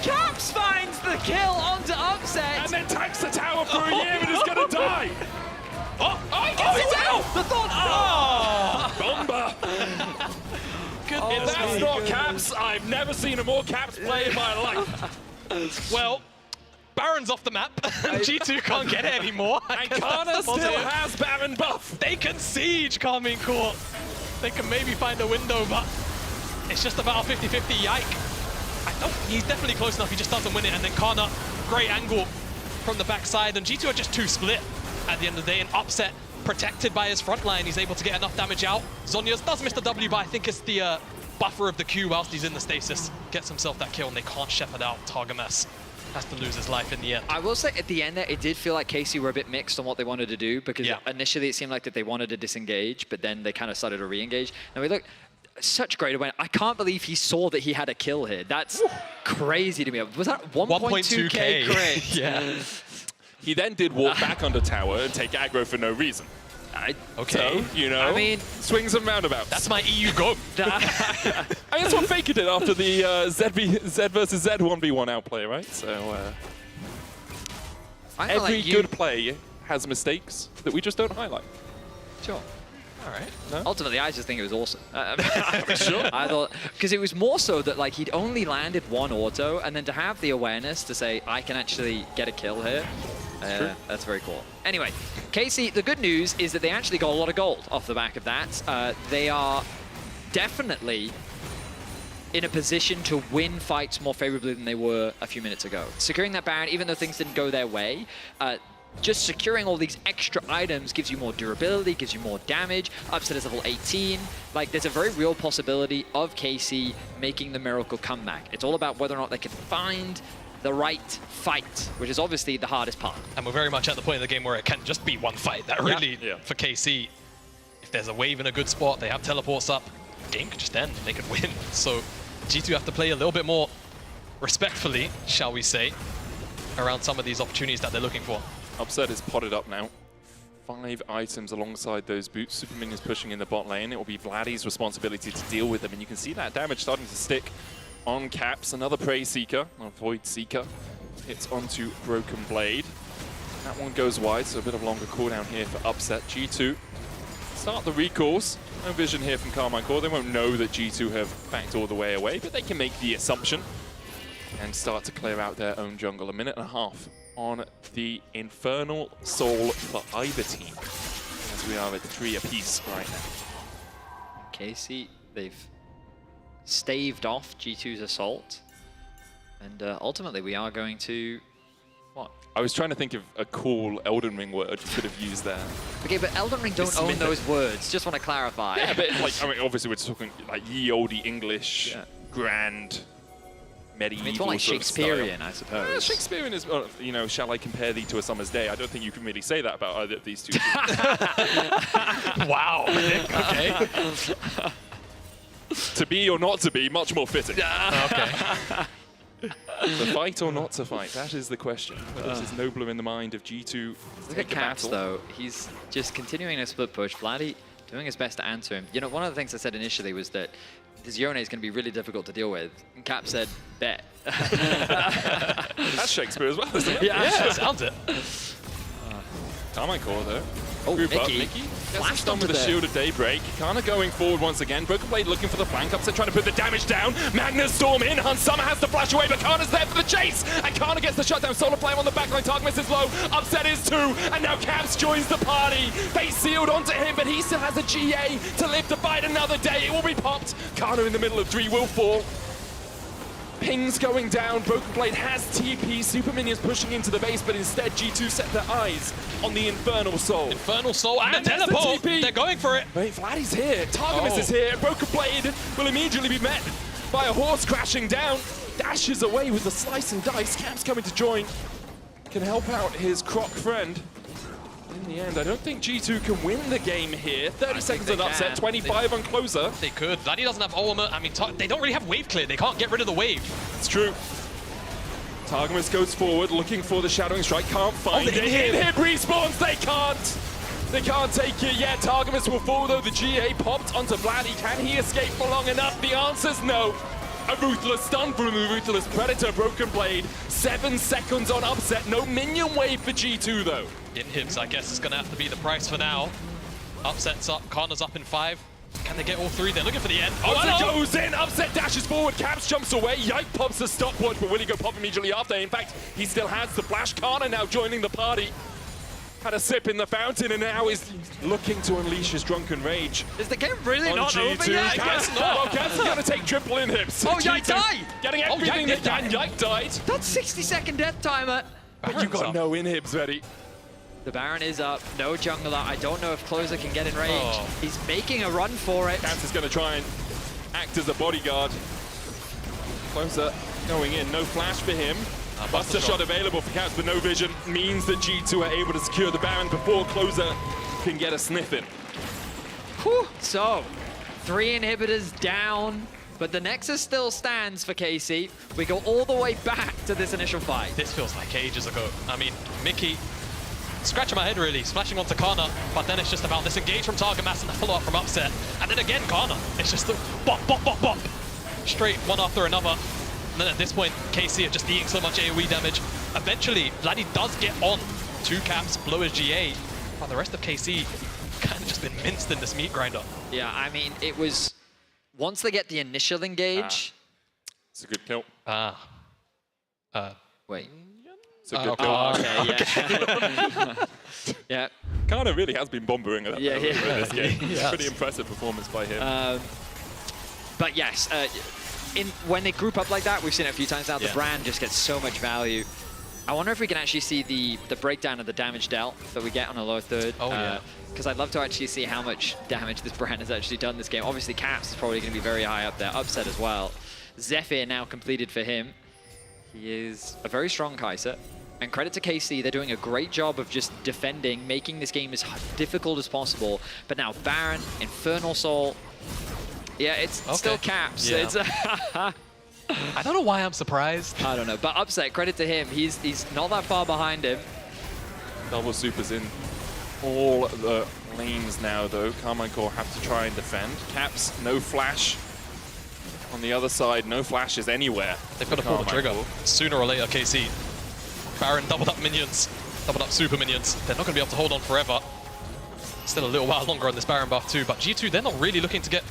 Caps finds the kill onto Upset. And then tanks the tower for a year and is going to die. He gets it out! The thought. Bomber! If that's not Caps, I've never seen a more Caps play in my life. Well, Baron's off the map, and G2 can't get it anymore. And Kana still has Baron buff. They can siege Karmine Corp. They can maybe find a window, but it's just about a 50-50 yike. He's definitely close enough, he just doesn't win it, and then Kana, great angle from the backside, and G2 are just 2 split at the end of the day, and Upset protected by his front line. He's able to get enough damage out. Zhonya's does miss the W, but I think it's the buffer of the Q whilst he's in the stasis. Gets himself that kill, and they can't shepherd out. Targamas has to lose his life in the end. I will say at the end there, it did feel like KC were a bit mixed on what they wanted to do, because initially it seemed like that they wanted to disengage, but then they kind of started to re-engage. And we look, such great awareness. I can't believe he saw that he had a kill here. That's crazy to me. Was that 1.2k crit? Yeah. He then did walk back under tower and take aggro for no reason. Okay. So, you know, I mean, swings and roundabouts. That's my EU go. I mean, that's what Faker did after the Z versus Z 1v1 outplay, right? So every good play has mistakes that we just don't highlight. Sure. All right. No? Ultimately, I just think it was awesome. Sure. I thought, because it was more so that like he'd only landed one auto, and then to have the awareness to say, I can actually get a kill here, that's very cool. Anyway, KC, the good news is that they actually got a lot of gold off the back of that. They are definitely in a position to win fights more favorably than they were a few minutes ago. Securing that Baron, even though things didn't go their way, just securing all these extra items gives you more durability, gives you more damage. Upset is level 18. Like, there's a very real possibility of KC making the miracle comeback. It's all about whether or not they can find the right fight, which is obviously the hardest part. And we're very much at the point of the game where it can just be one fight. That really, for KC, if there's a wave in a good spot, they have teleports up, game could just end, they could win. So G2 have to play a little bit more respectfully, shall we say, around some of these opportunities that they're looking for. Upset is potted up now. 5 items alongside those boots. Super minions pushing in the bot lane. It will be Vladdy's responsibility to deal with them, and you can see that damage starting to stick on Caps. Another Prey Seeker, a Void Seeker, hits onto Broken Blade. That one goes wide, so a bit of longer cooldown here for Upset. G2 start the recalls. No vision here from Karmine Corp. They won't know that G2 have backed all the way away, but they can make the assumption and start to clear out their own jungle. 1.5 minutes on the Infernal Soul for either team, as we are at 3 apiece right now. KC, they've staved off G2's assault, and ultimately we are going to... What? I was trying to think of a cool Elden Ring word you could have used there. Okay, but Elden Ring don't own those words, just want to clarify. Yeah, but like, I mean, obviously we're talking like ye olde English, grand, medieval. I mean, it's more like Shakespearean, I suppose. Shakespearean is, you know, shall I compare thee to a summer's day? I don't think you can really say that about either of these two. Wow. Okay. To be or not to be, much more fitting. Okay. To fight or not to fight, that is the question. Whether this is nobler in the mind of G2. Look at Caps, though. He's just continuing a split push. Vladdy doing his best to answer him. You know, one of the things I said initially was that this Yone is going to be really difficult to deal with. And Cap said, bet. That's Shakespeare as well, isn't it? Yeah, sounds it. Karmine Corp, though. Oh, Group up. Mickey. Mickey Flashed on with the Shield of Daybreak. Kana going forward once again. Broken Blade looking for the flank. Upset trying to put the damage down. Magnus Storm in. Hansama has to flash away, but Kana's there for the chase. And Kana gets the shutdown. Solar Flame on the backline. Targamas is low. Upset is 2. And now Caps joins the party. They sealed onto him, but he still has a GA to live to fight another day. It will be popped. Kana in the middle of 3 will fall. Pings going down, Broken Blade has TP, Super Minions pushing into the base, but instead G2 set their eyes on the Infernal Soul. Infernal Soul and the teleport! They're going for it! Wait, Vladdy's here, Targamas is here, Broken Blade will immediately be met by a horse crashing down. Dashes away with the slice and dice, Caps coming to join. Can help out his Croc friend. In the end, I don't think G2 can win the game here. 30 seconds on Upset, 25 on Closer. They could. Vladdy doesn't have armor. I mean, they don't really have wave clear. They can't get rid of the wave. It's true. Targamas goes forward, looking for the Shadowing Strike. Can't find it. Hit respawns. They can't. They can't take it yet. Targamas will fall, though. The GA popped onto Vladdy. Can he escape for long enough? The answer's no. A ruthless stun from the Ruthless Predator. Broken Blade. 7 seconds on Upset. No minion wave for G2, though. Inhibs, I guess, is going to have to be the price for now. Upset's up, Kana's up in 5. Can they get all 3? They're looking for the end. Upset goes in, Upset dashes forward, Caps jumps away, Yike pops the stopwatch, but will he go pop immediately after? In fact, he still has the flash. Kana now joining the party. Had a sip in the fountain and now is looking to unleash his drunken rage. Is the game really not over yet? I guess not. Well, Caps is going to take triple inhibs. Oh, Yike died! Getting everything they can. Yike died. That's 60-second death timer. But you got no inhibs, Veddy. The Baron is up, no jungler. I don't know if Closer can get in range. He's making a run for it. Caps is going to try and act as a bodyguard. Closer going in, no flash for him. Buster shot available for Caps, but no vision means that G2 are able to secure the Baron before Closer can get a sniff in. Whew. So, 3 inhibitors down, but the Nexus still stands for KC. We go all the way back to this initial fight. This feels like ages ago. I mean, Mickey scratching my head really, splashing onto Kana, but then it's just about this engage from Target Mass and the follow-up from Upset. And then again, Kana. It's just a bop, bop, bop, bop. Straight one after another. And then at this point, KC are just eating so much AoE damage. Eventually, Vladdy does get on 2 caps, blow his GA, but the rest of KC kind of just been minced in this meat grinder. Yeah, I mean, it was... Once they get the initial engage... It's a good kill. Wait. It's a good kill. Okay, yeah. Yeah. Kana really has been bombering at that Yeah, level yeah. in this game. Yes. Pretty impressive performance by him. But yes, when they group up like that, we've seen it a few times now, the brand just gets so much value. I wonder if we can actually see the breakdown of the damage dealt that we get on a low third. Oh, yeah. Because I'd love to actually see how much damage this brand has actually done this game. Obviously, Caps is probably going to be very high up there. Upset as well. Zephyr now completed for him. He is a very strong Kai'Sa. And credit to KC, they're doing a great job of just defending, making this game as difficult as possible. But now Baron, Infernal Soul. Yeah, it's still Caps. Yeah. It's I don't know why I'm surprised. I don't know, but Upset, credit to him. He's not that far behind him. Double supers in all the lanes now, though. Karmine Corp have to try and defend. Caps, no flash. On the other side, no flashes anywhere. They've got to pull the trigger. Sooner or later, KC. Baron doubled up minions, doubled up super minions. They're not going to be able to hold on forever. Still a little while longer on this Baron buff too, but G2, they're not really looking to get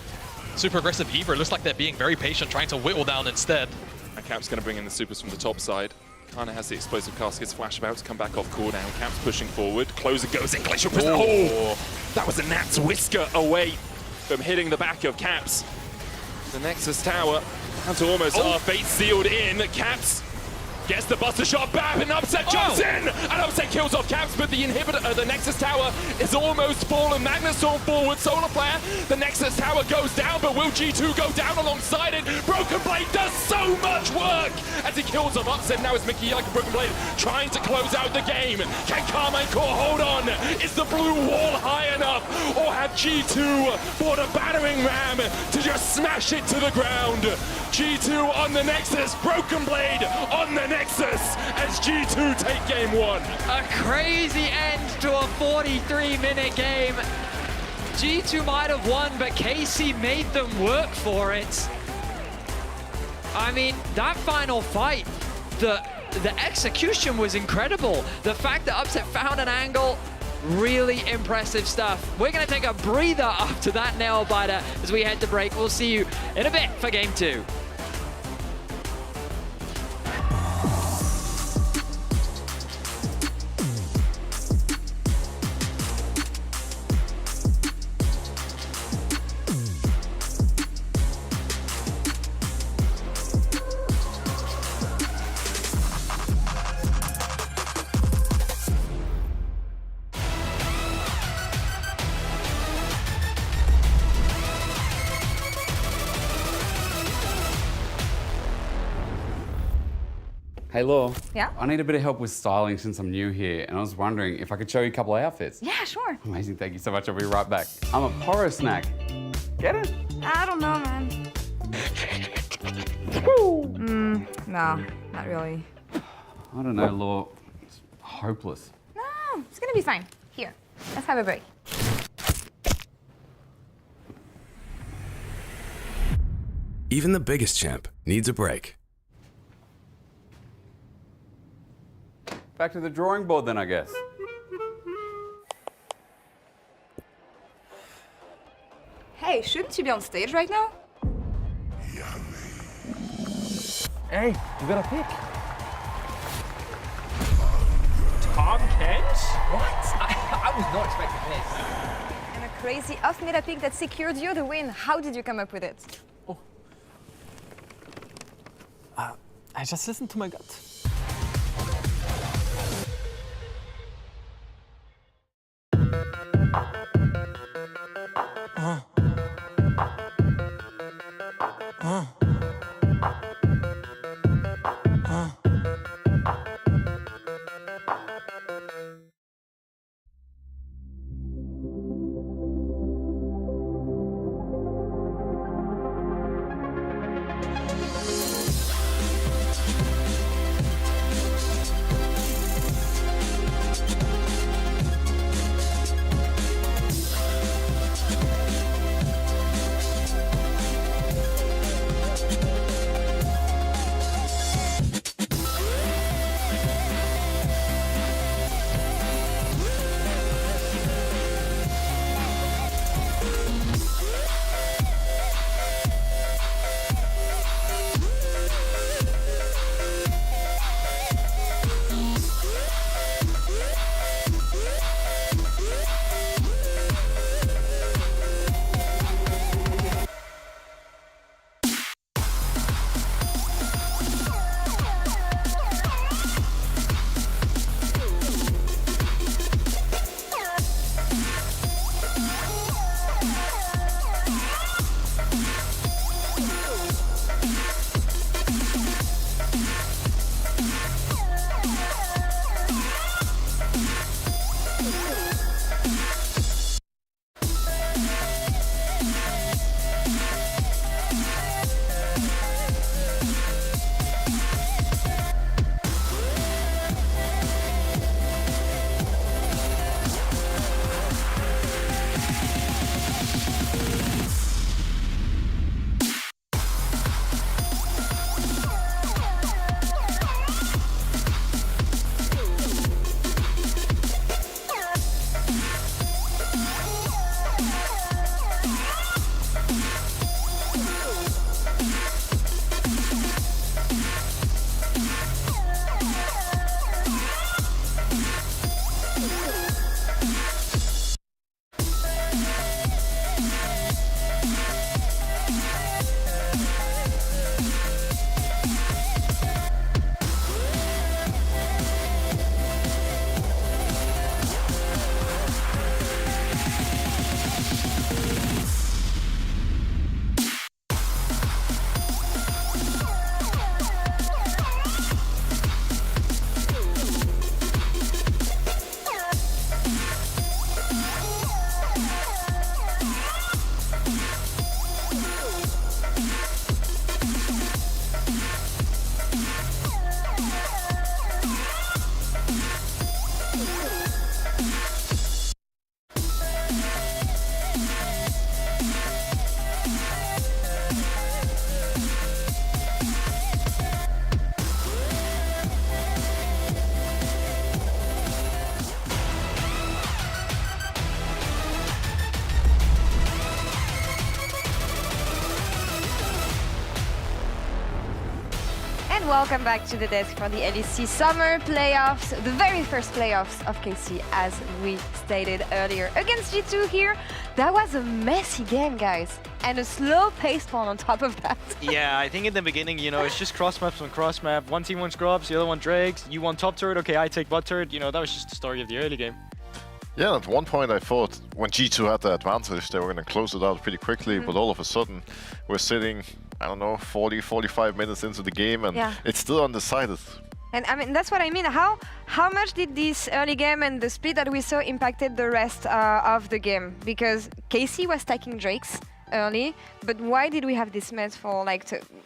super aggressive either. It looks like they're being very patient, trying to whittle down instead. And Cap's going to bring in the supers from the top side. Kana has the explosive caskets flash about to come back off cooldown. Cap's pushing forward. Closer goes in. Glacial Prison. Oh, that was a gnat's whisker away from hitting the back of Caps. The Nexus Tower had to almost fate sealed in. Caps gets the buster shot back and Upset jumps in! And Upset kills off Caps, but the inhibitor, the Nexus Tower is almost fallen. Magnustorm forward, Solar Flare. The Nexus Tower goes down, but will G2 go down alongside it? Broken Blade does so much work as he kills off Upset. Now it's Mickey like a Broken Blade trying to close out the game. Can Karmine Corp hold on? Is the blue wall high enough? Or have G2 bought a battering ram to just smash it to the ground? G2 on the Nexus, Broken Blade on the Nexus as G2 take game 1. A crazy end to a 43-minute game. G2 might have won, but KC made them work for it. I mean, that final fight, the execution was incredible. The fact that Upset found an angle, really impressive stuff. We're going to take a breather after that nail biter as we head to break. We'll see you in a bit for game 2. Hey, Law. Yeah? I need a bit of help with styling since I'm new here, and I was wondering if I could show you a couple of outfits. Yeah, sure. Amazing, thank you so much. I'll be right back. I'm a Poro snack. Get it? I don't know, man. No, not really. I don't know, Law. It's hopeless. No, it's gonna be fine. Here, let's have a break. Even the biggest champ needs a break. Back to the drawing board then, I guess. Hey, shouldn't you be on stage right now? Hey, you got a pick. Tom Kent? What? I was not expecting this. And a crazy off-meta pick that secured you the win. How did you come up with it? I just listened to my gut. welcome back to the desk for the LEC Summer Playoffs, the very first playoffs of KC, as we stated earlier. Against G2 here, that was a messy game, guys, and a slow-paced one on top of that. Yeah, I think in the beginning, you know, it's just cross maps on cross map. One team wants Grubs, the other one Drakes. You want top turret, okay, I take bot turret. You know, that was just the story of the early game. Yeah, at one point I thought when G2 had the advantage, they were going to close it out pretty quickly, but all of a sudden we're sitting, I don't know, 40, 45 minutes into the game, and it's still undecided. And I mean, that's what I mean. How much did this early game and the split that we saw impacted the rest of the game? Because KC was stacking Drakes early, but why did we have this match for like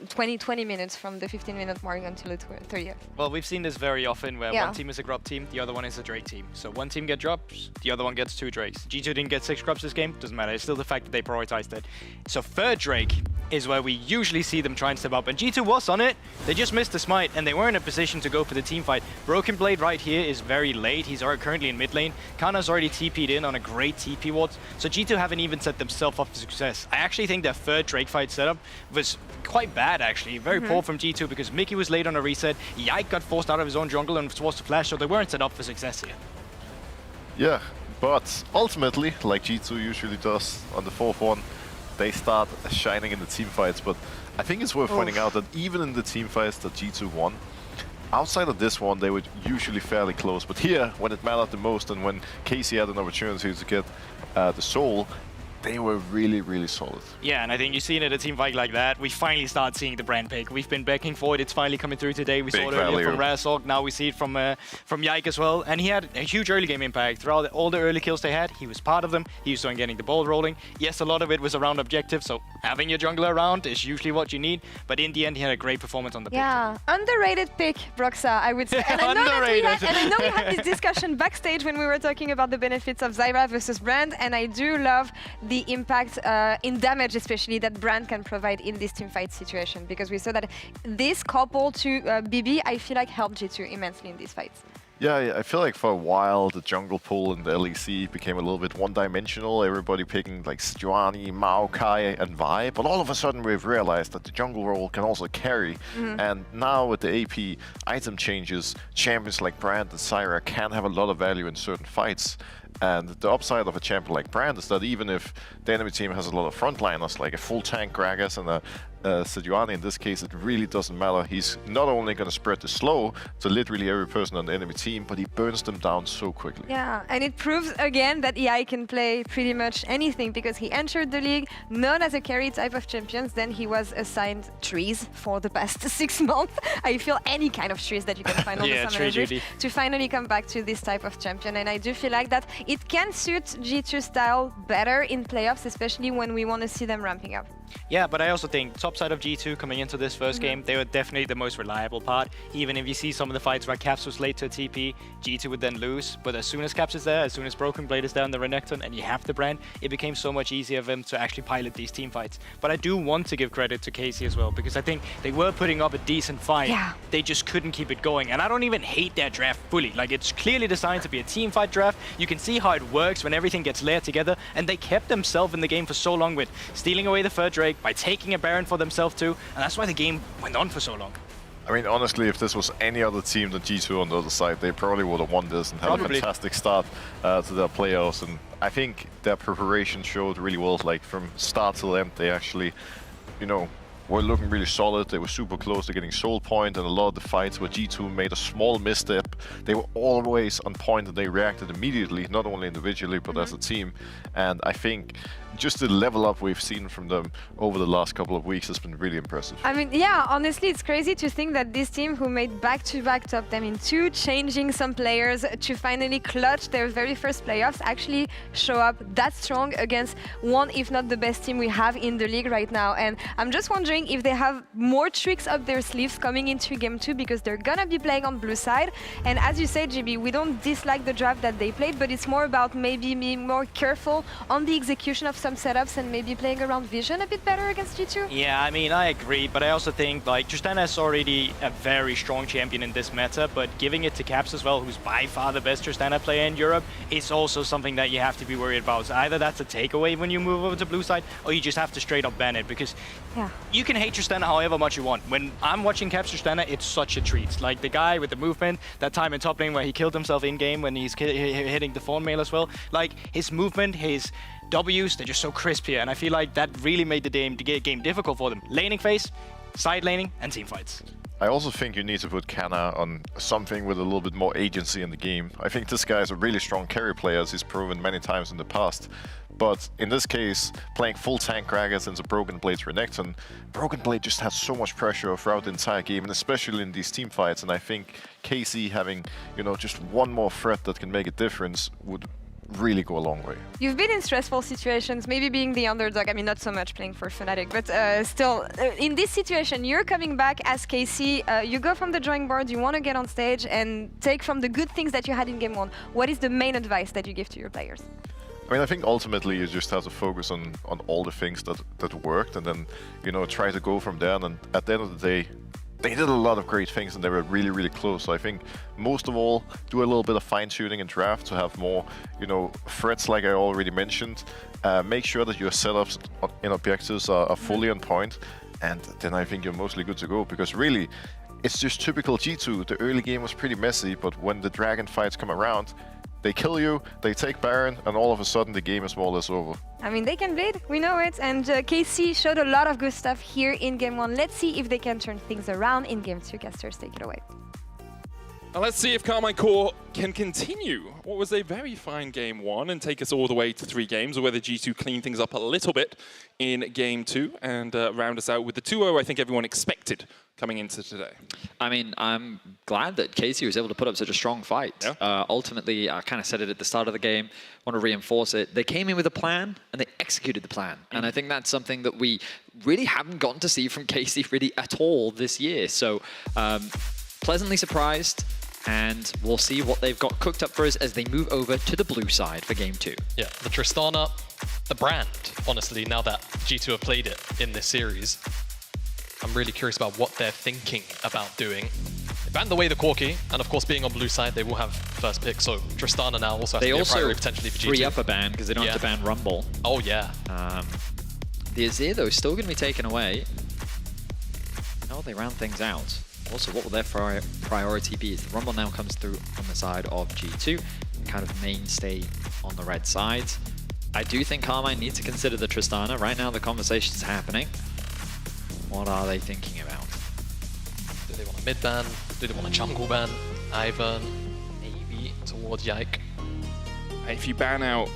20 minutes from the 15-minute mark until the 30th? Well, we've seen this very often where one team is a Grub team, the other one is a Drake team. So one team gets drops, the other one gets 2 Drakes. G2 didn't get 6 Grubs this game, doesn't matter. It's still the fact that they prioritized it. So third Drake is where we usually see them try and step up. And G2 was on it, they just missed the smite and they weren't in a position to go for the team fight. Broken Blade right here is very late. He's currently in mid lane. Kana's already TP'd in on a great TP ward. So G2 haven't even set themselves up for success. I actually think their third Drake fight setup was quite bad, actually. Very poor from G2 because Mickey was late on a reset. Yike got forced out of his own jungle and was forced to flash, so they weren't set up for success here. Yeah, but ultimately, like G2 usually does on the 4th one, they start shining in the team fights. But I think it's worth pointing out that even in the team fights that G2 won, outside of this one, they were usually fairly close. But here, when it mattered the most and when KC had an opportunity to get the soul, they were really, really solid. Yeah, and I think you see it at a team fight like that, we finally start seeing the brand pick. We've been backing for it, it's finally coming through today. We saw it earlier from Razork, now we see it from Yike as well. And he had a huge early game impact. Throughout all the early kills they had, he was part of them. He was on getting the ball rolling. Yes, a lot of it was around objectives, so having your jungler around is usually what you need. But in the end, he had a great performance on the pick. Yeah, underrated pick, Broxa, I would say. And I know we had this discussion backstage when we were talking about the benefits of Zyra versus Brand, and I do love the impact in damage, especially, that Brand can provide in this teamfight situation, because we saw that this couple to BB, I feel like helped G2 immensely in these fights. Yeah, I feel like for a while the jungle pool in the LEC became a little bit one-dimensional. Everybody picking like Sejuani, Maokai, and Vi. But all of a sudden we've realized that the jungle role can also carry. And now with the AP item changes, champions like Brand and Zyra can have a lot of value in certain fights. And the upside of a champion like Brand is that even if the enemy team has a lot of frontliners, like a full tank Gragas and a Sejuani in this case, it really doesn't matter. He's not only going to spread the slow to literally every person on the enemy team, but he burns them down so quickly. Yeah, and it proves again that EI can play pretty much anything, because he entered the league not as a carry type of champions, then he was assigned trees for the past 6 months. I feel any kind of trees that you can find on the Summoner's Rift to finally come back to this type of champion. And I do feel like that it can suit G2 style better in playoffs, especially when we want to see them ramping up. Yeah, but I also think top side of G2 coming into this first game, they were definitely the most reliable part. Even if you see some of the fights where Caps was late to a TP, G2 would then lose. But as soon as Caps is there, as soon as Broken Blade is there on the Renekton, and you have the Brand, it became so much easier for them to actually pilot these team fights. But I do want to give credit to KC as well, because I think they were putting up a decent fight. Yeah. They just couldn't keep it going. And I don't even hate their draft fully. Like, it's clearly designed to be a team fight draft. You can see how it works when everything gets layered together. And they kept themselves in the game for so long with stealing away the third Drake, by taking a Baron for themselves too, and that's why the game went on for so long. I mean, honestly, if this was any other team than G2 on the other side, they probably would have won this and had a fantastic start to their playoffs. And I think their preparation showed really well. Like, from start till end, they actually, you know, were looking really solid. They were super close to getting soul point, and a lot of the fights where G2 made a small misstep, they were always on point and they reacted immediately, not only individually but as a team. And I think just the level up we've seen from them over the last couple of weeks has been really impressive. I mean, yeah, honestly, it's crazy to think that this team, who made back-to-back top 10 in 2, changing some players to finally clutch their very first playoffs, actually show up that strong against one, if not the best team we have in the league right now. And I'm just wondering if they have more tricks up their sleeves coming into Game 2, because they're gonna be playing on blue side. And as you say, GB, we don't dislike the draft that they played, but it's more about maybe being more careful on the execution of some setups and maybe playing around vision a bit better against G2. Yeah, I mean, I agree, but I also think like Tristana is already a very strong champion in this meta, but giving it to Caps as well, who's by far the best Tristana player in Europe, is also something that you have to be worried about. So either that's a takeaway when you move over to blue side, or you just have to straight up ban it, because you can hate Tristana however much you want. When I'm watching Caps Tristana, it's such a treat. Like the guy with the movement, that time in top lane where he killed himself in game when he's hitting the Thorn Mail as well. Like his movement, his W's, they're just so crisp here, and I feel like that really made the game difficult for them. Laning phase, side laning, and team fights. I also think you need to put Kana on something with a little bit more agency in the game. I think this guy is a really strong carry player, as he's proven many times in the past. But in this case, playing full tank Gragas into Broken Blade's Renekton, Broken Blade just has so much pressure throughout the entire game, and especially in these team fights. And I think KC having, you know, just one more threat that can make a difference would really go a long way. You've been in stressful situations, maybe being the underdog. I mean, not so much playing for Fnatic, but still, in this situation, you're coming back as KC. You go from the drawing board, you want to get on stage and take from the good things that you had in Game 1. What is the main advice that you give to your players? I mean, I think ultimately you just have to focus on all the things that worked, and then, you know, try to go from there. And at the end of the day, they did a lot of great things and they were really, really close. So I think most of all, do a little bit of fine-tuning in draft to have more, you know, threats like I already mentioned. Make sure that your setups in objectives are fully on point, and then I think you're mostly good to go, because really, it's just typical G2. The early game was pretty messy, but when the dragon fights come around, they kill you, they take Baron, and all of a sudden the game is more or less over. I mean, they can bleed, we know it, and KC showed a lot of good stuff here in Game 1. Let's see if they can turn things around in Game 2. Casters, take it away. Now let's see if Karmine Corp can continue what was a very fine Game 1 and take us all the way to 3 games, or whether G2 clean things up a little bit in Game 2 and round us out with the 2-0 I think everyone expected coming into today. I mean, I'm glad that KC was able to put up such a strong fight. Yeah. Ultimately, I kind of said it at the start of the game, want to reinforce it. They came in with a plan and they executed the plan. And I think that's something that we really haven't gotten to see from KC really at all this year. So pleasantly surprised, and we'll see what they've got cooked up for us as they move over to the blue side for Game 2. Yeah, the Tristana, the brand, honestly, now that G2 have played it in this series, I'm really curious about what they're thinking about doing. They banned away the Corki, and of course, being on blue side, they will have first pick, so Tristana now also has to be a priority potentially for G2. Free up a ban, because they don't have to ban Rumble. Oh, yeah. The Azir, though, is still going to be taken away. Oh, they round things out. Also, what will their priority be? The Rumble now comes through on the side of G2, kind of mainstay on the red side. I do think Karmine needs to consider the Tristana. Right now, the conversation's happening. What are they thinking about? Do they want a mid ban? Do they want a jungle ban? Ivern, maybe towards Yike. If you ban out,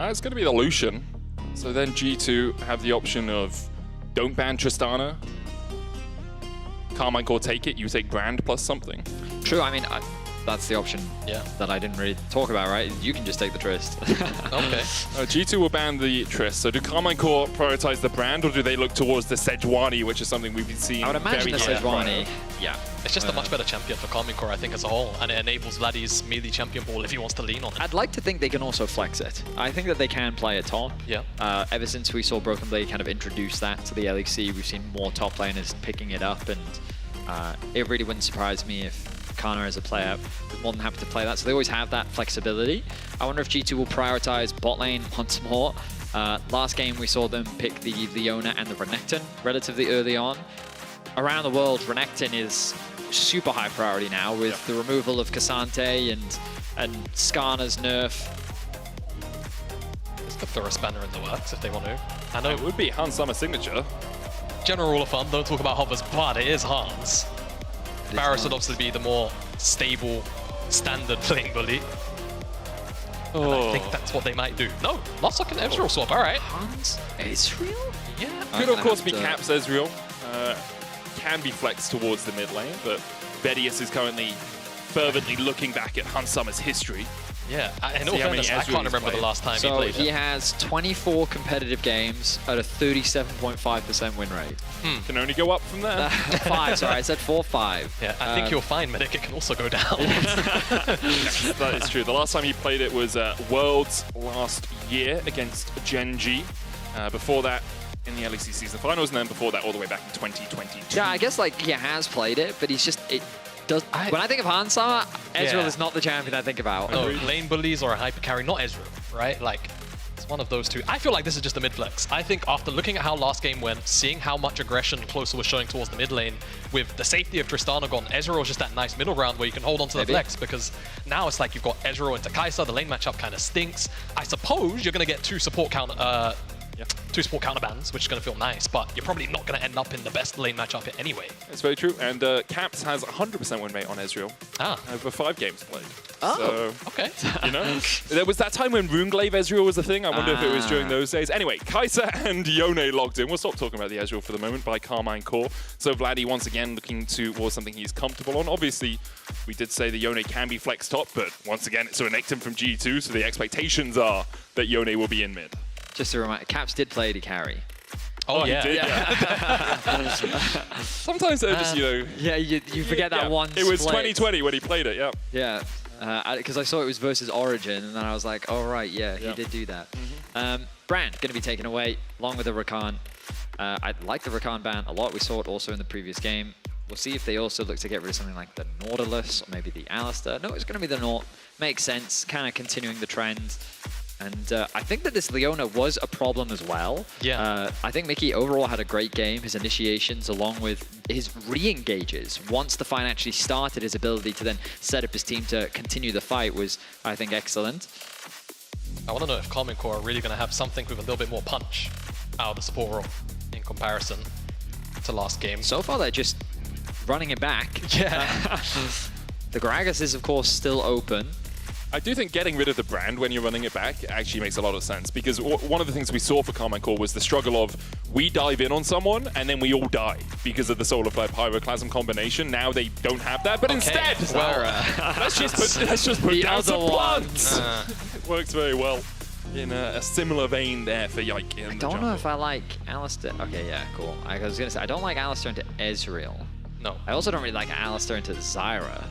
it's going to be the Lucian. So then G2 have the option of don't ban Tristana. Karmine Corp take it, you take Brand plus something. True, I mean, that's the option that I didn't really talk about, right? You can just take the Trist. Okay. G2 will ban the Trist. So do Karmine Corp prioritize the Brand, or do they look towards the Sejuani, which is something we've been seeing? I would imagine the Sejuani. Yeah. It's just a much better champion for Karmine Corp, I think, as a whole, and it enables Vladdy's melee champion ball if he wants to lean on it. I'd like to think they can also flex it. I think that they can play it top. Yeah. Ever since we saw Broken Blade kind of introduce that to the LEC, we've seen more top laners picking it up, and it really wouldn't surprise me if Kana as a player is more than happy to play that. So they always have that flexibility. I wonder if G2 will prioritize bot lane once more. Last game we saw them pick the Leona and the Renekton relatively early on. Around the world, Renekton is super high priority now with the removal of Cassante and Skarner's nerf. Let's throw a spanner in the works if they want to. I know it would be Hans Summer signature. General rule of thumb, don't talk about hovers, but it is Hans. Varus would obviously be the more stable, standard playing bully. And I think that's what they might do. No, not like an Ezreal swap, alright. Hans? Ezreal? Yeah. Could of course be Caps Ezreal. Can be flexed towards the mid lane, but Vedius is currently fervently looking back at Hans Summer's history. Yeah, in all fairness, I can't remember the last time he played he has 24 competitive games at a 37.5% win rate. Can only go up from there. 5, sorry, I said 4-5. Yeah, I think you'll find Medic it can also go down. That is true. The last time he played it was Worlds last year against Genji. Before that, in the LEC season finals, and then before that, all the way back in 2022. Yeah, I guess like he has played it, but he's just when I think of Hans Summer, Ezreal is not the champion I think about. No, lane bullies or a hyper carry, not Ezreal, right? Like, One of those two. I feel like this is just a mid flex. I think after looking at how last game went, seeing how much aggression Closer was showing towards the mid lane, with the safety of Tristana gone, Ezreal is just that nice middle ground where you can hold on to the flex, because now it's like you've got Ezreal into Kai'Sa, the lane matchup kind of stinks. I suppose you're going to get two support counter bans, which is going to feel nice, but you're probably not going to end up in the best lane matchup anyway. It's very true, and Caps has 100% win rate on Ezreal over 5 games played. Oh, so, okay. You know, there was that time when Runeglaive Ezreal was a thing. I wonder if it was during those days. Anyway, Kai'Sa and Yone logged in. We'll stop talking about the Ezreal for the moment by Karmine Corp. So Vladdy once again looking towards something he's comfortable on. Obviously, we did say the Yone can be flex top, but once again, it's a Nectin from G2, so the expectations are that Yone will be in mid. Just a reminder, Caps did play AD carry. Oh, yeah. He did, Sometimes they're just, you know... Yeah, you forget that one It was split. 2020 when he played it, yeah. Yeah, because I saw it was versus Origin, and then I was like, oh, right, yeah, he did do that. Brand, going to be taken away, along with the Rakan. I like the Rakan ban a lot. We saw it also in the previous game. We'll see if they also look to get rid of something like the Nautilus, or maybe the Alistair. No, it's going to be the Naut. Makes sense, kind of continuing the trend. And I think that this Leona was a problem as well. Yeah. I think Mickey overall had a great game. His initiations along with his re-engages. Once the fight actually started, his ability to then set up his team to continue the fight was, I think, excellent. I want to know if Karmine Corp are really going to have something with a little bit more punch out of the support role in comparison to last game. So far, they're just running it back. Yeah. The Gragas is, of course, still open. I do think getting rid of the brand when you're running it back actually makes a lot of sense, because one of the things we saw for Karmine Corp was the struggle of we dive in on someone and then we all die because of the Solar Flare Pyroclasm combination. Now they don't have that, but instead, let's just put down some bloods. It works very well in a similar vein there for Yike. I don't know if I like Alistair. Okay, yeah, cool. I was going to say, I don't like Alistair into Ezreal. No. I also don't really like Alistair into Zyra.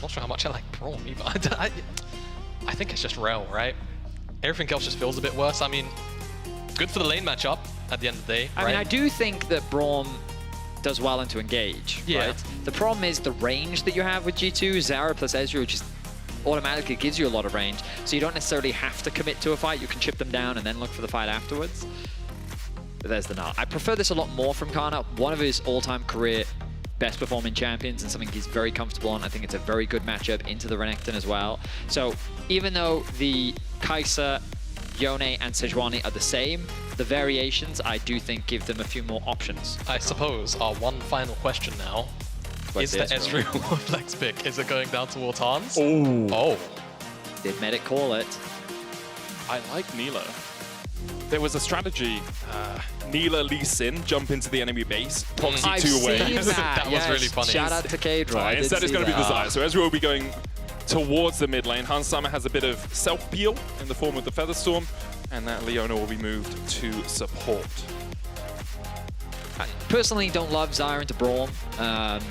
Not sure how much I like Braum either. I think it's just Rel, right? Everything else just feels a bit worse. I mean, good for the lane matchup at the end of the day. I mean, I do think that Braum does well into engage, right? The problem is the range that you have with G2. Zyra plus Ezreal just automatically gives you a lot of range, so you don't necessarily have to commit to a fight. You can chip them down and then look for the fight afterwards. But there's the Nut. I prefer this a lot more from Karna. One of his all-time career best performing champions and something he's very comfortable on. I think it's a very good matchup into the Renekton as well. So even though the Kai'Sa, Yone, and Sejuani are the same, the variations I do think give them a few more options. I suppose our one final question now is the Ezreal flex pick. Is it going down towards Hans? Oh. Did Medic call it? I like Neela. There was a strategy. Neela Lee Sin, jump into the enemy base, proxy two away. That was really funny. Shout out to Kadra. Instead it's going to be the Zyra. So Ezreal will be going towards the mid lane. Hans Sama has a bit of self-peel in the form of the Featherstorm, and that Leona will be moved to support. I personally don't love Zyra into Braum,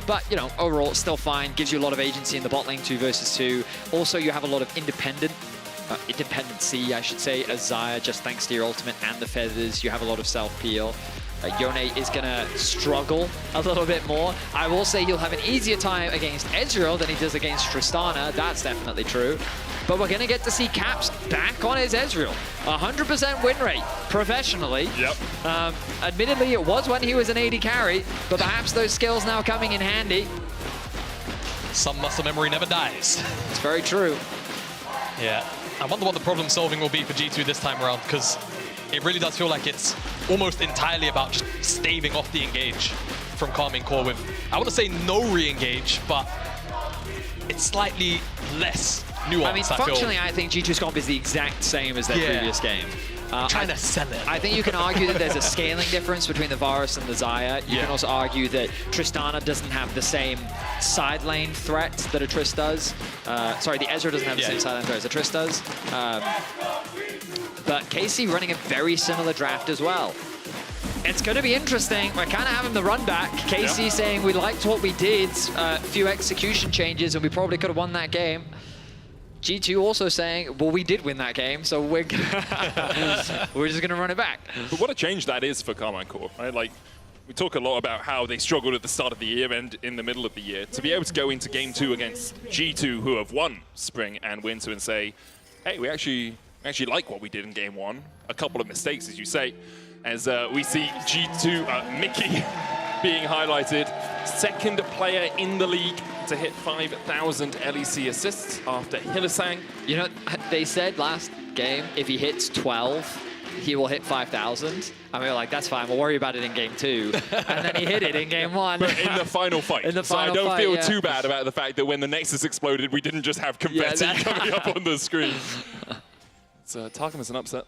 but you know, overall it's still fine. Gives you a lot of agency in the bot lane 2 versus 2. Also, you have a lot of independency, I should say, as Zyra, just thanks to your ultimate and the feathers. You have a lot of self-peel. Yone is going to struggle a little bit more. I will say he'll have an easier time against Ezreal than he does against Tristana. That's definitely true. But we're going to get to see Caps back on his Ezreal. 100% win rate, professionally. Yep. Admittedly, it was when he was an AD carry, but perhaps those skills now coming in handy. Some muscle memory never dies. It's very true. Yeah. I wonder what the problem solving will be for G2 this time around, because it really does feel like it's almost entirely about just staving off the engage from Karmine Corp with, I want to say no re-engage, but it's slightly less nuanced. I mean, functionally, I think G2's comp is the exact same as their previous game. Trying to sell it. I think you can argue that there's a scaling difference between the Varus and the Zyra. You can also argue that Tristana doesn't have the same side lane threat that a Trist does. Sorry, the Ezra doesn't have the same side lane threat as a Trist does. But KC running a very similar draft as well. It's going to be interesting. We're kind of having the run back. KC saying we liked what we did, a few execution changes, and we probably could have won that game. G2 also saying, well, we did win that game, so we're just going to run it back. But what a change that is for Karmine Corp, right? Like, we talk a lot about how they struggled at the start of the year and in the middle of the year. To be able to go into Game 2 against G2, who have won Spring and Winter, and say, hey, we actually I actually like what we did in game 1. A couple of mistakes, as you say, as we see G2, Mickey being highlighted. Second player in the league to hit 5,000 LEC assists after Hylissang. You know, they said last game, if he hits 12, he will hit 5,000. I mean, like, that's fine. We'll worry about it in game 2. And then he hit it in game 1. But in the final fight. In the final so I don't fight, feel yeah. too bad about the fact that when the Nexus exploded, we didn't just have confetti coming up on the screen. So Targamas an upset.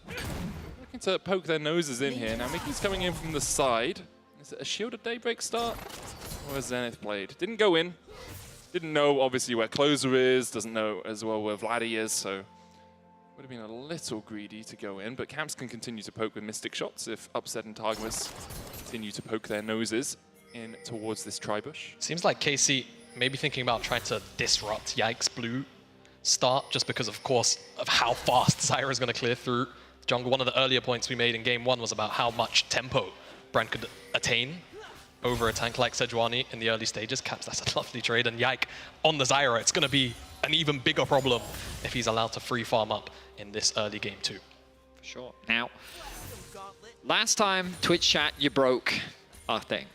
Looking to poke their noses in here. Now Mickey's coming in from the side. Is it a shielded Daybreak start? Or has Zenith played? Didn't go in. Didn't know, obviously, where Closer is. Doesn't know as well where Vladdy is, so would have been a little greedy to go in, but Camps can continue to poke with Mystic shots if Upset and Targamas continue to poke their noses in towards this Tribush. Seems like KC maybe thinking about trying to disrupt Yike's blue start, just because, of course, of how fast Zyra is going to clear through the jungle. One of the earlier points we made in game 1 was about how much tempo Brand could attain over a tank like Sejuani in the early stages. Caps, that's a lovely trade, and Yike on the Zyra, it's going to be an even bigger problem if he's allowed to free farm up in this early game 2. For sure. Now, last time Twitch chat, you broke our thing.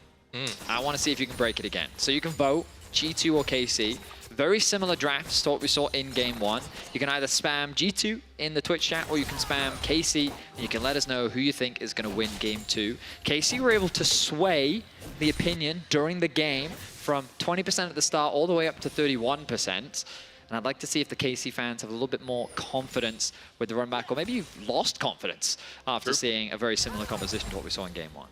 I want to see if you can break it again. So you can vote G2 or KC. Very similar drafts to what we saw in game 1. You can either spam G2 in the Twitch chat, or you can spam KC, and you can let us know who you think is going to win game 2. KC were able to sway the opinion during the game from 20% at the start all the way up to 31%. And I'd like to see if the KC fans have a little bit more confidence with the run back, or maybe you've lost confidence after seeing a very similar composition to what we saw in game 1.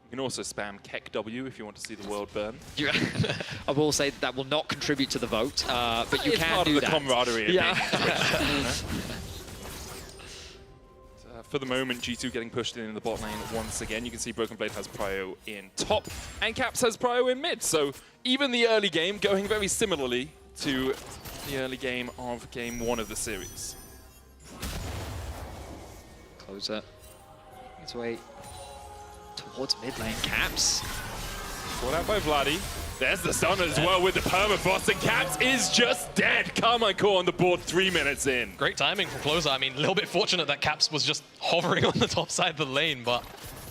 You can also spam KEKW if you want to see the world burn. I will say that will not contribute to the vote, but you can do that. It's part of the camaraderie. Yeah. For the moment, G2 getting pushed in the bot lane once again. You can see Broken Blade has prio in top, and Caps has prio in mid. So even the early game going very similarly to the early game of game 1 of the series. Closer. His way towards mid lane. Caps. Caught out by Vladdy. There's the stun as well with the permafrost, and Caps is just dead. Karmine Corp on the board 3 minutes in. Great timing from Closer. I mean, a little bit fortunate that Caps was just hovering on the top side of the lane, but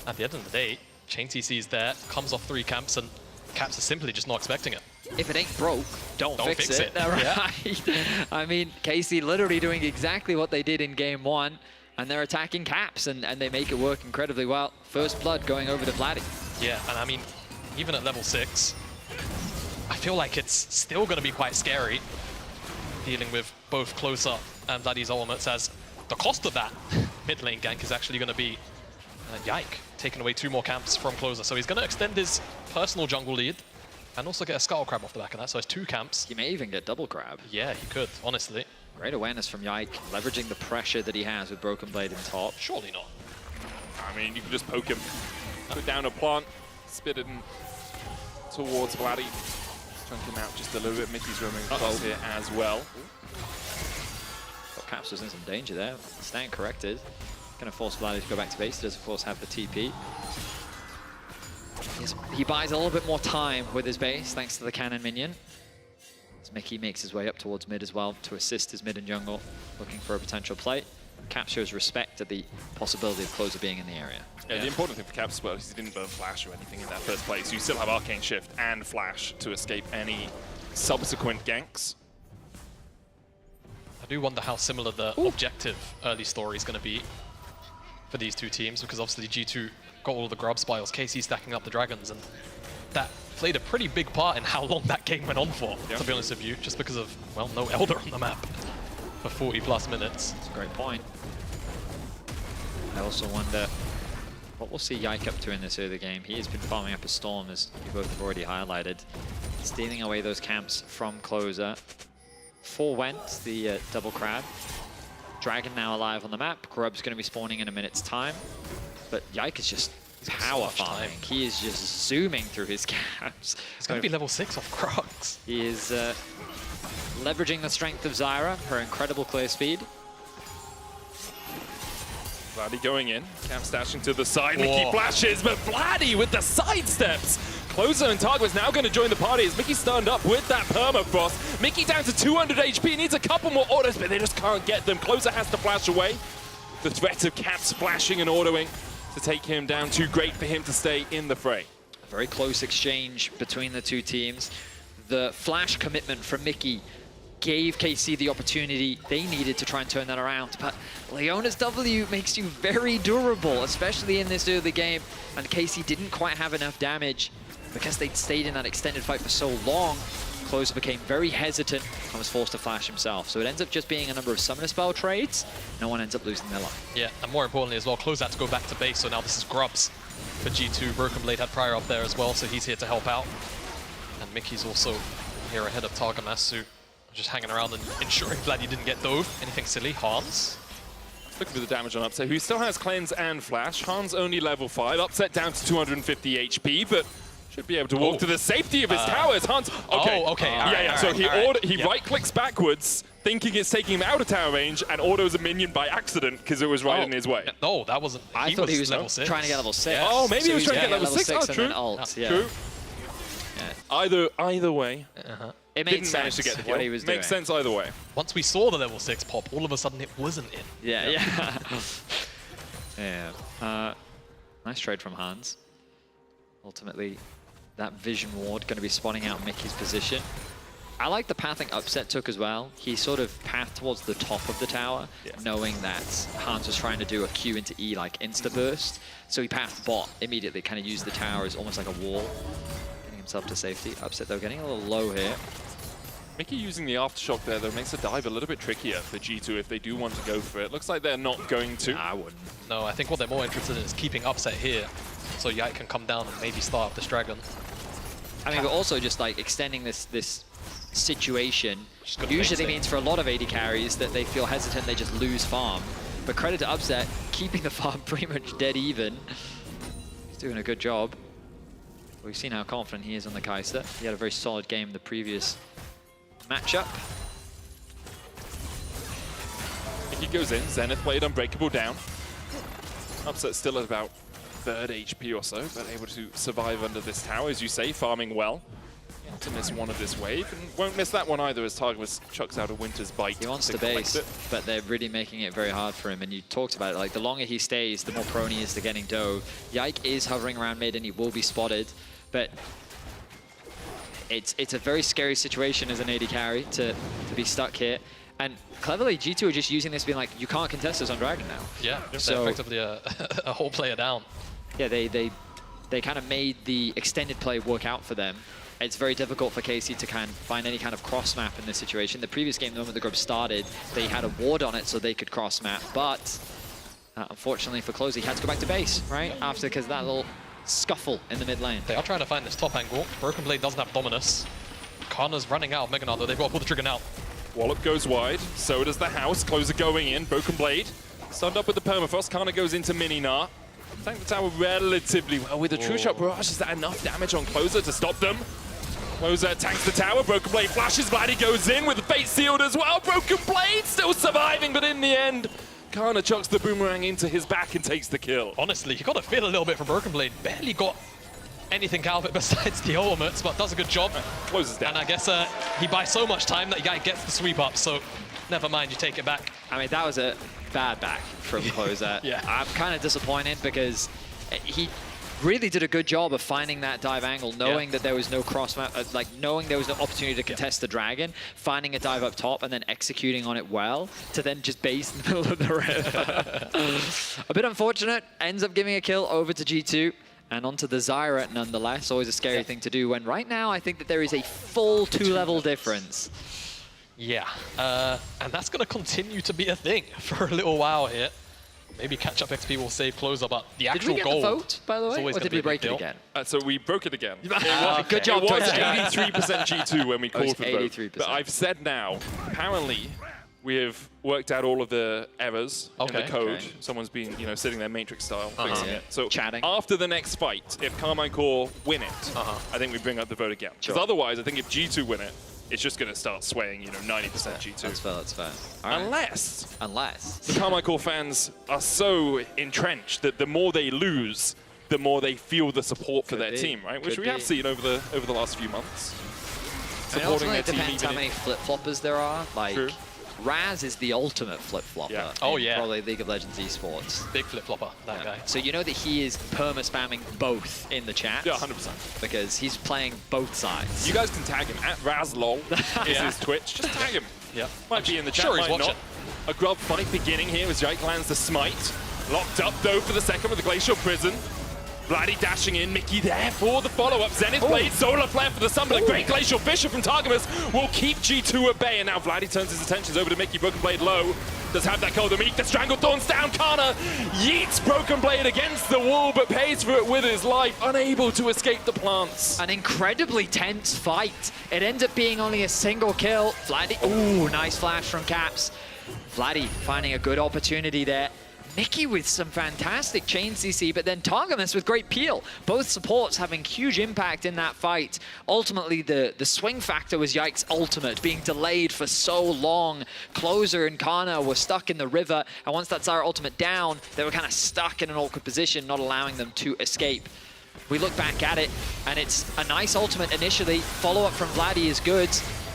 at the end of the day, Chain TC is there, comes off 3 camps, and Caps is simply just not expecting it. If it ain't broke, don't fix it. Right. Yeah. I mean, KC literally doing exactly what they did in game 1, and they're attacking Caps, and they make it work incredibly well. First blood going over to Vladdy. Yeah, and I mean, even at level 6, I feel like it's still going to be quite scary dealing with both Closer and Vladdy's ultimates, as the cost of that mid lane gank is actually going to be Yike, taking away 2 more camps from Closer. So he's going to extend his personal jungle lead and also get a Scuttle Crab off the back of that. So it's 2 camps. He may even get double crab. Yeah, he could, honestly. Great awareness from Yike, leveraging the pressure that he has with Broken Blade in top. Surely not. I mean, you can just poke him, put down a plant, spit it in towards Vladdy. Chunk him out just a little bit. Mickey's roaming across here as well. But Caps was in some danger there. Staying corrected. Going to force Vladdy to go back to base. He does, of course, have the TP. He buys a little bit more time with his base, thanks to the cannon minion. As Mickey makes his way up towards mid as well to assist his mid and jungle, looking for a potential play. Caps shows respect at the possibility of Closer being in the area. Yeah, the important thing for Caps well, is he didn't burn Flash or anything in that first place. So you still have Arcane Shift and Flash to escape any subsequent ganks. I do wonder how similar the objective early story is going to be for these 2 teams, because obviously G2 got all the grub spiles, KC stacking up the dragons, and that played a pretty big part in how long that game went on for, to be honest with you, just because of, well, no Elder on the map for 40+ minutes. That's a great point. I also wonder what we'll see Yike up to in this early game. He has been farming up a Storm, as you both have already highlighted, stealing away those camps from Closer. 4 went, the double crab. Dragon now alive on the map. Grub's going to be spawning in a minute's time. But Yike is just power farming. He is just zooming through his camps. It's going to be level 6 off Crocs. He is leveraging the strength of Zyra, her incredible clear speed. Vladdy going in, Camp stashing to the side, Mickey flashes, but Vladdy with the side steps. Closer and Targamas now going to join the party as Mickey stunned up with that permafrost. Mickey down to 200 HP, needs a couple more orders, but they just can't get them. Closer has to flash away. the threat of caps flashing and autoing to take him down. Too great for him to stay in the fray. A very close exchange between the two teams. The flash commitment from Mickey gave KC the opportunity they needed to try and turn that around, but Leona's W makes you very durable, especially in this early game, and KC didn't quite have enough damage because they'd stayed in that extended fight for so long. Closer became very hesitant and was forced to flash himself, so it ends up just being a number of summoner spell trades. No one ends up losing their life. Yeah, and more importantly as well, Close had to go back to base, so now this is Grubs for G2. Broken Blade had Prior up there as well, so he's here to help out. And Mickey's also here ahead of Targamas, just hanging around and ensuring Vladdy didn't get dove. Anything silly? Hans? Looking for the damage on Upset, who still has Cleanse and Flash. Hans only level 5. Upset down to 250 HP, but should be able to walk to the safety of his towers. Hans, okay. Oh, okay. Yeah. So he right-clicks backwards, thinking it's taking him out of tower range, and autos a minion by accident because it was right in his way. No, that wasn't. I thought he was level 6. trying to get level 6. Yes. Oh, maybe so he was trying to get level 6. Oh, and true. then ult, yeah. True. Either way. It made Didn't sense manage to get the kill. what he was doing. Makes sense either way. Once we saw the level 6 pop, all of a sudden it wasn't in. Yeah. Nice trade from Hans. Ultimately, that Vision Ward going to be spawning out Mickey's position. I like the pathing Upset took as well. He sort of pathed towards the top of the tower, knowing that Hans was trying to do a Q into E like insta-burst. So he pathed bot, immediately kind of used the tower as almost like a wall, getting himself to safety. Upset though getting a little low here. Mickey using the Aftershock there, though, makes the dive a little bit trickier for G2 if they do want to go for it. Looks like they're not going to. I wouldn't. No, I think what they're more interested in is keeping Upset here, so Yike can come down and maybe start up this dragon. I mean, but also just like extending this situation usually means for a lot of AD carries that they feel hesitant, they just lose farm. But credit to Upset, keeping the farm pretty much dead even. He's doing a good job. We've seen how confident he is on the Kai'Sa. He had a very solid game the previous matchup. He goes in, Zenith Blade Unbreakable down. Upset still at about 3rd HP or so, but able to survive under this tower, as you say, farming well. Not to miss one of this wave, and won't miss that one either as Targamas chucks out a Winter's Bite. He wants to base, but they're really making it very hard for him, and you talked about it, like the longer he stays, the more prone he is to getting dove. Yike is hovering around mid and he will be spotted, but it's a very scary situation as an AD carry to be stuck here. And cleverly, G2 are just using this being like, you can't contest us on Dragon now. Yeah, so they're effectively a whole player down. Yeah, they kind of made the extended play work out for them. It's very difficult for KC to kind of find any kind of cross map in this situation. The previous game, the moment the group started, they had a ward on it so they could cross map, but unfortunately for Close, he had to go back to base, right? After, because of that little scuffle in the mid lane. They are trying to find this top angle. Broken Blade doesn't have Dominus. Kana's running out of Mega Knight, though. They've got to pull the trigger now. Wallop goes wide, so does the house. Closer going in, Broken Blade. Stunned up with the Permafrost, Kana goes into Mini-Gnar. Tank the tower relatively well with a True Shot Barrage. Is that enough damage on Closer to stop them? Closer tanks the tower, Broken Blade flashes, Vladdy goes in with the Fate Sealed as well. Broken Blade still surviving, but in the end, Kana chucks the boomerang into his back and takes the kill. Honestly, you got to feel a little bit for Broken Blade. Barely got anything out of it besides the ultimates, but does a good job. Closes down. And I guess he buys so much time that the guy gets the sweep up, so never mind, you take it back. I mean, that was a bad back from Closer. Yeah. I'm kind of disappointed because he really did a good job of finding that dive angle, knowing that there was no cross map, like knowing there was no opportunity to contest the dragon, finding a dive up top and then executing on it well, to then just base in the middle of the river. A bit unfortunate, ends up giving a kill over to G2 and onto the Zyra nonetheless. Always a scary thing to do when right now I think that there is a full 2-level difference. Yeah, and that's going to continue to be a thing for a little while here. Maybe catch-up XP will save Closer, but the actual gold... Did we get the vote, by the way, or did we break it again? So we broke it again. Good job, It was 83% G2 when we called for the vote. 83%. But I've said now, apparently, we have worked out all of the errors in the code. Someone's been, sitting there Matrix style, fixing it. So after the next fight, if Karmine Corp win it, I think we bring up the vote again. Because otherwise, I think if G2 win it, it's just going to start swaying, 90% G2. That's fair. Unless the Karmine Corp fans are so entrenched that the more they lose, the more they feel the support for their team, right? Which we have seen over the last few months. Supporting their team. It depends how many flip-floppers there are. Like, Raz is the ultimate flip-flopper. Yeah. Oh, yeah. Probably League of Legends esports. Big flip-flopper, that guy. So you know that he is perma-spamming both in the chat? Yeah, 100%. Because he's playing both sides. You guys can tag him at RazLol is his Twitch. Just tag him. Yeah. Might be in the chat, Sure he's might watching. not. A grub funny beginning here as Yike lands the smite. Locked up though for the second with the Glacial Prison. Vladdy dashing in, Mickey there for the follow-up. Zenith Blade, Solar Flare for the stun, but a great Glacial Fissure from Targamas will keep G2 at bay. And now Vladdy turns his attentions over to Mickey. Broken Blade low. Does have that Cold Meek. The Strangled Thorns down. Kana yeets Broken Blade against the wall, but pays for it with his life. Unable to escape the plants. An incredibly tense fight. It ends up being only a single kill. Vladdy, ooh, nice flash from Caps. Vladdy finding a good opportunity there. Mickey with some fantastic chain CC, but then Targamas with great peel. Both supports having huge impact in that fight. Ultimately, the swing factor was Yike's ultimate, being delayed for so long. Closer and Kana were stuck in the river, and once that Zyra ultimate down, they were kind of stuck in an awkward position, not allowing them to escape. We look back at it, and it's a nice ultimate initially. Follow-up from Vladdy is good,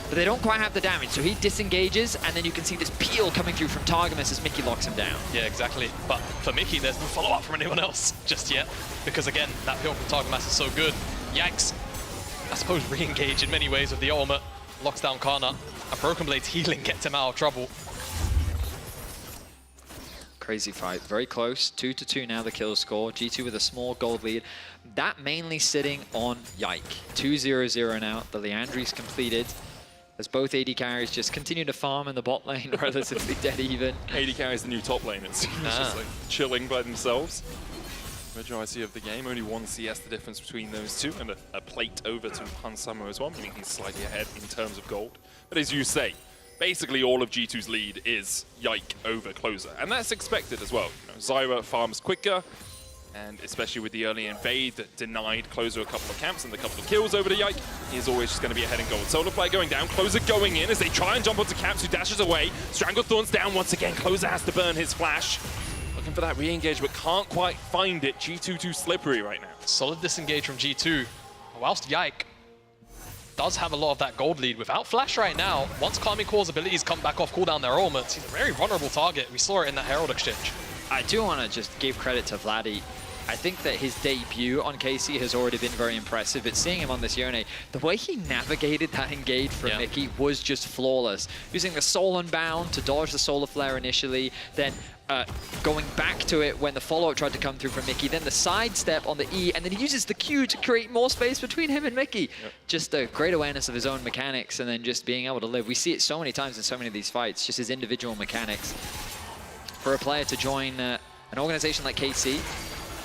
but they don't quite have the damage, so he disengages, and then you can see this peel coming through from Targamas as Mickey locks him down. Yeah, exactly. But for Mickey, there's no follow-up from anyone else just yet, because again, that peel from Targamas is so good. Yikes. I suppose re-engage in many ways with the ultimate, locks down Kana. A Broken Blade's healing gets him out of trouble. Crazy fight, very close, 2-2 now the kill score. G2 with a small gold lead. That mainly sitting on Yike. 2-0-0 now, the Leandri's completed. As both AD carries just continue to farm in the bot lane, relatively dead even. AD carries the new top lane, it seems, just like chilling by themselves. Majority of the game, only 1 CS the difference between those two, and a plate over to Han Summer as well, meaning he's slightly ahead in terms of gold. But as you say, basically all of G2's lead is Yike over Closer, and that's expected as well. You know, Zyra farms quicker, and especially with the early invade that denied Closer a couple of camps and a couple of kills over to Yike, he's always just going to be ahead in gold. Solar Flare going down, Closer going in as they try and jump onto Caps, who dashes away. Strangled Thorns down once again, Closer has to burn his flash. Looking for that re-engage, but can't quite find it. G2 too slippery right now. Solid disengage from G2, whilst Yike does have a lot of that gold lead. Without flash right now, once Karmine Corp's abilities come back off cooldown their ultimates, he's a very vulnerable target. We saw it in the Herald exchange. I do want to just give credit to Vladdy. I think that his debut on KC has already been very impressive, but seeing him on this Yone, the way he navigated that engage from Mickey was just flawless. Using the Soul Unbound to dodge the Solar Flare initially, then going back to it when the follow-up tried to come through from Mickey, then the sidestep on the E, and then he uses the Q to create more space between him and Mickey. Just a great awareness of his own mechanics, and then just being able to live. We see it so many times in so many of these fights, just his individual mechanics. For a player to join an organization like KC,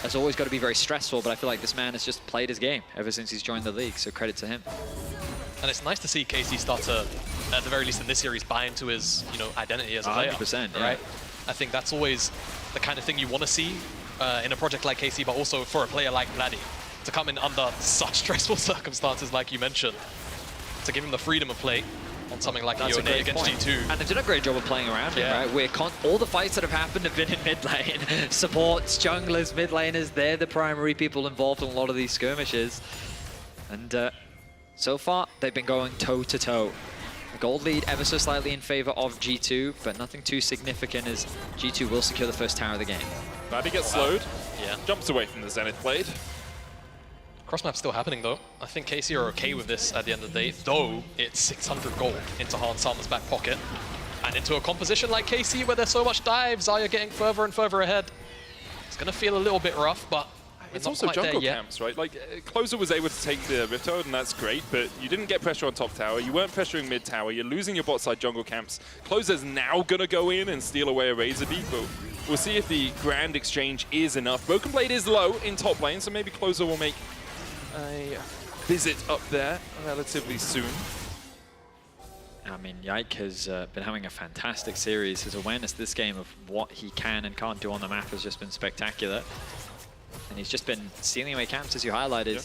has always got to be very stressful, but I feel like this man has just played his game ever since he's joined the league, so credit to him. And it's nice to see KC start to, at the very least in this series, buy into his, identity as a player. 100%, yeah. Right? I think that's always the kind of thing you want to see in a project like KC, but also for a player like Vladdy, to come in under such stressful circumstances like you mentioned, to give him the freedom of play on something like That's Yone against G2. And they've done a great job of playing around him, right? All the fights that have happened have been in mid lane. Supports, junglers, mid laners, they're the primary people involved in a lot of these skirmishes. And so far, they've been going toe-to-toe. A gold lead ever so slightly in favor of G2, but nothing too significant as G2 will secure the first tower of the game. Vladdy gets slowed, Yeah. jumps away from the Zenith Blade. Crossmap's still happening though. I think KC are okay with this at the end of the day, though it's 600 gold into Han Sama's back pocket. And into a composition like KC where there's so much dive, Zaya getting further and further ahead. It's going to feel a little bit rough, but it's also jungle camps, right? Like, Closer was able to take the Rift Toad, and that's great, but you didn't get pressure on top tower, you weren't pressuring mid tower, you're losing your bot side jungle camps. Closer's now going to go in and steal away a Razorbeak, but we'll see if the Grand Exchange is enough. Broken Blade is low in top lane, so maybe Closer will make a visit up there relatively soon. I mean, Yike has been having a fantastic series. His awareness this game of what he can and can't do on the map has just been spectacular. And he's just been stealing away camps, as you highlighted,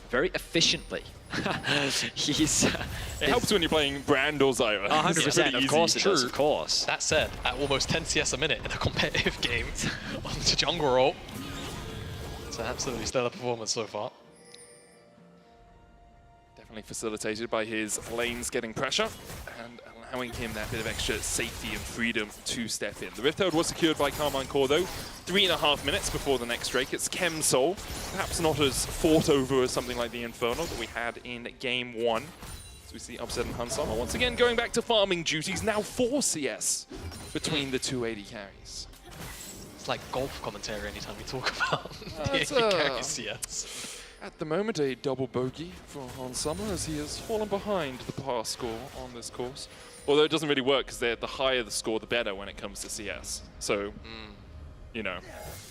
very efficiently. It helps when you're playing Brand or Zyra. 100%, of course it does, of course. That said, at almost 10 CS a minute in a competitive game on the jungle role, it's an absolutely stellar performance so far. Definitely facilitated by his lanes getting pressure and allowing him that bit of extra safety and freedom to step in. The Rift Herald was secured by Karmine Corp though, 3.5 minutes before the next Drake. It's Chem Soul, perhaps not as fought over as something like the Inferno that we had in Game 1. So we see Upset and Hansama once again going back to farming duties, now 4 CS between the two AD carries. It's like golf commentary anytime we talk about the It's, AD carry CS. At the moment, a double bogey for Hansama as he has fallen behind the par score on this course. Although it doesn't really work because the higher the score, the better when it comes to CS. So, you know,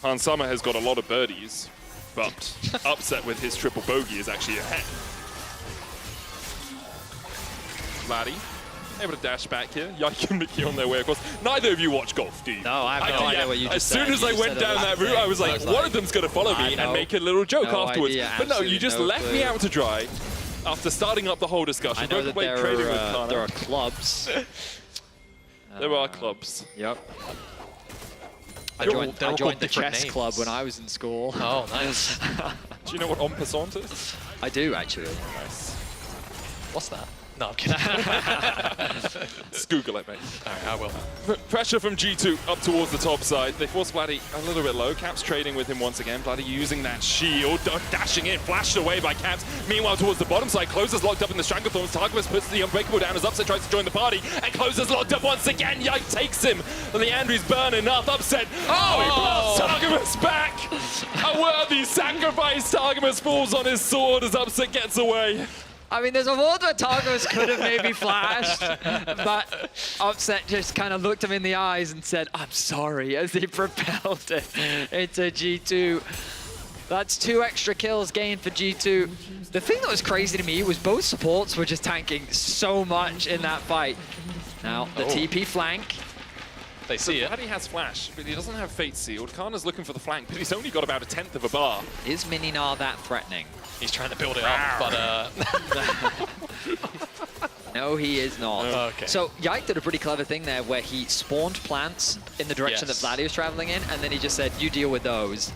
Hansama has got a lot of birdies, but Upset with his triple bogey is actually ahead. Vladdy, able to dash back here. Yike and Mickey on their way across. Neither of you watch golf, do you? No, I have no idea what you just said. As soon as I went down that route, I was like, one of them's going to follow me and make a little joke afterwards. But no, you just left me out to dry after starting up the whole discussion. I know that there are clubs. There are clubs. Yep. I joined the chess club when I was in school. Oh, nice. Do you know what en passant is? I do, actually. Nice. What's that? No, I'm kidding. Just Google it, mate. All right, I will. Pressure from G2 up towards the top side. They force Vladdy a little bit low. Caps trading with him once again. Vladdy using that shield, dashing in, flashed away by Caps. Meanwhile, towards the bottom side, Closer's locked up in the Stranglethorns. Targus puts the Unbreakable down as Upset tries to join the party, and Closer's locked up once again. Yike takes him. And Leandri's burning up. Upset. Oh, he blasts Targus back. A worthy sacrifice. Targus falls on his sword as Upset gets away. I mean, there's a world where Targus could have maybe flashed, but Upset just kind of looked him in the eyes and said, "I'm sorry," as he propelled it into G2. That's 2 extra kills gained for G2. The thing that was crazy to me was both supports were just tanking so much in that fight. Now, the TP flank. They see it. Vladdy has flash, but he doesn't have Fate Sealed. Kana's looking for the flank, but he's only got about 1/10 of a bar. Is Mininar that threatening? He's trying to build it up, but No, he is not. Okay. So Yike did a pretty clever thing there where he spawned plants in the direction that Vladdy was traveling in, and then he just said, "You deal with those."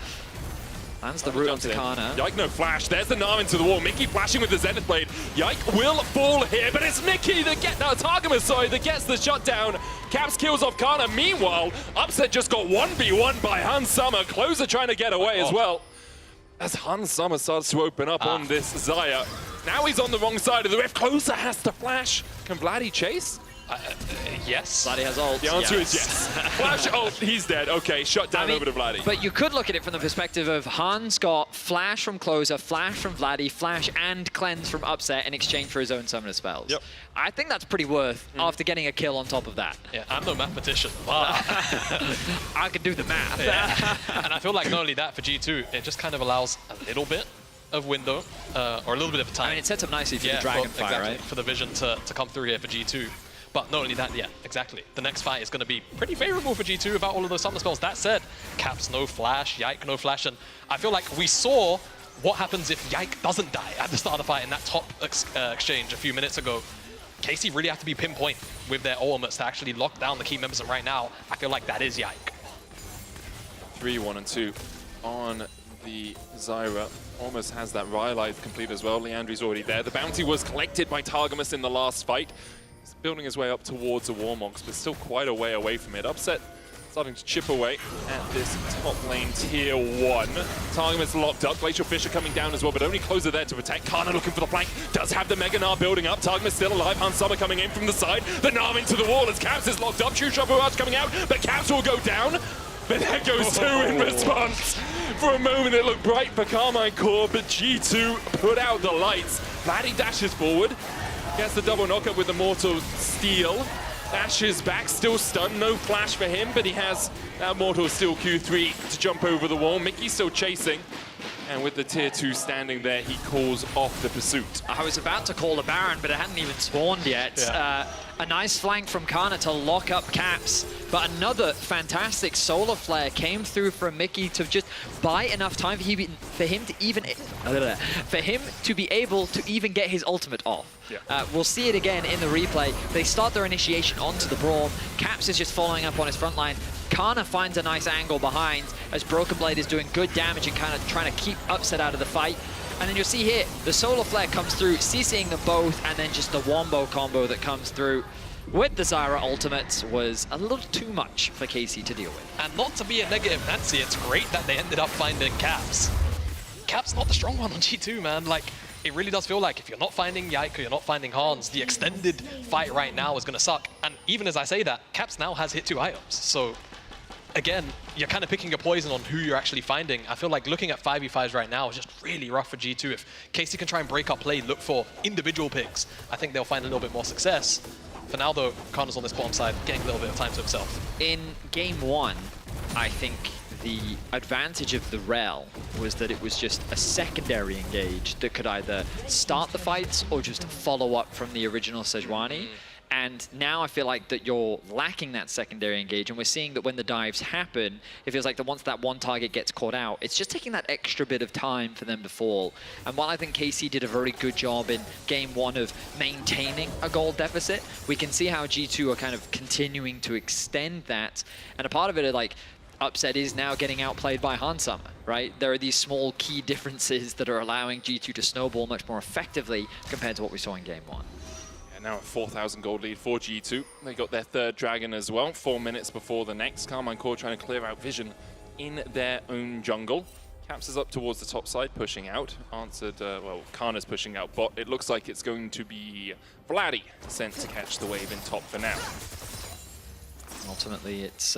Lands the root onto Kana. Yike no flash. There's the Narm into the wall. Mickey flashing with the Zenith Blade. Yike will fall here, but it's Mickey that that gets the shutdown. Caps kills off Kana. Meanwhile, Upset just got 1v1 by Hansama. Closer trying to get away as well. As Hansama starts to open up on this Xayah. Now he's on the wrong side of the rift. Closer has to flash. Can Vladdy chase? Yes. Vladdy has ult. The answer is yes. Flash ult, he's dead. Okay, shut down over to Vladdy. But you could look at it from the perspective of Hans got flash from Closer, flash from Vladdy, flash and cleanse from Upset in exchange for his own summoner spells. Yep. I think that's pretty worth after getting a kill on top of that. Yeah, I'm no mathematician, but I can do the math. Yeah. And I feel like not only that for G2, it just kind of allows a little bit of window, or a little bit of time. I mean, it sets up nicely for the Dragonfire, right? For the vision to come through here for G2. But not only that, yeah, exactly. The next fight is going to be pretty favorable for G2 without all of those summoner spells. That said, Caps no flash, Yike no flash, and I feel like we saw what happens if Yike doesn't die at the start of the fight in that top exchange a few minutes ago. KC really have to be pinpoint with their ultimates to actually lock down the key members, and right now, I feel like that is Yike. 3, 1, and 2 on the Zyra. Almost has that Rhylight complete as well. Leandri's already there. The bounty was collected by Targamas in the last fight. He's building his way up towards the Warmogs, but still quite a way away from it. Upset starting to chip away at this top lane tier 1. Targamas locked up. Glacial Fisher coming down as well, but only Closer there to protect. Kana looking for the flank. Does have the Mega Gnar building up. Targamas still alive. Hansama coming in from the side. The Gnar into the wall as Caps is locked up. True Shot Barrage coming out, but Caps will go down. But there goes 2 in response. For a moment it looked bright for Karmine Corp, but G2 put out the lights. Vladdy dashes forward, gets the double knockup with the Mortal Steel. Dashes back, still stunned, no flash for him, but he has that Mortal Steel Q3 to jump over the wall. Mickey's still chasing, and with the tier 2 standing there, he calls off the pursuit. I was about to call the Baron, but it hadn't even spawned yet. Yeah. A nice flank from Kana to lock up Caps, but another fantastic solar flare came through from Mickey to just buy enough time for him to be able to even get his ultimate off. Yeah. We'll see it again in the replay. They start their initiation onto the Braum. Caps is just following up on his front line. Kana finds a nice angle behind as Broken Blade is doing good damage and kind of trying to keep Upset out of the fight. And then you'll see here, the Solar Flare comes through, CCing them both, and then just the Wombo combo that comes through. with the Zyra ultimate was a little too much for KC to deal with. And not to be a negative Nancy, it's great that they ended up finding Caps. Caps not the strong one on G2, man. Like, it really does feel like if you're not finding Yike or you're not finding Hans, the extended fight right now is going to suck. And even as I say that, Caps now has hit 2 items. So again, you're kind of picking your poison on who you're actually finding. I feel like looking at 5v5s right now is just really rough for G2. If KC can try and break up play, look for individual picks, I think they'll find a little bit more success. For now though, Karna's on this bottom side, getting a little bit of time to himself. In game 1, I think the advantage of the Rel was that it was just a secondary engage that could either start the fights or just follow up from the original Sejuani. And now I feel like that you're lacking that secondary engage, and we're seeing that when the dives happen, it feels like that once that one target gets caught out, it's just taking that extra bit of time for them to fall. And while I think KC did a very good job in game 1 of maintaining a goal deficit, we can see how G2 are kind of continuing to extend that. And a part of it, like, Upset is now getting outplayed by Hansama, right? There are these small key differences that are allowing G2 to snowball much more effectively compared to what we saw in game 1. Now a 4,000 gold lead for G2. They got their 3rd dragon as well, 4 minutes before the next. Karmine Corp trying to clear out vision in their own jungle. Caps is up towards the top side, pushing out. Answered, well, Karna's pushing out bot. It looks like it's going to be Vladdy sent to catch the wave in top for now. Ultimately, it's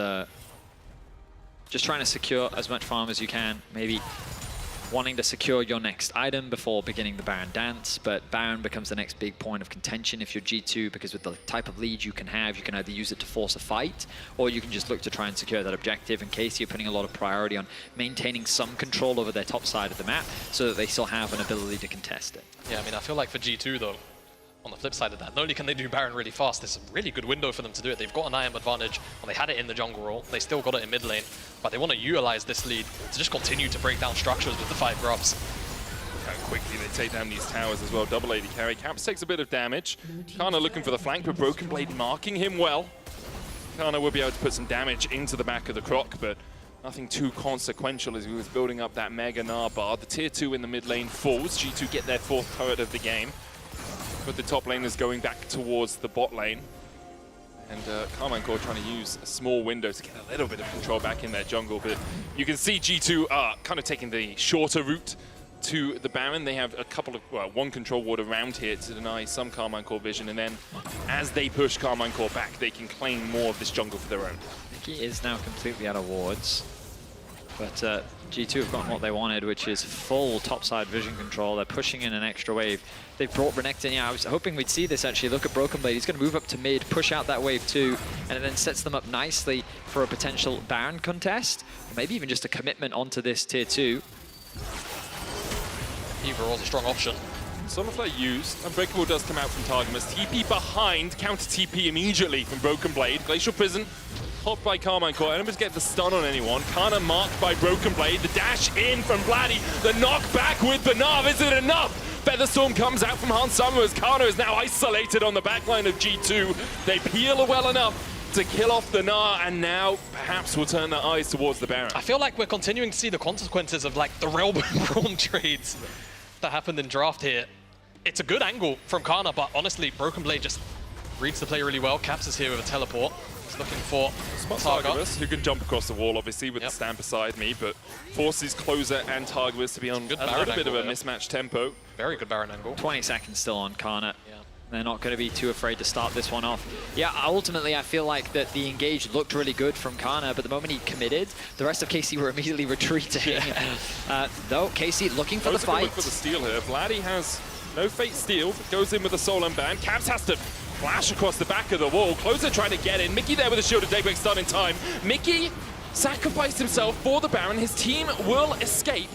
just trying to secure as much farm as you can, maybe wanting to secure your next item before beginning the Baron dance, but Baron becomes the next big point of contention if you're G2, because with the type of lead you can have, you can either use it to force a fight, or you can just look to try and secure that objective. In case you're putting a lot of priority on maintaining some control over their top side of the map, so that they still have an ability to contest it. Yeah, I mean, I feel like for G2 though, on the flip side of that, not only can they do Baron really fast, there's a really good window for them to do it. They've got an IM advantage, well, they had it in the jungle role, they still got it in mid lane, but they want to utilize this lead to just continue to break down structures with the 5 grubs. How quickly they take down these towers as well. Double AD carry. Caps takes a bit of damage. Karna looking for the flank, but Broken Blade marking him well. Karna will be able to put some damage into the back of the Croc, but nothing too consequential as he was building up that Mega Gnar bar. The tier 2 in the mid lane falls. G2 get their 4th turret of the game. But the top lane is going back towards the bot lane. And Karmine Corp trying to use a small window to get a little bit of control back in their jungle. But you can see G2 are kind of taking the shorter route to the Baron. They have a couple of, well, 1 control ward around here to deny some Karmine Corp vision. And then as they push Karmine Corp back, they can claim more of this jungle for their own. Mickey is now completely out of wards. But G2 have gotten what they wanted, which is full topside vision control. They're pushing in an extra wave. They've brought Renekton. Yeah, I was hoping we'd see this actually. Look at Broken Blade. He's going to move up to mid, push out that wave too, and it then sets them up nicely for a potential Baron contest, or maybe even just a commitment onto this tier 2. Overall's a strong option. Solar Flare used. Unbreakable does come out from Targamas. TP behind, counter TP immediately from Broken Blade. Glacial Prison popped by Karmine Corp. Enemies get the stun on anyone. Karna marked by Broken Blade. The dash in from Vladdy. The knock back with Banav. Is it enough? Featherstorm comes out from Hansama as Karna is now isolated on the backline of G2. They peel well enough to kill off the Gnar, and now perhaps will turn their eyes towards the Baron. I feel like we're continuing to see the consequences of like the Realm Brawn trades that happened in draft here. It's a good angle from Karna, but honestly, Broken Blade just reads the play really well. Caps is here with a teleport. He's looking for Targamas, who can jump across the wall, obviously, with the stand beside me, but forces Closer and Targamas to be on a little bit of a mismatched tempo. Very good Baron angle. 20 seconds still on Karna. Yeah. They're not going to be too afraid to start this one off. Yeah, ultimately, I feel like that the engage looked really good from Karna, but the moment he committed, the rest of KC were immediately retreating. Though, KC looking for the fight. Look for the steal here. Vladdy has no Fate Steal, goes in with a Soul Unbound. Caps has to flash across the back of the wall. Closer trying to get in. Mickey there with a Shield of Daybreak stun in time. Mickey sacrificed himself for the Baron. His team will escape.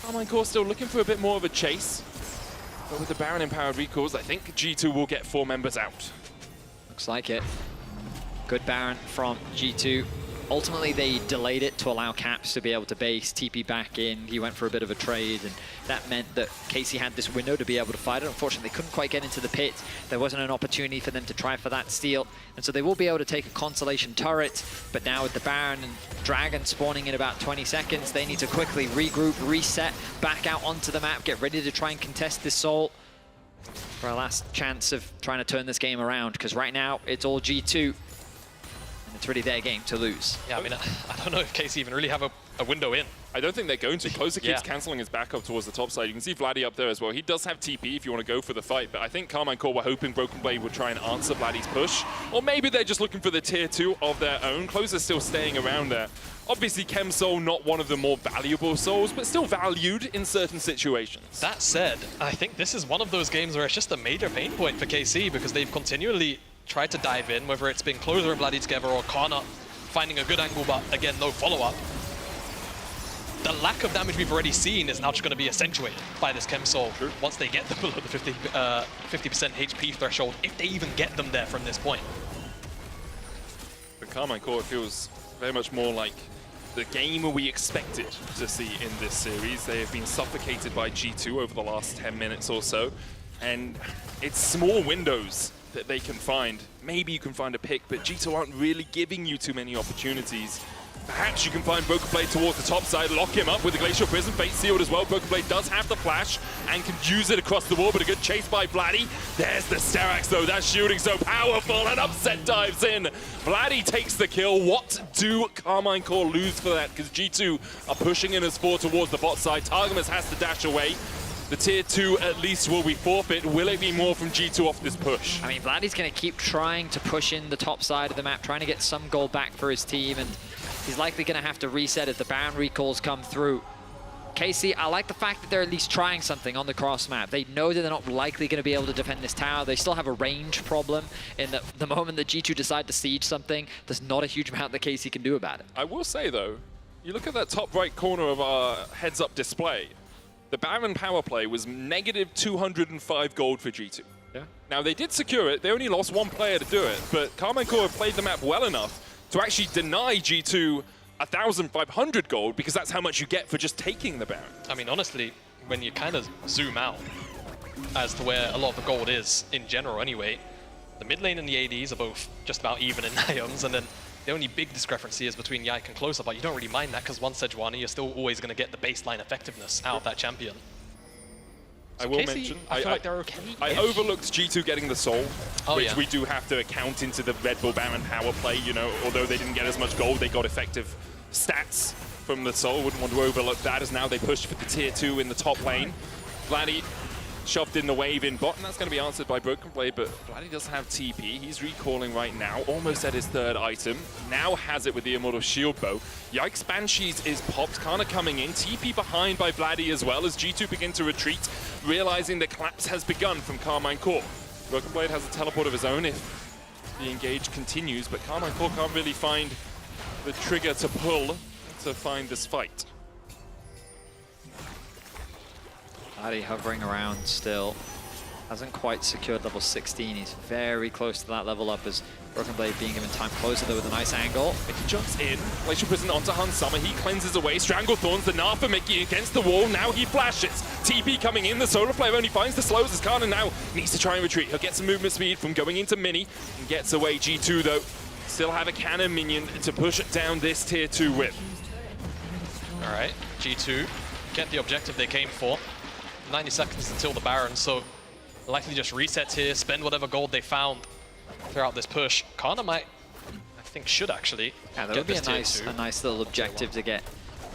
Karmine Corp still looking for a bit more of a chase. But with the Baron empowered recalls, I think G2 will get 4 members out. Looks like it. Good Baron from G2. Ultimately, they delayed it to allow Caps to be able to base TP back in. He went for a bit of a trade, and that meant that KC had this window to be able to fight it. Unfortunately, they couldn't quite get into the pit. There wasn't an opportunity for them to try for that steal, and so they will be able to take a consolation turret. But now with the Baron and Dragon spawning in about 20 seconds, they need to quickly regroup, reset, back out onto the map, get ready to try and contest this soul. for a last chance of trying to turn this game around, because right now it's all G2, and it's really their game to lose. Yeah, I mean, I don't know if KC even really have a window in. I don't think they're going to. Closer keeps cancelling his back up towards the top side. You can see Vladdy up there as well. He does have TP if you want to go for the fight, but I think Karmine Corp were hoping Broken Blade would try and answer Vladdy's push. Or maybe they're just looking for the tier 2 of their own. Closer's still staying around there. Obviously, Chem Soul, not one of the more valuable souls, but still valued in certain situations. That said, I think this is one of those games where it's just a major pain point for KC, because they've continually tried to dive in, whether it's been Closer and Vladdy together or Kana finding a good angle, but again, no follow-up. The lack of damage we've already seen is now just going to be accentuated by this Chem Soul once they get below the 50% HP threshold, if they even get them there from this point. For Karmine Corp, it feels very much more like the game we expected to see in this series. They have been suffocated by G2 over the last 10 minutes or so, and it's small windows that they can find. Maybe you can find a pick, but G2 aren't really giving you too many opportunities. Perhaps you can find Broken Blade towards the top side, lock him up with the Glacial Prism, Fate Sealed as well. Broken Blade does have the flash and can use it across the wall, but a good chase by Vladdy. There's the Sterax though, that shielding so powerful, and Upset dives in. Vladdy takes the kill. What do Karmine Corp lose for that? Because G2 are pushing in as 4 towards the bot side. Targamas has to dash away. The tier 2 at least will be forfeit. Will it be more from G2 off this push? I mean, Vladdy's going to keep trying to push in the top side of the map, trying to get some gold back for his team, and he's likely going to have to reset as the Baron recalls come through. KC, I like the fact that they're at least trying something on the cross map. They know that they're not likely going to be able to defend this tower. They still have a range problem in that the moment that G2 decide to siege something, there's not a huge amount that KC can do about it. I will say though, you look at that top right corner of our heads-up display, the Baron power play was negative 205 gold for G2. Yeah. Now they did secure it, they only lost 1 player to do it, but Karmine Corp played the map well enough to actually deny G2 1,500 gold, because that's how much you get for just taking the Baron. I mean, honestly, when you kind of zoom out as to where a lot of the gold is in general anyway, the mid lane and the ADs are both just about even in Nioms, and then the only big discrepancy is between Yike and Closer, but you don't really mind that because once Sejuani, you're still always going to get the baseline effectiveness out of that champion. I will mention, I feel like they're okay. I overlooked G2 getting the soul, which we do have to account into the Red Bull Baron power play. You know, although they didn't get as much gold, they got effective stats from the soul. Wouldn't want to overlook that, as now they push for the tier 2 in the top lane. Vladdy shoved in the wave in bot, and that's going to be answered by Broken Blade, but Vladdy does have TP. He's recalling right now, almost at his 3rd item. Now has it with the Immortal Shield Bow. Yikes, Banshees is popped, Kana coming in. TP behind by Vladdy as well, as G2 begin to retreat, realizing the collapse has begun from Karmine Corp. Broken Blade has a teleport of his own if the engage continues, but Karmine Corp can't really find the trigger to pull to find this fight. Vladdy hovering around still. Hasn't quite secured level 16. He's very close to that level up, as Broken Blade being given time closer though with a nice angle. Mickey jumps in, Glacial Prison onto Hans Summer. He cleanses away, Stranglethorns, the Gnar for Mickey against the wall. Now he flashes. TP coming in, the Solar Flare only finds the slows as Kana now needs to try and retreat. He'll get some movement speed from going into Mini and gets away. G2 though, still have a cannon minion to push down this tier 2 with. All right, G2 get the objective they came for. 90 seconds until the Baron, so likely just reset here, spend whatever gold they found throughout this push. Kana might, I think, should actually that would be a nice little objective to get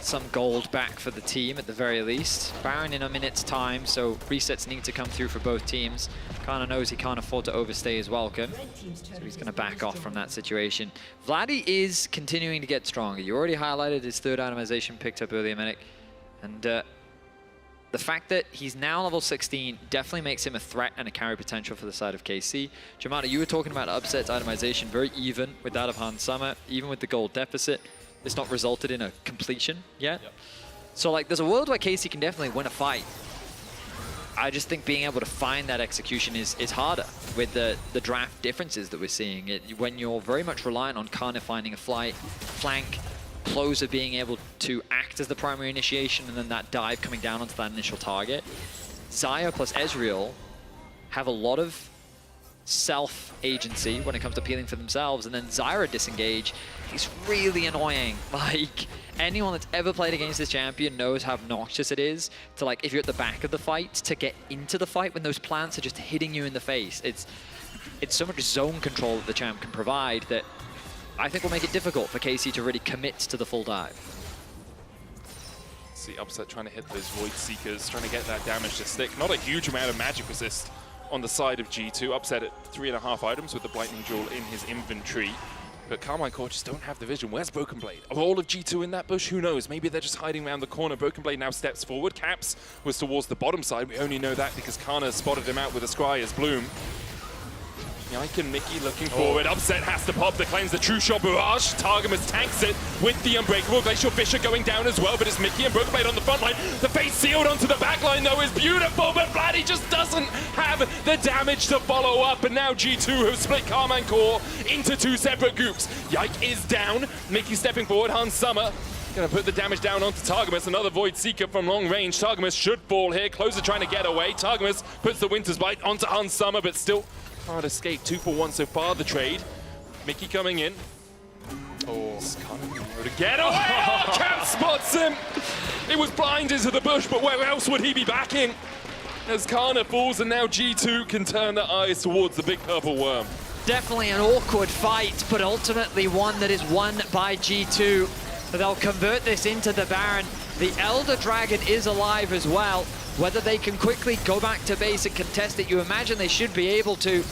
some gold back for the team at the very least. Baron in a minute's time, so resets need to come through for both teams. Kana knows he can't afford to overstay his welcome, so he's going to back off from that situation. Vladdy is continuing to get stronger. You already highlighted his 3rd itemization picked up earlier, Medic, and the fact that he's now level 16 definitely makes him a threat and a carry potential for the side of KC. Jamada, you were talking about Upset's itemization, very even with that of Hans Summer, even with the gold deficit. It's not resulted in a completion yet. Yep. So like, there's a world where KC can definitely win a fight. I just think being able to find that execution is harder with the draft differences that we're seeing. When you're very much reliant on Kana finding a flank, Closer being able to act as the primary initiation, and then that dive coming down onto that initial target. Xayah plus Ezreal have a lot of self-agency when it comes to peeling for themselves, and then Zyra disengage is really annoying. Like, anyone that's ever played against this champion knows how obnoxious it is to, like, if you're at the back of the fight, to get into the fight when those plants are just hitting you in the face. It's so much zone control that the champ can provide that I think will make it difficult for KC to really commit to the full dive. See Upset trying to hit those Void Seekers, trying to get that damage to stick. Not a huge amount of magic resist on the side of G2. Upset at 3.5 items with the Lightning Jewel in his inventory. But Karmine Corp just don't have the vision. Where's Broken Blade? Of all of G2 in that bush, who knows? Maybe they're just hiding around the corner. Broken Blade now steps forward. Caps was towards the bottom side. We only know that because Kana spotted him out with a Scryer's Bloom. Yike and Mickey looking forward. Upset has to pop the claims the True Shot Barrage. Targamas tanks it with the Unbreakable. Glacial Fisher going down as well, but it's Mickey and Broken Blade on the front line. The face sealed onto the back line, though, is beautiful, but Vladdy just doesn't have the damage to follow up. And now G2 have split Karmine Corp into 2 separate groups. Yike is down. Mickey stepping forward. Hans Summer gonna put the damage down onto Targamas. Another Void Seeker from long range. Targamas should fall here. Closer trying to get away. Targamas puts the Winter's Bite onto Hans Summer, but still can't escape. 2 for 1 so far, the trade. Mickey coming in. Oh, to get away! Oh, Cap spots him! It was blind into the bush, but where else would he be backing? As Kana falls, and now G2 can turn their eyes towards the big purple worm. Definitely an awkward fight, but ultimately one that is won by G2. They'll convert this into the Baron. The Elder Dragon is alive as well. Whether they can quickly go back to base and contest it, you imagine they should be able to.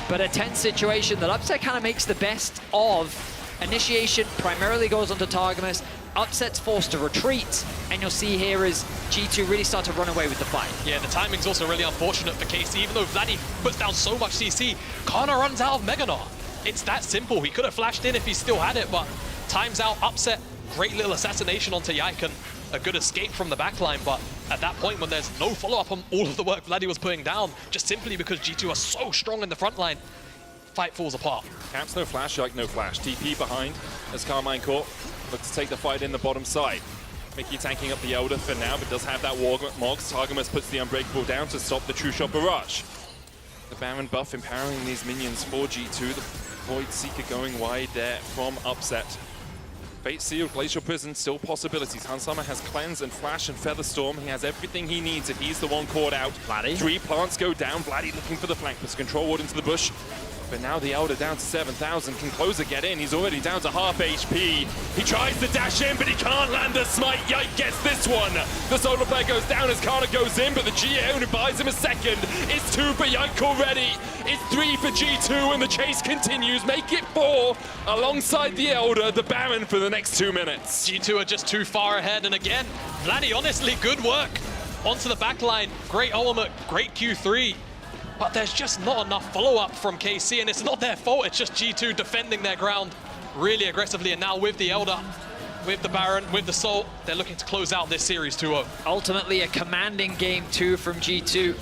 But a tense situation that Upset kind of makes the best of. Initiation primarily goes onto Targamas. Upset's forced to retreat, and you'll see here as G2 really start to run away with the fight. Yeah, the timing's also really unfortunate for KC. Even though Vladdy puts down so much CC, Kana runs out of Meganar. It's that simple. He could have flashed in if he still had it, but time's out. Upset, great little assassination onto Yike. A good escape from the backline, but at that point when there's no follow-up on all of the work Vladdy was putting down, just simply because G2 are so strong in the front line, fight falls apart. Caps no flash, Yike no flash. TP behind as Karmine Corp look to take the fight in the bottom side. Mickey tanking up the Elder for now, but does have that Warmogs. Targamas puts the Unbreakable down to stop the True Shot Barrage. The Baron buff empowering these minions for G2. The Void Seeker going wide there from Upset. Fate Sealed, Glacial Prison, still possibilities. Hans Summer has Cleanse and Flash and Featherstorm. He has everything he needs if he's the one caught out. Vladdy. 3 plants go down. Vladdy looking for the flank, puts Control Ward into the bush. But now the Elder down to 7,000. Can Closer get in? He's already down to half HP. He tries to dash in, but he can't land a smite. Yike gets this one. The Solar Flare goes down as Kana goes in, but the GA only buys him a second. It's 2 for Yike already. It's 3 for G2, and the chase continues. Make it 4 alongside the Elder, the Baron for the next 2 minutes. G2 are just too far ahead, and again, Vladdy, honestly, good work. Onto the back line, great ultimate, great Q3. But there's just not enough follow-up from KC, and it's not their fault. It's just G2 defending their ground really aggressively, and now with the Elder, with the Baron, with the Salt, they're looking to close out this series 2-0. Ultimately, a commanding game 2 from G2,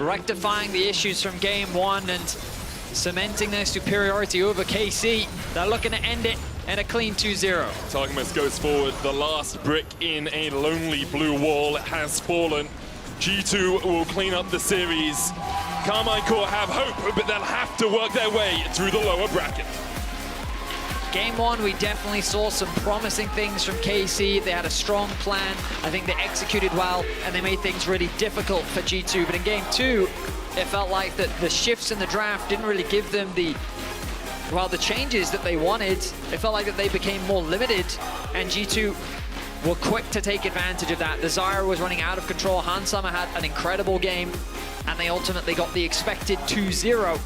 rectifying the issues from game 1 and cementing their superiority over KC. They're looking to end it in a clean 2-0. Targamas goes forward. The last brick in a lonely blue wall has fallen. G2 will clean up the series. Karmine Corp have hope, but they'll have to work their way through the lower bracket. Game 1, we definitely saw some promising things from KC. They had a strong plan. I think they executed well, and they made things really difficult for G2. But in Game 2, it felt like that the shifts in the draft didn't really give them the changes that they wanted. It felt like that they became more limited, and G2 were quick to take advantage of that. The Zyra was running out of control. Hans Summer had an incredible game, and they ultimately got the expected 2-0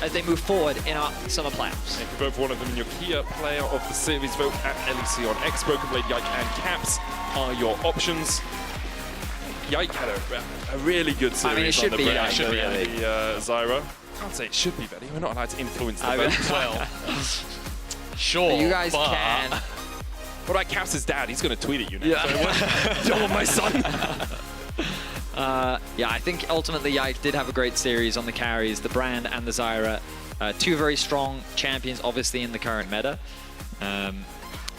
as they move forward in our summer playoffs. If you vote for one of them in your Kia player of the series, vote at LEC on X. Broken Blade, Yike, and Caps are your options. Yike had a really good series. I mean, it should on the be, brand, yeah, it should be, Zyra. I can't say it should be, Betty. We're not allowed to influence the vote. Well, sure, but you guys but can. What about Caps' dad? He's going to tweet at you now. Yeah. So, don't want my son. Yeah, I think ultimately Yike did have a great series on the carries, the Brand and the Zyra. 2 very strong champions, obviously, in the current meta.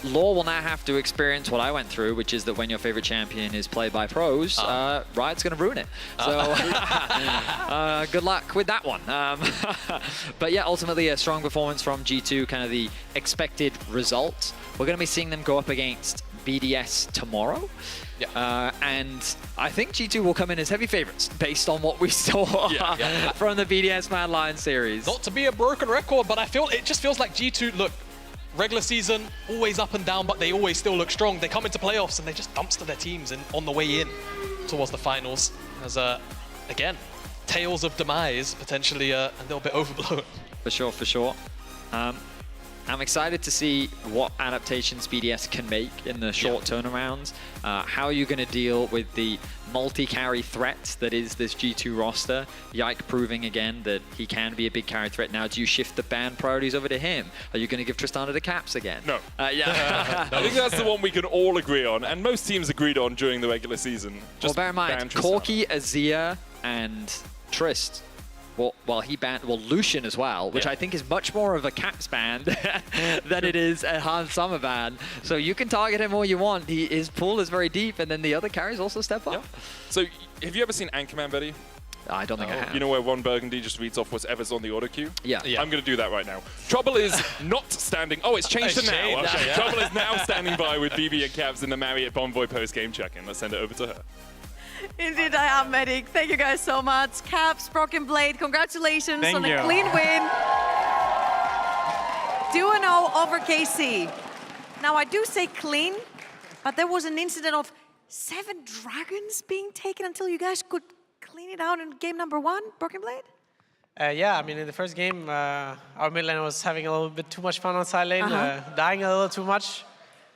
Law will now have to experience what I went through, which is that when your favorite champion is played by pros, Riot's going to ruin it. So good luck with that one. But yeah, ultimately a strong performance from G2, kind of the expected result. We're going to be seeing them go up against BDS tomorrow. Yeah. And I think G2 will come in as heavy favorites based on what we saw from the BDS Mad Lions series. Not to be a broken record, but it just feels like G2, look, regular season, always up and down, but they always still look strong. They come into playoffs and they just dumpster their teams on the way in towards the finals. As, again, tales of demise, potentially a little bit overblown. For sure, for sure. I'm excited to see what adaptations BDS can make in the short turnarounds. How are you going to deal with the multi-carry threat that is this G2 roster? Yike proving again that he can be a big carry threat now. Do you shift the ban priorities over to him? Are you going to give Tristana to Caps again? No. Yeah. I think that's the one we can all agree on, and most teams agreed on during the regular season. Just bear in mind, Corki, Azir, and Trist. Well, he banned Lucian as well, which I think is much more of a Caps ban than it is a Hans Sommer ban. So you can target him all you want. His pool is very deep, and then the other carries also step up. Yeah. So have you ever seen Anchorman, Betty? I don't think I have. You know where Ron Burgundy just reads off whatever's on the auto queue? Yeah. I'm going to do that right now. Trouble is not standing... Oh, it's changed to now. Okay. Trouble is now standing by with BB and Caps in the Marriott Bonvoy post-game check-in. Let's send it over to her. Indeed, I am, Medic. Thank you guys so much. Caps, Broken Blade, congratulations on a clean win. 2-0 over KC. Now, I do say clean, but there was an incident of 7 dragons being taken until you guys could clean it out in game number 1, Broken Blade? Yeah, I mean, in the first game, our mid laner was having a little bit too much fun on side lane, dying a little too much.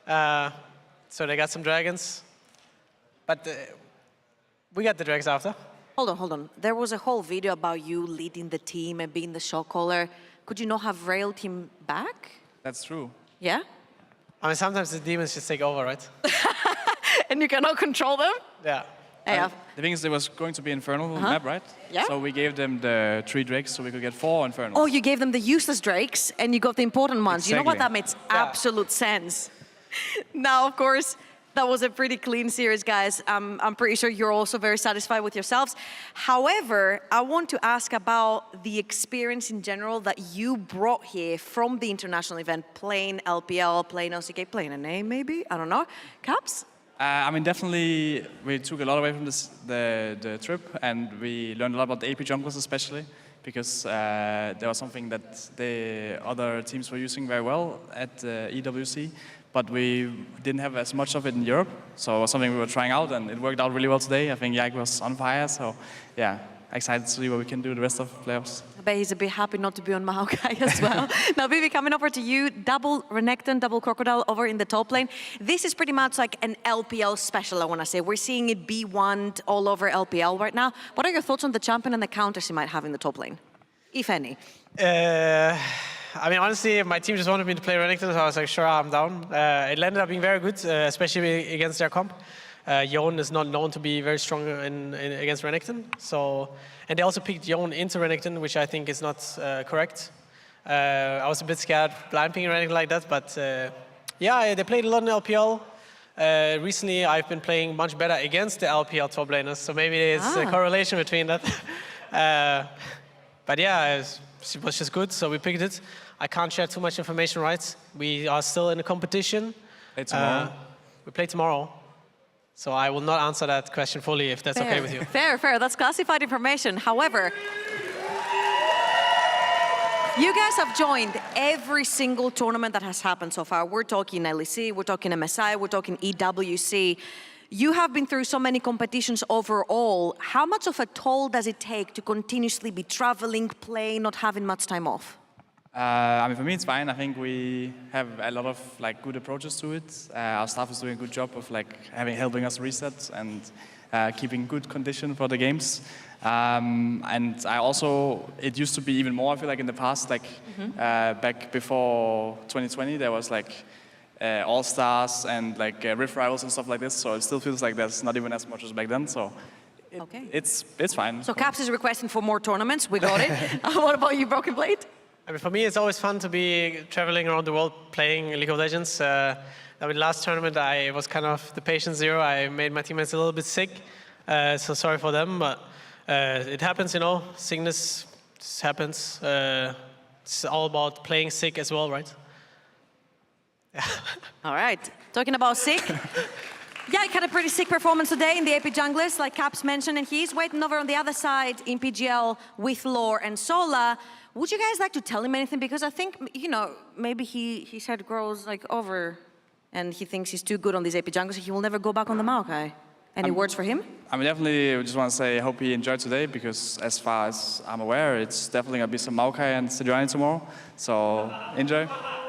So they got some dragons. But we got the drags after. Hold on. There was a whole video about you leading the team and being the shot caller. Could you not have railed him back? That's true. Yeah? I mean, sometimes the demons just take over, right? And you cannot control them? Yeah. The thing is, there was going to be Infernal map, right? Yeah. So we gave them the 3 drakes so we could get 4 Infernals. Oh, you gave them the useless drakes and you got the important ones. Exactly. You know what? That makes absolute sense. Now, of course, that was a pretty clean series, guys. I'm pretty sure you're also very satisfied with yourselves. However, I want to ask about the experience in general that you brought here from the international event, playing LPL, playing LCK, playing a name maybe, I don't know. Caps? I mean, definitely, we took a lot away from the trip, and we learned a lot about the AP junglers especially, because there was something that the other teams were using very well at EWC, but we didn't have as much of it in Europe, so it was something we were trying out, and it worked out really well today. I think Yike was on fire, so yeah, excited to see what we can do the rest of the playoffs. I bet he's a bit happy not to be on Maokai as well. Now, Bibi, coming over to you, double Renekton, double Crocodile over in the top lane. This is pretty much like an LPL special, I want to say. We're seeing it B1 all over LPL right now. What are your thoughts on the champion and the counters he might have in the top lane, if any? I mean, honestly, my team just wanted me to play Renekton, so I was like, sure, I'm down. It ended up being very good, especially against their comp. Yone is not known to be very strong against Renekton, so... And they also picked Yone into Renekton, which I think is not correct. I was a bit scared blind picking Renekton like that, but yeah, they played a lot in LPL. Recently, I've been playing much better against the LPL top laners, so maybe there's a correlation between that. But yeah, it was just good, so we picked it. I can't share too much information, right? We are still in the competition. Play tomorrow. We play tomorrow. So I will not answer that question fully, if that's okay with you. Fair. That's classified information. However, you guys have joined every single tournament that has happened so far. We're talking LEC, we're talking MSI, we're talking EWC. You have been through so many competitions overall. How much of a toll does it take to continuously be traveling, playing, not having much time off? I mean, for me, it's fine. I think we have a lot of good approaches to it. Our staff is doing a good job of helping us reset and keeping good condition for the games. And I also, it used to be even more. I feel like in the past, back before 2020, there was All Stars and Rift Rivals and stuff like this. So it still feels like there's not even as much as back then. So it's fine. So Caps is requesting for more tournaments. We got it. What about you, Broken Blade? I mean, for me, it's always fun to be traveling around the world playing League of Legends. I mean, last tournament, I was kind of the patient zero. I made my teammates a little bit sick, so sorry for them. But it happens, you know. Sickness happens. It's all about playing sick as well, right? All right. Talking about sick. Yike had a pretty sick performance today in the AP junglers, like Caps mentioned, and he's waiting over on the other side in PGL with Lore and Sola. Would you guys like to tell him anything? Because I think, you know, maybe his head grows like over and he thinks he's too good on these AP junglers, so he will never go back on the Maokai. Any words for him? I mean, definitely just want to say I hope he enjoyed today, because as far as I'm aware, it's definitely going to be some Maokai and Sejuani tomorrow. So enjoy.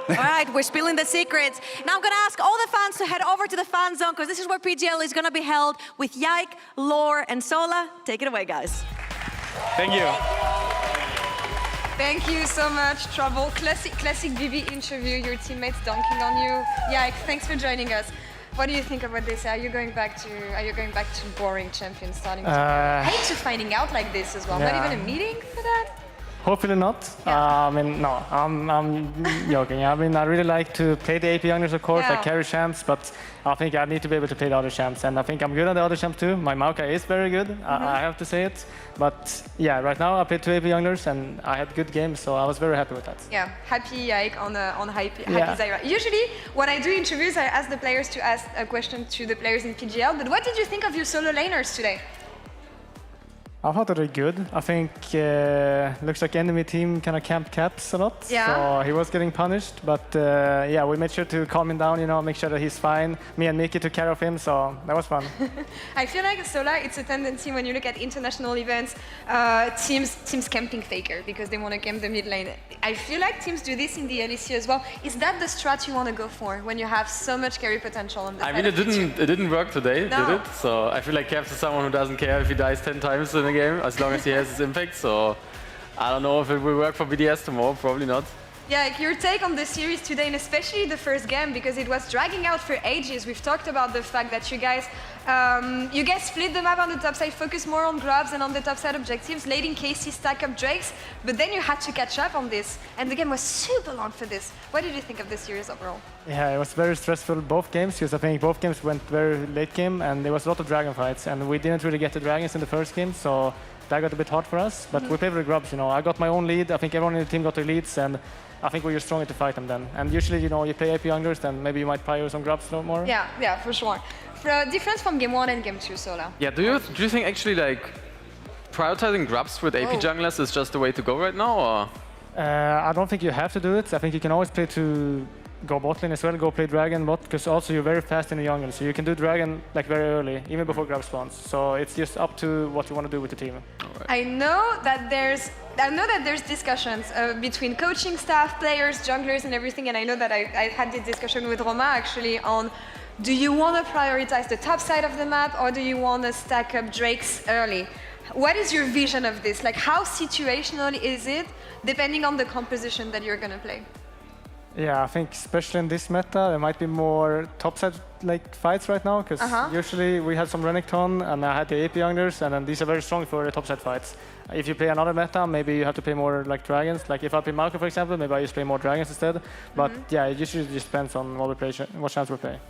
All right, we're spilling the secrets. Now I'm going to ask all the fans to head over to the fan zone, because this is where PGL is going to be held with Yike, Lore, and Sola. Take it away, guys. Thank you. Thank you so much, Trouble. Classic BB interview, your teammates dunking on you. Yike, thanks for joining us. What do you think about this? Are you going back to boring champions starting to hate to finding out like this as well? Yeah. Not even a meeting for that? Hopefully not. I mean, no, I'm joking. I mean, I really like to play the AP youngers, of course, like carry champs, but I think I need to be able to play the other champs, and I think I'm good on the other champs too. My Maokai is very good, I have to say it. But yeah, right now I played 2 AP youngers, and I had good games, so I was very happy with that. Yeah, happy Yike on happy Zyra. Usually, when I do interviews, I ask the players to ask a question to the players in PGL, but what did you think of your solo laners today? I thought they were good. I think looks like enemy team kind of camped Caps a lot, so he was getting punished. But yeah, we made sure to calm him down, you know, make sure that he's fine. Me and Mickey took care of him, so that was fun. I feel like Sola, it's a tendency when you look at international events, teams camping Faker because they want to camp the mid lane. I feel like teams do this in the LEC as well. Is that the strat you want to go for when you have so much carry potential on the I mean, it didn't work today, did it? So I feel like Caps is someone who doesn't care if he dies 10 times in a game, as long as he has his impact. So I don't know if it will work for BDS tomorrow, probably not. Yeah, your take on the series today, and especially the first game, because it was dragging out for ages. We've talked about the fact that you guys split the map on the top side, focus more on grabs and on the top side objectives, late in KC stack up Drakes, but then you had to catch up on this, and the game was super long for this. What did you think of the series overall? Yeah, it was very stressful both games, because I think both games went very late game, and there was a lot of dragon fights, and we didn't really get the dragons in the first game, so that got a bit hard for us, but we played with the grubs, you know. I got my own lead, I think everyone in the team got their leads, and I think we were stronger to fight them then. And usually, you know, you play AP youngers, then maybe you might prior some grubs a lot more. Yeah, for sure. Difference from game 1 and game 2, Sola. Yeah, do you think actually like prioritizing grubs with AP junglers is just the way to go right now, or? I don't think you have to do it. I think you can always play to go bot lane as well, go play dragon bot, because also you're very fast in the jungle, so you can do dragon like very early, even before grab spawns. So it's just up to what you want to do with the team. Right. I know that there's discussions between coaching staff, players, junglers, and everything, and I know that I had this discussion with Roma actually on, do you want to prioritize the top side of the map, or do you want to stack up Drakes early? What is your vision of this? Like, how situational is it, depending on the composition that you're going to play? Yeah, I think especially in this meta, there might be more topside like fights right now, because usually we had some Renekton and I had the AP youngers, and then these are very strong for the topside fights. If you play another meta, maybe you have to play more like dragons. Like if I play Malco, for example, maybe I just play more dragons instead. But yeah, it usually just depends on what we play, what chance we play.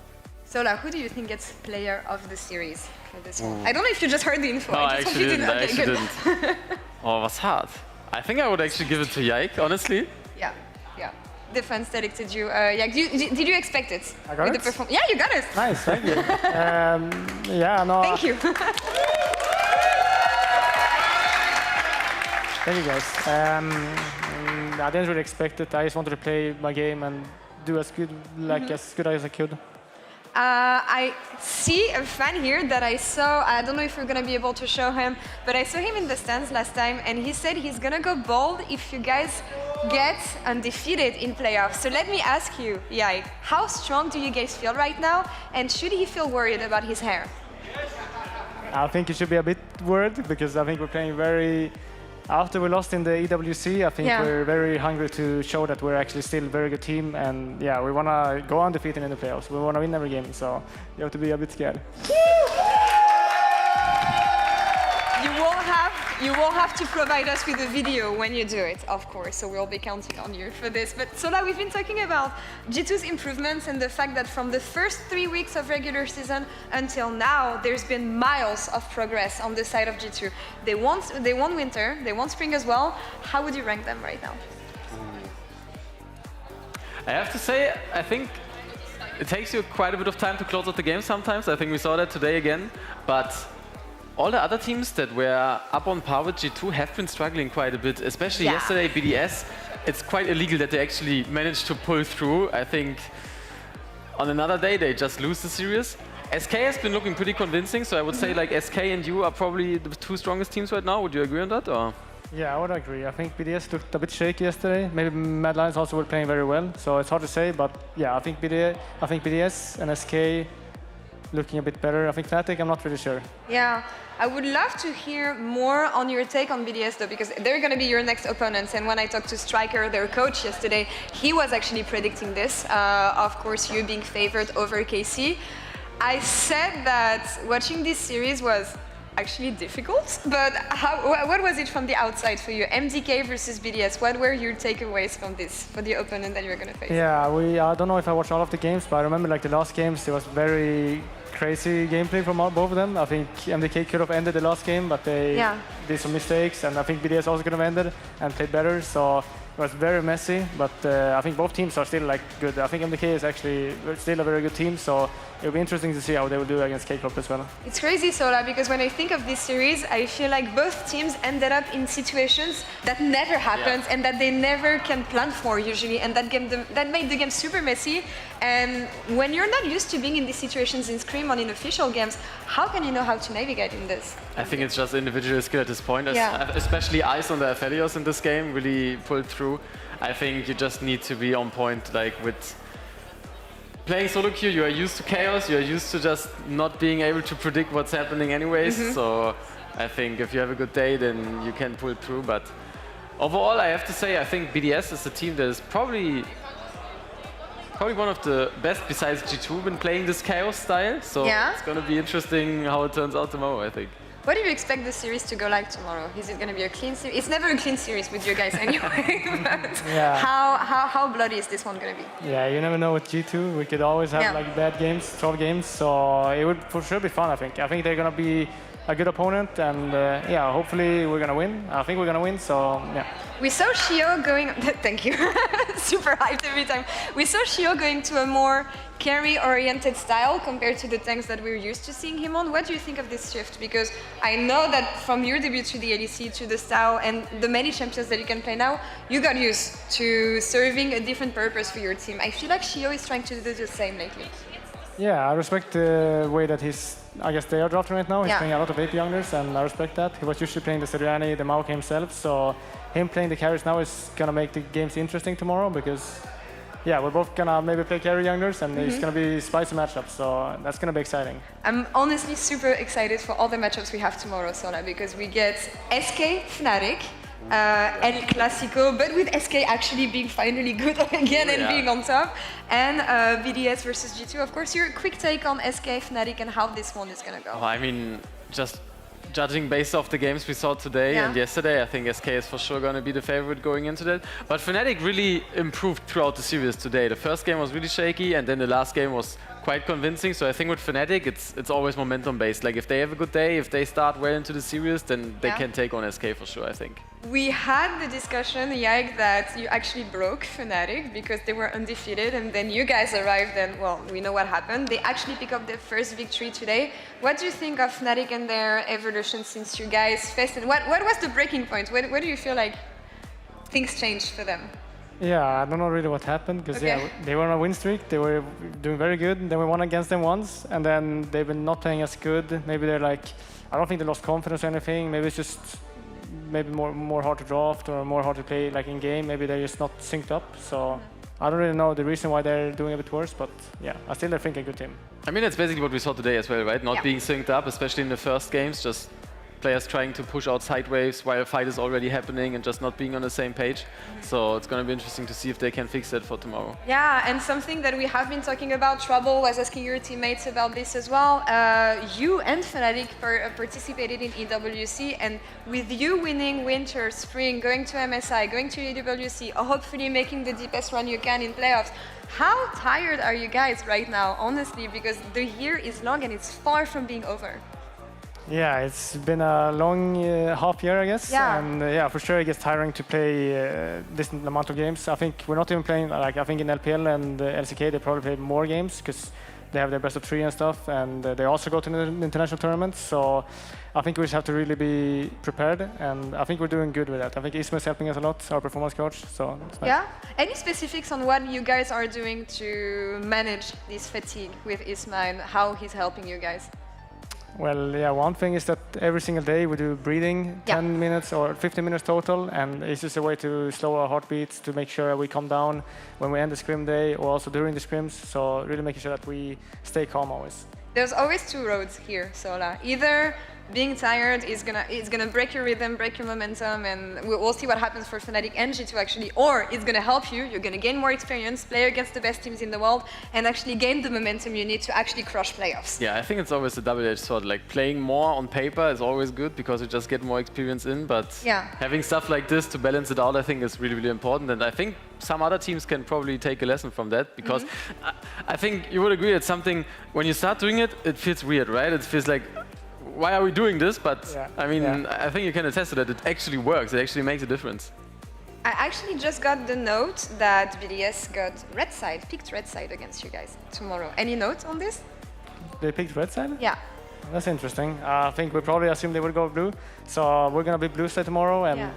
Sola, who do you think gets player of the series for this one? I don't know if you just heard the info. No, I just actually didn't. Okay, I actually didn't. Oh, was hard. I think I would actually give it to Yike, honestly. Yeah. Defense selected you. Did you expect it? I got it? Yeah, you got it. Nice, thank you. Yeah, no. Thank you. Thank you, guys. I didn't really expect it. I just wanted to play my game and do as good as I could. I see a fan here that I saw. I don't know if we're gonna be able to show him, but I saw him in the stands last time, and he said he's gonna go bold if you guys get undefeated in playoffs. So let me ask you, Yike, how strong do you guys feel right now, and should he feel worried about his hair? I think he should be a bit worried, because I think we're playing very. After we lost in the EWC, I think we're very hungry to show that we're actually still a very good team, and yeah, we want to go undefeated in the playoffs. We want to win every game, so you have to be a bit scared. You will have You will have to provide us with a video when you do it, of course, so we'll be counting on you for this. But Sola, we've been talking about G2's improvements and the fact that from the first 3 weeks of regular season until now, there's been miles of progress on the side of G2. They won winter, they won spring as well. How would you rank them right now? I have to say, I think it takes you quite a bit of time to close out the game sometimes. I think we saw that today again, but all the other teams that were up on par with G2 have been struggling quite a bit, especially yesterday, BDS. It's quite illegal that they actually managed to pull through. I think on another day, they just lose the series. SK has been looking pretty convincing, so I would say like SK and you are probably the two strongest teams right now. Would you agree on that? Or? Yeah, I would agree. I think BDS looked a bit shaky yesterday. Maybe Mad Lions also were playing very well, so it's hard to say. But yeah, I think BDS and SK looking a bit better. I think Fnatic, I'm not really sure. Yeah, I would love to hear more on your take on BDS though, because they're going to be your next opponents. And when I talked to Striker, their coach, yesterday, he was actually predicting this. Of course, you being favored over KC. I said that watching this series was actually difficult, but what was it from the outside for you? MDK versus BDS, what were your takeaways from this, for the opponent that you're going to face? Yeah, I don't know if I watched all of the games, but I remember like the last games, it was very crazy gameplay from both of them. I think MDK could have ended the last game, but they did some mistakes, and I think BDS also could have ended and played better, so it was very messy, but I think both teams are still like good. I think MDK is actually still a very good team, so it'll be interesting to see how they will do against K-Corp as well. It's crazy, Sola, because when I think of this series, I feel like both teams ended up in situations that never happened and that they never can plan for usually, and that made the game super messy. And when you're not used to being in these situations in Scrim or in official games, how can you know how to navigate in this? I think it's just individual skill at this point, especially Ice on the Aphelios in this game really pulled through. I think you just need to be on point, like with playing solo queue, you are used to chaos, you are used to just not being able to predict what's happening anyways, so I think if you have a good day, then you can pull through, but overall I have to say I think BDS is a team that is probably one of the best besides G2 been playing this chaos style, so it's going to be interesting how it turns out tomorrow, I think. What do you expect the series to go like tomorrow? Is it going to be a clean series? It's never a clean series with you guys anyway, but how bloody is this one going to be? Yeah, you never know with G2. We could always have like bad games, 12 games, so it would for sure be fun, I think. I think they're going to be a good opponent, and yeah, hopefully we're going to win. I think we're going to win, so yeah. We saw Shio going, thank you, super hyped every time. We saw Shio going to a more carry-oriented style compared to the tanks that we're used to seeing him on. What do you think of this shift? Because I know that from your debut to the LEC, to the style, and the many champions that you can play now, you got used to serving a different purpose for your team. I feel like Shio is trying to do the same lately. Yeah, I respect the way that I guess they are drafting right now. He's playing a lot of AP youngers, and I respect that. He was usually playing the Seriani, the Maokai himself, so him playing the carries now is going to make the games interesting tomorrow, because yeah, we're both going to maybe play carry youngers, and it's going to be spicy matchups, so that's going to be exciting. I'm honestly super excited for all the matchups we have tomorrow, Sola, because we get SK Fnatic, El Clasico, but with SK actually being finally good again and being on top, and BDS versus G2. Of course, your quick take on SK Fnatic and how this one is going to go. I mean, just judging based off the games we saw today and yesterday, I think SK is for sure going to be the favorite going into that. But Fnatic really improved throughout the series today. The first game was really shaky, and then the last game was quite convincing. So I think with Fnatic, it's always momentum based. Like if they have a good day, if they start well into the series, then they can take on SK for sure, I think. We had the discussion, Yag, that you actually broke Fnatic because they were undefeated, and then you guys arrived, and well, we know what happened. They actually picked up their first victory today. What do you think of Fnatic and their evolution since you guys faced it? What was the breaking point? Where do you feel like things changed for them? Yeah, I don't know really what happened, because they were on a win streak, they were doing very good, and then we won against them once, and then they've been not playing as good. Maybe they're like, I don't think they lost confidence or anything, maybe it's just more hard to draft or more hard to play like in game, maybe they're just not synced up, so I don't really know the reason why they're doing a bit worse, but yeah, I still think a good team. I mean, that's basically what we saw today as well, right? Not being synced up, especially in the first games, just players trying to push out sideways while a fight is already happening and just not being on the same page. So it's going to be interesting to see if they can fix that for tomorrow. Yeah, and something that we have been talking about, Trouble was asking your teammates about this as well. You and Fnatic participated in EWC, and with you winning Winter, Spring, going to MSI, going to EWC, or hopefully making the deepest run you can in playoffs, how tired are you guys right now, honestly? Because the year is long and it's far from being over. Yeah, it's been a long half year, I guess. Yeah. And yeah, for sure it gets tiring to play this amount of games. I think we're not even playing, like I think in LPL and LCK they probably play more games because they have their best of 3 and stuff, and they also go to the international tournaments. So I think we just have to really be prepared, and I think we're doing good with that. I think Isma is helping us a lot, our performance coach, so it's nice. Yeah? Any specifics on what you guys are doing to manage this fatigue with Isma and how he's helping you guys? Well, yeah, one thing is that every single day we do breathing, 10 minutes or 15 minutes total, and it's just a way to slow our heartbeats, to make sure we calm down when we end the scrim day or also during the scrims, so really making sure that we stay calm always. There's always 2 roads here, Sola. Either being tired is gonna break your rhythm, break your momentum, and we'll see what happens for Fnatic and G2 actually, or it's gonna help you, you're gonna gain more experience, play against the best teams in the world, and actually gain the momentum you need to actually crush playoffs. Yeah, I think it's always a double-edged sword. Like playing more on paper is always good because you just get more experience in, but having stuff like this to balance it out, I think is really, really important. And I think some other teams can probably take a lesson from that, because I think you would agree it's something, when you start doing it, it feels weird, right? It feels like, why are we doing this? But I mean, I think you can attest to that. It actually works. It actually makes a difference. I actually just got the note that BDS got red side, picked red side against you guys tomorrow. Any note on this? They picked red side? Yeah. That's interesting. I think we probably assumed they would go blue. So we're going to be blue side tomorrow, and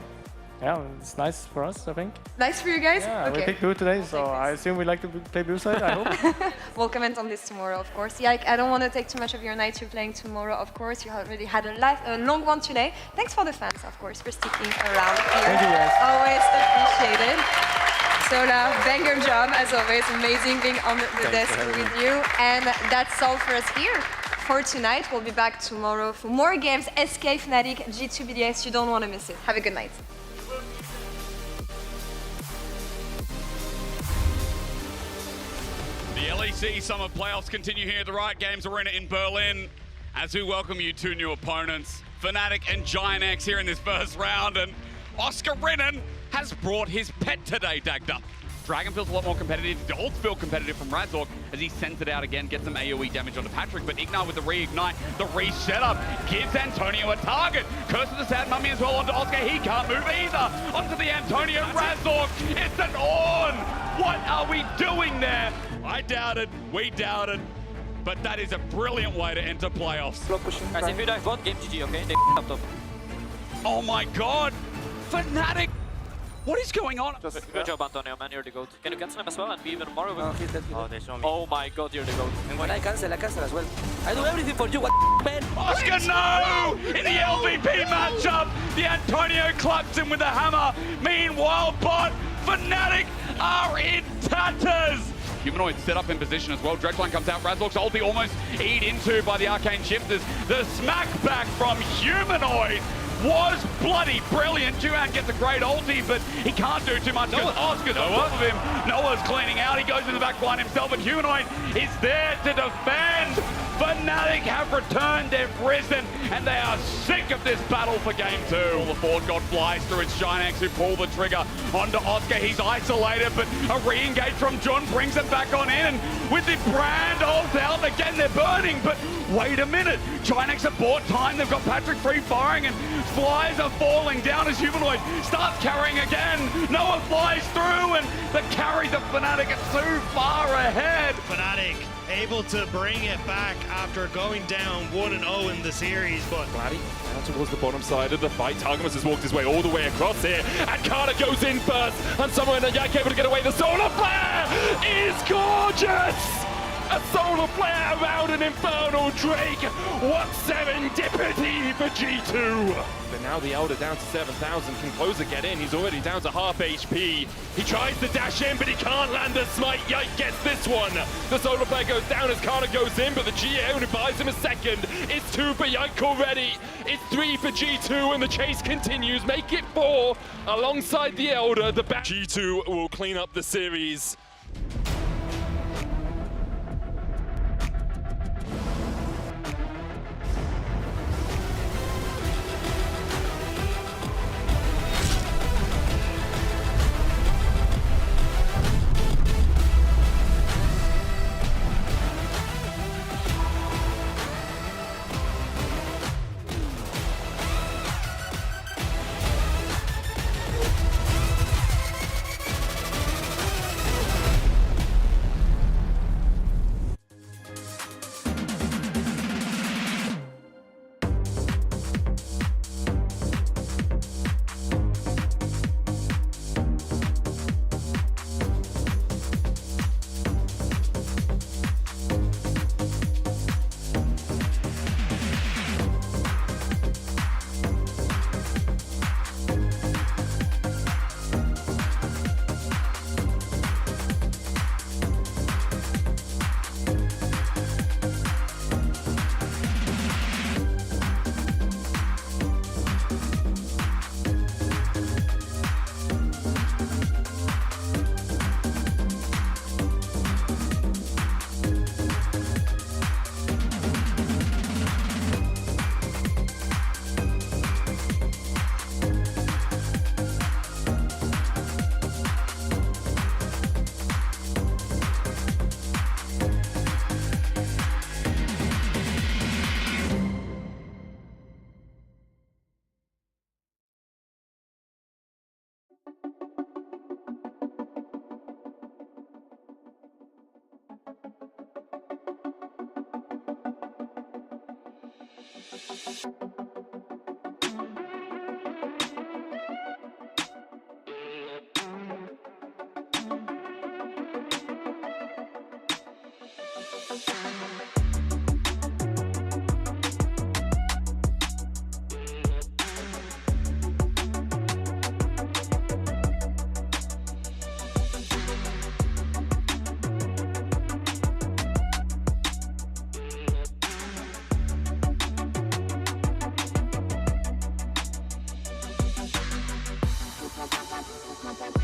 yeah, it's nice for us, I think. Nice for you guys? Yeah, okay. we picked blue today, so I assume we like to play blue side, I hope. We'll comment on this tomorrow, of course. Yeah, I don't want to take too much of your night. You're playing tomorrow, of course. You already had a long one today. Thanks for the fans, of course, for sticking around here. Thank you, guys. Always appreciated. Sola, banger job, as always. Amazing being on the desk with you. And that's all for us here for tonight. We'll be back tomorrow for more games. SK, Fnatic, G2, BDS. You don't want to miss it. Have a good night. The LEC Summer Playoffs continue here at the Riot Games Arena in Berlin as we welcome you 2 new opponents, Fnatic and GIANT here in this first round, and Oscar Rinnan has brought his pet today, Dagda. Dragon feels a lot more competitive. The ults feel competitive from Razork as he sends it out again, gets some AoE damage onto Patrick, but Ignite with the reignite, the reset-up, gives Antonio a target. Curse of the Sad Mummy as well onto Oscar. He can't move either. Onto the Antonio. Razork, it's an on! What are we doing there? I doubted, we doubted, but that is a brilliant way to enter playoffs. Guys, if you dive bot, game GG, okay? They up top. Oh my god! Fnatic! What is going on? Good job, Antonio, man, you're the GOAT. Can you cancel him as well and be even more of a... Oh, they show me. Oh my god, you're the GOAT. And when I cancel as well. I do everything for you, man! Oscar, no! In the LVP matchup, the Antonio clutched him with a hammer. Meanwhile, bot, Fnatic are in tatters! Humanoid set up in position as well. Dredgeline comes out. Razork's ulti almost eat into by the Arcane Shifters. The smack back from Humanoid was bloody brilliant. Juan gets a great ulti, but he can't do too much because Oscar's on top of him. Noah's cleaning out. He goes in the back line himself, and Humanoid is there to defend. Fnatic have returned, they've risen, and they are sick of this battle for game 2. The forward god flies through. It's GIANT who pull the trigger onto Oscar. He's isolated, but a re-engage from Jun brings him back on in. And with the brand ult out, again they're burning, but wait a minute. GIANT have bought time. They've got Patrick free firing, and flies are falling down as Humanoid starts carrying again. Noah flies through, and the carries of Fnatic are too far ahead. Fnatic able to bring it back after going down 1-0 in the series, but Gladdy down towards the bottom side of the fight. Targamas has walked his way all the way across here, and Carter goes in first, and someone in the Yak able to get away. The solar flare is gorgeous! A solar flare around an infernal Drake. What serendipity for G2. But now the Elder down to 7,000. Can Closer get in? He's already down to half HP. He tries to dash in, but he can't land the smite. Yike gets this one. The solar flare goes down as Kana goes in, but the GA only buys him a second. It's 2 for Yike already. It's 3 for G2, and the chase continues. Make it 4 alongside the Elder. The back G2 will clean up the series.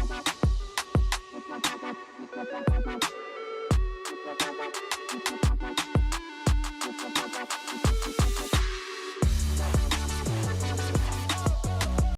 Bye.